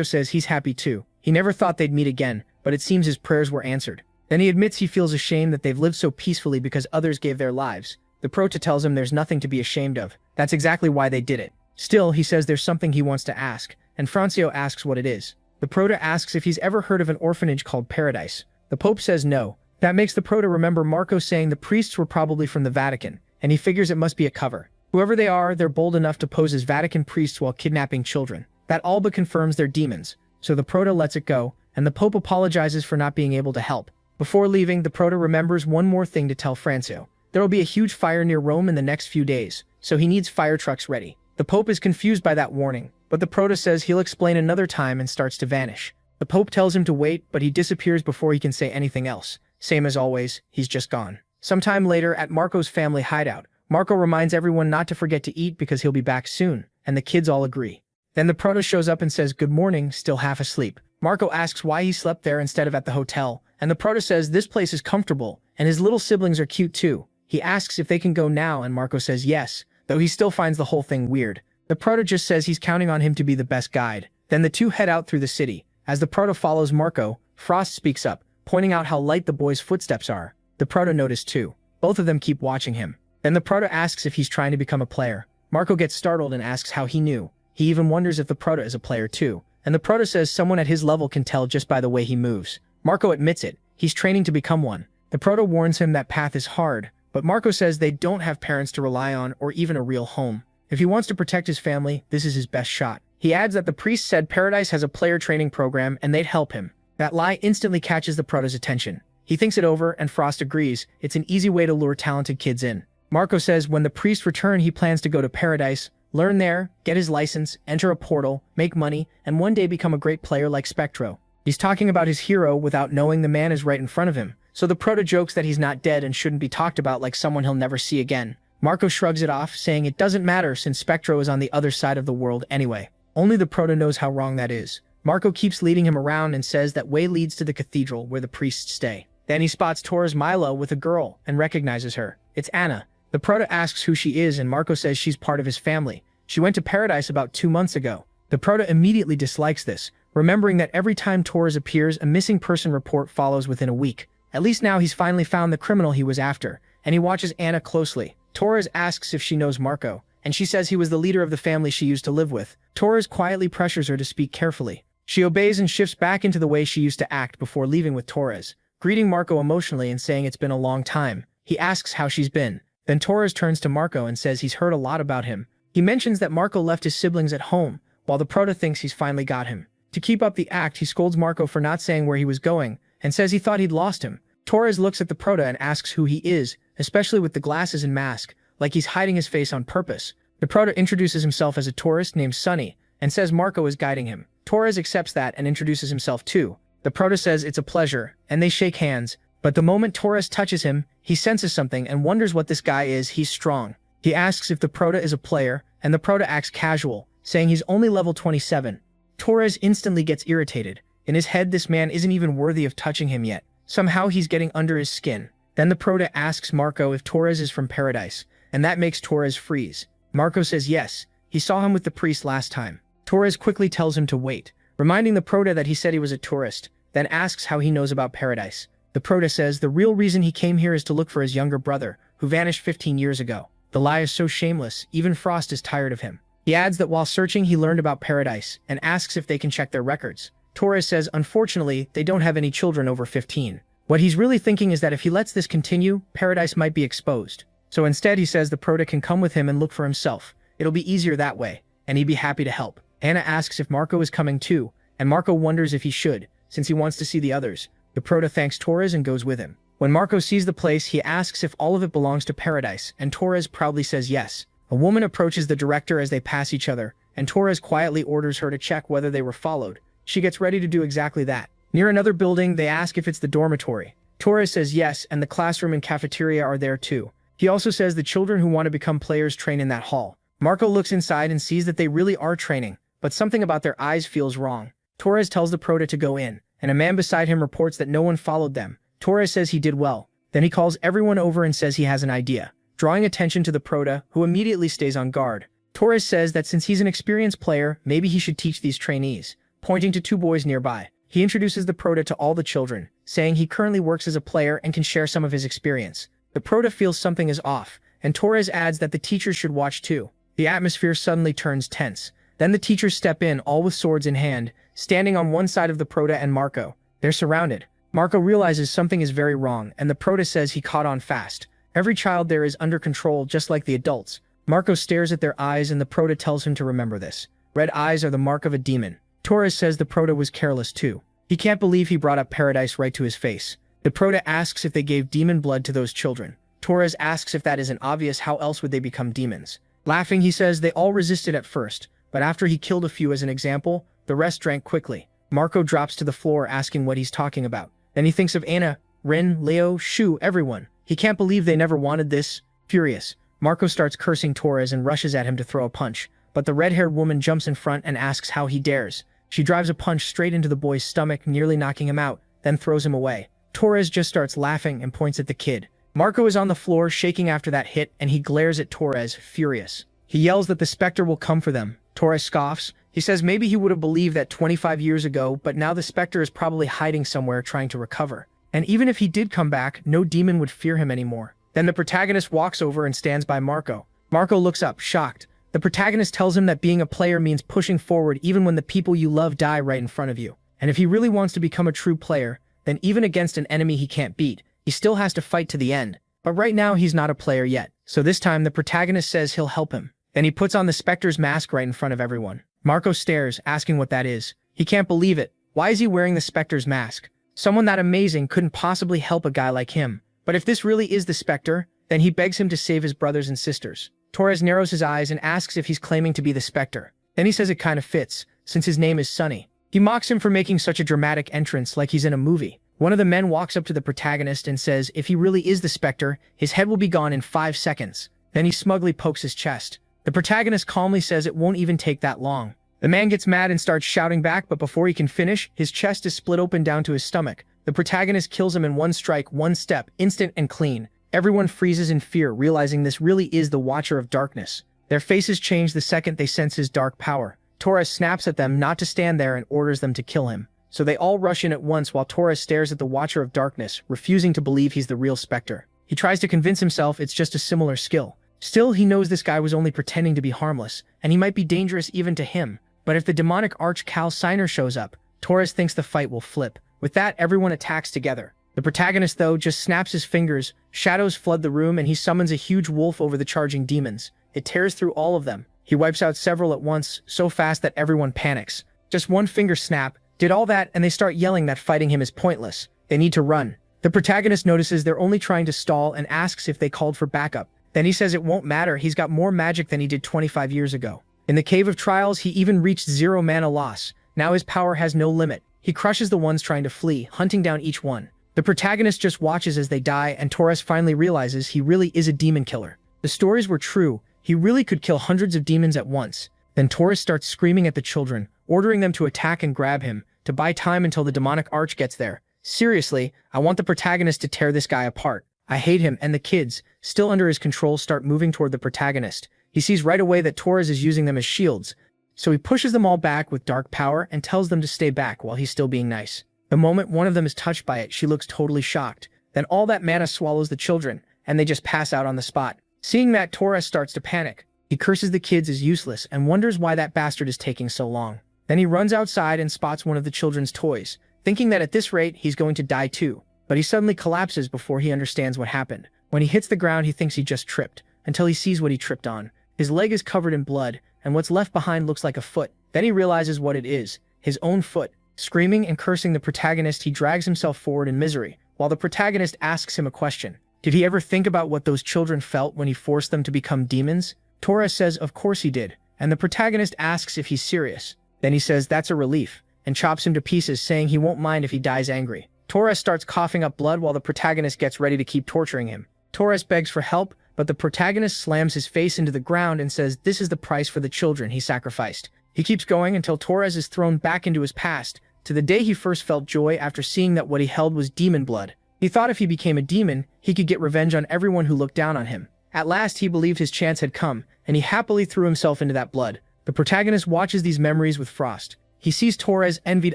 says he's happy too. He never thought they'd meet again, but it seems his prayers were answered. Then he admits he feels ashamed that they've lived so peacefully because others gave their lives. The Prota tells him there's nothing to be ashamed of. That's exactly why they did it. Still, he says there's something he wants to ask, and Francio asks what it is. The Prota asks if he's ever heard of an orphanage called Paradise. The Pope says no. That makes the Prota remember Marco saying the priests were probably from the Vatican, and he figures it must be a cover. Whoever they are, they're bold enough to pose as Vatican priests while kidnapping children. That all but confirms they're demons. So the Prota lets it go, and the Pope apologizes for not being able to help. Before leaving, the Prota remembers one more thing to tell Francio. There will be a huge fire near Rome in the next few days, so he needs fire trucks ready. The Pope is confused by that warning, but the Prota says he'll explain another time and starts to vanish. The Pope tells him to wait, but he disappears before he can say anything else. Same as always, he's just gone. Sometime later, at Marco's family hideout, Marco reminds everyone not to forget to eat because he'll be back soon, and the kids all agree. Then the Prota shows up and says good morning, still half asleep. Marco asks why he slept there instead of at the hotel, and the Prota says this place is comfortable, and his little siblings are cute too. He asks if they can go now, and Marco says yes, though he still finds the whole thing weird. The Prota just says he's counting on him to be the best guide. Then the two head out through the city. As the Prota follows Marco, Frost speaks up, pointing out how light the boy's footsteps are. The Prota notice too. Both of them keep watching him. Then the Prota asks if he's trying to become a player. Marco gets startled and asks how he knew. He even wonders if the Prota is a player too. And the Prota says someone at his level can tell just by the way he moves. Marco admits it. He's training to become one. The Prota warns him that path is hard, but Marco says they don't have parents to rely on or even a real home. If he wants to protect his family, this is his best shot. He adds that the priest said Paradise has a player training program and they'd help him. That lie instantly catches the Prota's attention. He thinks it over and Frost agrees. It's an easy way to lure talented kids in. Marco says when the priests return, he plans to go to Paradise, learn there, get his license, enter a portal, make money, and one day become a great player like Spectro. He's talking about his hero without knowing the man is right in front of him. So the Prota jokes that he's not dead and shouldn't be talked about like someone he'll never see again. Marco shrugs it off, saying it doesn't matter since Spectro is on the other side of the world anyway. Only the Prota knows how wrong that is. Marco keeps leading him around and says that way leads to the cathedral where the priests stay. Then he spots Torres Milo with a girl and recognizes her. It's Anna. The Prota asks who she is and Marco says she's part of his family. She went to Paradise about 2 months ago. The Prota immediately dislikes this, remembering that every time Torres appears, a missing person report follows within a week. At least now he's finally found the criminal he was after, and he watches Anna closely. Torres asks if she knows Marco, and she says he was the leader of the family she used to live with. Torres quietly pressures her to speak carefully. She obeys and shifts back into the way she used to act before leaving with Torres, greeting Marco emotionally and saying it's been a long time. He asks how she's been. Then Torres turns to Marco and says he's heard a lot about him. He mentions that Marco left his siblings at home, while the Prota thinks he's finally got him. To keep up the act, he scolds Marco for not saying where he was going, and says he thought he'd lost him. Torres looks at the Prota and asks who he is, especially with the glasses and mask, like he's hiding his face on purpose. The Prota introduces himself as a tourist named Sonny, and says Marco is guiding him. Torres accepts that and introduces himself too. The Prota says it's a pleasure, and they shake hands, but the moment Torres touches him, he senses something and wonders what this guy is. He's strong. He asks if the Prota is a player, and the Prota acts casual, saying he's only level 27. Torres instantly gets irritated. In his head, this man isn't even worthy of touching him yet. Somehow he's getting under his skin. Then the Prota asks Marco if Torres is from Paradise, and that makes Torres freeze. Marco says yes, he saw him with the priest last time. Torres quickly tells him to wait, reminding the Prota that he said he was a tourist, then asks how he knows about Paradise. The Prota says the real reason he came here is to look for his younger brother, who vanished 15 years ago. The lie is so shameless, even Frost is tired of him. He adds that while searching he learned about Paradise, and asks if they can check their records. Torres says unfortunately they don't have any children over 15. What he's really thinking is that if he lets this continue, Paradise might be exposed. So instead he says the Prota can come with him and look for himself. It'll be easier that way, and he'd be happy to help. Anna asks if Marco is coming too, and Marco wonders if he should, since he wants to see the others. The Prota thanks Torres and goes with him. When Marco sees the place, he asks if all of it belongs to Paradise, and Torres proudly says yes. A woman approaches the director as they pass each other, and Torres quietly orders her to check whether they were followed. She gets ready to do exactly that. Near another building, they ask if it's the dormitory, Torres says yes, and the classroom and cafeteria are there too. He also says the children who want to become players train in that hall. Marco looks inside and sees that they really are training, but something about their eyes feels wrong. Torres tells the prota to go in, and a man beside him reports that no one followed them. Torres says he did well. Then he calls everyone over and says he has an idea, drawing attention to the prota, who immediately stays on guard. Torres says that since he's an experienced player, maybe he should teach these trainees, pointing to two boys nearby. He introduces the prota to all the children, saying he currently works as a player and can share some of his experience. The prota feels something is off, and Torres adds that the teachers should watch too. The atmosphere suddenly turns tense. Then the teachers step in, all with swords in hand, standing on one side of the prota and Marco. They're surrounded. Marco realizes something is very wrong, and the prota says he caught on fast. Every child there is under control, just like the adults. Marco stares at their eyes, and the prota tells him to remember this. Red eyes are the mark of a demon. Torres says the prota was careless too. He can't believe he brought up paradise right to his face. The prota asks if they gave demon blood to those children. Torres asks if that isn't obvious, how else would they become demons? Laughing, he says they all resisted at first, but after he killed a few as an example, the rest drank quickly. Marco drops to the floor asking what he's talking about. Then he thinks of Anna, Rin, Leo, Shu, everyone. He can't believe they never wanted this. Furious, Marco starts cursing Torres and rushes at him to throw a punch, but the red-haired woman jumps in front and asks how he dares. She drives a punch straight into the boy's stomach, nearly knocking him out, then throws him away. Torres just starts laughing and points at the kid. Marco is on the floor shaking after that hit, and he glares at Torres, furious. He yells that the Spectre will come for them. Torres scoffs. He says maybe he would have believed that 25 years ago, but now the Spectre is probably hiding somewhere trying to recover. And even if he did come back, no demon would fear him anymore. Then the protagonist walks over and stands by Marco. Marco looks up, shocked. The protagonist tells him that being a player means pushing forward even when the people you love die right in front of you. And if he really wants to become a true player, then even against an enemy he can't beat, he still has to fight to the end. But right now he's not a player yet. So this time the protagonist says he'll help him. Then he puts on the Spectre's mask right in front of everyone. Marco stares, asking what that is. He can't believe it. Why is he wearing the Spectre's mask? Someone that amazing couldn't possibly help a guy like him. But if this really is the Spectre, then he begs him to save his brothers and sisters. Torres narrows his eyes and asks if he's claiming to be the Spectre. Then he says it kind of fits, since his name is Sunny. He mocks him for making such a dramatic entrance like he's in a movie. One of the men walks up to the protagonist and says if he really is the Spectre, his head will be gone in 5 seconds. Then he smugly pokes his chest. The protagonist calmly says it won't even take that long. The man gets mad and starts shouting back, but before he can finish, his chest is split open down to his stomach. The protagonist kills him in one strike, one step, instant and clean. Everyone freezes in fear, realizing this really is the Watcher of Darkness. Their faces change the second they sense his dark power. Torres snaps at them not to stand there and orders them to kill him. So they all rush in at once while Torres stares at the Watcher of Darkness, refusing to believe he's the real Spectre. He tries to convince himself it's just a similar skill. Still, he knows this guy was only pretending to be harmless, and he might be dangerous even to him. But if the demonic Arch-Cal Signer shows up, Torres thinks the fight will flip. With that, everyone attacks together. The protagonist, though, just snaps his fingers, shadows flood the room, and he summons a huge wolf over the charging demons. It tears through all of them. He wipes out several at once, so fast that everyone panics. Just one finger snap, did all that, and they start yelling that fighting him is pointless. They need to run. The protagonist notices they're only trying to stall and asks if they called for backup. Then he says it won't matter, he's got more magic than he did 25 years ago. In the Cave of Trials, he even reached 0 mana loss. Now his power has no limit. He crushes the ones trying to flee, hunting down each one. The protagonist just watches as they die, and Torres finally realizes he really is a demon killer. The stories were true. He really could kill hundreds of demons at once. Then Torres starts screaming at the children, ordering them to attack and grab him, to buy time until the demonic arch gets there. Seriously, I want the protagonist to tear this guy apart. I hate him, and the kids, still under his control, start moving toward the protagonist. He sees right away that Torres is using them as shields, so he pushes them all back with dark power and tells them to stay back while he's still being nice. The moment one of them is touched by it, she looks totally shocked. Then all that mana swallows the children, and they just pass out on the spot. Seeing that, Torres starts to panic. He curses the kids as useless and wonders why that bastard is taking so long. Then he runs outside and spots one of the children's toys, thinking that at this rate he's going to die too. But he suddenly collapses before he understands what happened. When he hits the ground, he thinks he just tripped, until he sees what he tripped on. His leg is covered in blood, and what's left behind looks like a foot. Then he realizes what it is, his own foot. Screaming and cursing the protagonist, he drags himself forward in misery, while the protagonist asks him a question. Did he ever think about what those children felt when he forced them to become demons? Torres says of course he did, and the protagonist asks if he's serious. Then he says that's a relief, and chops him to pieces, saying he won't mind if he dies angry. Torres starts coughing up blood while the protagonist gets ready to keep torturing him. Torres begs for help, but the protagonist slams his face into the ground and says this is the price for the children he sacrificed. He keeps going until Torres is thrown back into his past, to the day he first felt joy after seeing that what he held was demon blood. He thought if he became a demon, he could get revenge on everyone who looked down on him. At last, he believed his chance had come, and he happily threw himself into that blood. The protagonist watches these memories with Frost. He sees Torres envied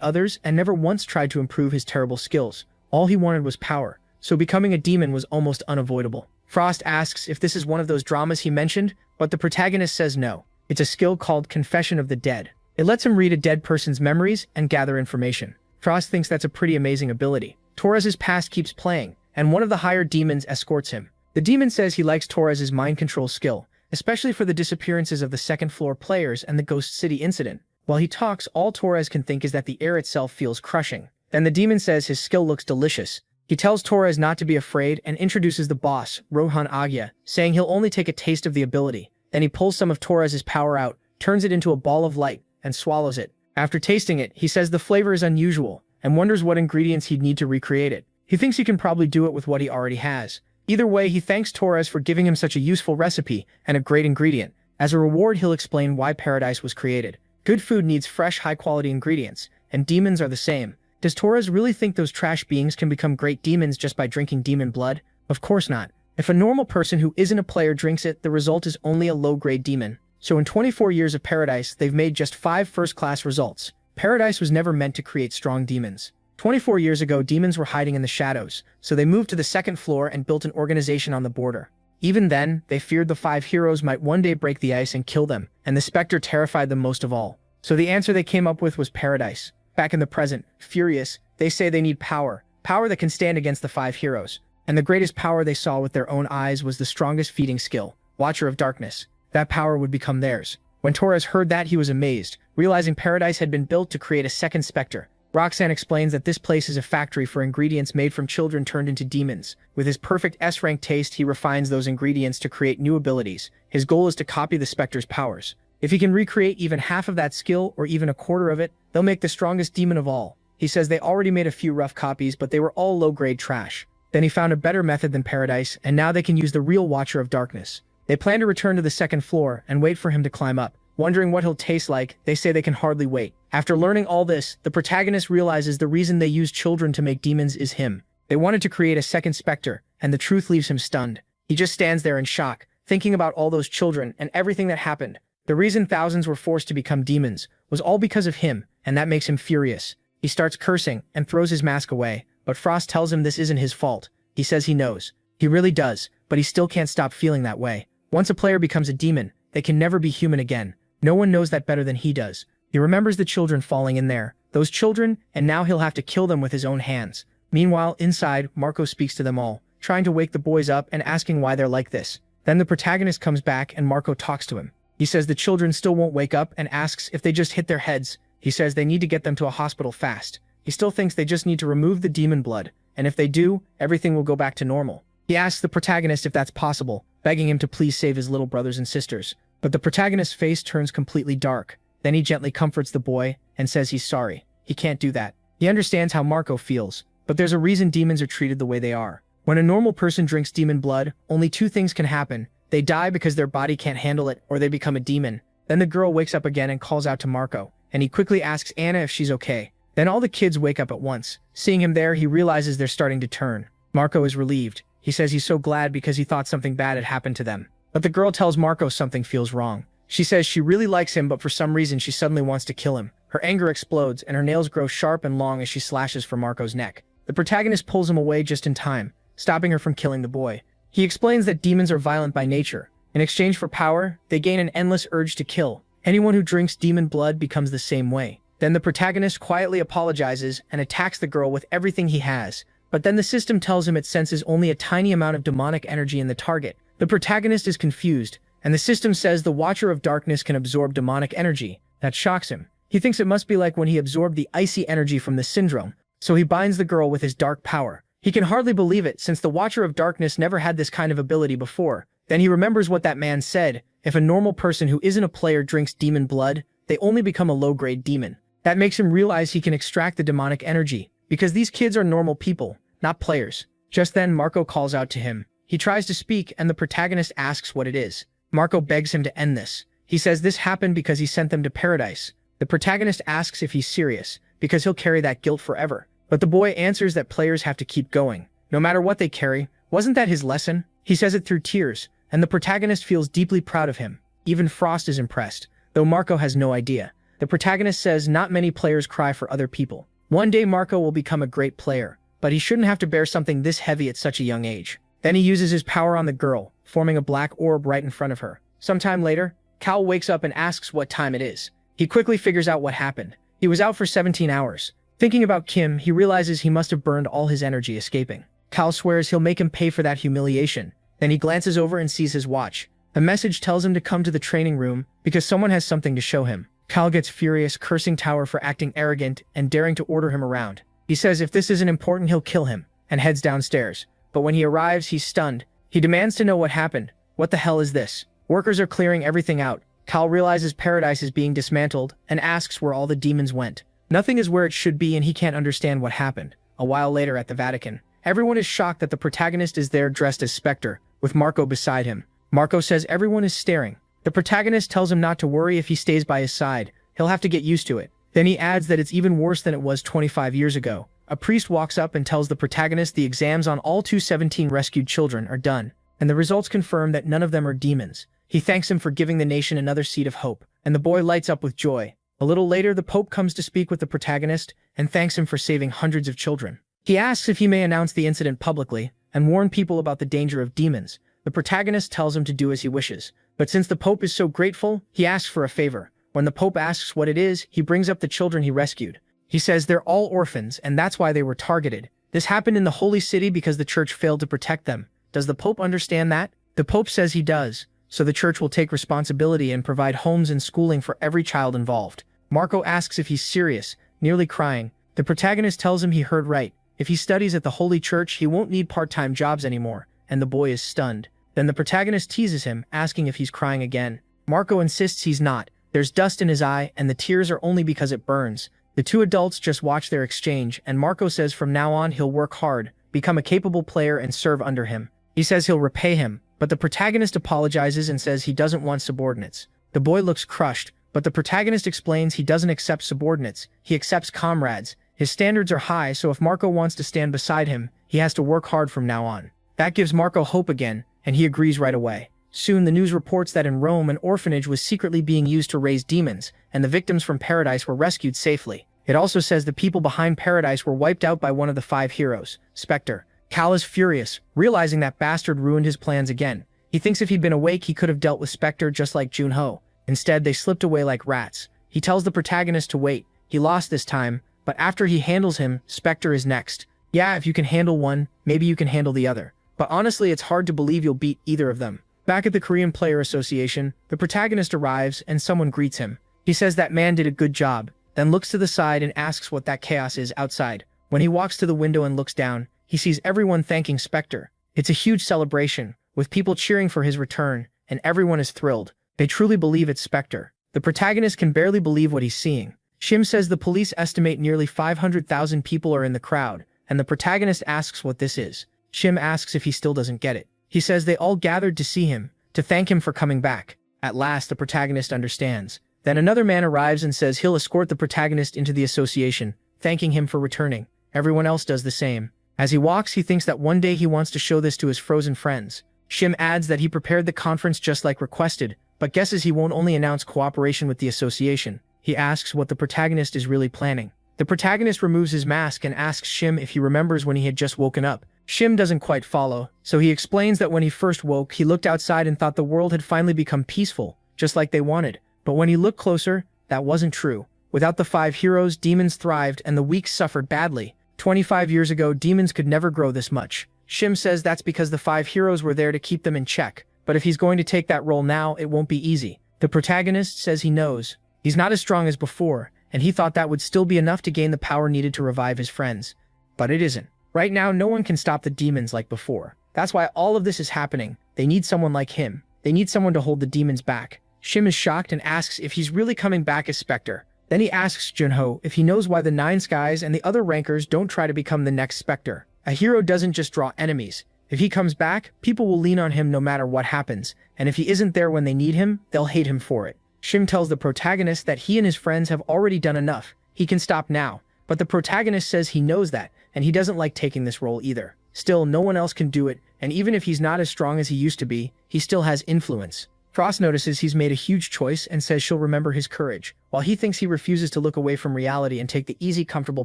others and never once tried to improve his terrible skills. All he wanted was power, so becoming a demon was almost unavoidable. Frost asks if this is one of those dramas he mentioned, but the protagonist says no. It's a skill called Confession of the Dead. It lets him read a dead person's memories and gather information. Frost thinks that's a pretty amazing ability. Torres's past keeps playing, and one of the higher demons escorts him. The demon says he likes Torres's mind control skill, especially for the disappearances of the second-floor players and the Ghost City incident. While he talks, all Torres can think is that the air itself feels crushing. Then the demon says his skill looks delicious. He tells Torres not to be afraid and introduces the boss, Rohan Agya, saying he'll only take a taste of the ability. Then he pulls some of Torres's power out, turns it into a ball of light, and swallows it. After tasting it, he says the flavor is unusual, and wonders what ingredients he'd need to recreate it. He thinks he can probably do it with what he already has. Either way, he thanks Torres for giving him such a useful recipe and a great ingredient. As a reward, he'll explain why paradise was created. Good food needs fresh, high-quality ingredients, and demons are the same. Does Torres really think those trash beings can become great demons just by drinking demon blood? Of course not. If a normal person who isn't a player drinks it, the result is only a low-grade demon. So in 24 years of Paradise, they've made just 5 first-class results. Paradise was never meant to create strong demons. 24 years ago, demons were hiding in the shadows, so they moved to the second floor and built an organization on the border. Even then, they feared the 5 heroes might one day break the ice and kill them, and the Spectre terrified them most of all. So the answer they came up with was Paradise. Back in the present, furious, they say they need power. Power that can stand against the 5 heroes. And the greatest power they saw with their own eyes was the strongest feeding skill, Watcher of Darkness. That power would become theirs. When Torres heard that, he was amazed, realizing Paradise had been built to create a second Spectre. Roxanne explains that this place is a factory for ingredients made from children turned into demons. With his perfect S-rank taste, he refines those ingredients to create new abilities. His goal is to copy the Spectre's powers. If he can recreate even half of that skill, or even a quarter of it, they'll make the strongest demon of all. He says they already made a few rough copies, but they were all low-grade trash. Then he found a better method than Paradise, and now they can use the real Watcher of Darkness. They plan to return to the second floor and wait for him to climb up. Wondering what he'll taste like, they say they can hardly wait. After learning all this, the protagonist realizes the reason they use children to make demons is him. They wanted to create a second Spectre, and the truth leaves him stunned. He just stands there in shock, thinking about all those children and everything that happened. The reason thousands were forced to become demons was all because of him, and that makes him furious. He starts cursing and throws his mask away, but Frost tells him this isn't his fault. He says he knows. He really does, but he still can't stop feeling that way. Once a player becomes a demon, they can never be human again. No one knows that better than he does. He remembers the children falling in there, those children, and now he'll have to kill them with his own hands. Meanwhile, inside, Marco speaks to them all, trying to wake the boys up and asking why they're like this. Then the protagonist comes back and Marco talks to him. He says the children still won't wake up and asks if they just hit their heads. He says they need to get them to a hospital fast. He still thinks they just need to remove the demon blood, and if they do, everything will go back to normal. He asks the protagonist if that's possible, begging him to please save his little brothers and sisters. But the protagonist's face turns completely dark. Then he gently comforts the boy and says he's sorry. He can't do that. He understands how Marco feels, but there's a reason demons are treated the way they are. When a normal person drinks demon blood, only 2 things can happen. They die because their body can't handle it, or they become a demon. Then the girl wakes up again and calls out to Marco, and he quickly asks Anna if she's okay. Then all the kids wake up at once. Seeing him there, he realizes they're starting to turn. Marco is relieved. He says he's so glad because he thought something bad had happened to them. But the girl tells Marco something feels wrong. She says she really likes him, but for some reason she suddenly wants to kill him. Her anger explodes, and her nails grow sharp and long as she slashes for Marco's neck. The protagonist pulls him away just in time, stopping her from killing the boy. He explains that demons are violent by nature. In exchange for power, they gain an endless urge to kill. Anyone who drinks demon blood becomes the same way. Then the protagonist quietly apologizes and attacks the girl with everything he has. But then the system tells him it senses only a tiny amount of demonic energy in the target. The protagonist is confused, and the system says the Watcher of Darkness can absorb demonic energy. That shocks him. He thinks it must be like when he absorbed the icy energy from the syndrome, so he binds the girl with his dark power. He can hardly believe it, since the Watcher of Darkness never had this kind of ability before. Then he remembers what that man said: if a normal person who isn't a player drinks demon blood, they only become a low-grade demon. That makes him realize he can extract the demonic energy. because these kids are normal people, not players. Just then, Marco calls out to him. He tries to speak, and the protagonist asks what it is. Marco begs him to end this. He says this happened because he sent them to paradise. The protagonist asks if he's serious, because he'll carry that guilt forever. But the boy answers that players have to keep going, no matter what they carry. Wasn't that his lesson? He says it through tears, and the protagonist feels deeply proud of him. Even Frost is impressed, though Marco has no idea. The protagonist says not many players cry for other people. One day Marco will become a great player, but he shouldn't have to bear something this heavy at such a young age. Then he uses his power on the girl, forming a black orb right in front of her. Sometime later, Cal wakes up and asks what time it is. He quickly figures out what happened. He was out for 17 hours. Thinking about Kim, he realizes he must have burned all his energy escaping. Cal swears he'll make him pay for that humiliation. Then he glances over and sees his watch. A message tells him to come to the training room because someone has something to show him. Cal gets furious, cursing Tower for acting arrogant and daring to order him around. He says if this isn't important, he'll kill him, and heads downstairs. But when he arrives, he's stunned. He demands to know what happened. What the hell is this? Workers are clearing everything out. Cal realizes paradise is being dismantled and asks where all the demons went. Nothing is where it should be, and he can't understand what happened. A while later at the Vatican, everyone is shocked that the protagonist is there dressed as Spectre, with Marco beside him. Marco says everyone is staring. The protagonist tells him not to worry if he stays by his side. He'll have to get used to it. Then he adds that it's even worse than it was 25 years ago. A priest walks up and tells the protagonist the exams on all 217 rescued children are done, and the results confirm that none of them are demons. He thanks him for giving the nation another seed of hope, and the boy lights up with joy. A little later, the Pope comes to speak with the protagonist and thanks him for saving hundreds of children. He asks if he may announce the incident publicly and warn people about the danger of demons. The protagonist tells him to do as he wishes, but since the Pope is so grateful, he asks for a favor. When the Pope asks what it is, he brings up the children he rescued. He says they're all orphans, and that's why they were targeted. This happened in the Holy City because the church failed to protect them. Does the Pope understand that? The Pope says he does, so the church will take responsibility and provide homes and schooling for every child involved. Marco asks if he's serious, nearly crying. The protagonist tells him he heard right. If he studies at the Holy Church, he won't need part-time jobs anymore, and the boy is stunned. Then the protagonist teases him, asking if he's crying again. Marco insists he's not. There's dust in his eye, and the tears are only because it burns. The two adults just watch their exchange, and Marco says from now on he'll work hard, become a capable player, and serve under him. He says he'll repay him, but the protagonist apologizes and says he doesn't want subordinates. The boy looks crushed, but the protagonist explains he doesn't accept subordinates, he accepts comrades. His standards are high, so if Marco wants to stand beside him, he has to work hard from now on. That gives Marco hope again, and he agrees right away. Soon the news reports that in Rome an orphanage was secretly being used to raise demons, and the victims from Paradise were rescued safely. It also says the people behind Paradise were wiped out by one of the 5 heroes, Spectre. Cal is furious, realizing that bastard ruined his plans again. He thinks if he'd been awake he could have dealt with Spectre just like Junho. Instead, they slipped away like rats. He tells the protagonist to wait. He lost this time, but after he handles him, Spectre is next. Yeah, if you can handle one, maybe you can handle the other. But honestly, it's hard to believe you'll beat either of them. Back at the Korean Player Association, the protagonist arrives and someone greets him. He says that man did a good job, then looks to the side and asks what that chaos is outside. When he walks to the window and looks down, he sees everyone thanking Spectre. It's a huge celebration, with people cheering for his return, and everyone is thrilled. They truly believe it's Spectre. The protagonist can barely believe what he's seeing. Shim says the police estimate nearly 500,000 people are in the crowd, and the protagonist asks what this is. Shim asks if he still doesn't get it. He says they all gathered to see him, to thank him for coming back. At last, the protagonist understands. Then another man arrives and says he'll escort the protagonist into the association, thanking him for returning. Everyone else does the same. As he walks, he thinks that one day he wants to show this to his frozen friends. Shim adds that he prepared the conference just like requested, but guesses he won't only announce cooperation with the association. He asks what the protagonist is really planning. The protagonist removes his mask and asks Shim if he remembers when he had just woken up. Shim doesn't quite follow, so he explains that when he first woke, he looked outside and thought the world had finally become peaceful, just like they wanted. But when he looked closer, that wasn't true. Without the 5 heroes, demons thrived and the weak suffered badly. 25 years ago, demons could never grow this much. Shim says that's because the 5 heroes were there to keep them in check. But if he's going to take that role now, it won't be easy. The protagonist says he knows. He's not as strong as before, and he thought that would still be enough to gain the power needed to revive his friends. But it isn't. Right now, no one can stop the demons like before. That's why all of this is happening. They need someone like him. They need someone to hold the demons back. Shim is shocked and asks if he's really coming back as Spectre. Then he asks Junho if he knows why the Nine Skies and the other rankers don't try to become the next Spectre. A hero doesn't just draw enemies. If he comes back, people will lean on him no matter what happens, and if he isn't there when they need him, they'll hate him for it. Shim tells the protagonist that he and his friends have already done enough. He can stop now. But the protagonist says he knows that, and he doesn't like taking this role either. Still, no one else can do it, and even if he's not as strong as he used to be, he still has influence. Frost notices he's made a huge choice and says she'll remember his courage, while he thinks he refuses to look away from reality and take the easy, comfortable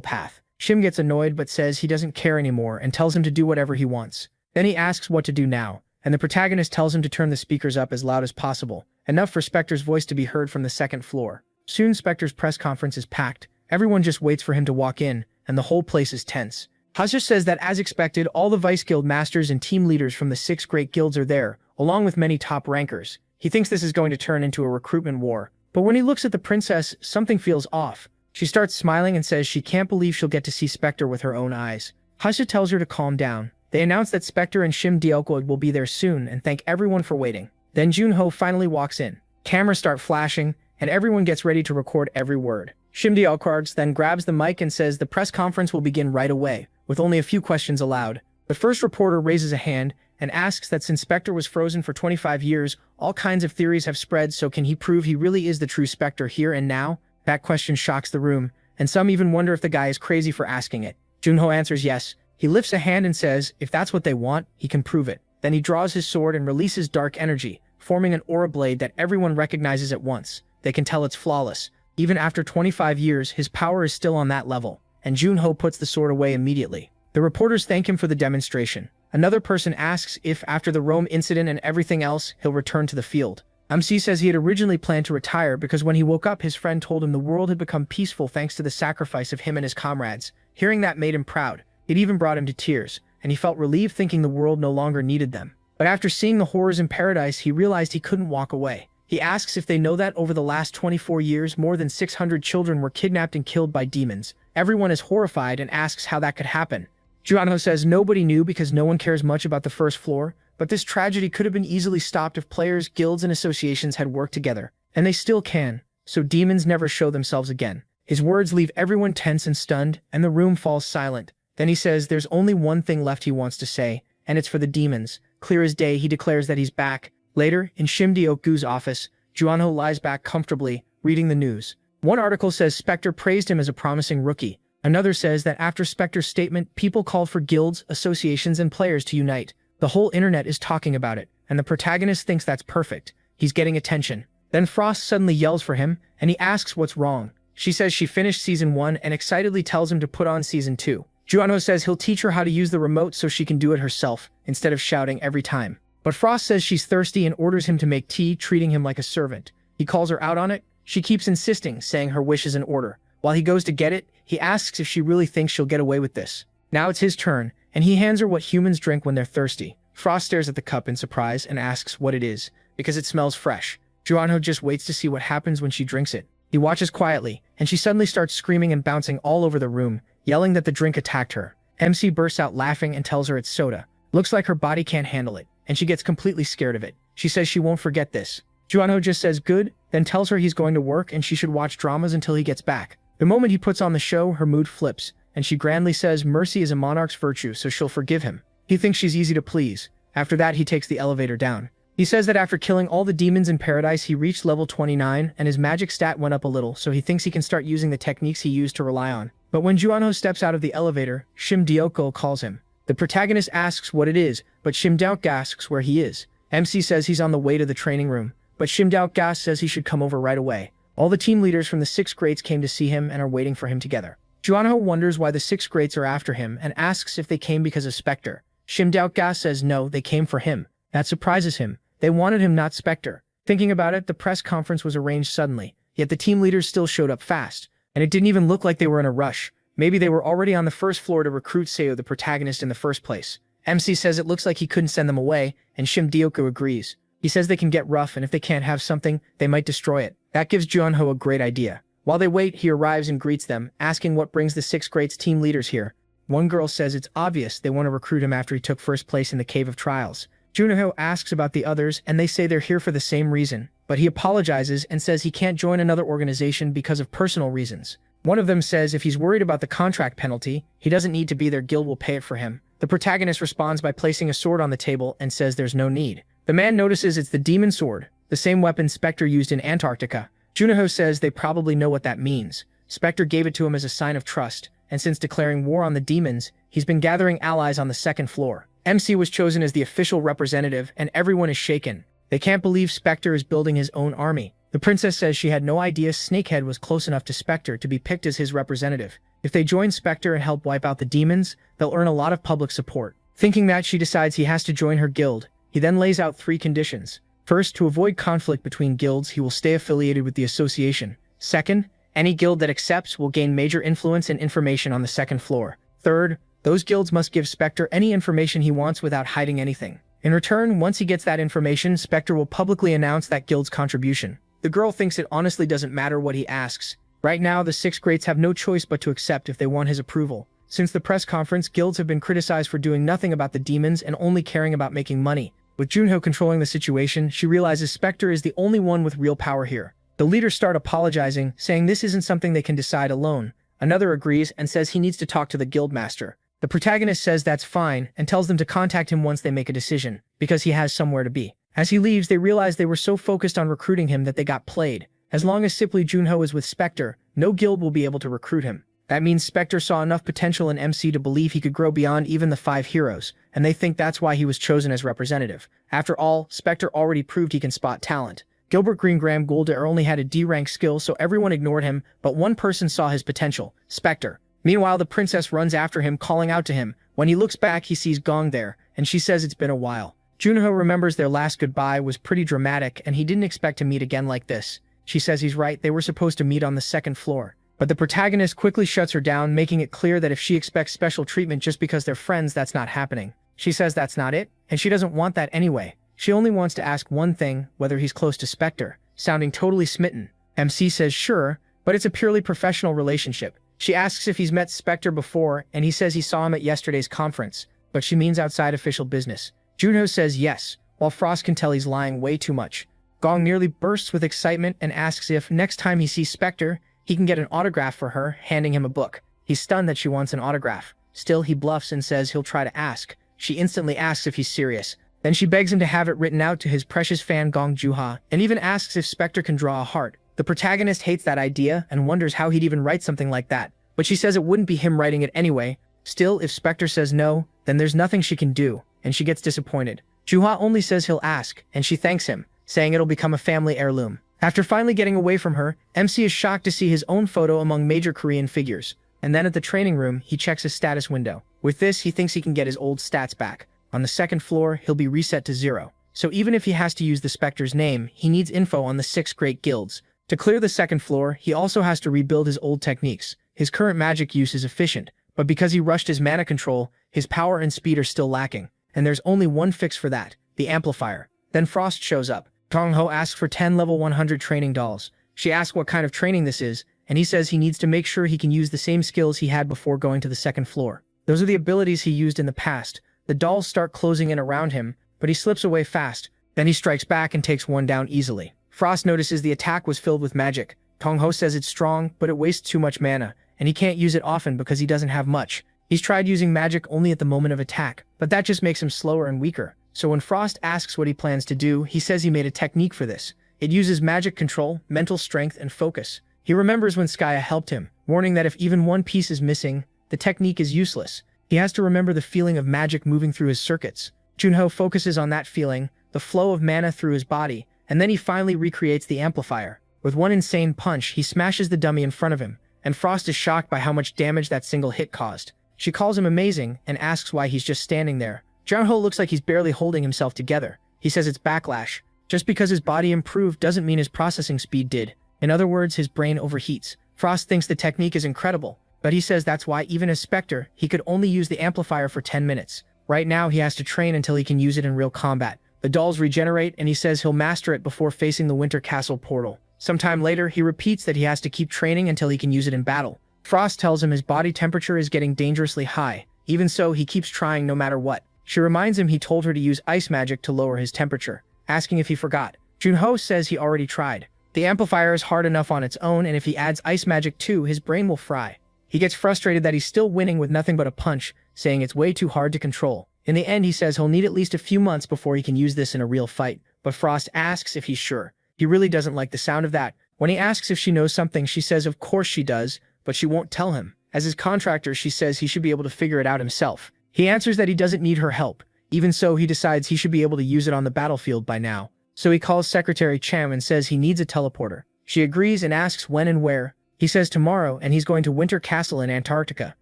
path. Shim gets annoyed but says he doesn't care anymore and tells him to do whatever he wants. Then he asks what to do now, and the protagonist tells him to turn the speakers up as loud as possible, enough for Spectre's voice to be heard from the second floor. Soon Spectre's press conference is packed. Everyone just waits for him to walk in, and the whole place is tense. Hazja says that as expected, all the Vice Guild masters and team leaders from the 6 great guilds are there, along with many top rankers. He thinks this is going to turn into a recruitment war. But when he looks at the princess, something feels off. She starts smiling and says she can't believe she'll get to see Spectre with her own eyes. Hazja tells her to calm down. They announce that Spectre and Shim Deokwood will be there soon and thank everyone for waiting. Then Junho finally walks in. Cameras start flashing, and everyone gets ready to record every word. Shim Deokwood then grabs the mic and says the press conference will begin right away, with only a few questions allowed. The first reporter raises a hand and asks that since Spectre was frozen for 25 years, all kinds of theories have spread, so can he prove he really is the true Spectre here and now? That question shocks the room, and some even wonder if the guy is crazy for asking it. Junho answers yes. He lifts a hand and says if that's what they want, he can prove it. Then he draws his sword and releases dark energy, forming an aura blade that everyone recognizes at once. They can tell it's flawless. Even after 25 years, his power is still on that level, and Junho puts the sword away immediately. The reporters thank him for the demonstration. Another person asks if, after the Rome incident and everything else, he'll return to the field. MC says he had originally planned to retire because when he woke up, his friend told him the world had become peaceful thanks to the sacrifice of him and his comrades. Hearing that made him proud. It even brought him to tears, and he felt relieved thinking the world no longer needed them. But after seeing the horrors in paradise, he realized he couldn't walk away. He asks if they know that over the last 24 years, more than 600 children were kidnapped and killed by demons. Everyone is horrified and asks how that could happen. Junho says nobody knew because no one cares much about the first floor, but this tragedy could have been easily stopped if players, guilds, and associations had worked together. And they still can, so demons never show themselves again. His words leave everyone tense and stunned, and the room falls silent. Then he says there's only one thing left he wants to say, and it's for the demons. Clear as day, he declares that he's back. Later, in Shim Deokwood's office, Junho lies back comfortably, reading the news. One article says Spectre praised him as a promising rookie. Another says that after Spectre's statement, people called for guilds, associations, and players to unite. The whole internet is talking about it, and the protagonist thinks that's perfect. He's getting attention. Then Frost suddenly yells for him, and he asks what's wrong. She says she finished Season 1 and excitedly tells him to put on Season 2. Junho says he'll teach her how to use the remote so she can do it herself, instead of shouting every time. But Frost says she's thirsty and orders him to make tea, treating him like a servant. He calls her out on it. She keeps insisting, saying her wish is in order. While he goes to get it, he asks if she really thinks she'll get away with this. Now it's his turn, and he hands her what humans drink when they're thirsty. Frost stares at the cup in surprise and asks what it is, because it smells fresh. Junho just waits to see what happens when she drinks it. He watches quietly, and she suddenly starts screaming and bouncing all over the room, yelling that the drink attacked her. MC bursts out laughing and tells her it's soda. Looks like her body can't handle it, and she gets completely scared of it. She says she won't forget this. Junho just says good, then tells her he's going to work and she should watch dramas until he gets back. The moment he puts on the show, her mood flips, and she grandly says mercy is a monarch's virtue, so she'll forgive him. He thinks she's easy to please. After that, he takes the elevator down. He says that after killing all the demons in paradise, he reached level 29, and his magic stat went up a little, so he thinks he can start using the techniques he used to rely on. But when Junho steps out of the elevator, Shim Deokwood calls him. The protagonist asks what it is, but Shim Deokwood asks where he is. MC says he's on the way to the training room, but Shim Deokwood says he should come over right away. All the team leaders from the 6 greats came to see him and are waiting for him together. Junho wonders why the 6 greats are after him and asks if they came because of Spectre. Shim Deokwood says no, they came for him. That surprises him. They wanted him, not Spectre. Thinking about it, the press conference was arranged suddenly, yet the team leaders still showed up fast. And it didn't even look like they were in a rush. Maybe they were already on the first floor to recruit Seo, the protagonist, in the first place. MC says it looks like he couldn't send them away, and Shim Deokwood agrees. He says they can get rough, and if they can't have something, they might destroy it. That gives Junho a great idea. While they wait, he arrives and greets them, asking what brings the 6 greats team leaders here. One girl says it's obvious they want to recruit him after he took first place in the Cave of Trials. Junho asks about the others, and they say they're here for the same reason, but he apologizes and says he can't join another organization because of personal reasons. One of them says if he's worried about the contract penalty, he doesn't need to be there, guild will pay it for him. The protagonist responds by placing a sword on the table and says there's no need. The man notices it's the demon sword, the same weapon Spectre used in Antarctica. Junho says they probably know what that means. Spectre gave it to him as a sign of trust, and since declaring war on the demons, he's been gathering allies on the second floor. MC was chosen as the official representative, and everyone is shaken. They can't believe Spectre is building his own army. The princess says she had no idea Snakehead was close enough to Spectre to be picked as his representative. If they join Spectre and help wipe out the demons, they'll earn a lot of public support. Thinking that, she decides he has to join her guild. He then lays out 3 conditions. First, to avoid conflict between guilds, he will stay affiliated with the association. Second, any guild that accepts will gain major influence and information on the second floor. Third, those guilds must give Spectre any information he wants without hiding anything. In return, once he gets that information, Spectre will publicly announce that guild's contribution. The girl thinks it honestly doesn't matter what he asks. Right now, the 6 greats have no choice but to accept if they want his approval. Since the press conference, guilds have been criticized for doing nothing about the demons and only caring about making money. With Junho controlling the situation, she realizes Spectre is the only one with real power here. The leaders start apologizing, saying this isn't something they can decide alone. Another agrees and says he needs to talk to the guildmaster. The protagonist says that's fine and tells them to contact him once they make a decision, because he has somewhere to be. As he leaves, they realize they were so focused on recruiting him that they got played. As long as simply Junho is with Spectre, no guild will be able to recruit him. That means Spectre saw enough potential in MC to believe he could grow beyond even the 5 heroes, and they think that's why he was chosen as representative. After all, Spectre already proved he can spot talent. Gilbert Greengram Goldair only had a D-rank skill, so everyone ignored him, but one person saw his potential, Spectre. Meanwhile, the princess runs after him, calling out to him. When he looks back, he sees Gong there, and she says it's been a while. Junho remembers their last goodbye was pretty dramatic, and he didn't expect to meet again like this. She says he's right, they were supposed to meet on the second floor. But the protagonist quickly shuts her down, making it clear that if she expects special treatment just because they're friends, that's not happening. She says that's not it, and she doesn't want that anyway. She only wants to ask one thing, whether he's close to Spectre, sounding totally smitten. MC says sure, but it's a purely professional relationship. She asks if he's met Spectre before, and he says he saw him at yesterday's conference, but she means outside official business. Junho says yes, while Frost can tell he's lying way too much. Gong nearly bursts with excitement and asks if, next time he sees Spectre, he can get an autograph for her, handing him a book. He's stunned that she wants an autograph. Still, he bluffs and says he'll try to ask. She instantly asks if he's serious. Then she begs him to have it written out to his precious fan Gong Juha, and even asks if Spectre can draw a heart. The protagonist hates that idea and wonders how he'd even write something like that, but she says it wouldn't be him writing it anyway. Still, if Spectre says no, then there's nothing she can do, and she gets disappointed. Juha only says he'll ask, and she thanks him, saying it'll become a family heirloom. After finally getting away from her, MC is shocked to see his own photo among major Korean figures, and then at the training room, he checks his status window. With this, he thinks he can get his old stats back. On the second floor, he'll be reset to 0. So even if he has to use the Spectre's name, he needs info on the 6 great guilds. To clear the second floor, he also has to rebuild his old techniques. His current magic use is efficient, but because he rushed his mana control, his power and speed are still lacking. And there's only one fix for that, the amplifier. Then Frost shows up. Tong-ho asks for 10 level 100 training dolls. She asks what kind of training this is, and he says he needs to make sure he can use the same skills he had before going to the second floor. Those are the abilities he used in the past. The dolls start closing in around him, but he slips away fast. Then he strikes back and takes one down easily. Frost notices the attack was filled with magic. Tong-ho says it's strong, but it wastes too much mana, and he can't use it often because he doesn't have much. He's tried using magic only at the moment of attack, but that just makes him slower and weaker. So when Frost asks what he plans to do, he says he made a technique for this. It uses magic control, mental strength, and focus. He remembers when Skya helped him, warning that if even one piece is missing, the technique is useless. He has to remember the feeling of magic moving through his circuits. Junho focuses on that feeling, the flow of mana through his body, and then he finally recreates the amplifier. With one insane punch, he smashes the dummy in front of him, and Frost is shocked by how much damage that single hit caused. She calls him amazing and asks why he's just standing there. Junho looks like he's barely holding himself together. He says it's backlash. Just because his body improved doesn't mean his processing speed did. In other words, his brain overheats. Frost thinks the technique is incredible, but he says that's why even as Spectre, he could only use the amplifier for 10 minutes. Right now, he has to train until he can use it in real combat. The dolls regenerate, and he says he'll master it before facing the Winter Castle portal. Sometime later, he repeats that he has to keep training until he can use it in battle. Frost tells him his body temperature is getting dangerously high. Even so, he keeps trying no matter what. She reminds him he told her to use ice magic to lower his temperature, asking if he forgot. Junho says he already tried. The amplifier is hard enough on its own, and if he adds ice magic too, his brain will fry. He gets frustrated that he's still winning with nothing but a punch, saying it's way too hard to control. In the end, he says he'll need at least a few months before he can use this in a real fight, but Frost asks if he's sure. He really doesn't like the sound of that. When he asks if she knows something, she says of course she does, but she won't tell him. As his contractor, she says he should be able to figure it out himself. He answers that he doesn't need her help. Even so, he decides he should be able to use it on the battlefield by now. So he calls Secretary Cham and says he needs a teleporter. She agrees and asks when and where. He says tomorrow, and he's going to Winter Castle in Antarctica.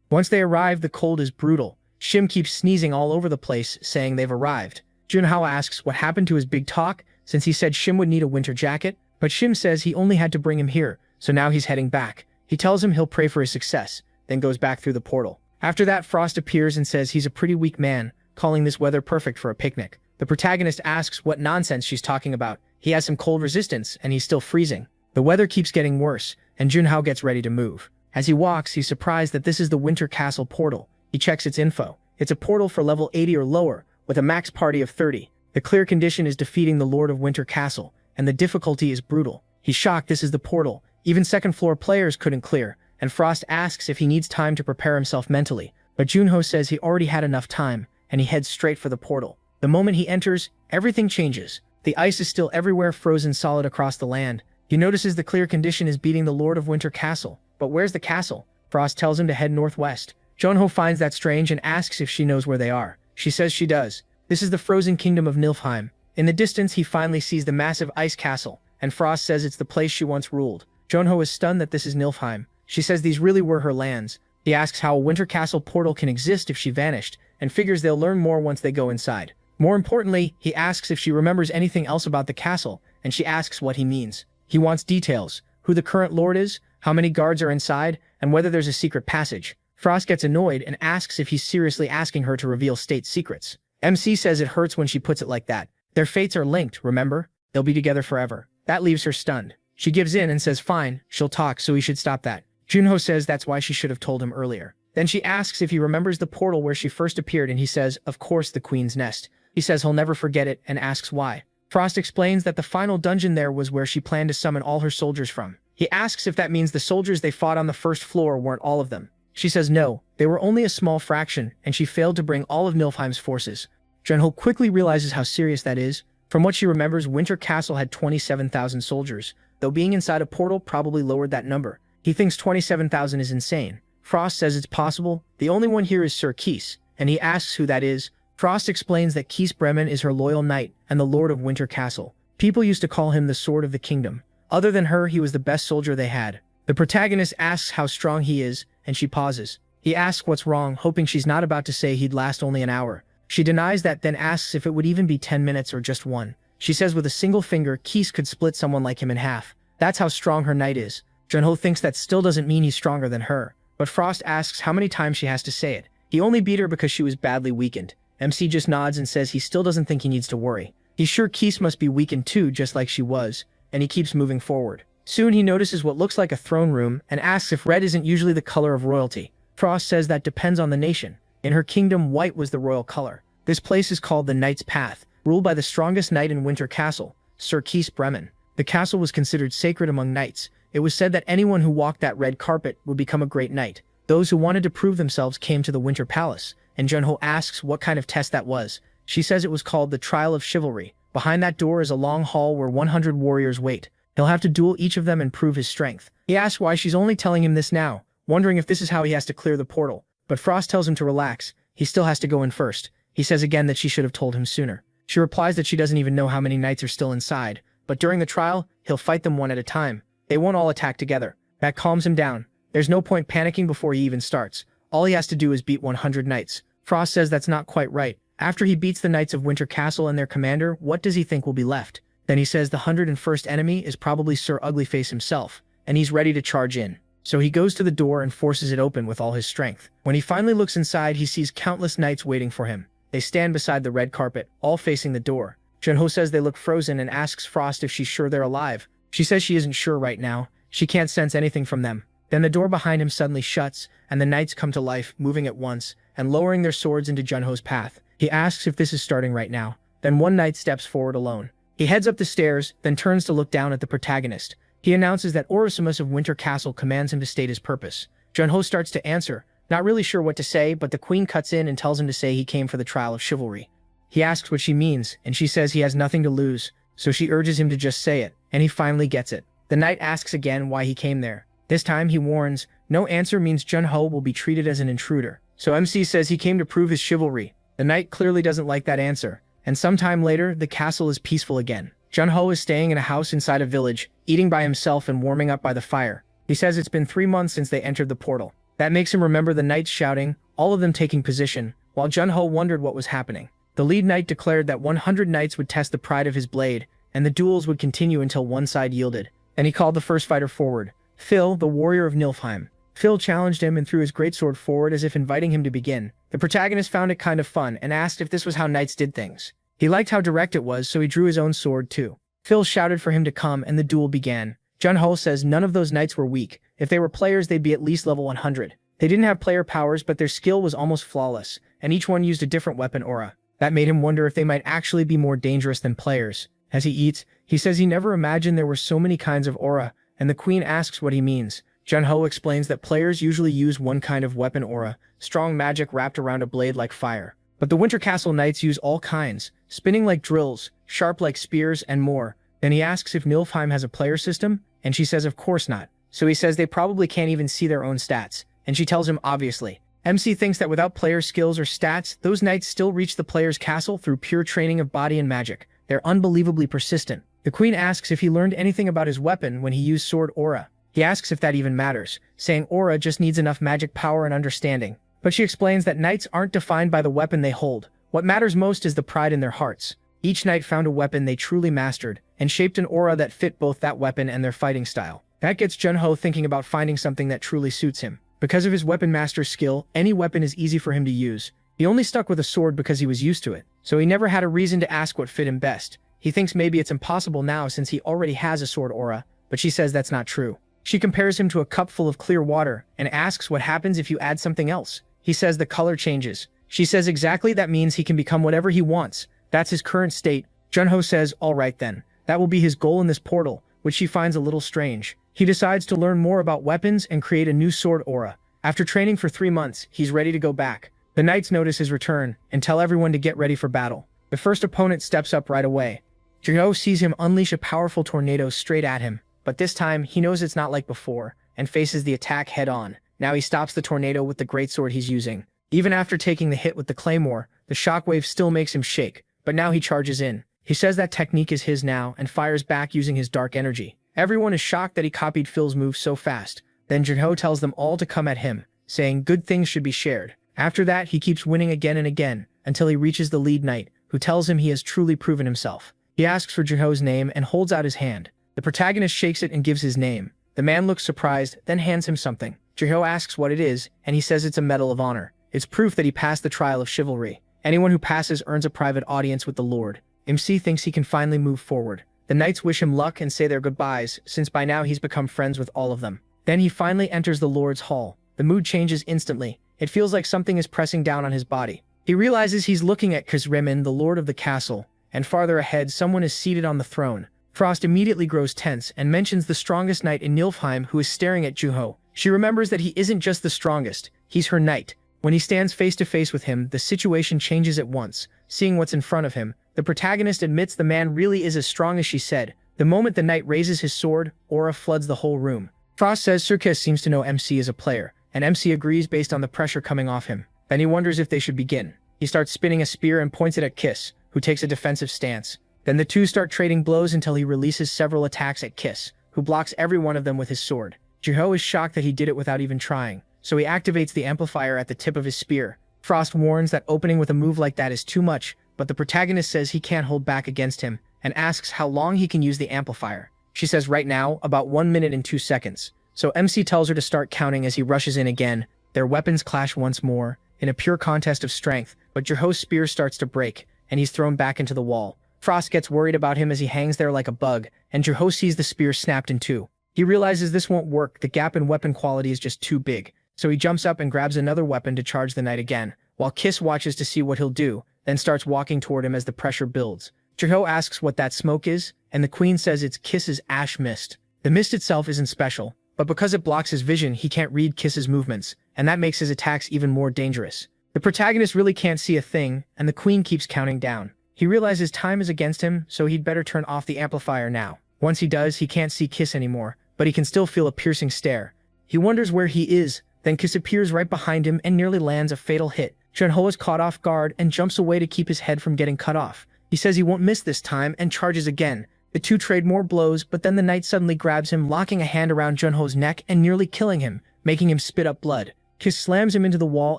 Once they arrive, the cold is brutal. Shim keeps sneezing all over the place, saying they've arrived. Junho asks what happened to his big talk, since he said Shim would need a winter jacket, but Shim says he only had to bring him here, so now he's heading back. He tells him he'll pray for his success, then goes back through the portal. After that, Frost appears and says he's a pretty weak man, calling this weather perfect for a picnic. The protagonist asks what nonsense she's talking about. He has some cold resistance, and he's still freezing. The weather keeps getting worse, and Junho gets ready to move. As he walks, he's surprised that this is the Winter Castle portal. He checks its info. It's a portal for level 80 or lower, with a max party of 30. The clear condition is defeating the Lord of Winter Castle, and the difficulty is brutal. He's shocked this is the portal. Even second floor players couldn't clear, and Frost asks if he needs time to prepare himself mentally, but Junho says he already had enough time, and he heads straight for the portal. The moment he enters, everything changes. The ice is still everywhere, frozen solid across the land. He notices the clear condition is beating the Lord of Winter Castle. But where's the castle? Frost tells him to head northwest. Junho finds that strange and asks if she knows where they are. She says she does. This is the frozen kingdom of Nilfheim. In the distance, he finally sees the massive ice castle, and Frost says it's the place she once ruled. Junho is stunned that this is Nilfheim. She says these really were her lands. He asks how a Winter Castle portal can exist if she vanished, and figures they'll learn more once they go inside. More importantly, he asks if she remembers anything else about the castle, and she asks what he means. He wants details, who the current lord is, how many guards are inside, and whether there's a secret passage. Frost gets annoyed and asks if he's seriously asking her to reveal state secrets. MC says it hurts when she puts it like that. Their fates are linked, remember? They'll be together forever. That leaves her stunned. She gives in and says fine, she'll talk, so he should stop that. Junho says that's why she should have told him earlier. Then she asks if he remembers the portal where she first appeared, and he says, of course, the Queen's Nest. He says he'll never forget it and asks why. Frost explains that the final dungeon there was where she planned to summon all her soldiers from. He asks if that means the soldiers they fought on the first floor weren't all of them. She says no, they were only a small fraction, and she failed to bring all of Nilfheim's forces. Junho quickly realizes how serious that is. From what she remembers, Winter Castle had 27,000 soldiers, though being inside a portal probably lowered that number. He thinks 27,000 is insane. Frost says it's possible. The only one here is Sir Keese, and he asks who that is. Frost explains that Keese Bremen is her loyal knight and the Lord of Winter Castle. People used to call him the Sword of the Kingdom. Other than her, he was the best soldier they had. The protagonist asks how strong he is, and she pauses. He asks what's wrong, hoping she's not about to say he'd last only an hour. She denies that, then asks if it would even be 10 minutes or just one. She says with a single finger, Keese could split someone like him in half. That's how strong her knight is. Junho thinks that still doesn't mean he's stronger than her, but Frost asks how many times she has to say it. He only beat her because she was badly weakened. MC just nods and says he still doesn't think he needs to worry. He's sure Keese must be weakened too, just like she was, and he keeps moving forward. Soon he notices what looks like a throne room and asks if red isn't usually the color of royalty. Frost says that depends on the nation. In her kingdom, white was the royal color. This place is called the Knight's Path, ruled by the strongest knight in Winter Castle, Sir Keese Bremen. The castle was considered sacred among knights. It was said that anyone who walked that red carpet would become a great knight. Those who wanted to prove themselves came to the Winter Palace, and Junho asks what kind of test that was. She says it was called the Trial of Chivalry. Behind that door is a long hall where 100 warriors wait. He'll have to duel each of them and prove his strength. He asks why she's only telling him this now, wondering if this is how he has to clear the portal. But Frost tells him to relax. He still has to go in first. He says again that she should have told him sooner. She replies that she doesn't even know how many knights are still inside, but during the trial, he'll fight them one at a time. They won't all attack together. That calms him down. There's no point panicking before he even starts. All he has to do is beat 100 knights. Frost says that's not quite right. After he beats the Knights of Winter Castle and their commander, what does he think will be left? Then he says the 101st enemy is probably Sir Uglyface himself, and he's ready to charge in. So he goes to the door and forces it open with all his strength. When he finally looks inside, he sees countless knights waiting for him. They stand beside the red carpet, all facing the door. Junho says they look frozen and asks Frost if she's sure they're alive. She says she isn't sure right now. She can't sense anything from them. Then the door behind him suddenly shuts, and the knights come to life, moving at once, and lowering their swords into Junho's path. He asks if this is starting right now. Then one knight steps forward alone. He heads up the stairs, then turns to look down at the protagonist. He announces that Orosimus of Winter Castle commands him to state his purpose. Junho starts to answer, not really sure what to say, but the queen cuts in and tells him to say he came for the trial of chivalry. He asks what she means, and she says he has nothing to lose, so she urges him to just say it, and he finally gets it. The knight asks again why he came there. This time he warns, no answer means Junho will be treated as an intruder. So MC says he came to prove his chivalry. The knight clearly doesn't like that answer, and sometime later, the castle is peaceful again. Junho is staying in a house inside a village, eating by himself and warming up by the fire. He says it's been 3 months since they entered the portal. That makes him remember the knights shouting, all of them taking position, while Junho wondered what was happening. The lead knight declared that 100 knights would test the pride of his blade, and the duels would continue until one side yielded. And he called the first fighter forward, Phil, the warrior of Nilfheim. Phil challenged him and threw his greatsword forward as if inviting him to begin. The protagonist found it kind of fun and asked if this was how knights did things. He liked how direct it was, so he drew his own sword too. Phil shouted for him to come and the duel began. Junho says none of those knights were weak. If they were players, they'd be at least level 100. They didn't have player powers, but their skill was almost flawless, and each one used a different weapon aura. That made him wonder if they might actually be more dangerous than players. As he eats, he says he never imagined there were so many kinds of aura, and the queen asks what he means. Junho explains that players usually use one kind of weapon aura, strong magic wrapped around a blade like fire. But the Winter Castle Knights use all kinds, spinning like drills, sharp like spears, and more. Then he asks if Nilfheim has a player system, and she says of course not. So he says they probably can't even see their own stats, and she tells him obviously. MC thinks that without player skills or stats, those knights still reach the player's castle through pure training of body and magic. They're unbelievably persistent. The queen asks if he learned anything about his weapon when he used sword aura. He asks if that even matters, saying aura just needs enough magic power and understanding. But she explains that knights aren't defined by the weapon they hold. What matters most is the pride in their hearts. Each knight found a weapon they truly mastered, and shaped an aura that fit both that weapon and their fighting style. That gets Junho thinking about finding something that truly suits him. Because of his weapon master skill, any weapon is easy for him to use. He only stuck with a sword because he was used to it, so he never had a reason to ask what fit him best. He thinks maybe it's impossible now since he already has a sword aura, but she says that's not true. She compares him to a cup full of clear water and asks what happens if you add something else. He says the color changes. She says exactly that means he can become whatever he wants. That's his current state. Junho says, all right then. That will be his goal in this portal, which she finds a little strange. He decides to learn more about weapons and create a new sword aura. After training for 3 months, he's ready to go back. The knights notice his return and tell everyone to get ready for battle. The first opponent steps up right away. Junho sees him unleash a powerful tornado straight at him, but this time he knows it's not like before and faces the attack head on. Now he stops the tornado with the greatsword he's using. Even after taking the hit with the claymore, the shockwave still makes him shake, but now he charges in. He says that technique is his now and fires back using his dark energy. Everyone is shocked that he copied Phil's move so fast. Then Junho tells them all to come at him, saying good things should be shared. After that, he keeps winning again and again, until he reaches the lead knight, who tells him he has truly proven himself. He asks for Junho's name and holds out his hand. The protagonist shakes it and gives his name. The man looks surprised, then hands him something. Junho asks what it is, and he says it's a medal of honor. It's proof that he passed the trial of chivalry. Anyone who passes earns a private audience with the Lord. MC thinks he can finally move forward. The knights wish him luck and say their goodbyes, since by now he's become friends with all of them. Then he finally enters the Lord's Hall. The mood changes instantly. It feels like something is pressing down on his body. He realizes he's looking at Kazremin, the lord of the castle, and farther ahead someone is seated on the throne. Frost immediately grows tense and mentions the strongest knight in Nilfheim who is staring at Junho. She remembers that he isn't just the strongest, he's her knight. When he stands face to face with him, the situation changes at once. Seeing what's in front of him, the protagonist admits the man really is as strong as she said. The moment the knight raises his sword, aura floods the whole room. Frost says Sirkis seems to know MC is a player, and MC agrees based on the pressure coming off him. Then he wonders if they should begin. He starts spinning a spear and points it at Kiss, who takes a defensive stance. Then the two start trading blows until he releases several attacks at Kiss, who blocks every one of them with his sword. Junho is shocked that he did it without even trying, so he activates the amplifier at the tip of his spear. Frost warns that opening with a move like that is too much, but the protagonist says he can't hold back against him, and asks how long he can use the amplifier. She says right now, about 1 minute and 2 seconds. So MC tells her to start counting as he rushes in again. Their weapons clash once more, in a pure contest of strength, but Junho's spear starts to break, and he's thrown back into the wall. Frost gets worried about him as he hangs there like a bug, and Junho sees the spear snapped in two. He realizes this won't work, the gap in weapon quality is just too big, so he jumps up and grabs another weapon to charge the knight again, while Kiss watches to see what he'll do, then starts walking toward him as the pressure builds. Jin-ho asks what that smoke is, and the queen says it's Kiss's ash mist. The mist itself isn't special, but because it blocks his vision, he can't read Kiss's movements, and that makes his attacks even more dangerous. The protagonist really can't see a thing, and the queen keeps counting down. He realizes time is against him, so he'd better turn off the amplifier now. Once he does, he can't see Kiss anymore, but he can still feel a piercing stare. He wonders where he is, then Kiss appears right behind him and nearly lands a fatal hit. Jin-ho is caught off guard and jumps away to keep his head from getting cut off. He says he won't miss this time and charges again. The two trade more blows, but then the knight suddenly grabs him, locking a hand around Jin-ho's neck and nearly killing him, making him spit up blood. Kiss slams him into the wall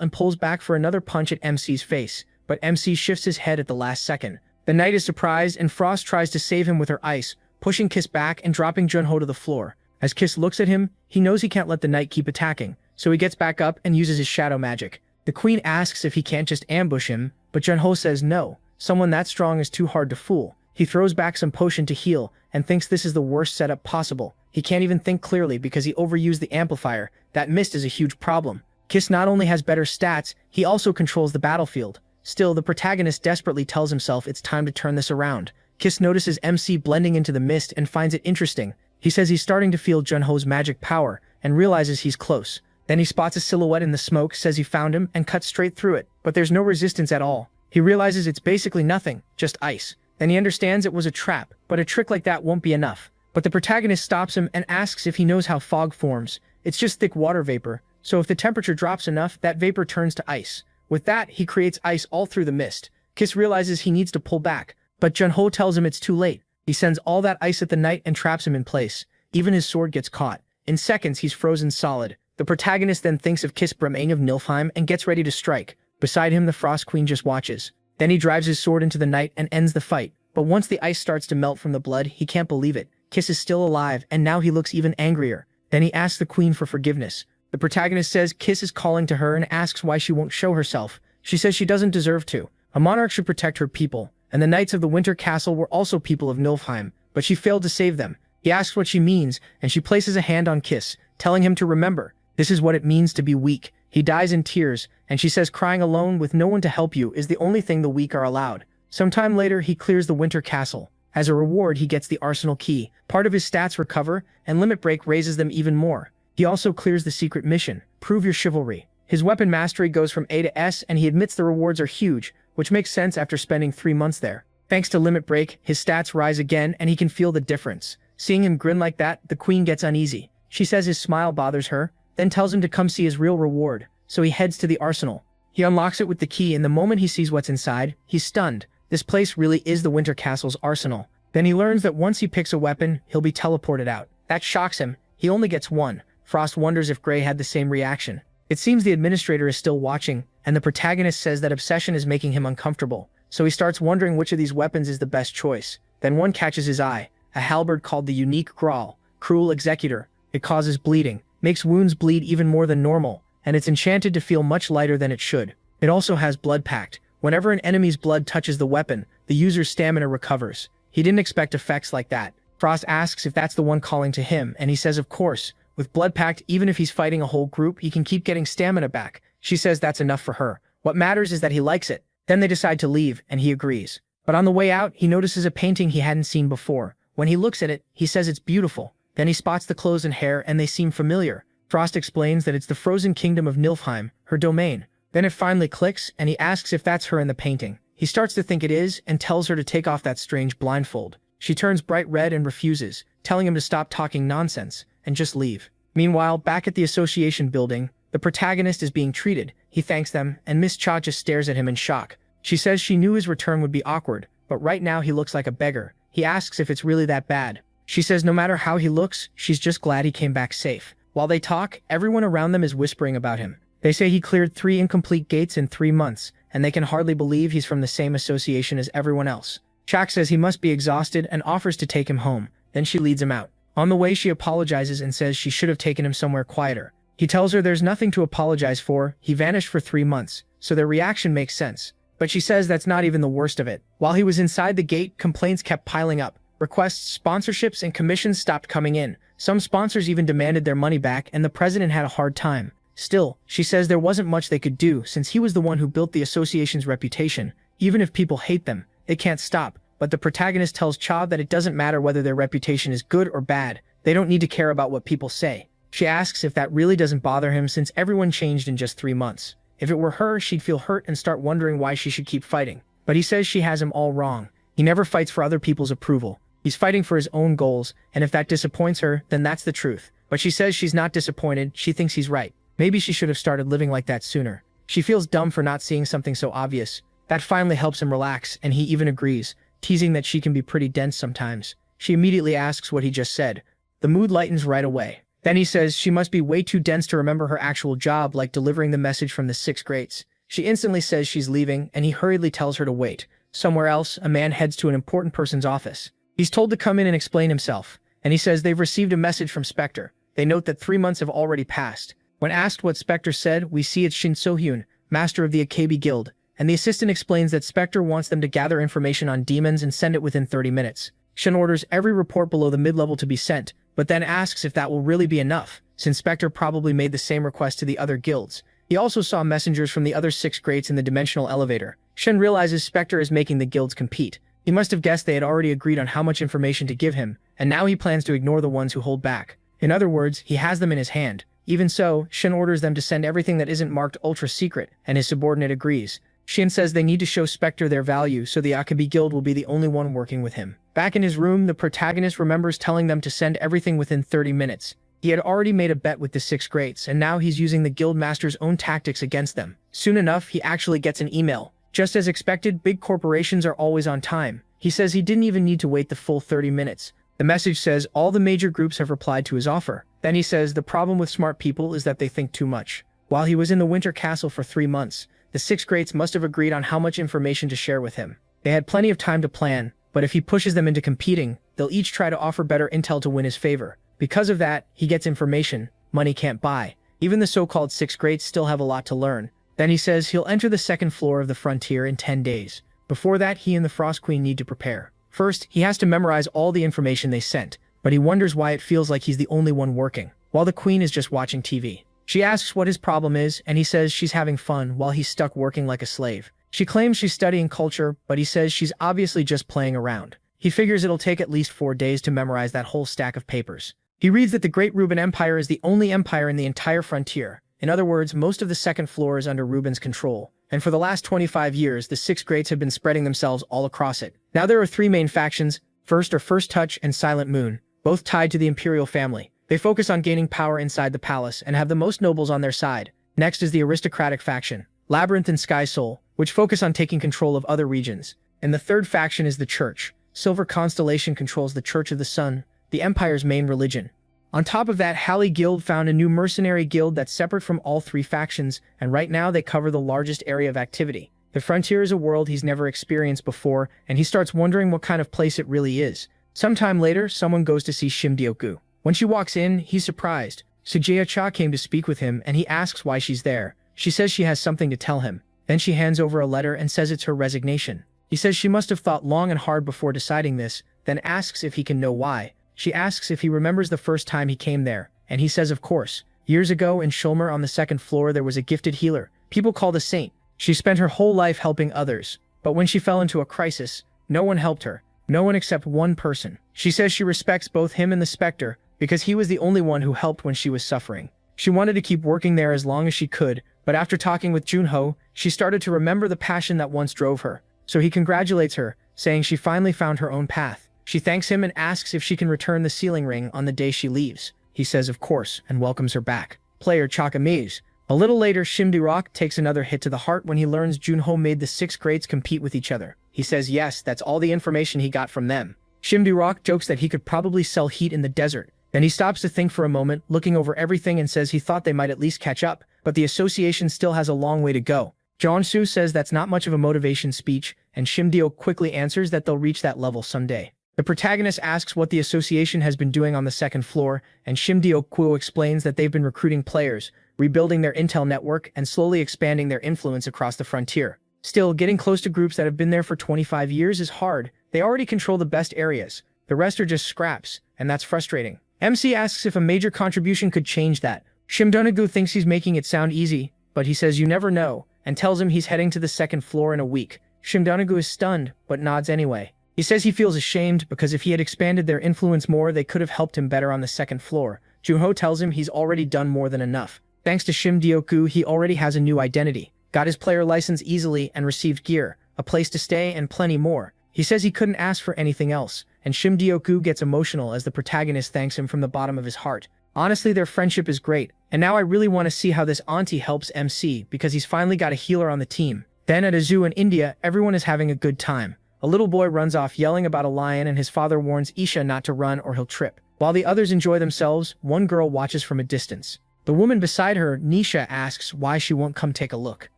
and pulls back for another punch at MC's face, but MC shifts his head at the last second. The knight is surprised and Frost tries to save him with her ice, pushing Kiss back and dropping Jin-ho to the floor. As Kiss looks at him, he knows he can't let the knight keep attacking, so he gets back up and uses his shadow magic. The queen asks if he can't just ambush him, but Jin-ho says no, someone that strong is too hard to fool. He throws back some potion to heal and thinks this is the worst setup possible. He can't even think clearly because he overused the amplifier. That mist is a huge problem. Kiss not only has better stats, he also controls the battlefield. Still, the protagonist desperately tells himself it's time to turn this around. Kiss notices MC blending into the mist and finds it interesting. He says he's starting to feel Jin-ho's magic power and realizes he's close. Then he spots a silhouette in the smoke, says he found him, and cuts straight through it, but there's no resistance at all. He realizes it's basically nothing, just ice. Then he understands it was a trap, but a trick like that won't be enough. But the protagonist stops him and asks if he knows how fog forms. It's just thick water vapor, so if the temperature drops enough, that vapor turns to ice. With that, he creates ice all through the mist. Kiss realizes he needs to pull back, but Jin-ho tells him it's too late. He sends all that ice at the knight and traps him in place. Even his sword gets caught. In seconds, he's frozen solid. The protagonist then thinks of Kiss Bremagne of Nilfheim and gets ready to strike. Beside him, the Frost Queen just watches. Then he drives his sword into the knight and ends the fight. But once the ice starts to melt from the blood, he can't believe it. Kiss is still alive, and now he looks even angrier. Then he asks the queen for forgiveness. The protagonist says Kiss is calling to her and asks why she won't show herself. She says she doesn't deserve to. A monarch should protect her people, and the knights of the Winter Castle were also people of Nilfheim, but she failed to save them. He asks what she means, and she places a hand on Kiss, telling him to remember. This is what it means to be weak. He dies in tears, and she says crying alone with no one to help you is the only thing the weak are allowed. Sometime later, he clears the Winter Castle. As a reward, he gets the arsenal key. Part of his stats recover, and Limit Break raises them even more. He also clears the secret mission, Prove Your Chivalry. His weapon mastery goes from A to S, and he admits the rewards are huge, which makes sense after spending 3 months there. Thanks to Limit Break, his stats rise again, and he can feel the difference. Seeing him grin like that, the queen gets uneasy. She says his smile bothers her, then tells him to come see his real reward, so he heads to the arsenal. He unlocks it with the key, and the moment he sees what's inside, he's stunned. This place really is the Winter Castle's arsenal. Then he learns that once he picks a weapon, he'll be teleported out. That shocks him. He only gets one. Frost wonders if Gray had the same reaction. It seems the administrator is still watching, and the protagonist says that obsession is making him uncomfortable, so he starts wondering which of these weapons is the best choice. Then one catches his eye, a halberd called the Unique Grawl, Cruel Executor. It causes bleeding, makes wounds bleed even more than normal, and it's enchanted to feel much lighter than it should. It also has Blood Pact. Whenever an enemy's blood touches the weapon, the user's stamina recovers. He didn't expect effects like that. Frost asks if that's the one calling to him, and he says of course. With Blood Pact, even if he's fighting a whole group, he can keep getting stamina back. She says that's enough for her. What matters is that he likes it. Then they decide to leave, and he agrees. But on the way out, he notices a painting he hadn't seen before. When he looks at it, he says it's beautiful. Then he spots the clothes and hair, and they seem familiar. Frost explains that it's the frozen kingdom of Nilfheim, her domain. Then it finally clicks, and he asks if that's her in the painting. He starts to think it is, and tells her to take off that strange blindfold. She turns bright red and refuses, telling him to stop talking nonsense, and just leave. Meanwhile, back at the association building, the protagonist is being treated. He thanks them, and Miss Cha just stares at him in shock. She says she knew his return would be awkward, but right now he looks like a beggar. He asks if it's really that bad. She says no matter how he looks, she's just glad he came back safe. While they talk, everyone around them is whispering about him. They say he cleared 3 incomplete gates in 3 months, and they can hardly believe he's from the same association as everyone else. Chak says he must be exhausted and offers to take him home. Then she leads him out. On the way, she apologizes and says she should have taken him somewhere quieter. He tells her there's nothing to apologize for. He vanished for 3 months, so their reaction makes sense. But she says that's not even the worst of it. While he was inside the gate, complaints kept piling up. Requests, sponsorships, and commissions stopped coming in. Some sponsors even demanded their money back, and the president had a hard time. Still, she says there wasn't much they could do since he was the one who built the association's reputation. Even if people hate them, they can't stop. but the protagonist tells Cha that it doesn't matter whether their reputation is good or bad. They don't need to care about what people say. She asks if that really doesn't bother him since everyone changed in just 3 months. If it were her, she'd feel hurt and start wondering why she should keep fighting. But he says she has him all wrong. He never fights for other people's approval. He's fighting for his own goals, and if that disappoints her, then that's the truth. But she says she's not disappointed, she thinks he's right. Maybe she should have started living like that sooner. She feels dumb for not seeing something so obvious. That finally helps him relax, and he even agrees, teasing that she can be pretty dense sometimes. She immediately asks what he just said. The mood lightens right away. Then he says she must be way too dense to remember her actual job, like delivering the message from the 6th grades. She instantly says she's leaving, and he hurriedly tells her to wait. Somewhere else, a man heads to an important person's office. He's told to come in and explain himself, and he says they've received a message from Spectre. They note that 3 months have already passed. When asked what Spectre said, we see it's Shin So-hyun, master of the Akebi Guild, and the assistant explains that Spectre wants them to gather information on demons and send it within 30 minutes. Shin orders every report below the mid-level to be sent, but then asks if that will really be enough, since Spectre probably made the same request to the other guilds. He also saw messengers from the other 6 grades in the dimensional elevator. Shin realizes Spectre is making the guilds compete. He must have guessed they had already agreed on how much information to give him, and now he plans to ignore the ones who hold back. In other words, he has them in his hand. Even so, Shin orders them to send everything that isn't marked ultra-secret, and his subordinate agrees. Shin says they need to show Spectre their value, so the Akebi Guild will be the only one working with him. Back in his room, the protagonist remembers telling them to send everything within 30 minutes. He had already made a bet with the 6th grades, and now he's using the guild master's own tactics against them. Soon enough, he actually gets an email. Just as expected, big corporations are always on time. He says he didn't even need to wait the full 30 minutes. The message says all the major groups have replied to his offer. Then he says the problem with smart people is that they think too much. While he was in the Winter Castle for 3 months, the 6th grades must have agreed on how much information to share with him. They had plenty of time to plan, but if he pushes them into competing, they'll each try to offer better intel to win his favor. Because of that, he gets information money can't buy. Even the so-called 6th grades still have a lot to learn. Then he says he'll enter the 2nd floor of the frontier in 10 days. Before that, he and the Frost Queen need to prepare. First, he has to memorize all the information they sent, but he wonders why it feels like he's the only one working, while the Queen is just watching TV. She asks what his problem is, and he says she's having fun while he's stuck working like a slave. She claims she's studying culture, but he says she's obviously just playing around. He figures it'll take at least 4 days to memorize that whole stack of papers. He reads that the Great Ruben Empire is the only empire in the entire frontier. In other words, most of the 2nd floor is under Ruben's control, and for the last 25 years, the 6th grades have been spreading themselves all across it. Now there are 3 main factions. First are First Touch and Silent Moon, both tied to the imperial family. They focus on gaining power inside the palace and have the most nobles on their side. Next is the aristocratic faction, Labyrinth and Sky Soul, which focus on taking control of other regions. And the third faction is the Church. Silver Constellation controls the Church of the Sun, the Empire's main religion. On top of that, Halley Guild found a new mercenary guild that's separate from all 3 factions, and right now they cover the largest area of activity. The frontier is a world he's never experienced before, and he starts wondering what kind of place it really is. Sometime later, someone goes to see Shim Deok-gu. When she walks in, he's surprised. Sujaya Cha came to speak with him, and he asks why she's there. She says she has something to tell him. Then she hands over a letter and says it's her resignation. He says she must have thought long and hard before deciding this, then asks if he can know why. She asks if he remembers the first time he came there, and he says of course. Years ago in Shulmer on the 2nd floor there was a gifted healer, people called a saint. She spent her whole life helping others, but when she fell into a crisis, no one helped her. No one except one person. She says she respects both him and the Spectre, because he was the only one who helped when she was suffering. She wanted to keep working there as long as she could, but after talking with Junho, she started to remember the passion that once drove her. So he congratulates her, saying she finally found her own path. She thanks him and asks if she can return the sealing ring on the day she leaves. He says of course, and welcomes her back. Player Chaka Maze. A little later, Shim Rock takes another hit to the heart when he learns Junho made the 6th grades compete with each other. He says yes, that's all the information he got from them. Shim Rock jokes that he could probably sell heat in the desert. Then he stops to think for a moment, looking over everything, and says he thought they might at least catch up, but the association still has a long way to go. Jeonsu says that's not much of a motivation speech, and Shimdeo quickly answers that they'll reach that level someday. The protagonist asks what the association has been doing on the 2nd floor, and Shimdeo Kuo explains that they've been recruiting players, rebuilding their intel network, and slowly expanding their influence across the frontier. Still, getting close to groups that have been there for 25 years is hard. They already control the best areas. The rest are just scraps, and that's frustrating. MC asks if a major contribution could change that. Shimdonagu thinks he's making it sound easy, but he says you never know, and tells him he's heading to the 2nd floor in a week. Shimdonagu is stunned, but nods anyway. He says he feels ashamed because if he had expanded their influence more, they could have helped him better on the second floor. Junho tells him he's already done more than enough. Thanks to Shim Dioku, he already has a new identity, got his player license easily and received gear, a place to stay, and plenty more. He says he couldn't ask for anything else, and Shim Dioku gets emotional as the protagonist thanks him from the bottom of his heart. Honestly, their friendship is great, and now I really want to see how this auntie helps MC because he's finally got a healer on the team. Then at a zoo in India, everyone is having a good time. A little boy runs off yelling about a lion and his father warns Isha not to run or he'll trip. While the others enjoy themselves, one girl watches from a distance. The woman beside her, Nisha, asks why she won't come take a look.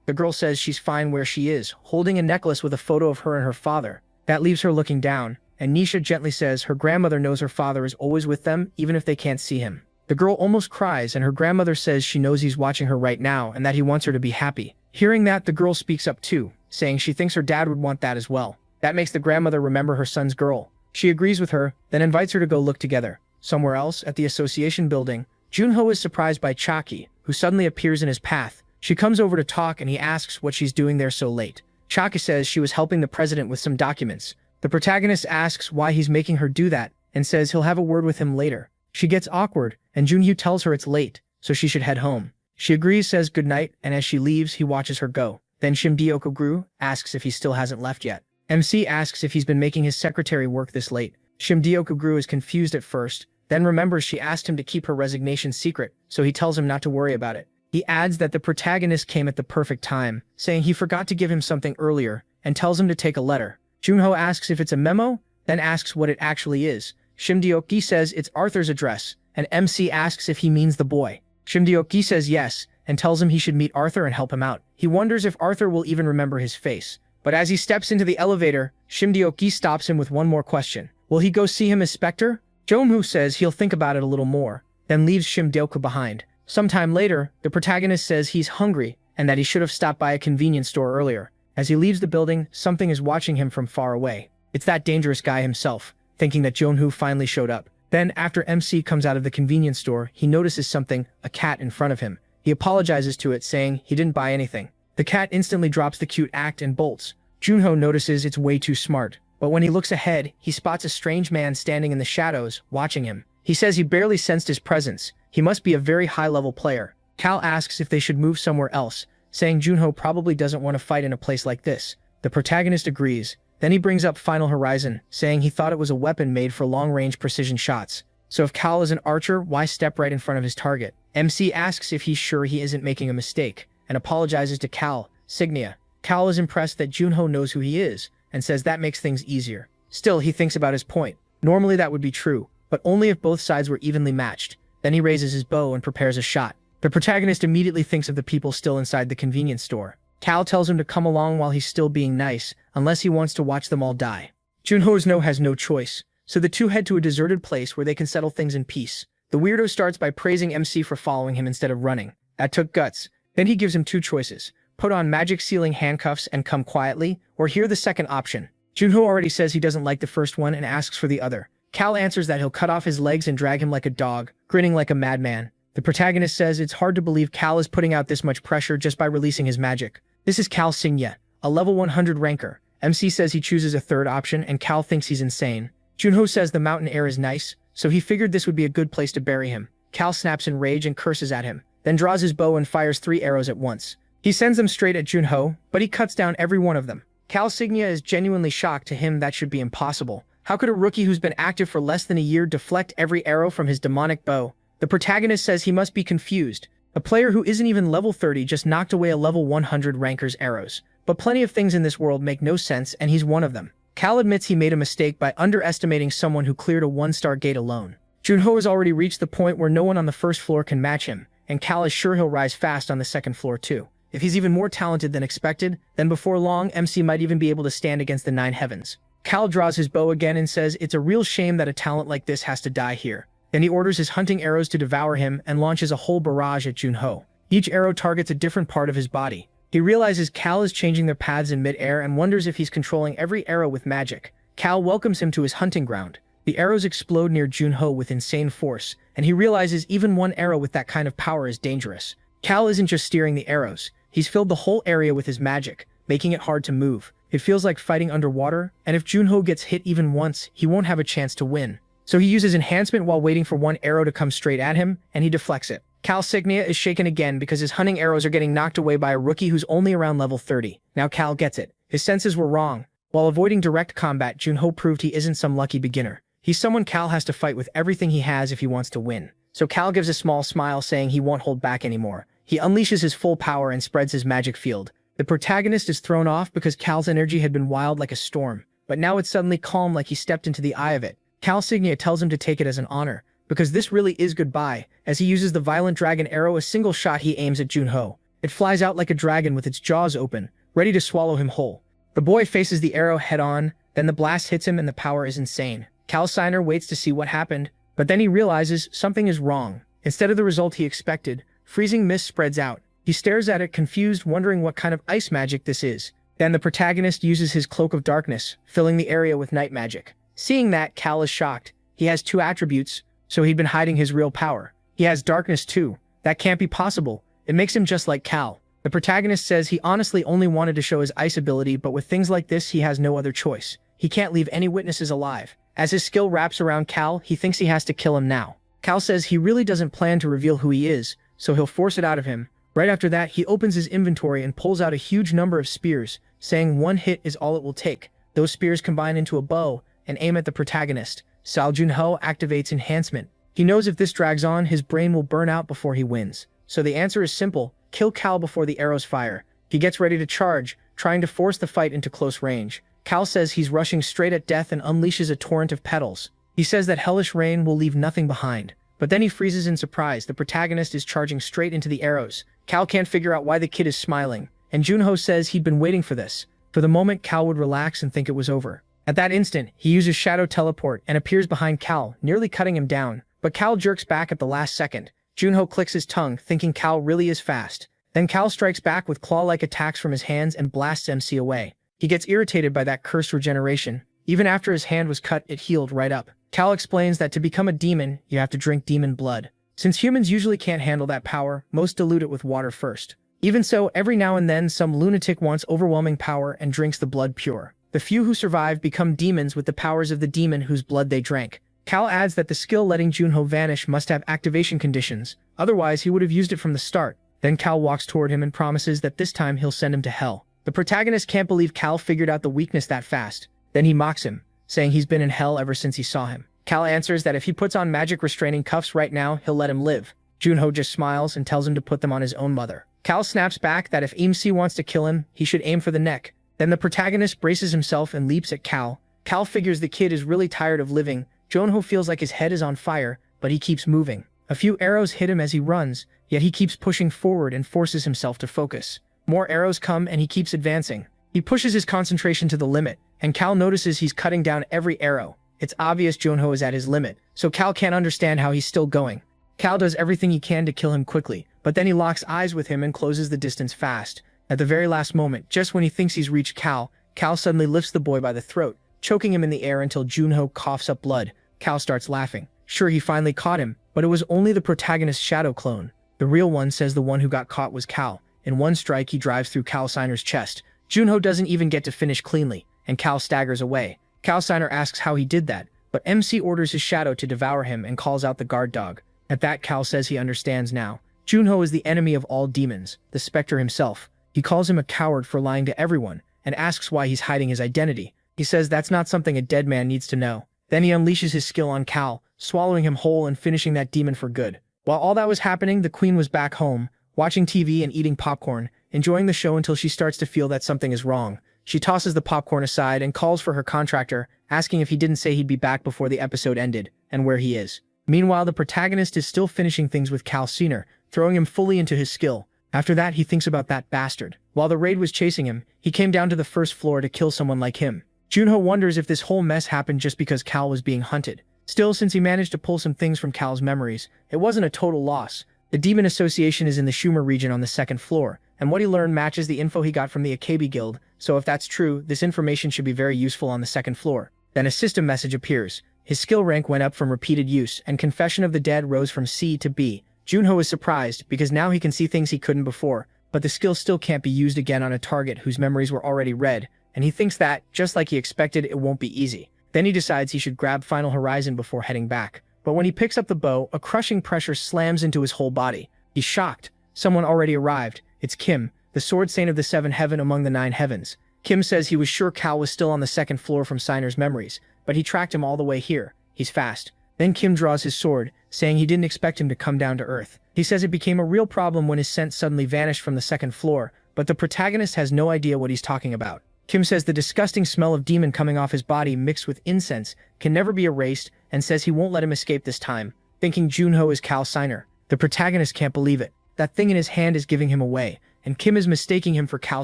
The girl says she's fine where she is, holding a necklace with a photo of her and her father. That leaves her looking down, and Nisha gently says her grandmother knows her father is always with them, even if they can't see him. The girl almost cries, and her grandmother says she knows he's watching her right now and that he wants her to be happy. Hearing that, the girl speaks up too, saying she thinks her dad would want that as well. That makes the grandmother remember her son's girl. She agrees with her, then invites her to go look together. Somewhere else, at the association building, Junho is surprised by Chaki, who suddenly appears in his path. She comes over to talk and he asks what she's doing there so late. Chaki says she was helping the president with some documents. The protagonist asks why he's making her do that and says he'll have a word with him later. She gets awkward, and Junho tells her it's late, so she should head home. She agrees, says goodnight, and as she leaves, he watches her go. Then Shim Dioku asks if he still hasn't left yet. MC asks if he's been making his secretary work this late. Shim Dioku is confused at first, then remembers she asked him to keep her resignation secret, so he tells him not to worry about it. He adds that the protagonist came at the perfect time, saying he forgot to give him something earlier, and tells him to take a letter. Junho asks if it's a memo, then asks what it actually is. Shim Dioku says it's Arthur's address, and MC asks if he means the boy. Shim Dioku says yes, and tells him he should meet Arthur and help him out. He wonders if Arthur will even remember his face. But as he steps into the elevator, Shim Dioku stops him with one more question. Will he go see him as Spectre? Jomhu says he'll think about it a little more, then leaves Shim Dioku behind. Sometime later, the protagonist says he's hungry and that he should have stopped by a convenience store earlier. As he leaves the building, something is watching him from far away. It's that dangerous guy himself, thinking that Jomhu finally showed up. Then, after MC comes out of the convenience store, he notices something, a cat in front of him. He apologizes to it, saying he didn't buy anything. The cat instantly drops the cute act and bolts. Junho notices it's way too smart, but when he looks ahead, he spots a strange man standing in the shadows, watching him. He says he barely sensed his presence. He must be a very high-level player. Cal asks if they should move somewhere else, saying Junho probably doesn't want to fight in a place like this. The protagonist agrees. Then he brings up Final Horizon, saying he thought it was a weapon made for long-range precision shots. So if Cal is an archer, why step right in front of his target? MC asks if he's sure he isn't making a mistake, and apologizes to Cal, Signia. Cal is impressed that Junho knows who he is, and says that makes things easier. Still, he thinks about his point. Normally that would be true, but only if both sides were evenly matched. Then he raises his bow and prepares a shot. The protagonist immediately thinks of the people still inside the convenience store. Cal tells him to come along while he's still being nice, unless he wants to watch them all die. Junho has no choice, so the two head to a deserted place where they can settle things in peace. The weirdo starts by praising MC for following him instead of running. That took guts. Then he gives him two choices. Put on magic sealing handcuffs and come quietly, or hear the second option. Junho already says he doesn't like the first one and asks for the other. Cal answers that he'll cut off his legs and drag him like a dog, grinning like a madman. The protagonist says it's hard to believe Cal is putting out this much pressure just by releasing his magic. This is Cal Signia, a level 100 ranker. MC says he chooses a third option and Cal thinks he's insane. Junho says the mountain air is nice, so he figured this would be a good place to bury him. Cal snaps in rage and curses at him, then draws his bow and fires 3 arrows at once. He sends them straight at Junho, but he cuts down every one of them. Cal Signia is genuinely shocked. To him that should be impossible. How could a rookie who's been active for less than a year deflect every arrow from his demonic bow? The protagonist says he must be confused. A player who isn't even level 30 just knocked away a level 100 ranker's arrows. But plenty of things in this world make no sense, and he's one of them. Cal admits he made a mistake by underestimating someone who cleared a 1-star gate alone. Junho has already reached the point where no one on the first floor can match him, and Cal is sure he'll rise fast on the second floor too. If he's even more talented than expected, then before long MC might even be able to stand against the 9 heavens. Cal draws his bow again and says it's a real shame that a talent like this has to die here. Then he orders his hunting arrows to devour him and launches a whole barrage at Junho. Each arrow targets a different part of his body. He realizes Cal is changing their paths in mid-air and wonders if he's controlling every arrow with magic. Cal welcomes him to his hunting ground. The arrows explode near Junho with insane force, and he realizes even one arrow with that kind of power is dangerous. Cal isn't just steering the arrows, he's filled the whole area with his magic, making it hard to move. It feels like fighting underwater, and if Junho gets hit even once, he won't have a chance to win. So he uses enhancement while waiting for one arrow to come straight at him, and he deflects it. Cal's Signia is shaken again because his hunting arrows are getting knocked away by a rookie who's only around level 30. Now Cal gets it. His senses were wrong. While avoiding direct combat, Junho proved he isn't some lucky beginner. He's someone Cal has to fight with everything he has if he wants to win. So Cal gives a small smile saying he won't hold back anymore. He unleashes his full power and spreads his magic field. The protagonist is thrown off because Cal's energy had been wild like a storm, but now it's suddenly calm like he stepped into the eye of it. Cal Signia tells him to take it as an honor, because this really is goodbye, as he uses the violent dragon arrow, a single shot he aims at Junho. It flies out like a dragon with its jaws open, ready to swallow him whole. The boy faces the arrow head-on, then the blast hits him and the power is insane. Cal Signer waits to see what happened, but then he realizes something is wrong. Instead of the result he expected, freezing mist spreads out. He stares at it confused, wondering what kind of ice magic this is. Then the protagonist uses his cloak of darkness, filling the area with night magic. Seeing that, Cal is shocked. He has two attributes, so he'd been hiding his real power. He has darkness too. That can't be possible. It makes him just like Cal. The protagonist says he honestly only wanted to show his ice ability, but with things like this he has no other choice. He can't leave any witnesses alive. As his skill wraps around Cal, he thinks he has to kill him now. Cal says he really doesn't plan to reveal who he is, so he'll force it out of him. Right after that, he opens his inventory and pulls out a huge number of spears, saying one hit is all it will take. Those spears combine into a bow and aim at the protagonist. Sao Junho activates enhancement. He knows if this drags on, his brain will burn out before he wins. So the answer is simple: kill Cal before the arrows fire. He gets ready to charge, trying to force the fight into close range. Cal says he's rushing straight at death and unleashes a torrent of petals. He says that hellish rain will leave nothing behind. But then he freezes in surprise. The protagonist is charging straight into the arrows. Cal can't figure out why the kid is smiling, and Junho says he'd been waiting for this. For the moment, Cal would relax and think it was over. At that instant, he uses Shadow Teleport and appears behind Cal, nearly cutting him down. But Cal jerks back at the last second. Junho clicks his tongue, thinking Cal really is fast. Then Cal strikes back with claw-like attacks from his hands and blasts MC away. He gets irritated by that cursed regeneration. Even after his hand was cut, it healed right up. Cal explains that to become a demon, you have to drink demon blood. Since humans usually can't handle that power, most dilute it with water first. Even so, every now and then some lunatic wants overwhelming power and drinks the blood pure. The few who survive become demons with the powers of the demon whose blood they drank. Cal adds that the skill letting Junho vanish must have activation conditions, otherwise he would have used it from the start. Then Cal walks toward him and promises that this time he'll send him to hell. The protagonist can't believe Cal figured out the weakness that fast. Then he mocks him, saying he's been in hell ever since he saw him. Cal answers that if he puts on magic restraining cuffs right now, he'll let him live. Junho just smiles and tells him to put them on his own mother. Cal snaps back that if MC wants to kill him, he should aim for the neck. Then the protagonist braces himself and leaps at Cal. Cal figures the kid is really tired of living. Junho feels like his head is on fire, but he keeps moving. A few arrows hit him as he runs, yet he keeps pushing forward and forces himself to focus. More arrows come and he keeps advancing. He pushes his concentration to the limit, and Cal notices he's cutting down every arrow. It's obvious Junho is at his limit, so Cal can't understand how he's still going. Cal does everything he can to kill him quickly, but then he locks eyes with him and closes the distance fast. At the very last moment, just when he thinks he's reached Cal, Cal suddenly lifts the boy by the throat, choking him in the air until Junho coughs up blood. Cal starts laughing. Sure, he finally caught him, but it was only the protagonist's shadow clone. The real one says the one who got caught was Cal. In one strike, he drives through Cal Signer's chest. Junho doesn't even get to finish cleanly, and Cal staggers away. Cal Signer asks how he did that, but MC orders his shadow to devour him and calls out the guard dog. At that, Cal says he understands now. Junho is the enemy of all demons, the Spectre himself. He calls him a coward for lying to everyone, and asks why he's hiding his identity. He says that's not something a dead man needs to know. Then he unleashes his skill on Cal, swallowing him whole and finishing that demon for good. While all that was happening, the queen was back home, watching TV and eating popcorn, enjoying the show until she starts to feel that something is wrong. She tosses the popcorn aside and calls for her contractor, asking if he didn't say he'd be back before the episode ended, and where he is. Meanwhile, the protagonist is still finishing things with Cal Signer, throwing him fully into his skill. After that, he thinks about that bastard. While the raid was chasing him, he came down to the first floor to kill someone like him. Junho wonders if this whole mess happened just because Cal was being hunted. Still, since he managed to pull some things from Cal's memories, it wasn't a total loss. The Demon Association is in the Schumer region on the second floor, and what he learned matches the info he got from the Akebi Guild, so if that's true, this information should be very useful on the second floor. Then a system message appears. His skill rank went up from repeated use, and Confession of the Dead rose from C to B. Junho is surprised, because now he can see things he couldn't before, but the skill still can't be used again on a target whose memories were already read. and he thinks that, just like he expected, it won't be easy. Then he decides he should grab Final Horizon before heading back. But when he picks up the bow, a crushing pressure slams into his whole body. He's shocked. Someone already arrived. It's Kim, the sword saint of the 7 heaven among the 9 heavens. Kim says he was sure Cal was still on the 2nd floor from Signer's memories, but he tracked him all the way here. He's fast. Then Kim draws his sword, saying he didn't expect him to come down to Earth. He says it became a real problem when his scent suddenly vanished from the 2nd floor, but the protagonist has no idea what he's talking about. Kim says the disgusting smell of demon coming off his body mixed with incense can never be erased and says he won't let him escape this time, thinking Junho is Cal Signer. The protagonist can't believe it. That thing in his hand is giving him away, and Kim is mistaking him for Cal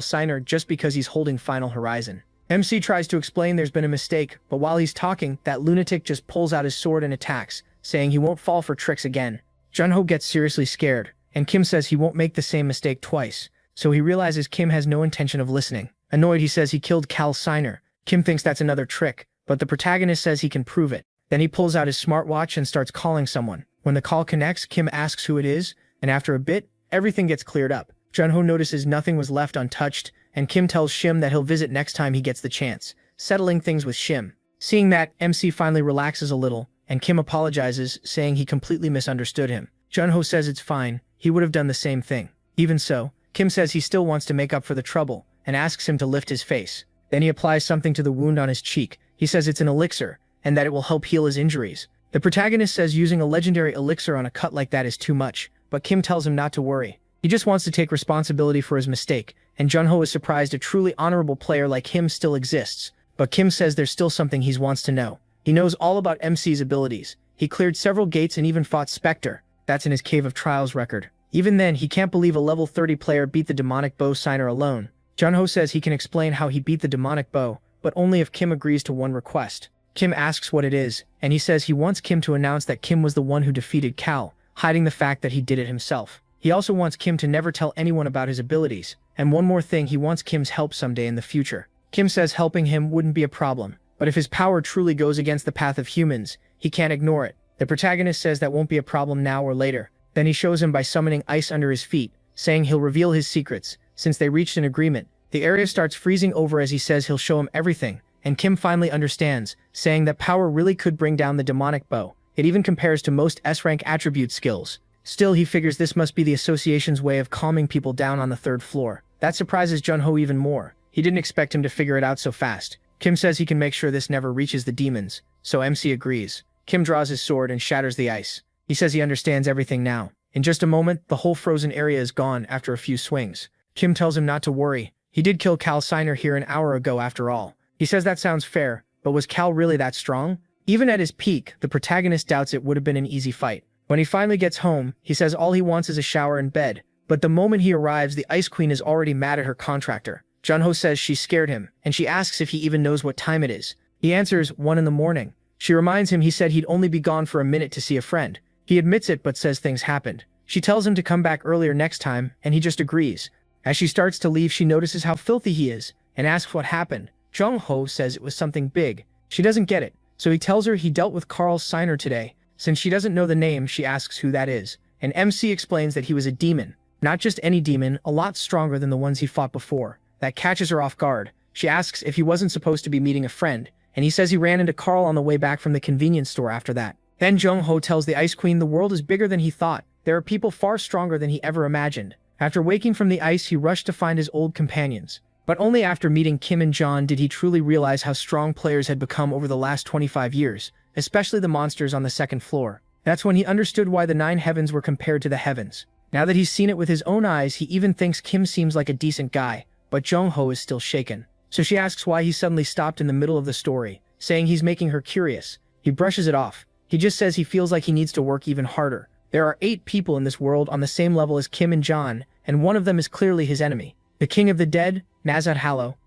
Signer just because he's holding Final Horizon. MC tries to explain there's been a mistake, but while he's talking, that lunatic just pulls out his sword and attacks, saying he won't fall for tricks again. Junho gets seriously scared, and Kim says he won't make the same mistake twice, so he realizes Kim has no intention of listening. Annoyed, he says he killed Cal Signer. Kim thinks that's another trick, but the protagonist says he can prove it. Then he pulls out his smartwatch and starts calling someone. When the call connects, Kim asks who it is, and after a bit, everything gets cleared up. Junho notices nothing was left untouched, and Kim tells Shim that he'll visit next time he gets the chance, settling things with Shim. Seeing that, MC finally relaxes a little, and Kim apologizes, saying he completely misunderstood him. Junho says it's fine, he would have done the same thing. Even so, Kim says he still wants to make up for the trouble, and asks him to lift his face. Then he applies something to the wound on his cheek. He says it's an elixir, and that it will help heal his injuries. The protagonist says using a legendary elixir on a cut like that is too much, but Kim tells him not to worry. He just wants to take responsibility for his mistake, and Junho is surprised a truly honorable player like him still exists, but Kim says there's still something he wants to know. He knows all about MC's abilities. He cleared several gates and even fought Spectre. That's in his Cave of Trials record. Even then, he can't believe a level 30 player beat the demonic bow Signer alone. Junho says he can explain how he beat the demonic bow, but only if Kim agrees to one request. Kim asks what it is, and he says he wants Kim to announce that Kim was the one who defeated Cal, hiding the fact that he did it himself. He also wants Kim to never tell anyone about his abilities, and one more thing, he wants Kim's help someday in the future. Kim says helping him wouldn't be a problem, but if his power truly goes against the path of humans, he can't ignore it. The protagonist says that won't be a problem now or later. Then he shows him by summoning ice under his feet, saying he'll reveal his secrets. Since they reached an agreement, the area starts freezing over as he says he'll show him everything, and Kim finally understands, saying that power really could bring down the demonic bow. It even compares to most S-rank attribute skills. Still, he figures this must be the association's way of calming people down on the 3rd floor. That surprises Junho even more. He didn't expect him to figure it out so fast. Kim says he can make sure this never reaches the demons, so MC agrees. Kim draws his sword and shatters the ice. He says he understands everything now. In just a moment, the whole frozen area is gone after a few swings. Kim tells him not to worry. He did kill Cal Signer here an hour ago after all. He says that sounds fair, but was Cal really that strong? Even at his peak, the protagonist doubts it would have been an easy fight. When he finally gets home, he says all he wants is a shower and bed. But the moment he arrives, the Ice Queen is already mad at her contractor. Junho says she scared him, and she asks if he even knows what time it is. He answers, 1 in the morning. She reminds him he said he'd only be gone for a minute to see a friend. He admits it but says things happened. She tells him to come back earlier next time, and he just agrees. As she starts to leave, she notices how filthy he is, and asks what happened. Junho says it was something big. She doesn't get it, so he tells her he dealt with Carl Signer today. Since she doesn't know the name, she asks who that is, and MC explains that he was a demon. Not just any demon, a lot stronger than the ones he fought before. That catches her off guard. She asks if he wasn't supposed to be meeting a friend, and he says he ran into Carl on the way back from the convenience store after that. Then Junho tells the Ice Queen the world is bigger than he thought. There are people far stronger than he ever imagined. After waking from the ice, he rushed to find his old companions. But only after meeting Kim and John did he truly realize how strong players had become over the last 25 years, especially the monsters on the 2nd floor. That's when he understood why the 9 heavens were compared to the heavens. Now that he's seen it with his own eyes, he even thinks Kim seems like a decent guy, but Junho is still shaken. So she asks why he suddenly stopped in the middle of the story, saying he's making her curious. He brushes it off. He just says he feels like he needs to work even harder. There are 8 people in this world on the same level as Kim and John, and one of them is clearly his enemy. The King of the Dead, Nazat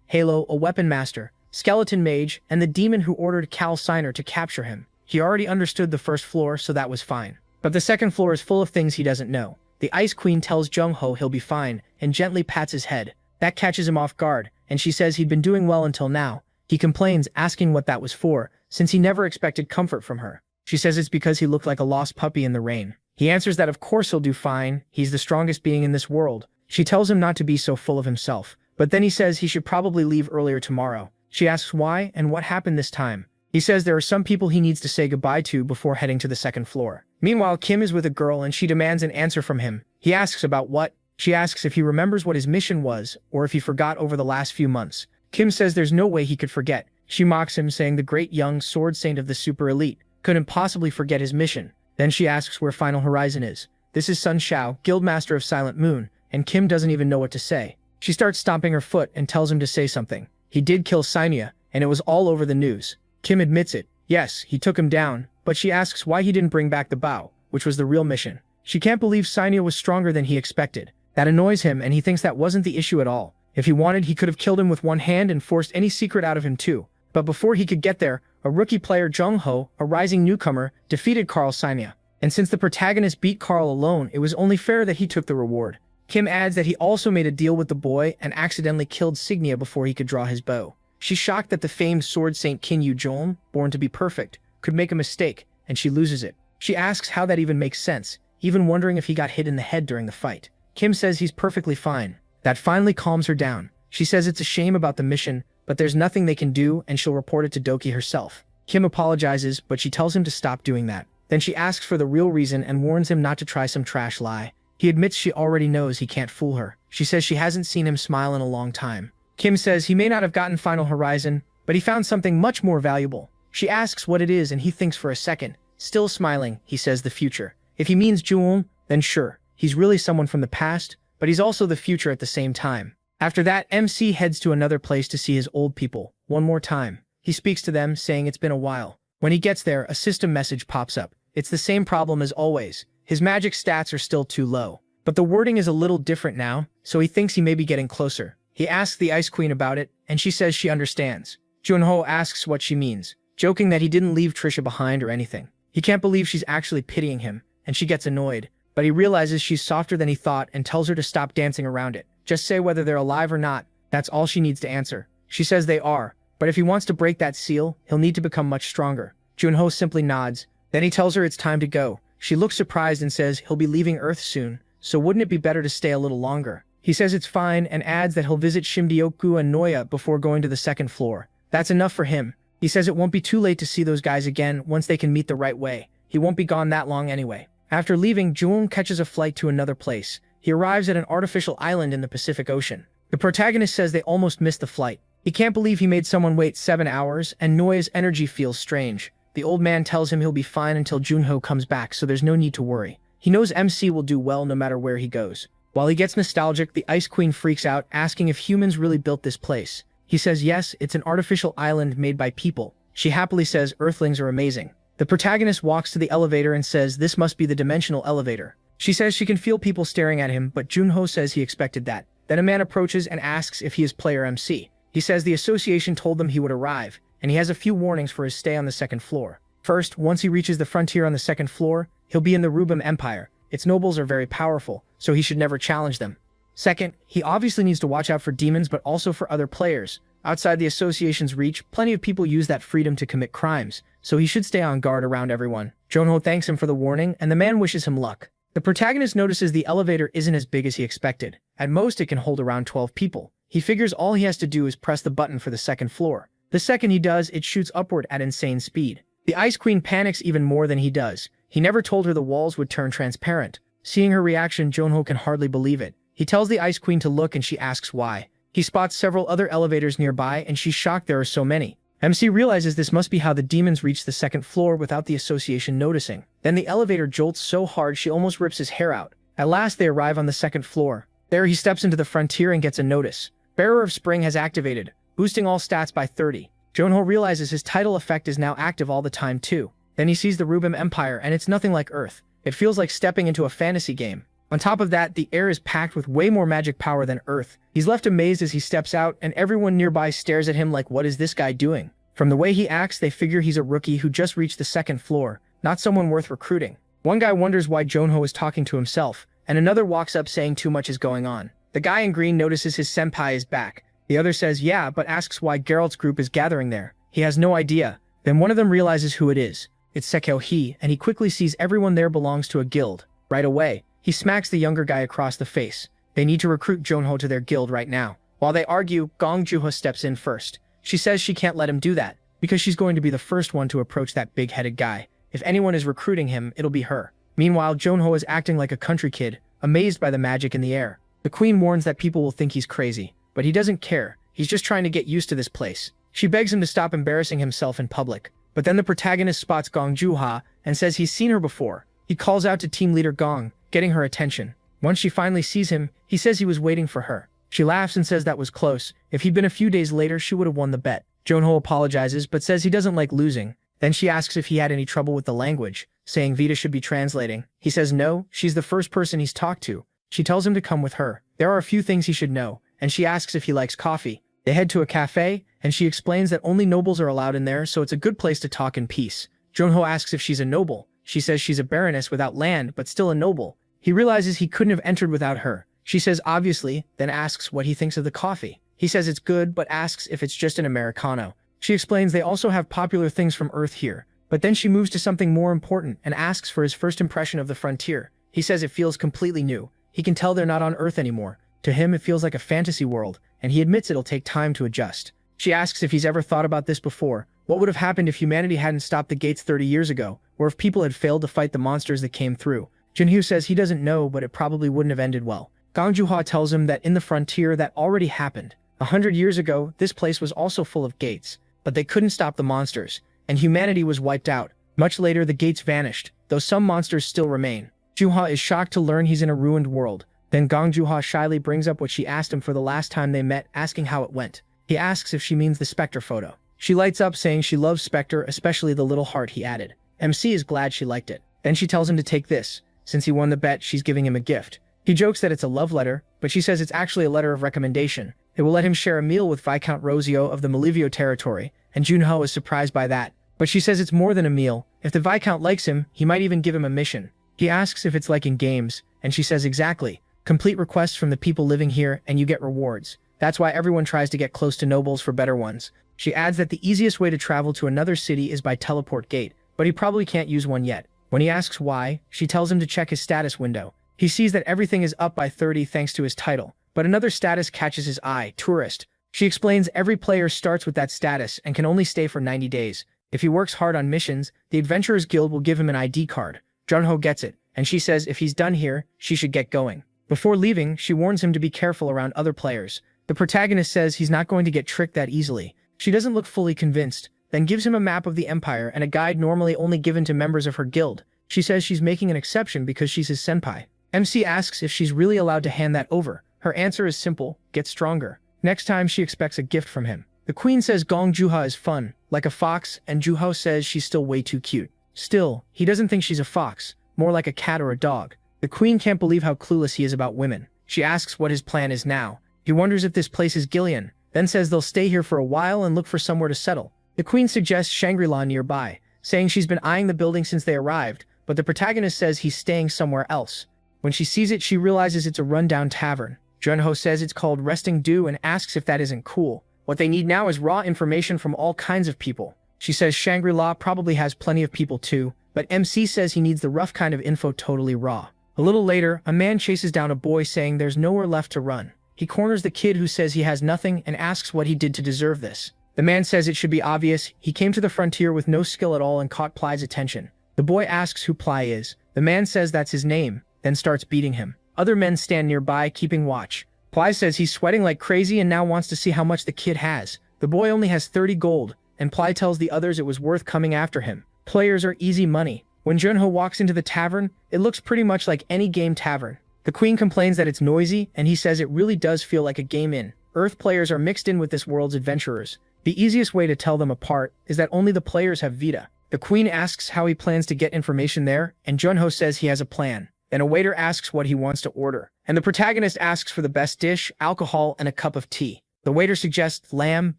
Halo, a weapon master, skeleton mage, and the demon who ordered Cal Signer to capture him. He already understood the 1st floor, so that was fine. But the 2nd floor is full of things he doesn't know. The Ice Queen tells Junho he'll be fine, and gently pats his head. That catches him off guard, and she says he'd been doing well until now. He complains, asking what that was for, since he never expected comfort from her. She says it's because he looked like a lost puppy in the rain. He answers that of course he'll do fine, he's the strongest being in this world. She tells him not to be so full of himself, But then he says he should probably leave earlier tomorrow. She asks why and what happened this time. He says there are some people he needs to say goodbye to before heading to the second floor. Meanwhile, Kim is with a girl and she demands an answer from him. He asks about what? She asks if he remembers what his mission was or if he forgot over the last few months. Kim says there's no way he could forget. She mocks him, saying the great young sword saint of the super elite couldn't possibly forget his mission. Then she asks where Final Horizon is. This is Sun Shao, Guildmaster of Silent Moon, and Kim doesn't even know what to say. She starts stomping her foot and tells him to say something. He did kill Sainya, and it was all over the news. Kim admits it. Yes, he took him down, but she asks why he didn't bring back the bow, which was the real mission. She can't believe Sainya was stronger than he expected. That annoys him, and he thinks that wasn't the issue at all. If he wanted, he could have killed him with one hand and forced any secret out of him too. But before he could get there, a rookie player, Jung Ho, a rising newcomer, defeated Carl Sainya. And since the protagonist beat Carl alone, it was only fair that he took the reward. Kim adds that he also made a deal with the boy and accidentally killed Signia before he could draw his bow. She's shocked that the famed sword saint Qin Yu Jong, born to be perfect, could make a mistake, and she loses it. She asks how that even makes sense, even wondering if he got hit in the head during the fight. Kim says he's perfectly fine. That finally calms her down. She says it's a shame about the mission, but there's nothing they can do and she'll report it to Doki herself. Kim apologizes, but she tells him to stop doing that. Then she asks for the real reason and warns him not to try some trash lie. He admits she already knows he can't fool her. She says she hasn't seen him smile in a long time. Kim says he may not have gotten Final Horizon, but he found something much more valuable. She asks what it is and he thinks for a second. Still smiling, he says the future. If he means Jung, then sure. He's really someone from the past, but he's also the future at the same time. After that, MC heads to another place to see his old people, one more time. He speaks to them, saying it's been a while. When he gets there, a system message pops up. It's the same problem as always. His magic stats are still too low. But the wording is a little different now, so he thinks he may be getting closer. He asks the Ice Queen about it, and she says she understands. Junho asks what she means, joking that he didn't leave Trisha behind or anything. He can't believe she's actually pitying him, and she gets annoyed. But he realizes she's softer than he thought and tells her to stop dancing around it. Just say whether they're alive or not. That's all she needs to answer. She says they are, but if he wants to break that seal, he'll need to become much stronger. Junho simply nods. Then he tells her it's time to go. She looks surprised and says he'll be leaving Earth soon, so wouldn't it be better to stay a little longer? He says it's fine and adds that he'll visit Shimdioku and Noya before going to the second floor. That's enough for him. He says it won't be too late to see those guys again once they can meet the right way. He won't be gone that long anyway. After leaving, Jung catches a flight to another place. He arrives at an artificial island in the Pacific Ocean. The protagonist says they almost missed the flight. He can't believe he made someone wait 7 hours, and Noya's energy feels strange. The old man tells him he'll be fine until Junho comes back, so there's no need to worry. He knows MC will do well no matter where he goes. While he gets nostalgic, the Ice Queen freaks out, asking if humans really built this place. He says yes, it's an artificial island made by people. She happily says Earthlings are amazing. The protagonist walks to the elevator and says this must be the dimensional elevator. She says she can feel people staring at him, but Junho says he expected that. Then a man approaches and asks if he is player MC. He says the association told them he would arrive, and he has a few warnings for his stay on the second floor. First, once he reaches the frontier on the second floor, he'll be in the Rubim Empire. Its nobles are very powerful, so he should never challenge them. Second, he obviously needs to watch out for demons but also for other players. Outside the association's reach, plenty of people use that freedom to commit crimes, so he should stay on guard around everyone. Junho thanks him for the warning, and the man wishes him luck. The protagonist notices the elevator isn't as big as he expected. At most, it can hold around 12 people. He figures all he has to do is press the button for the second floor. The second he does, it shoots upward at insane speed. The Ice Queen panics even more than he does. He never told her the walls would turn transparent. Seeing her reaction, Junho can hardly believe it. He tells the Ice Queen to look and she asks why. He spots several other elevators nearby and she's shocked there are so many. MC realizes this must be how the demons reach the second floor without the association noticing. Then the elevator jolts so hard she almost rips his hair out. At last they arrive on the second floor. There he steps into the frontier and gets a notice. Bearer of Spring has activated, boosting all stats by 30. Junho realizes his title effect is now active all the time too. Then he sees the Rubim Empire and it's nothing like Earth. It feels like stepping into a fantasy game. On top of that, the air is packed with way more magic power than Earth. He's left amazed as he steps out, and everyone nearby stares at him like, what is this guy doing? From the way he acts, they figure he's a rookie who just reached the second floor, not someone worth recruiting. One guy wonders why Junho is talking to himself, and another walks up saying too much is going on. The guy in green notices his senpai is back. The other says yeah, but asks why Geralt's group is gathering there. He has no idea. Then one of them realizes who it is. It's Sekyo He, and he quickly sees everyone there belongs to a guild. Right away, he smacks the younger guy across the face. They need to recruit Junho to their guild right now. While they argue, Gong Joo-ho steps in first. She says she can't let him do that, because she's going to be the first one to approach that big-headed guy. If anyone is recruiting him, it'll be her. Meanwhile, Jonho is acting like a country kid, amazed by the magic in the air. The queen warns that people will think he's crazy, but he doesn't care. He's just trying to get used to this place. She begs him to stop embarrassing himself in public. But then the protagonist spots Gong Joo-ha and says he's seen her before. He calls out to team leader Gong, getting her attention. Once she finally sees him, he says he was waiting for her. She laughs and says that was close. If he'd been a few days later, she would have won the bet. Jonho apologizes, but says he doesn't like losing. Then she asks if he had any trouble with the language, saying Vita should be translating. He says no, she's the first person he's talked to. She tells him to come with her. There are a few things he should know, and she asks if he likes coffee. They head to a cafe, and she explains that only nobles are allowed in there, so it's a good place to talk in peace. Jonho asks if she's a noble. She says she's a baroness without land, but still a noble. He realizes he couldn't have entered without her. She says obviously, then asks what he thinks of the coffee. He says it's good, but asks if it's just an Americano. She explains they also have popular things from Earth here, but then she moves to something more important and asks for his first impression of the frontier. He says it feels completely new. He can tell they're not on Earth anymore. To him, it feels like a fantasy world, and he admits it'll take time to adjust. She asks if he's ever thought about this before. What would have happened if humanity hadn't stopped the gates 30 years ago, or if people had failed to fight the monsters that came through? Jinhyo says he doesn't know, but it probably wouldn't have ended well. Gong Joo-ha tells him that in the frontier that already happened. 100 years ago, this place was also full of gates, but they couldn't stop the monsters, and humanity was wiped out. Much later, the gates vanished, though some monsters still remain. Joo-ha is shocked to learn he's in a ruined world. Then Gong Joo-ha shyly brings up what she asked him for the last time they met, asking how it went. He asks if she means the Spectre photo. She lights up, saying she loves Spectre, especially the little heart he added. MC is glad she liked it. Then she tells him to take this. Since he won the bet, she's giving him a gift. He jokes that it's a love letter, but she says it's actually a letter of recommendation. It will let him share a meal with Viscount Rosio of the Malivio territory, and Junho is surprised by that. But she says it's more than a meal. If the Viscount likes him, he might even give him a mission. He asks if it's like in games, and she says exactly. Complete requests from the people living here, and you get rewards. That's why everyone tries to get close to nobles for better ones. She adds that the easiest way to travel to another city is by teleport gate, but he probably can't use one yet. When he asks why, she tells him to check his status window. He sees that everything is up by 30 thanks to his title, but another status catches his eye, tourist. She explains every player starts with that status and can only stay for 90 days. If he works hard on missions, the Adventurers Guild will give him an ID card. Junho gets it, and she says if he's done here, she should get going. Before leaving, she warns him to be careful around other players. The protagonist says he's not going to get tricked that easily. She doesn't look fully convinced, then gives him a map of the Empire and a guide normally only given to members of her guild. She says she's making an exception because she's his senpai. MC asks if she's really allowed to hand that over. Her answer is simple, get stronger. Next time she expects a gift from him. The queen says Gong Joo-ha is fun, like a fox, and Joo-ho says she's still way too cute. Still, he doesn't think she's a fox, more like a cat or a dog. The queen can't believe how clueless he is about women. She asks what his plan is now. He wonders if this place is Gillian, then says they'll stay here for a while and look for somewhere to settle. The queen suggests Shangri-La nearby, saying she's been eyeing the building since they arrived, but the protagonist says he's staying somewhere else. When she sees it, she realizes it's a rundown tavern. Junho says it's called Resting Dew and asks if that isn't cool. What they need now is raw information from all kinds of people. She says Shangri-La probably has plenty of people too, but MC says he needs the rough kind of info totally raw. A little later, a man chases down a boy saying there's nowhere left to run. He corners the kid who says he has nothing and asks what he did to deserve this. The man says it should be obvious, he came to the frontier with no skill at all and caught Ply's attention. The boy asks who Ply is. The man says that's his name, then starts beating him. Other men stand nearby, keeping watch. Ply says he's sweating like crazy and now wants to see how much the kid has. The boy only has 30 gold, and Ply tells the others it was worth coming after him. Players are easy money. When Junho walks into the tavern, it looks pretty much like any game tavern. The queen complains that it's noisy, and he says it really does feel like a game in. Earth players are mixed in with this world's adventurers. The easiest way to tell them apart is that only the players have Vita. The queen asks how he plans to get information there, and Junho says he has a plan. Then a waiter asks what he wants to order, and the protagonist asks for the best dish, alcohol, and a cup of tea. The waiter suggests lamb,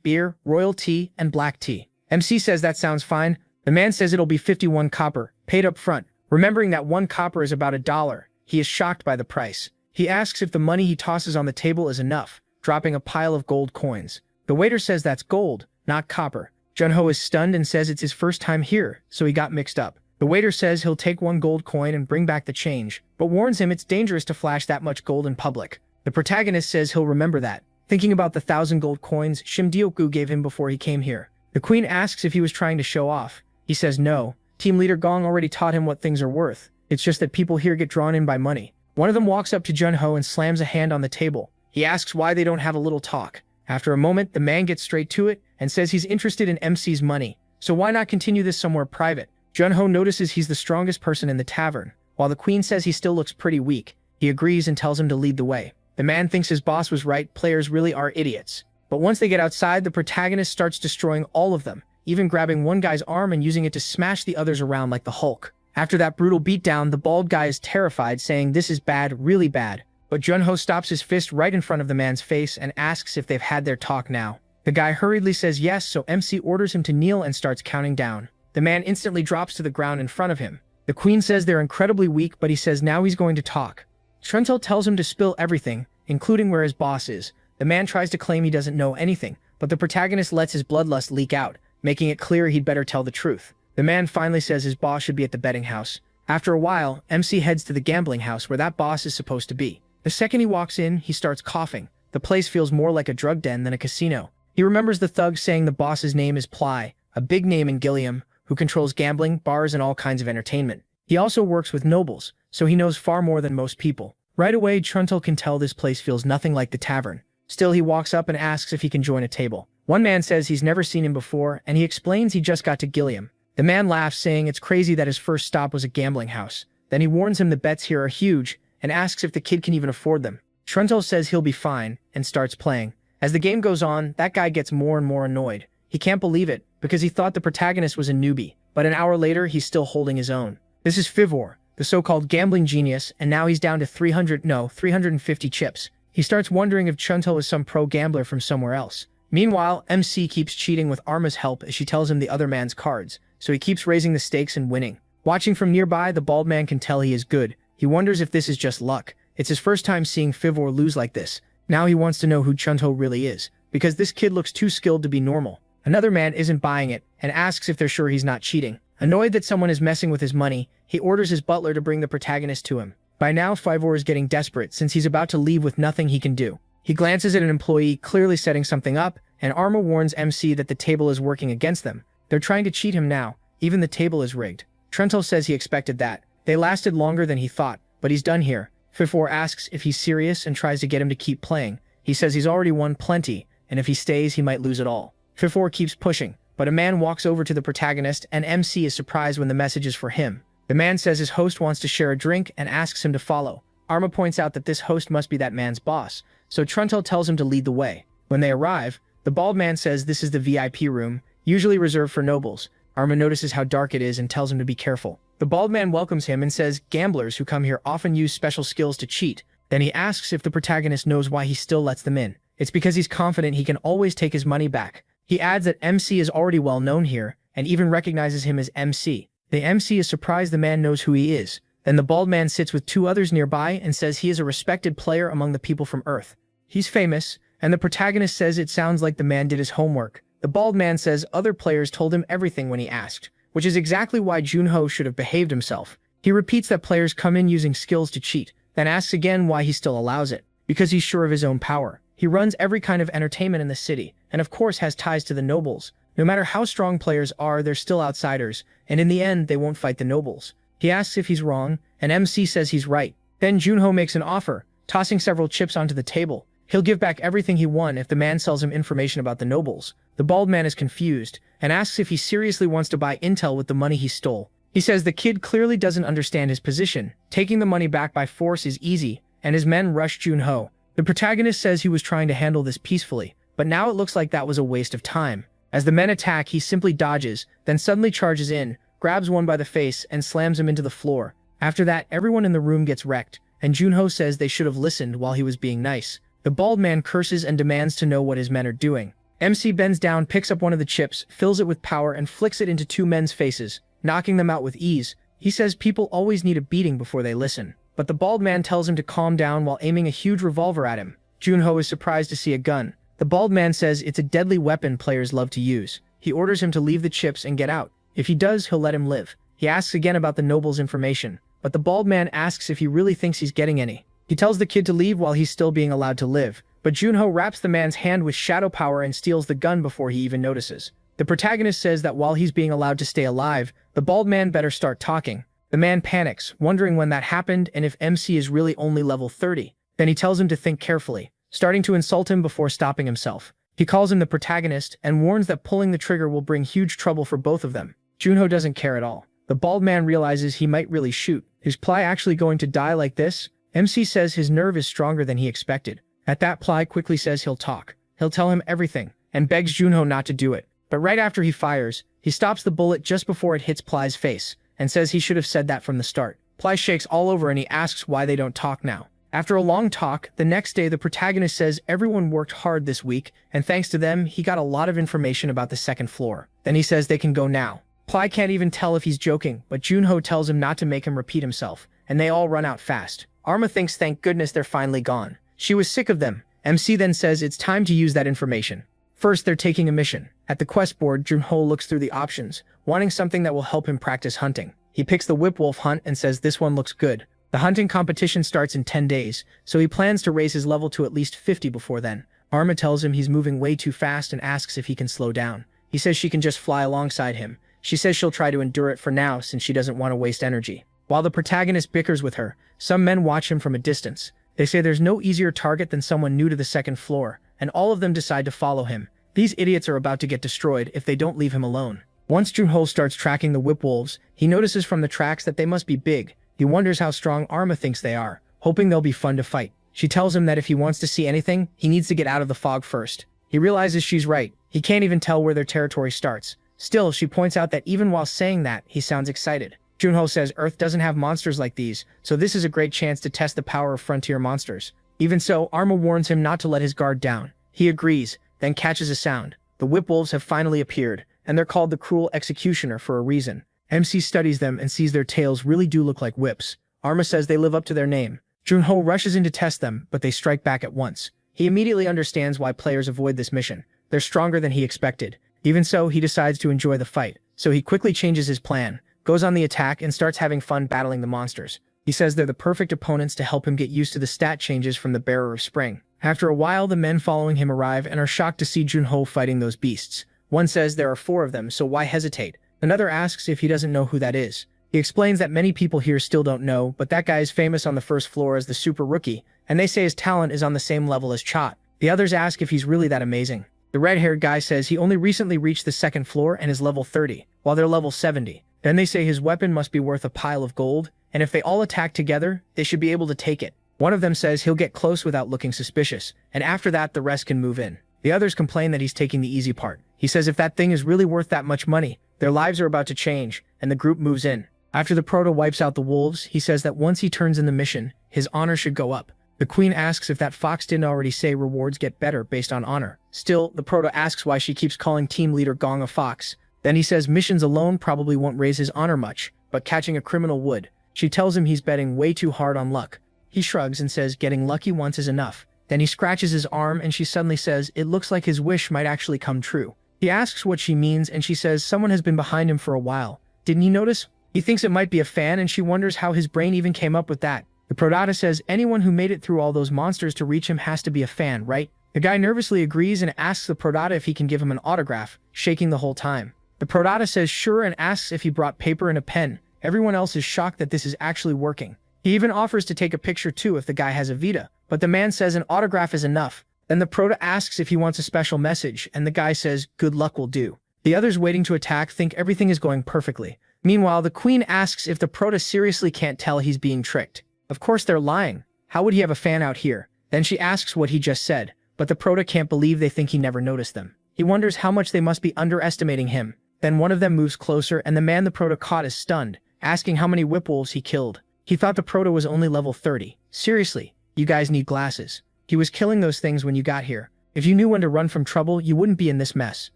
beer, royal tea, and black tea. MC says that sounds fine. The man says it'll be 51 copper, paid up front. Remembering that 1 copper is about $1, he is shocked by the price. He asks if the money he tosses on the table is enough, dropping a pile of gold coins. The waiter says that's gold, not copper. Junho is stunned and says it's his first time here, so he got mixed up. The waiter says he'll take 1 gold coin and bring back the change, but warns him it's dangerous to flash that much gold in public. The protagonist says he'll remember that. thinking about the 1,000 gold coins Shimdioku gave him before he came here. The queen asks if he was trying to show off. He says no. Team leader Gong already taught him what things are worth. It's just that people here get drawn in by money. One of them walks up to Junho and slams a hand on the table. He asks why they don't have a little talk. After a moment, the man gets straight to it and says he's interested in MC's money. So why not continue this somewhere private? Junho notices he's the strongest person in the tavern. While the queen says he still looks pretty weak, he agrees and tells him to lead the way. The man thinks his boss was right, players really are idiots. But once they get outside, the protagonist starts destroying all of them, even grabbing one guy's arm and using it to smash the others around like the Hulk. After that brutal beatdown, the bald guy is terrified, saying this is bad, really bad. But Junho stops his fist right in front of the man's face and asks if they've had their talk now. The guy hurriedly says yes, so MC orders him to kneel and starts counting down. The man instantly drops to the ground in front of him. The queen says they're incredibly weak, but he says now he's going to talk. Truntel tells him to spill everything, including where his boss is. The man tries to claim he doesn't know anything, but the protagonist lets his bloodlust leak out, making it clear he'd better tell the truth. The man finally says his boss should be at the betting house. After a while, MC heads to the gambling house where that boss is supposed to be. The second he walks in, he starts coughing. The place feels more like a drug den than a casino. He remembers the thug saying the boss's name is Ply, a big name in Gilliam, who controls gambling, bars, and all kinds of entertainment. He also works with nobles, so he knows far more than most people. Right away, Truntel can tell this place feels nothing like the tavern. Still, he walks up and asks if he can join a table. One man says he's never seen him before, and he explains he just got to Gilliam. The man laughs, saying it's crazy that his first stop was a gambling house. Then he warns him the bets here are huge, and asks if the kid can even afford them. Truntel says he'll be fine, and starts playing. As the game goes on, that guy gets more and more annoyed. He can't believe it, because he thought the protagonist was a newbie, but an hour later he's still holding his own. This is Fivor, the so-called gambling genius, and now he's down to 350 chips. He starts wondering if Truntel is some pro gambler from somewhere else. Meanwhile, MC keeps cheating with Arma's help as she tells him the other man's cards, so he keeps raising the stakes and winning. Watching from nearby, the bald man can tell he is good. He wonders if this is just luck. It's his first time seeing Fivor lose like this. Now he wants to know who Truntel really is, because this kid looks too skilled to be normal. Another man isn't buying it, and asks if they're sure he's not cheating. Annoyed that someone is messing with his money, he orders his butler to bring the protagonist to him. By now, Fivor is getting desperate since he's about to leave with nothing he can do. He glances at an employee clearly setting something up, and Arma warns MC that the table is working against them. They're trying to cheat him now. Even the table is rigged. Truntel says he expected that. They lasted longer than he thought, but he's done here. Fivor asks if he's serious and tries to get him to keep playing. He says he's already won plenty, and if he stays, he might lose it all. Fivor keeps pushing, but a man walks over to the protagonist, and MC is surprised when the message is for him. The man says his host wants to share a drink and asks him to follow. Arma points out that this host must be that man's boss, so Truntel tells him to lead the way. When they arrive, the bald man says this is the VIP room, usually reserved for nobles. Arma notices how dark it is and tells him to be careful. The bald man welcomes him and says gamblers who come here often use special skills to cheat. Then he asks if the protagonist knows why he still lets them in. It's because he's confident he can always take his money back. He adds that MC is already well known here, and even recognizes him as MC. The MC is surprised the man knows who he is. Then the bald man sits with two others nearby and says he is a respected player among the people from Earth. He's famous, and the protagonist says it sounds like the man did his homework. The bald man says other players told him everything when he asked, which is exactly why Junho should have behaved himself. He repeats that players come in using skills to cheat, then asks again why he still allows it, because he's sure of his own power. He runs every kind of entertainment in the city, and of course has ties to the nobles. No matter how strong players are, they're still outsiders, and in the end, they won't fight the nobles. He asks if he's wrong, and MC says he's right. Then Junho makes an offer, tossing several chips onto the table. He'll give back everything he won if the man sells him information about the nobles. The bald man is confused, and asks if he seriously wants to buy intel with the money he stole. He says the kid clearly doesn't understand his position. Taking the money back by force is easy, and his men rush Junho. The protagonist says he was trying to handle this peacefully, but now it looks like that was a waste of time. As the men attack, he simply dodges, then suddenly charges in, grabs one by the face, and slams him into the floor. After that, everyone in the room gets wrecked, and Junho says they should have listened while he was being nice. The bald man curses and demands to know what his men are doing. MC bends down, picks up one of the chips, fills it with power, and flicks it into two men's faces, knocking them out with ease. He says people always need a beating before they listen, but the bald man tells him to calm down while aiming a huge revolver at him. Junho is surprised to see a gun. The bald man says it's a deadly weapon players love to use. He orders him to leave the chips and get out. If he does, he'll let him live. He asks again about the noble's information, but the bald man asks if he really thinks he's getting any. He tells the kid to leave while he's still being allowed to live, but Junho wraps the man's hand with shadow power and steals the gun before he even notices. The protagonist says that while he's being allowed to stay alive, the bald man better start talking. The man panics, wondering when that happened and if MC is really only level 30. Then he tells him to think carefully, starting to insult him before stopping himself. He calls him the protagonist and warns that pulling the trigger will bring huge trouble for both of them. Junho doesn't care at all. The bald man realizes he might really shoot. Is Ply actually going to die like this? MC says his nerve is stronger than he expected. At that, Ply quickly says he'll talk. He'll tell him everything, and begs Junho not to do it. But right after he fires, he stops the bullet just before it hits Ply's face, and says he should have said that from the start. Ply shakes all over and he asks why they don't talk now. After a long talk, the next day the protagonist says everyone worked hard this week, and thanks to them, he got a lot of information about the second floor. Then he says they can go now. Ply can't even tell if he's joking, but Junho tells him not to make him repeat himself, and they all run out fast. Arma thinks thank goodness they're finally gone. She was sick of them. MC then says it's time to use that information. First, they're taking a mission. At the quest board, Junho looks through the options, wanting something that will help him practice hunting. He picks the whip wolf hunt and says this one looks good. The hunting competition starts in 10 days, so he plans to raise his level to at least 50 before then. Arma tells him he's moving way too fast and asks if he can slow down. He says she can just fly alongside him. She says she'll try to endure it for now since she doesn't want to waste energy. While the protagonist bickers with her, some men watch him from a distance. They say there's no easier target than someone new to the second floor, and all of them decide to follow him. These idiots are about to get destroyed if they don't leave him alone. Once Junho starts tracking the whip wolves, he notices from the tracks that they must be big. He wonders how strong Arma thinks they are, hoping they'll be fun to fight. She tells him that if he wants to see anything, he needs to get out of the fog first. He realizes she's right. He can't even tell where their territory starts. Still, she points out that even while saying that, he sounds excited. Junho says Earth doesn't have monsters like these, so this is a great chance to test the power of frontier monsters. Even so, Arma warns him not to let his guard down. He agrees, then catches a sound. The whip wolves have finally appeared, and they're called the Cruel Executioner for a reason. MC studies them and sees their tails really do look like whips. Arma says they live up to their name. Junho rushes in to test them, but they strike back at once. He immediately understands why players avoid this mission. They're stronger than he expected. Even so, he decides to enjoy the fight, so he quickly changes his plan, goes on the attack, and starts having fun battling the monsters. He says they're the perfect opponents to help him get used to the stat changes from the Bearer of Spring. After a while, the men following him arrive and are shocked to see Junho fighting those beasts. One says there are 4 of them, so why hesitate? Another asks if he doesn't know who that is. He explains that many people here still don't know, but that guy is famous on the first floor as the Super Rookie, and they say his talent is on the same level as Chot. The others ask if he's really that amazing. The red-haired guy says he only recently reached the second floor and is level 30, while they're level 70. Then they say his weapon must be worth a pile of gold, and if they all attack together, they should be able to take it. One of them says he'll get close without looking suspicious, and after that the rest can move in. The others complain that he's taking the easy part. He says if that thing is really worth that much money, their lives are about to change, and the group moves in. After the Proto wipes out the wolves, he says that once he turns in the mission, his honor should go up. The Queen asks if that fox didn't already say rewards get better based on honor. Still, the Proto asks why she keeps calling team leader Gong a fox. Then he says missions alone probably won't raise his honor much, but catching a criminal would. She tells him he's betting way too hard on luck. He shrugs and says getting lucky once is enough. Then he scratches his arm and she suddenly says it looks like his wish might actually come true. He asks what she means and she says someone has been behind him for a while. Didn't you notice? He thinks it might be a fan and she wonders how his brain even came up with that. The Prodata says anyone who made it through all those monsters to reach him has to be a fan, right? The guy nervously agrees and asks the Prodata if he can give him an autograph, shaking the whole time. The Prodata says sure and asks if he brought paper and a pen. Everyone else is shocked that this is actually working. He even offers to take a picture too if the guy has a Vita, but the man says an autograph is enough. Then the Proto asks if he wants a special message, and the guy says good luck will do. The others waiting to attack think everything is going perfectly. Meanwhile, the Queen asks if the Proto seriously can't tell he's being tricked. Of course they're lying. How would he have a fan out here? Then she asks what he just said, but the Proto can't believe they think he never noticed them. He wonders how much they must be underestimating him. Then one of them moves closer and the man the Proto caught is stunned, asking how many whipwolves he killed. He thought the Proto was only level 30. Seriously, you guys need glasses. He was killing those things when you got here. If you knew when to run from trouble, you wouldn't be in this mess.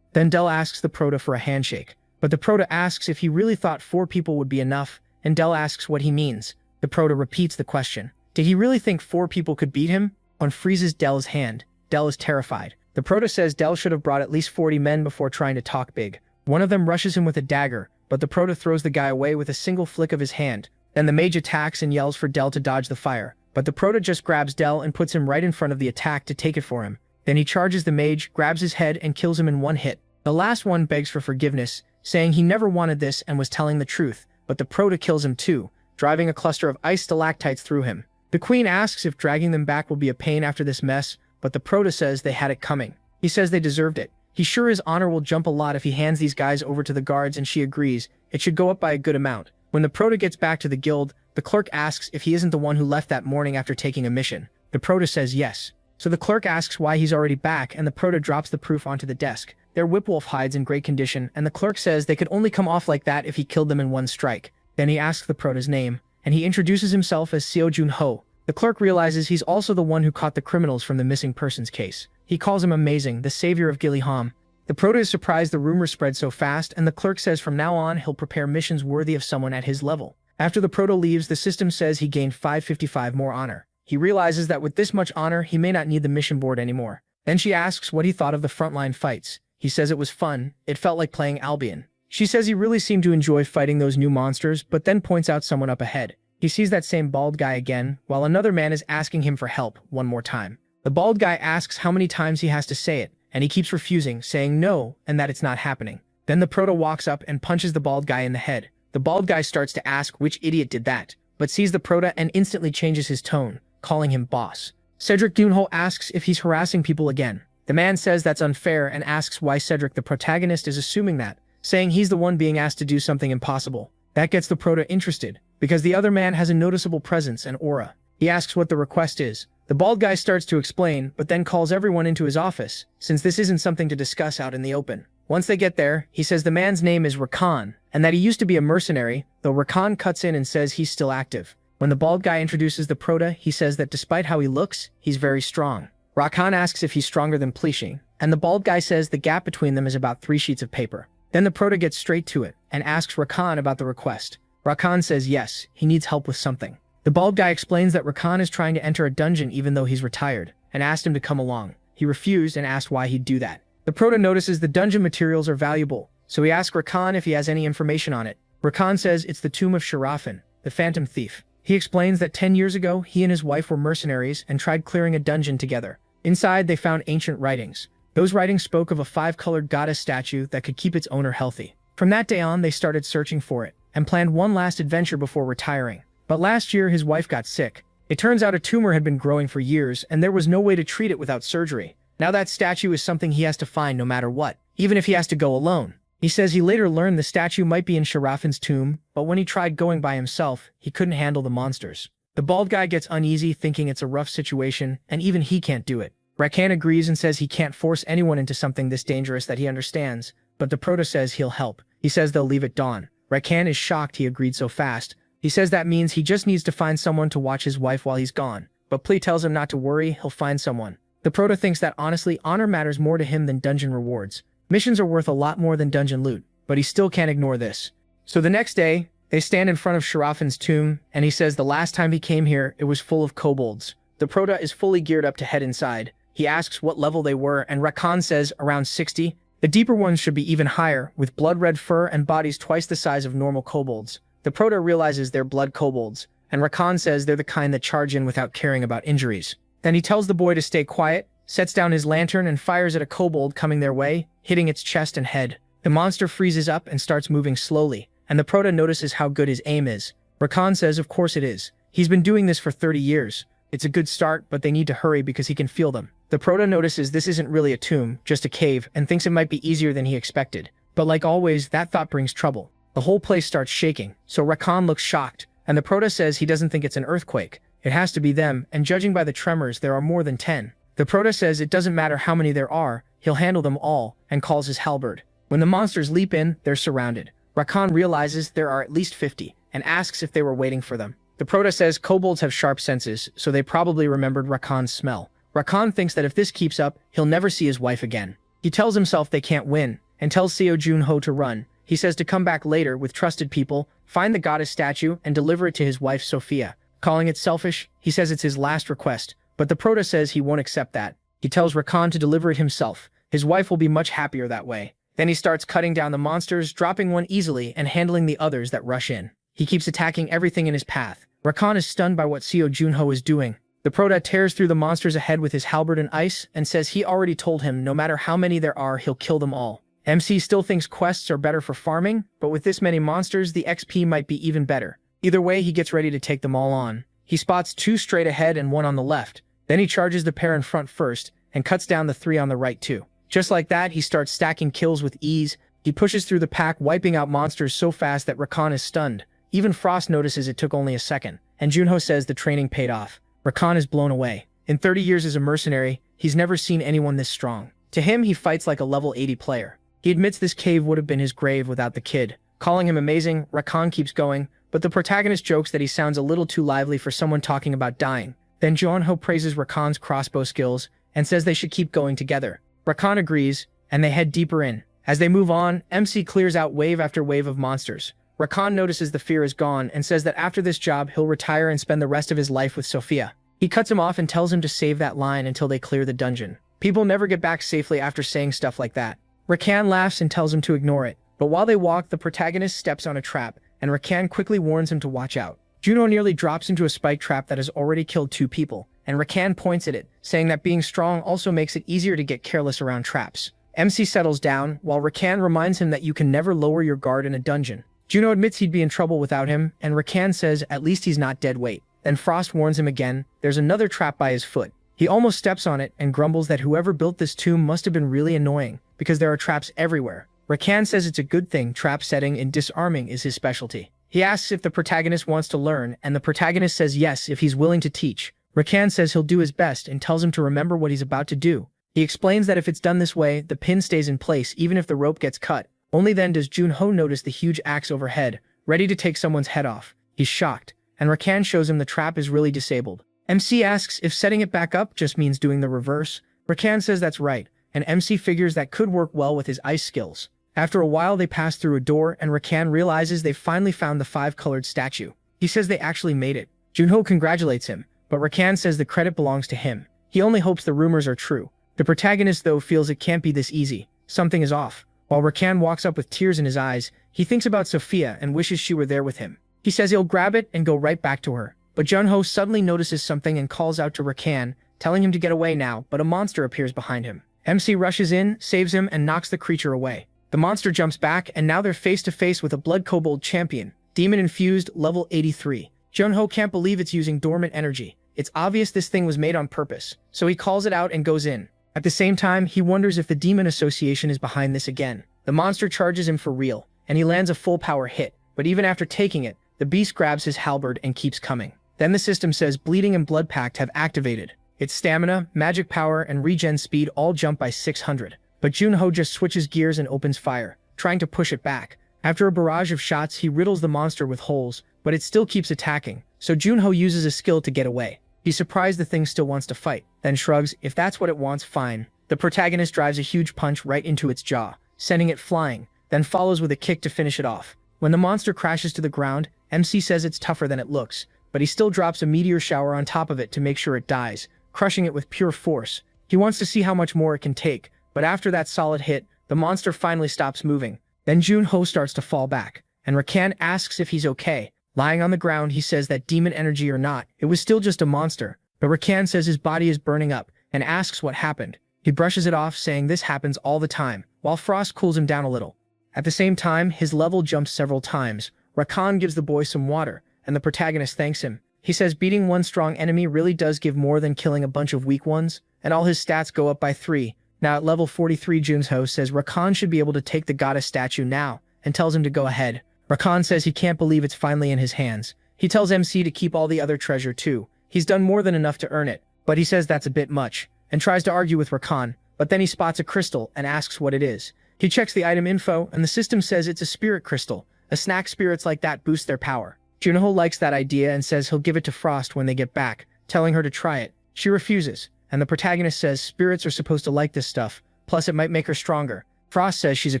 Then Dell asks the Proto for a handshake, but the Proto asks if he really thought 4 people would be enough, and Dell asks what he means. The Proto repeats the question. Did he really think 4 people could beat him? On freezes Dell's hand. Dell is terrified. The Proto says Dell should have brought at least 40 men before trying to talk big. One of them rushes him with a dagger, but the Proto throws the guy away with a single flick of his hand. Then the mage attacks and yells for Dell to dodge the fire, but the Proto just grabs Del and puts him right in front of the attack to take it for him. Then he charges the mage, grabs his head, and kills him in one hit. The last one begs for forgiveness, saying he never wanted this and was telling the truth, but the Proto kills him too, driving a cluster of ice stalactites through him. The queen asks if dragging them back will be a pain after this mess, but the Proto says they had it coming. He says they deserved it. He's sure his honor will jump a lot if he hands these guys over to the guards, and she agrees. It should go up by a good amount. When the Proto gets back to the guild, the clerk asks if he isn't the one who left that morning after taking a mission. The Proto says yes. So the clerk asks why he's already back, and the Proto drops the proof onto the desk. Their whipwolf hides in great condition, and the clerk says they could only come off like that if he killed them in one strike. Then he asks the Proto's name, and he introduces himself as Seo Jun-ho. The clerk realizes he's also the one who caught the criminals from the missing persons case. He calls him amazing, the savior of Giliham. The Proto is surprised the rumors spread so fast, and the clerk says from now on he'll prepare missions worthy of someone at his level. After the Proto leaves, the system says he gained 555 more honor. He realizes that with this much honor, he may not need the mission board anymore. Then she asks what he thought of the frontline fights. He says it was fun. It felt like playing Albion. She says he really seemed to enjoy fighting those new monsters, but then points out someone up ahead. He sees that same bald guy again, while another man is asking him for help one more time. The bald guy asks how many times he has to say it, and he keeps refusing, saying no, and that it's not happening. Then the Proto walks up and punches the bald guy in the head. The bald guy starts to ask which idiot did that, but sees the Proto and instantly changes his tone, calling him boss. Cedric Dunho asks if he's harassing people again. The man says that's unfair and asks why Cedric, the protagonist, is assuming that, saying he's the one being asked to do something impossible. That gets the Proto interested, because the other man has a noticeable presence and aura. He asks what the request is. The bald guy starts to explain, but then calls everyone into his office, since this isn't something to discuss out in the open. Once they get there, he says the man's name is Rakan, and that he used to be a mercenary, though Rakan cuts in and says he's still active. When the bald guy introduces the Proto, he says that despite how he looks, he's very strong. Rakan asks if he's stronger than Pleashing, and the bald guy says the gap between them is about 3 sheets of paper. Then the Proto gets straight to it, and asks Rakan about the request. Rakan says yes, he needs help with something. The bald guy explains that Rakan is trying to enter a dungeon even though he's retired, and asked him to come along. He refused and asked why he'd do that. The Proto notices the dungeon materials are valuable, so he asks Rakan if he has any information on it. Rakan says it's the tomb of Sharafin, the phantom thief. He explains that 10 years ago, he and his wife were mercenaries and tried clearing a dungeon together. Inside, they found ancient writings. Those writings spoke of a 5-colored goddess statue that could keep its owner healthy. From that day on, they started searching for it, and planned one last adventure before retiring. But last year, his wife got sick. It turns out a tumor had been growing for years, and there was no way to treat it without surgery. Now that statue is something he has to find no matter what, even if he has to go alone. He says he later learned the statue might be in Sharafin's tomb, but when he tried going by himself, he couldn't handle the monsters. The bald guy gets uneasy, thinking it's a rough situation, and even he can't do it. Rakan agrees and says he can't force anyone into something this dangerous that he understands, but the Proto says he'll help. He says they'll leave at dawn. Rakan is shocked he agreed so fast. He says that means he just needs to find someone to watch his wife while he's gone, but Plee tells him not to worry, he'll find someone. The Proto thinks that honestly, honor matters more to him than dungeon rewards. Missions are worth a lot more than dungeon loot, but he still can't ignore this. So the next day, they stand in front of Sharafin's tomb, and he says the last time he came here, it was full of kobolds. The Proto is fully geared up to head inside. He asks what level they were, and Rakan says around 60. The deeper ones should be even higher, with blood-red fur and bodies twice the size of normal kobolds. The Proto realizes they're blood kobolds, and Rakan says they're the kind that charge in without caring about injuries. Then he tells the boy to stay quiet, sets down his lantern and fires at a kobold coming their way, hitting its chest and head. The monster freezes up and starts moving slowly, and the Proto notices how good his aim is. Rakan says of course it is. He's been doing this for 30 years. It's a good start, but they need to hurry because he can feel them. The Proto notices this isn't really a tomb, just a cave, and thinks it might be easier than he expected. But like always, that thought brings trouble. The whole place starts shaking, so Rakan looks shocked, and the Proto says he doesn't think it's an earthquake. It has to be them, and judging by the tremors, there are more than 10. The Proto says it doesn't matter how many there are, he'll handle them all, and calls his halberd. When the monsters leap in, they're surrounded. Rakan realizes there are at least 50, and asks if they were waiting for them. The Proto says kobolds have sharp senses, so they probably remembered Rakan's smell. Rakan thinks that if this keeps up, he'll never see his wife again. He tells himself they can't win, and tells Seo Jun-ho to run. He says to come back later with trusted people, find the goddess statue, and deliver it to his wife Sophia. Calling it selfish, he says it's his last request, but the Proto says he won't accept that. He tells Rakan to deliver it himself. His wife will be much happier that way. Then he starts cutting down the monsters, dropping one easily and handling the others that rush in. He keeps attacking everything in his path. Rakan is stunned by what Seo Junho is doing. The Prota tears through the monsters ahead with his halberd and ice and says he already told him no matter how many there are, he'll kill them all. MC still thinks quests are better for farming, but with this many monsters, the XP might be even better. Either way, he gets ready to take them all on. He spots 2 straight ahead and 1 on the left. Then he charges the pair in front first and cuts down the 3 on the right too. Just like that, he starts stacking kills with ease. He pushes through the pack, wiping out monsters so fast that Rakan is stunned. Even Frost notices it took only a second, and Junho says the training paid off. Rakan is blown away. In 30 years as a mercenary, he's never seen anyone this strong. To him, he fights like a level 80 player. He admits this cave would have been his grave without the kid. Calling him amazing, Rakan keeps going, but the protagonist jokes that he sounds a little too lively for someone talking about dying. Then Junho praises Rakan's crossbow skills and says they should keep going together. Rakan agrees, and they head deeper in. As they move on, MC clears out wave after wave of monsters. Rakan notices the fear is gone and says that after this job, he'll retire and spend the rest of his life with Sophia. He cuts him off and tells him to save that line until they clear the dungeon. People never get back safely after saying stuff like that. Rakan laughs and tells him to ignore it. But while they walk, the protagonist steps on a trap, and Rakan quickly warns him to watch out. Juno nearly drops into a spike trap that has already killed 2 people, and Rakan points at it, saying that being strong also makes it easier to get careless around traps. MC settles down, while Rakan reminds him that you can never lower your guard in a dungeon. Juno admits he'd be in trouble without him, and Rakan says at least he's not dead weight. Then Frost warns him again, there's another trap by his foot. He almost steps on it and grumbles that whoever built this tomb must have been really annoying, because there are traps everywhere. Rakan says it's a good thing trap setting and disarming is his specialty. He asks if the protagonist wants to learn, and the protagonist says yes if he's willing to teach. Rakan says he'll do his best and tells him to remember what he's about to do. He explains that if it's done this way, the pin stays in place even if the rope gets cut. Only then does Junho notice the huge axe overhead, ready to take someone's head off. He's shocked, and Rakan shows him the trap is really disabled. MC asks if setting it back up just means doing the reverse. Rakan says that's right, and MC figures that could work well with his ice skills. After a while, they pass through a door, and Rakan realizes they've finally found the 5-colored statue. He says they actually made it. Junho congratulates him, but Rakan says the credit belongs to him. He only hopes the rumors are true. The protagonist, though, feels it can't be this easy. Something is off. While Rakan walks up with tears in his eyes, he thinks about Sophia and wishes she were there with him. He says he'll grab it and go right back to her. But Junho suddenly notices something and calls out to Rakan, telling him to get away now, but a monster appears behind him. MC rushes in, saves him, and knocks the creature away. The monster jumps back, and now they're face to face with a Blood Kobold champion, demon-infused, level 83. Junho can't believe it's using dormant energy. It's obvious this thing was made on purpose, so he calls it out and goes in. At the same time, he wonders if the Demon Association is behind this again. The monster charges him for real, and he lands a full power hit, but even after taking it, the beast grabs his halberd and keeps coming. Then the system says Bleeding and Blood Pact have activated. Its stamina, magic power, and regen speed all jump by 600. But Junho just switches gears and opens fire, trying to push it back. After a barrage of shots, he riddles the monster with holes, but it still keeps attacking, so Junho uses a skill to get away. He's surprised the thing still wants to fight, then shrugs, if that's what it wants, fine. The protagonist drives a huge punch right into its jaw, sending it flying, then follows with a kick to finish it off. When the monster crashes to the ground, MC says it's tougher than it looks, but he still drops a meteor shower on top of it to make sure it dies, crushing it with pure force. He wants to see how much more it can take, but after that solid hit, the monster finally stops moving. Then Junho starts to fall back, and Rakan asks if he's okay. Lying on the ground, he says that demon energy or not, it was still just a monster. But Rakan says his body is burning up, and asks what happened. He brushes it off, saying this happens all the time, while Frost cools him down a little. At the same time, his level jumps several times. Rakan gives the boy some water, and the protagonist thanks him. He says beating one strong enemy really does give more than killing a bunch of weak ones, and all his stats go up by 3. Now at level 43, Junho says Rakan should be able to take the goddess statue now, and tells him to go ahead. Rakan says he can't believe it's finally in his hands. He tells MC to keep all the other treasure too. He's done more than enough to earn it, but he says that's a bit much, and tries to argue with Rakan, but then he spots a crystal and asks what it is. He checks the item info, and the system says it's a spirit crystal. A snack spirits like that boost their power. Junho likes that idea and says he'll give it to Frost when they get back, telling her to try it. She refuses, and the protagonist says spirits are supposed to like this stuff, plus it might make her stronger. Frost says she's a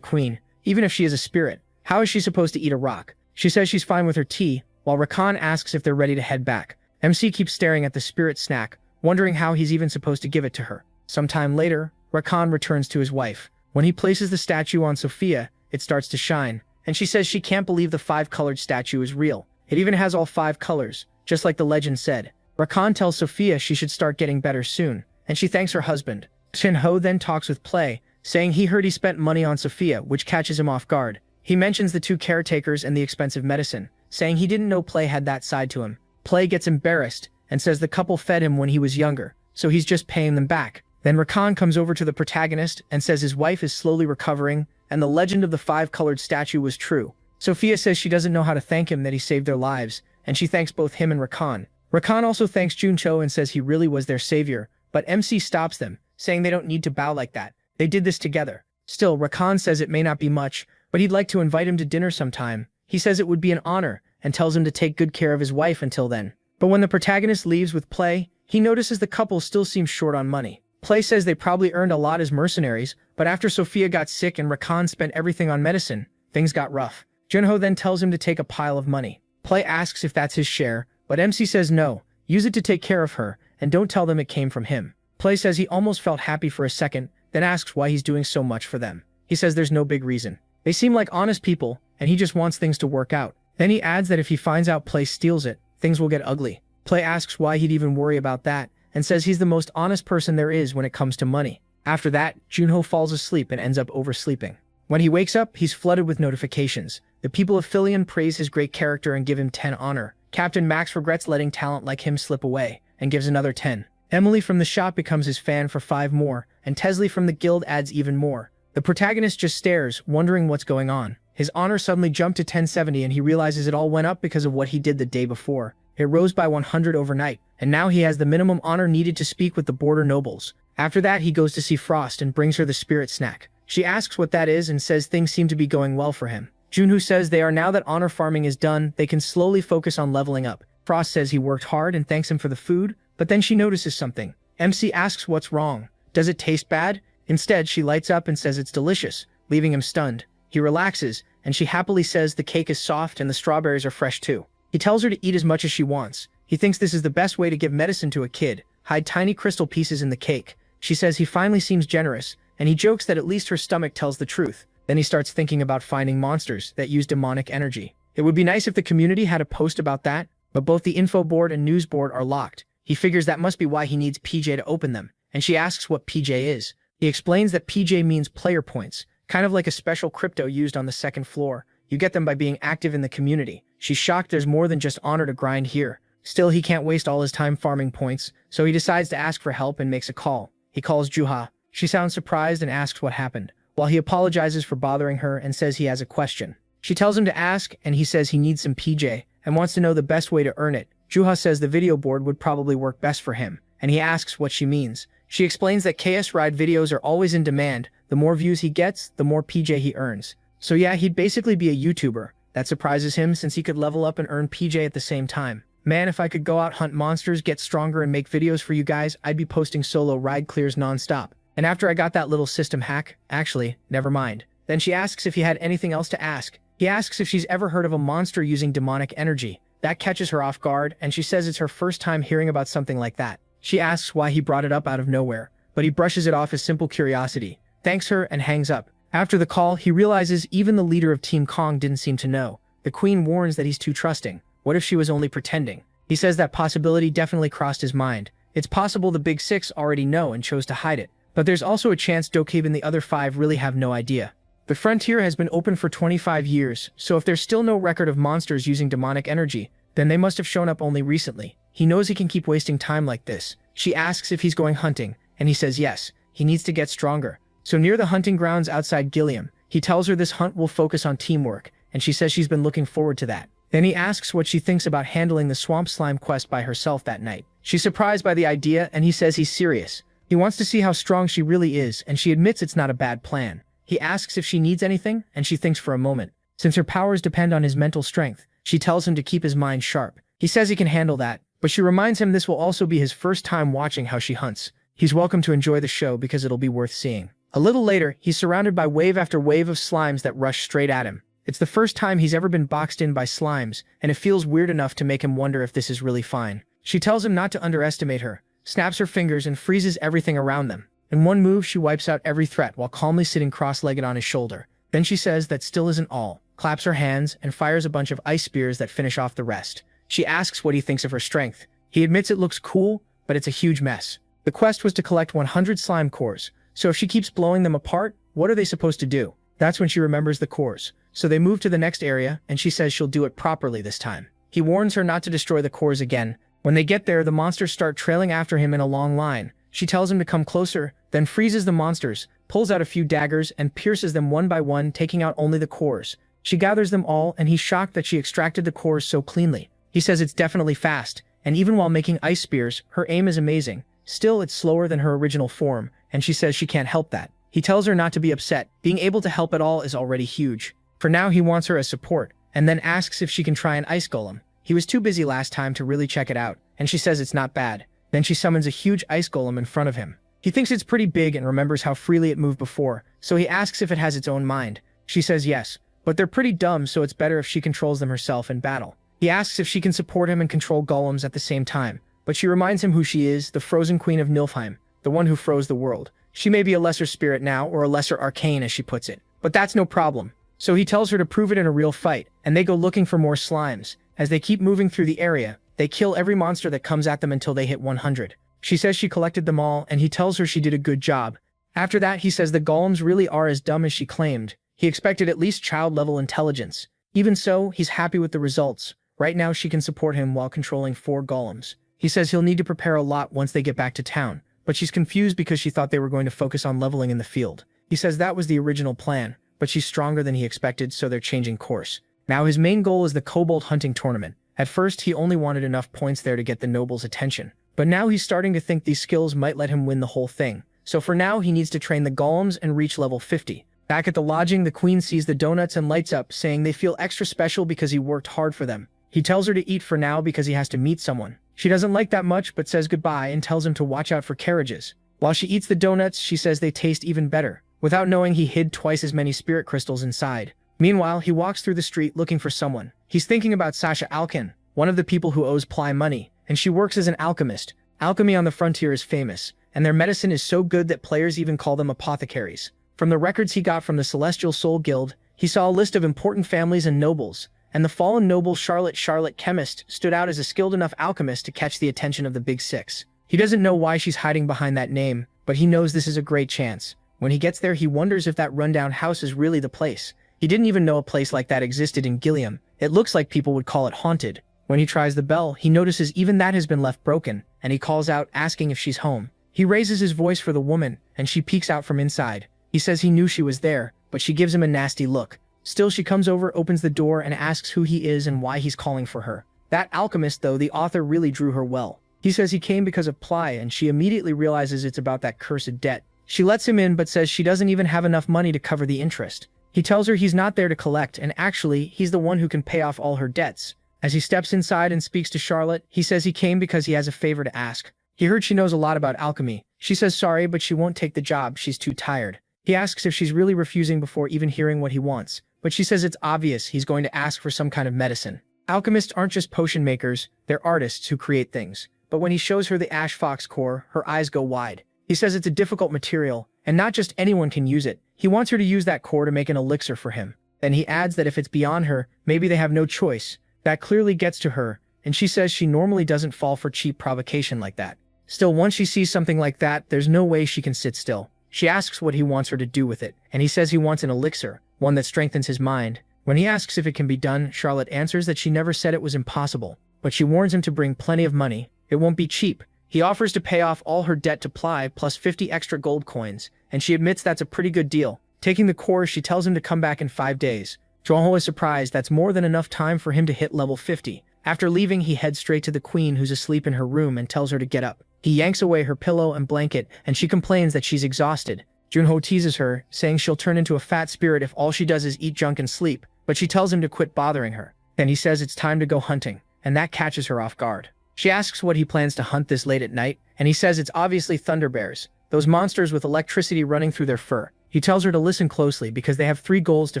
queen, even if she is a spirit. How is she supposed to eat a rock? She says she's fine with her tea, while Rakan asks if they're ready to head back. MC keeps staring at the spirit snack, wondering how he's even supposed to give it to her. Sometime later, Rakan returns to his wife. When he places the statue on Sophia, it starts to shine, and she says she can't believe the 5-colored statue is real. It even has all 5 colors, just like the legend said. Rakan tells Sophia she should start getting better soon, and she thanks her husband. Shin-ho then talks with Play, saying he heard he spent money on Sophia, which catches him off guard. He mentions the 2 caretakers and the expensive medicine, saying he didn't know Play had that side to him. Play gets embarrassed and says the couple fed him when he was younger, so he's just paying them back. Then Rakan comes over to the protagonist and says his wife is slowly recovering, and the legend of the 5-colored statue was true. Sophia says she doesn't know how to thank him that he saved their lives, and she thanks both him and Rakan. Rakan also thanks Juncho and says he really was their savior, but MC stops them, saying they don't need to bow like that. They did this together. Still, Rakan says it may not be much, but he'd like to invite him to dinner sometime. He says it would be an honor, and tells him to take good care of his wife until then. But when the protagonist leaves with Play, he notices the couple still seems short on money. Play says they probably earned a lot as mercenaries, but after Sophia got sick and Rakan spent everything on medicine, things got rough. Junho then tells him to take a pile of money. Play asks if that's his share, but MC says no, use it to take care of her, and don't tell them it came from him. Play says he almost felt happy for a second, then asks why he's doing so much for them. He says there's no big reason. They seem like honest people, and he just wants things to work out. Then he adds that if he finds out Play steals it, things will get ugly. Play asks why he'd even worry about that, and says he's the most honest person there is when it comes to money. After that, Junho falls asleep and ends up oversleeping. When he wakes up, he's flooded with notifications. The people of Philion praise his great character and give him 10 honor. Captain Max regrets letting talent like him slip away, and gives another 10. Emily from the shop becomes his fan for 5 more, and Tesley from the guild adds even more. The protagonist just stares, wondering what's going on. His honor suddenly jumped to 1070 and he realizes it all went up because of what he did the day before. It rose by 100 overnight, and now he has the minimum honor needed to speak with the border nobles. After that, he goes to see Frost and brings her the spirit snack. She asks what that is and says things seem to be going well for him. Junho says they are now that honor farming is done, they can slowly focus on leveling up. Frost says he worked hard and thanks him for the food, but then she notices something. MC asks what's wrong. Does it taste bad? Instead, she lights up and says it's delicious, leaving him stunned. He relaxes, and she happily says the cake is soft and the strawberries are fresh too. He tells her to eat as much as she wants. He thinks this is the best way to give medicine to a kid, hide tiny crystal pieces in the cake. She says he finally seems generous, and he jokes that at least her stomach tells the truth. Then he starts thinking about finding monsters that use demonic energy. It would be nice if the community had a post about that, but both the info board and news board are locked. He figures that must be why he needs PJ to open them, and she asks what PJ is. He explains that PJ means player points, kind of like a special crypto used on the 2nd floor. You get them by being active in the community. She's shocked there's more than just honor to grind here. Still, he can't waste all his time farming points, so he decides to ask for help and makes a call. He calls Juha. She sounds surprised and asks what happened, while he apologizes for bothering her and says he has a question. She tells him to ask, and he says he needs some PJ and wants to know the best way to earn it. Juha says the video board would probably work best for him, and he asks what she means. She explains that KS Ride videos are always in demand. The more views he gets, the more PJ he earns. So yeah, he'd basically be a YouTuber. That surprises him since he could level up and earn PJ at the same time. Man, if I could go out hunt monsters, get stronger, and make videos for you guys, I'd be posting solo ride clears non-stop. And after I got that little system hack, actually, never mind. Then she asks if he had anything else to ask. He asks if she's ever heard of a monster using demonic energy. That catches her off guard, and she says it's her first time hearing about something like that. She asks why he brought it up out of nowhere, but he brushes it off as simple curiosity, thanks her, and hangs up. After the call, he realizes even the leader of Team Kong didn't seem to know. The queen warns that he's too trusting. What if she was only pretending? He says that possibility definitely crossed his mind. It's possible the Big Six already know and chose to hide it. But there's also a chance Dokkaebi and the other 5 really have no idea. The frontier has been open for 25 years, so if there's still no record of monsters using demonic energy, then they must have shown up only recently. He knows he can keep wasting time like this. She asks if he's going hunting, and he says yes, he needs to get stronger. So near the hunting grounds outside Gilliam, he tells her this hunt will focus on teamwork, and she says she's been looking forward to that. Then he asks what she thinks about handling the swamp slime quest by herself that night. She's surprised by the idea, and he says he's serious. He wants to see how strong she really is, and she admits it's not a bad plan. He asks if she needs anything, and she thinks for a moment. Since her powers depend on his mental strength, she tells him to keep his mind sharp. He says he can handle that, but she reminds him this will also be his first time watching how she hunts. He's welcome to enjoy the show because it'll be worth seeing. A little later, he's surrounded by wave after wave of slimes that rush straight at him. It's the first time he's ever been boxed in by slimes, and it feels weird enough to make him wonder if this is really fine. She tells him not to underestimate her, snaps her fingers and freezes everything around them. In one move, she wipes out every threat while calmly sitting cross-legged on his shoulder. Then she says that still isn't all. claps her hands, and fires a bunch of ice spears that finish off the rest. She asks what he thinks of her strength. He admits it looks cool, but it's a huge mess. The quest was to collect 100 slime cores, so if she keeps blowing them apart, what are they supposed to do? That's when she remembers the cores. So they move to the next area, and she says she'll do it properly this time. He warns her not to destroy the cores again. When they get there, the monsters start trailing after him in a long line. She tells him to come closer, then freezes the monsters, pulls out a few daggers, and pierces them one by one, taking out only the cores. She gathers them all, and he's shocked that she extracted the cores so cleanly. He says it's definitely fast, and even while making ice spears, her aim is amazing. Still, it's slower than her original form, and she says she can't help that. He tells her not to be upset. Being able to help at all is already huge. For now, he wants her as support, and then asks if she can try an ice golem. He was too busy last time to really check it out, and she says it's not bad. Then she summons a huge ice golem in front of him. He thinks it's pretty big and remembers how freely it moved before, so he asks if it has its own mind. She says yes, but they're pretty dumb, so it's better if she controls them herself in battle. He asks if she can support him and control golems at the same time, but she reminds him who she is, the frozen queen of Nilfheim, the one who froze the world. She may be a lesser spirit now, or a lesser arcane as she puts it, but that's no problem. So he tells her to prove it in a real fight, and they go looking for more slimes. As they keep moving through the area, they kill every monster that comes at them until they hit 100. She says she collected them all, and he tells her she did a good job. After that, he says the golems really are as dumb as she claimed. He expected at least child-level intelligence. Even so, he's happy with the results. Right now, she can support him while controlling 4 golems. He says he'll need to prepare a lot once they get back to town, but she's confused because she thought they were going to focus on leveling in the field. He says that was the original plan, but she's stronger than he expected, so they're changing course. Now his main goal is the kobold hunting tournament. At first, he only wanted enough points there to get the nobles' attention, but now he's starting to think these skills might let him win the whole thing. So for now, he needs to train the golems and reach level 50. Back at the lodging, the queen sees the donuts and lights up, saying they feel extra special because he worked hard for them. He tells her to eat for now because he has to meet someone. She doesn't like that much, but says goodbye and tells him to watch out for carriages. While she eats the donuts, she says they taste even better. Without knowing, he hid twice as many spirit crystals inside. Meanwhile, he walks through the street looking for someone. He's thinking about Sasha Alkin, one of the people who owes Ply money, and she works as an alchemist. Alchemy on the frontier is famous, and their medicine is so good that players even call them apothecaries. From the records he got from the Celestial Soul Guild, he saw a list of important families and nobles, and the fallen noble Charlotte Chemist stood out as a skilled enough alchemist to catch the attention of the Big Six. He doesn't know why she's hiding behind that name, but he knows this is a great chance. When he gets there, he wonders if that rundown house is really the place. He didn't even know a place like that existed in Gilliam. It looks like people would call it haunted. When he tries the bell, he notices even that has been left broken, and he calls out, asking if she's home. He raises his voice for the woman, and she peeks out from inside. He says he knew she was there, but she gives him a nasty look. Still, she comes over, opens the door, and asks who he is and why he's calling for her. That alchemist, though, the author really drew her well. He says he came because of Ply, and she immediately realizes it's about that cursed debt. She lets him in, but says she doesn't even have enough money to cover the interest. He tells her he's not there to collect, and actually, he's the one who can pay off all her debts. As he steps inside and speaks to Charlotte, he says he came because he has a favor to ask. He heard she knows a lot about alchemy. She says sorry, but she won't take the job, she's too tired. He asks if she's really refusing before even hearing what he wants, but she says it's obvious he's going to ask for some kind of medicine. Alchemists aren't just potion makers, they're artists who create things. But when he shows her the ash fox core, her eyes go wide. He says it's a difficult material, and not just anyone can use it. He wants her to use that core to make an elixir for him. Then he adds that if it's beyond her, maybe they have no choice. That clearly gets to her, and she says she normally doesn't fall for cheap provocation like that. Still, once she sees something like that, there's no way she can sit still. She asks what he wants her to do with it, and he says he wants an elixir, one that strengthens his mind. When he asks if it can be done, Charlotte answers that she never said it was impossible, but she warns him to bring plenty of money. It won't be cheap. He offers to pay off all her debt to Ply plus 50 extra gold coins, and she admits that's a pretty good deal. Taking the core, she tells him to come back in 5 days. Zhuangho is surprised. That's more than enough time for him to hit level 50. After leaving, he heads straight to the queen who's asleep in her room and tells her to get up. He yanks away her pillow and blanket, and she complains that she's exhausted. Junho teases her, saying she'll turn into a fat spirit if all she does is eat junk and sleep, but she tells him to quit bothering her. Then he says it's time to go hunting, and that catches her off guard. She asks what he plans to hunt this late at night, and he says it's obviously thunder bears, those monsters with electricity running through their fur. He tells her to listen closely because they have 3 goals to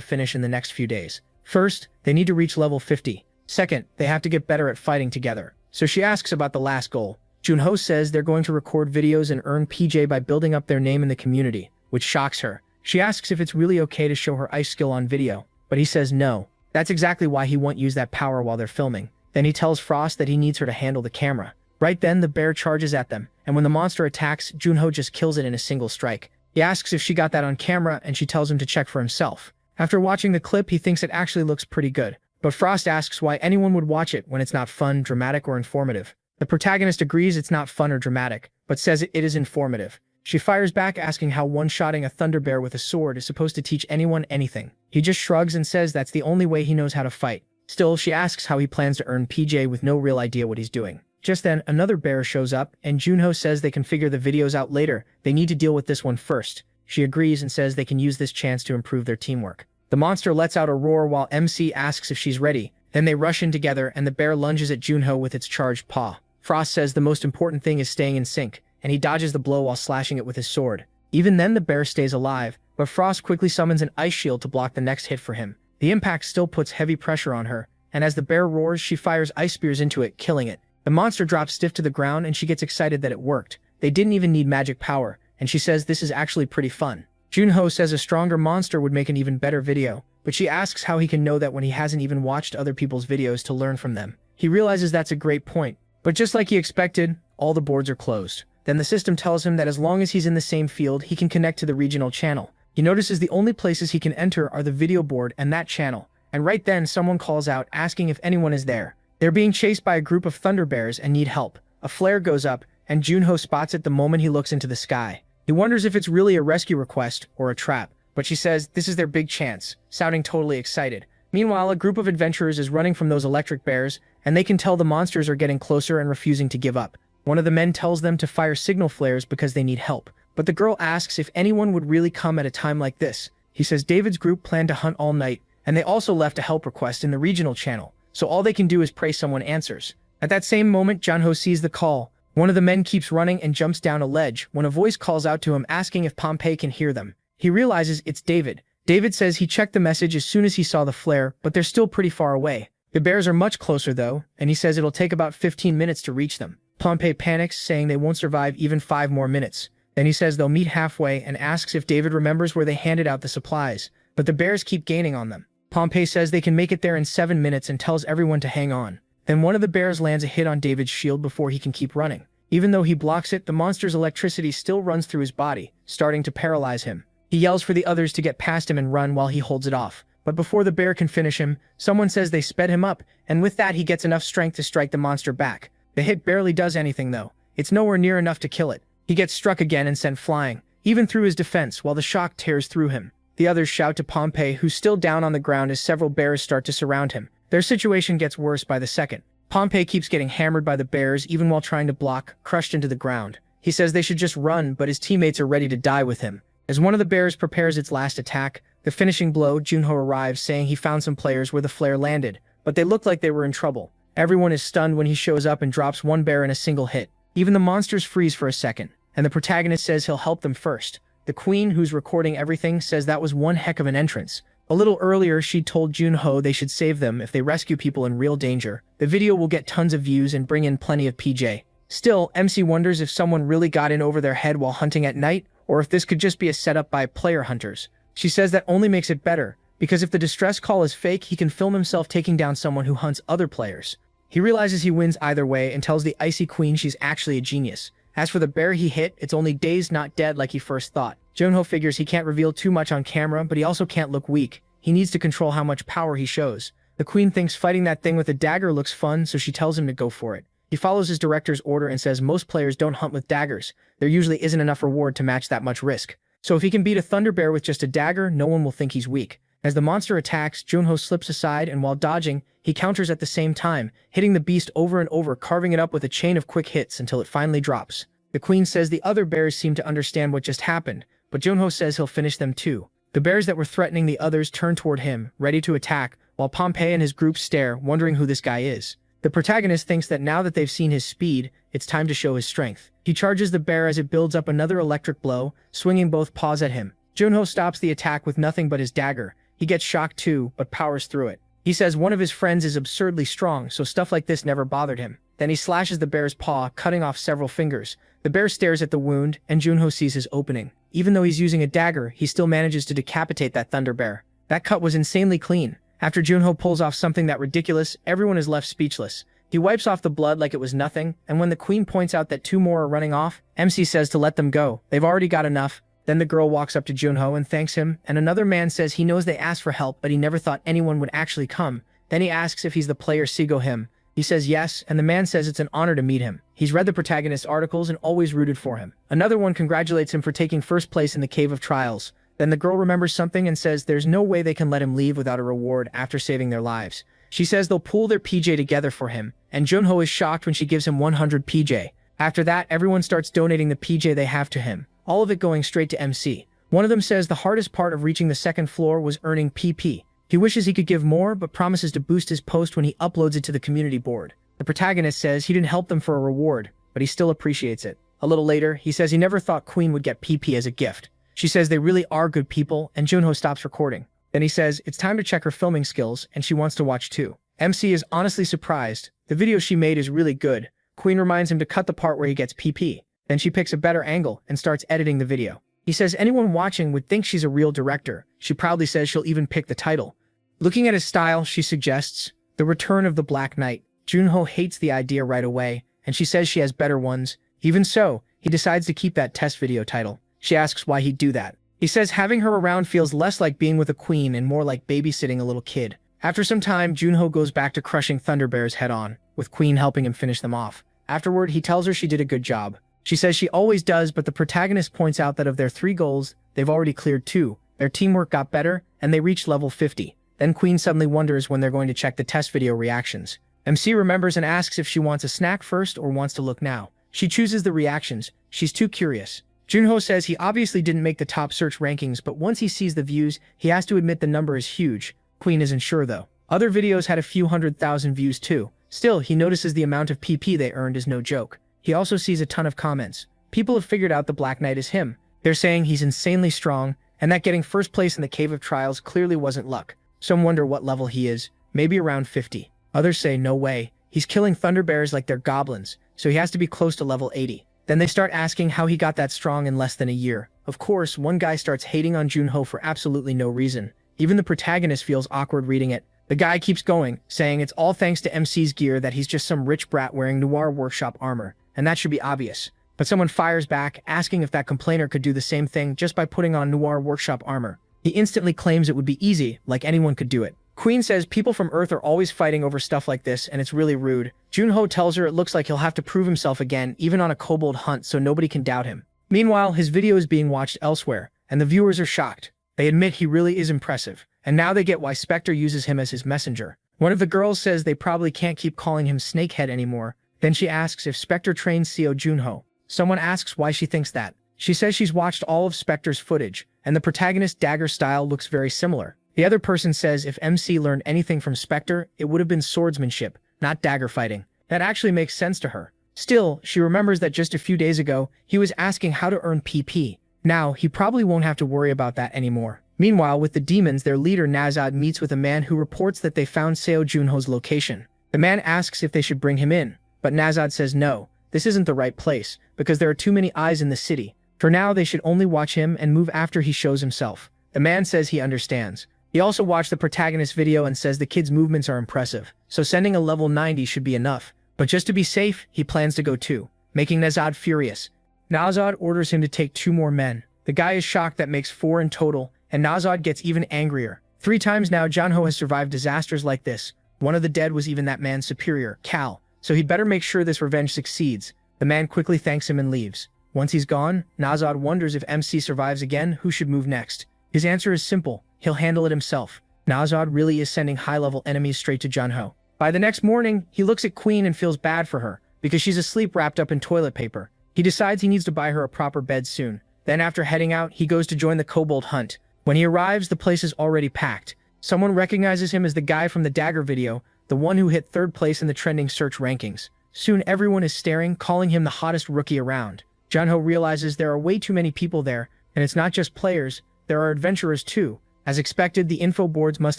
finish in the next few days. First, they need to reach level 50. Second, they have to get better at fighting together. So she asks about the last goal. Junho says they're going to record videos and earn PJ by building up their name in the community, which shocks her. She asks if it's really okay to show her ice skill on video. but he says no. That's exactly why he won't use that power while they're filming. Then he tells Frost that he needs her to handle the camera. Right then, the bear charges at them, and when the monster attacks, Junho just kills it in a single strike. He asks if she got that on camera, and she tells him to check for himself. After watching the clip, he thinks it actually looks pretty good. But Frost asks why anyone would watch it when it's not fun, dramatic, or informative. The protagonist agrees it's not fun or dramatic, but says it is informative. She fires back asking how one-shotting a thunder bear with a sword is supposed to teach anyone anything. He just shrugs and says that's the only way he knows how to fight. Still, she asks how he plans to earn PJ with no real idea what he's doing. Just then, another bear shows up, and Junho says they can figure the videos out later. They need to deal with this one first. She agrees and says they can use this chance to improve their teamwork. The monster lets out a roar while MC asks if she's ready. Then they rush in together, and the bear lunges at Junho with its charged paw. Frost says the most important thing is staying in sync, and he dodges the blow while slashing it with his sword. Even then, the bear stays alive, but Frost quickly summons an ice shield to block the next hit for him. The impact still puts heavy pressure on her, and as the bear roars, she fires ice spears into it, killing it. The monster drops stiff to the ground, and she gets excited that it worked. They didn't even need magic power, and she says this is actually pretty fun. Junho says a stronger monster would make an even better video, but she asks how he can know that when he hasn't even watched other people's videos to learn from them. He realizes that's a great point, but just like he expected, all the boards are closed. Then the system tells him that as long as he's in the same field, he can connect to the regional channel. He notices the only places he can enter are the video board and that channel, and right then someone calls out asking if anyone is there. They're being chased by a group of thunder bears and need help. A flare goes up, and Junho spots it the moment he looks into the sky. He wonders if it's really a rescue request or a trap, but she says this is their big chance, sounding totally excited. Meanwhile, a group of adventurers is running from those electric bears, and they can tell the monsters are getting closer and refusing to give up. One of the men tells them to fire signal flares because they need help, but the girl asks if anyone would really come at a time like this. He says David's group planned to hunt all night, and they also left a help request in the regional channel, so all they can do is pray someone answers. At that same moment, Junho sees the call. One of the men keeps running and jumps down a ledge when a voice calls out to him asking if Pompey can hear them. He realizes it's David. David says he checked the message as soon as he saw the flare, but they're still pretty far away. The bears are much closer though, and he says it'll take about 15 minutes to reach them. Pompey panics, saying they won't survive even 5 more minutes. Then he says they'll meet halfway and asks if David remembers where they handed out the supplies, but the bears keep gaining on them. Pompey says they can make it there in 7 minutes and tells everyone to hang on. Then one of the bears lands a hit on David's shield before he can keep running. Even though he blocks it, the monster's electricity still runs through his body, starting to paralyze him. He yells for the others to get past him and run while he holds it off. But before the bear can finish him, someone says they sped him up, and with that he gets enough strength to strike the monster back. The hit barely does anything though. It's nowhere near enough to kill it. He gets struck again and sent flying, even through his defense, while the shock tears through him. The others shout to Pompey, who's still down on the ground as several bears start to surround him. Their situation gets worse by the second. Pompey keeps getting hammered by the bears even while trying to block, crushed into the ground. He says they should just run, but his teammates are ready to die with him. As one of the bears prepares its last attack, the finishing blow, Junho arrives saying he found some players where the flare landed, but they look like they were in trouble. Everyone is stunned when he shows up and drops one bear in a single hit. Even the monsters freeze for a second, and the protagonist says he'll help them first. The queen, who's recording everything, says that was one heck of an entrance. A little earlier, she told Junho they should save them if they rescue people in real danger. The video will get tons of views and bring in plenty of PJ. Still, MC wonders if someone really got in over their head while hunting at night, or if this could just be a setup by player hunters. She says that only makes it better, because if the distress call is fake, he can film himself taking down someone who hunts other players. He realizes he wins either way and tells the icy queen she's actually a genius. As for the bear he hit, it's only dazed, not dead like he first thought. Junho figures he can't reveal too much on camera, but he also can't look weak. He needs to control how much power he shows. The queen thinks fighting that thing with a dagger looks fun, so she tells him to go for it. He follows his director's order and says most players don't hunt with daggers. There usually isn't enough reward to match that much risk. So if he can beat a thunder bear with just a dagger, no one will think he's weak. As the monster attacks, Junho slips aside, and while dodging, he counters at the same time, hitting the beast over and over, carving it up with a chain of quick hits until it finally drops. The queen says the other bears seem to understand what just happened, but Junho says he'll finish them too. The bears that were threatening the others turn toward him, ready to attack, while Pompey and his group stare, wondering who this guy is. The protagonist thinks that now that they've seen his speed, it's time to show his strength. He charges the bear as it builds up another electric blow, swinging both paws at him. Junho stops the attack with nothing but his dagger. He gets shocked too, but powers through it. He says one of his friends is absurdly strong, so stuff like this never bothered him. Then he slashes the bear's paw, cutting off several fingers. The bear stares at the wound, and Junho sees his opening. Even though he's using a dagger, he still manages to decapitate that thunder bear. That cut was insanely clean. After Junho pulls off something that ridiculous, everyone is left speechless. He wipes off the blood like it was nothing, and when the queen points out that 2 more are running off, MC says to let them go. They've already got enough. Then the girl walks up to Junho and thanks him, and another man says he knows they asked for help, but he never thought anyone would actually come. Then he asks if he's the player Sigo him. He says yes, and the man says it's an honor to meet him. He's read the protagonist's articles and always rooted for him. Another one congratulates him for taking first place in the Cave of Trials. Then the girl remembers something and says there's no way they can let him leave without a reward after saving their lives. She says they'll pool their PJ together for him, and Junho is shocked when she gives him 100 PJ. After that, everyone starts donating the PJ they have to him, all of it going straight to MC. One of them says the hardest part of reaching the second floor was earning PP. He wishes he could give more, but promises to boost his post when he uploads it to the community board. The protagonist says he didn't help them for a reward, but he still appreciates it. A little later, he says he never thought Queen would get PP as a gift. She says they really are good people, and Junho stops recording. Then he says it's time to check her filming skills, and she wants to watch too. MC is honestly surprised. The video she made is really good. Queen reminds him to cut the part where he gets PP. Then she picks a better angle and starts editing the video. He says anyone watching would think she's a real director. She proudly says she'll even pick the title. Looking at his style, she suggests The Return of the Black Knight. Junho hates the idea right away, and she says she has better ones. Even so, he decides to keep that test video title. She asks why he'd do that. He says having her around feels less like being with a queen and more like babysitting a little kid. After some time, Junho goes back to crushing Thunderbears head-on, with Queen helping him finish them off. Afterward, he tells her she did a good job. She says she always does, but the protagonist points out that of their 3 goals, they've already cleared 2. Their teamwork got better, and they reached level 50. Then Queen suddenly wonders when they're going to check the test video reactions. MC remembers and asks if she wants a snack first or wants to look now. She chooses the reactions. She's too curious. Junho says he obviously didn't make the top search rankings, but once he sees the views, he has to admit the number is huge. Queen isn't sure though. Other videos had a few 100,000 views too. Still, he notices the amount of PP they earned is no joke. He also sees a ton of comments. People have figured out the Black Knight is him. They're saying he's insanely strong, and that getting first place in the Cave of Trials clearly wasn't luck. Some wonder what level he is, maybe around 50. Others say no way, he's killing Thunderbears like they're goblins, so he has to be close to level 80. Then they start asking how he got that strong in less than a year. Of course, one guy starts hating on Junho for absolutely no reason. Even the protagonist feels awkward reading it. The guy keeps going, saying it's all thanks to MC's gear that he's just some rich brat wearing Noir Workshop armor, and that should be obvious. But someone fires back, asking if that complainer could do the same thing just by putting on Noir Workshop armor. He instantly claims it would be easy, like anyone could do it. Queen says people from Earth are always fighting over stuff like this, and it's really rude. Junho tells her it looks like he'll have to prove himself again, even on a kobold hunt, so nobody can doubt him. Meanwhile, his video is being watched elsewhere, and the viewers are shocked. They admit he really is impressive, and now they get why Spectre uses him as his messenger. One of the girls says they probably can't keep calling him Snakehead anymore. Then she asks if Spectre trains Seo Junho. Someone asks why she thinks that. She says she's watched all of Spectre's footage, and the protagonist's dagger style looks very similar. The other person says if MC learned anything from Spectre, it would have been swordsmanship, not dagger fighting. That actually makes sense to her. Still, she remembers that just a few days ago, he was asking how to earn PP. Now, he probably won't have to worry about that anymore. Meanwhile, with the demons, their leader Nazad meets with a man who reports that they found Seo Junho's location. The man asks if they should bring him in, but Nazad says no, this isn't the right place, because there are too many eyes in the city. For now, they should only watch him and move after he shows himself. The man says he understands. He also watched the protagonist's video and says the kid's movements are impressive, so sending a level 90 should be enough. But just to be safe, he plans to go too, making Nazad furious. Nazad orders him to take 2 more men. The guy is shocked that makes 4 in total, and Nazad gets even angrier. 3 times now Junho has survived disasters like this. One of the dead was even that man's superior, Cal, so he'd better make sure this revenge succeeds. The man quickly thanks him and leaves. Once he's gone, Nazad wonders if MC survives again, who should move next. His answer is simple, he'll handle it himself. Nazad really is sending high-level enemies straight to Junho. By the next morning, he looks at Queen and feels bad for her, because she's asleep wrapped up in toilet paper. He decides he needs to buy her a proper bed soon. Then after heading out, he goes to join the kobold hunt. When he arrives, the place is already packed. Someone recognizes him as the guy from the dagger video, the one who hit 3rd place in the trending search rankings. Soon everyone is staring, calling him the hottest rookie around. Junho realizes there are way too many people there, and it's not just players, there are adventurers too. As expected, the info boards must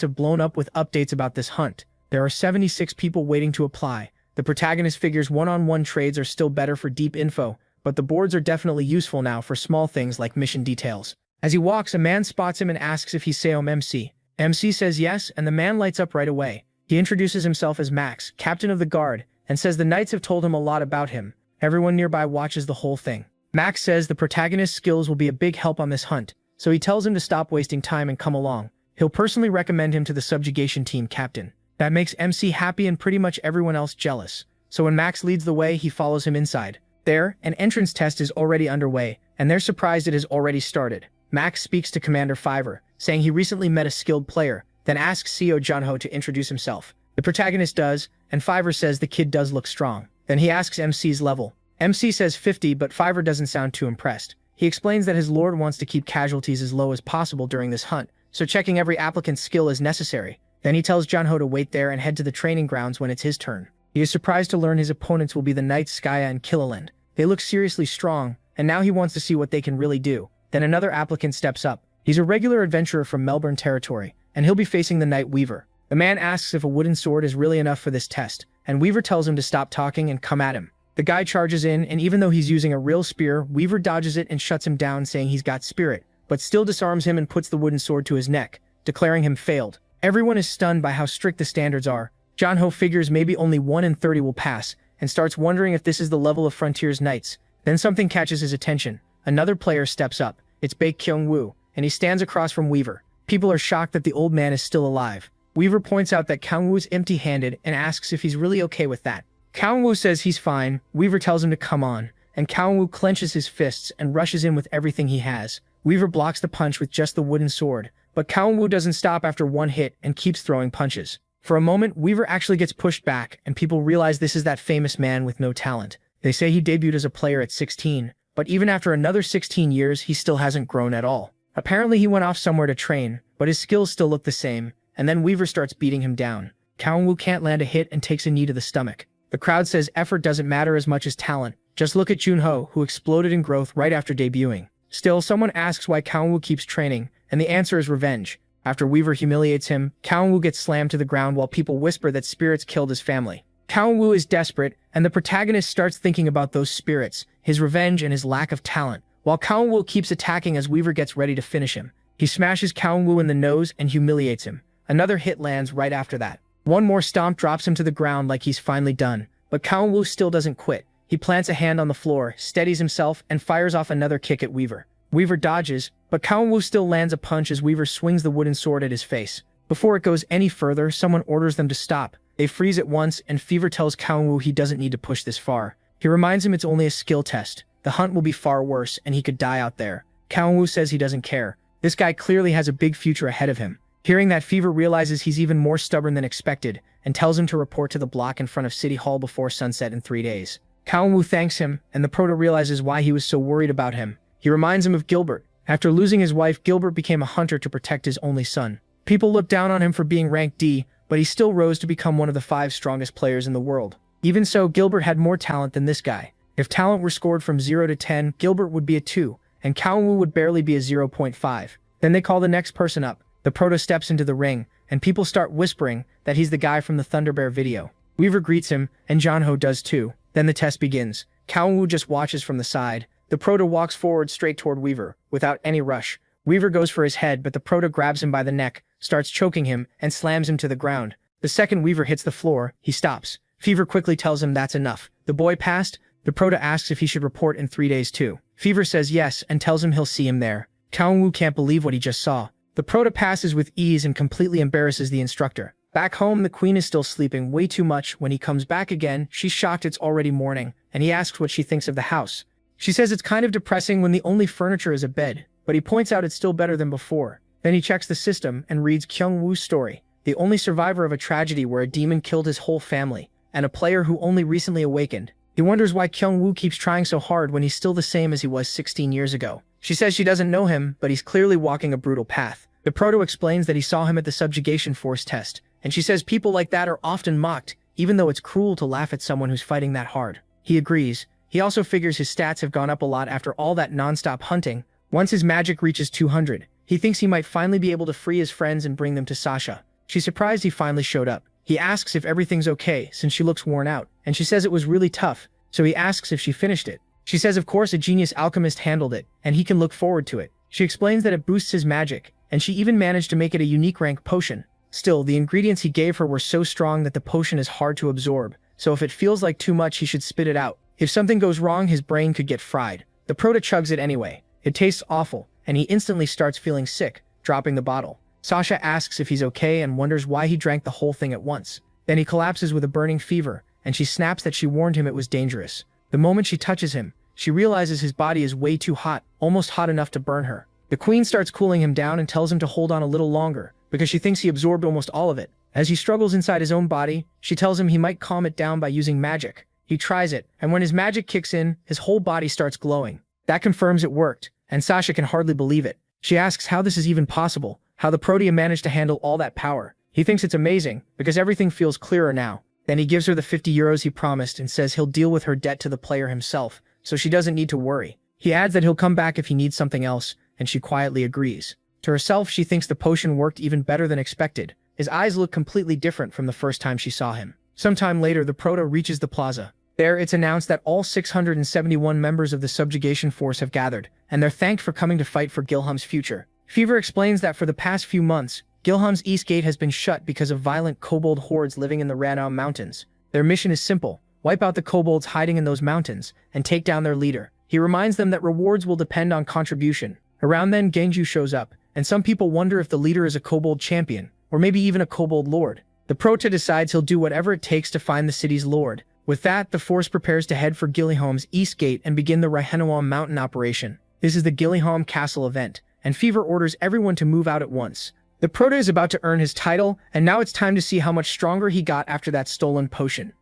have blown up with updates about this hunt. There are 76 people waiting to apply. The protagonist figures one-on-one trades are still better for deep info, but the boards are definitely useful now for small things like mission details. As he walks, a man spots him and asks if he's Seom MC. MC says yes, and the man lights up right away. He introduces himself as Max, captain of the guard, and says the knights have told him a lot about him. Everyone nearby watches the whole thing. Max says the protagonist's skills will be a big help on this hunt, so he tells him to stop wasting time and come along. He'll personally recommend him to the subjugation team captain. That makes MC happy and pretty much everyone else jealous. So when Max leads the way, he follows him inside. There, an entrance test is already underway, and they're surprised it has already started. Max speaks to Commander Fiverr, saying he recently met a skilled player, then asks Seo Junho to introduce himself. The protagonist does, and Fiverr says the kid does look strong. Then he asks MC's level. MC says 50, but Fiverr doesn't sound too impressed. He explains that his lord wants to keep casualties as low as possible during this hunt, so checking every applicant's skill is necessary. Then he tells Junho to wait there and head to the training grounds when it's his turn. He is surprised to learn his opponents will be the Knights Skya and Killiland. They look seriously strong, and now he wants to see what they can really do. Then another applicant steps up. He's a regular adventurer from Melbourne territory, and he'll be facing the Knight Weaver. The man asks if a wooden sword is really enough for this test, and Weaver tells him to stop talking and come at him. The guy charges in, and even though he's using a real spear, Weaver dodges it and shuts him down, saying he's got spirit, but still disarms him and puts the wooden sword to his neck, declaring him failed. Everyone is stunned by how strict the standards are. Junho figures maybe only 1 in 30 will pass, and starts wondering if this is the level of Frontier's Knights. Then something catches his attention. Another player steps up. It's Baek Kyung-woo, and he stands across from Weaver. People are shocked that the old man is still alive. Weaver points out that Kyung-woo is empty-handed and asks if he's really okay with that. Kyung-woo says he's fine. Weaver tells him to come on, and Kyung-woo clenches his fists and rushes in with everything he has. Weaver blocks the punch with just the wooden sword, but Kyung-woo doesn't stop after one hit and keeps throwing punches. For a moment, Weaver actually gets pushed back, and people realize this is that famous man with no talent. They say he debuted as a player at 16, but even after another 16 years, he still hasn't grown at all. Apparently he went off somewhere to train, but his skills still look the same, and then Weaver starts beating him down. Kyung-woo can't land a hit and takes a knee to the stomach. The crowd says effort doesn't matter as much as talent. Just look at Junho, who exploded in growth right after debuting. Still, someone asks why Kyung-woo keeps training, and the answer is revenge. After Weaver humiliates him, Kyung-woo gets slammed to the ground while people whisper that spirits killed his family. Kyung-woo is desperate, and the protagonist starts thinking about those spirits, his revenge and his lack of talent, while Kyung-woo keeps attacking as Weaver gets ready to finish him. He smashes Kyung-woo in the nose and humiliates him. Another hit lands right after that. One more stomp drops him to the ground like he's finally done, but Kyung-woo still doesn't quit. He plants a hand on the floor, steadies himself, and fires off another kick at Weaver. Weaver dodges, but Kyung-woo still lands a punch as Weaver swings the wooden sword at his face. Before it goes any further, someone orders them to stop. They freeze at once, and Fever tells Kyung-woo he doesn't need to push this far. He reminds him it's only a skill test. The hunt will be far worse, and he could die out there. Kyung-woo says he doesn't care. This guy clearly has a big future ahead of him. Hearing that, Fever realizes he's even more stubborn than expected, and tells him to report to the block in front of City Hall before sunset in 3 days. Kyung-woo thanks him, and the Proto realizes why he was so worried about him. He reminds him of Gilbert. After losing his wife, Gilbert became a hunter to protect his only son. People looked down on him for being ranked D, but he still rose to become one of the 5 strongest players in the world. Even so, Gilbert had more talent than this guy. If talent were scored from 0 to 10, Gilbert would be a 2, and Kyung-woo would barely be a 0.5. Then they call the next person up. The Proto steps into the ring, and people start whispering that he's the guy from the Thunderbear video. Weaver greets him, and Junho does too. Then the test begins. Kyung-woo just watches from the side. The Proto walks forward straight toward Weaver, without any rush. Weaver goes for his head, but the Proto grabs him by the neck, starts choking him, and slams him to the ground. The second Weaver hits the floor, he stops. Fever quickly tells him that's enough. The boy passed. The Proto asks if he should report in 3 days too. Fever says yes, and tells him he'll see him there. Kyung-woo can't believe what he just saw. The Proto passes with ease and completely embarrasses the instructor. Back home, the queen is still sleeping way too much. When he comes back again, she's shocked it's already morning, and he asks what she thinks of the house. She says it's kind of depressing when the only furniture is a bed, but he points out it's still better than before. Then he checks the system and reads Kyung-woo's story, the only survivor of a tragedy where a demon killed his whole family, and a player who only recently awakened. He wonders why Kyung-woo keeps trying so hard when he's still the same as he was 16 years ago. She says she doesn't know him, but he's clearly walking a brutal path. The Proto explains that he saw him at the subjugation force test, and she says people like that are often mocked, even though it's cruel to laugh at someone who's fighting that hard. He agrees. He also figures his stats have gone up a lot after all that non-stop hunting. Once his magic reaches 200, he thinks he might finally be able to free his friends and bring them to Sasha. She's surprised he finally showed up. He asks if everything's okay since she looks worn out, and she says it was really tough, so he asks if she finished it. She says of course a genius alchemist handled it, and he can look forward to it. She explains that it boosts his magic, and she even managed to make it a unique rank potion. Still, the ingredients he gave her were so strong that the potion is hard to absorb, so if it feels like too much, he should spit it out. If something goes wrong, his brain could get fried. The prota chugs it anyway. It tastes awful, and he instantly starts feeling sick, dropping the bottle. Sasha asks if he's okay and wonders why he drank the whole thing at once. Then he collapses with a burning fever, and she snaps that she warned him it was dangerous. The moment she touches him, she realizes his body is way too hot, almost hot enough to burn her. The queen starts cooling him down and tells him to hold on a little longer, because she thinks he absorbed almost all of it. As he struggles inside his own body, she tells him he might calm it down by using magic. He tries it, and when his magic kicks in, his whole body starts glowing. That confirms it worked, and Sasha can hardly believe it. She asks how this is even possible, how the Protea managed to handle all that power. He thinks it's amazing, because everything feels clearer now. Then he gives her the 50 euros he promised and says he'll deal with her debt to the player himself, so she doesn't need to worry. He adds that he'll come back if he needs something else, and she quietly agrees. To herself, she thinks the potion worked even better than expected. His eyes look completely different from the first time she saw him. Sometime later, the Prota reaches the plaza. There, it's announced that all 671 members of the subjugation force have gathered, and they're thanked for coming to fight for Gilham's future. Fever explains that for the past few months, Gilham's east gate has been shut because of violent kobold hordes living in the Ranau Mountains. Their mission is simple: wipe out the kobolds hiding in those mountains, and take down their leader. He reminds them that rewards will depend on contribution. Around then, Genju shows up, and some people wonder if the leader is a kobold champion, or maybe even a kobold lord. The Prota decides he'll do whatever it takes to find the city's lord. With that, the force prepares to head for Gilliham's east gate and begin the Raihenawam mountain operation. This is the Gilliham Castle event, and Fever orders everyone to move out at once. The Prota is about to earn his title, and now it's time to see how much stronger he got after that stolen potion.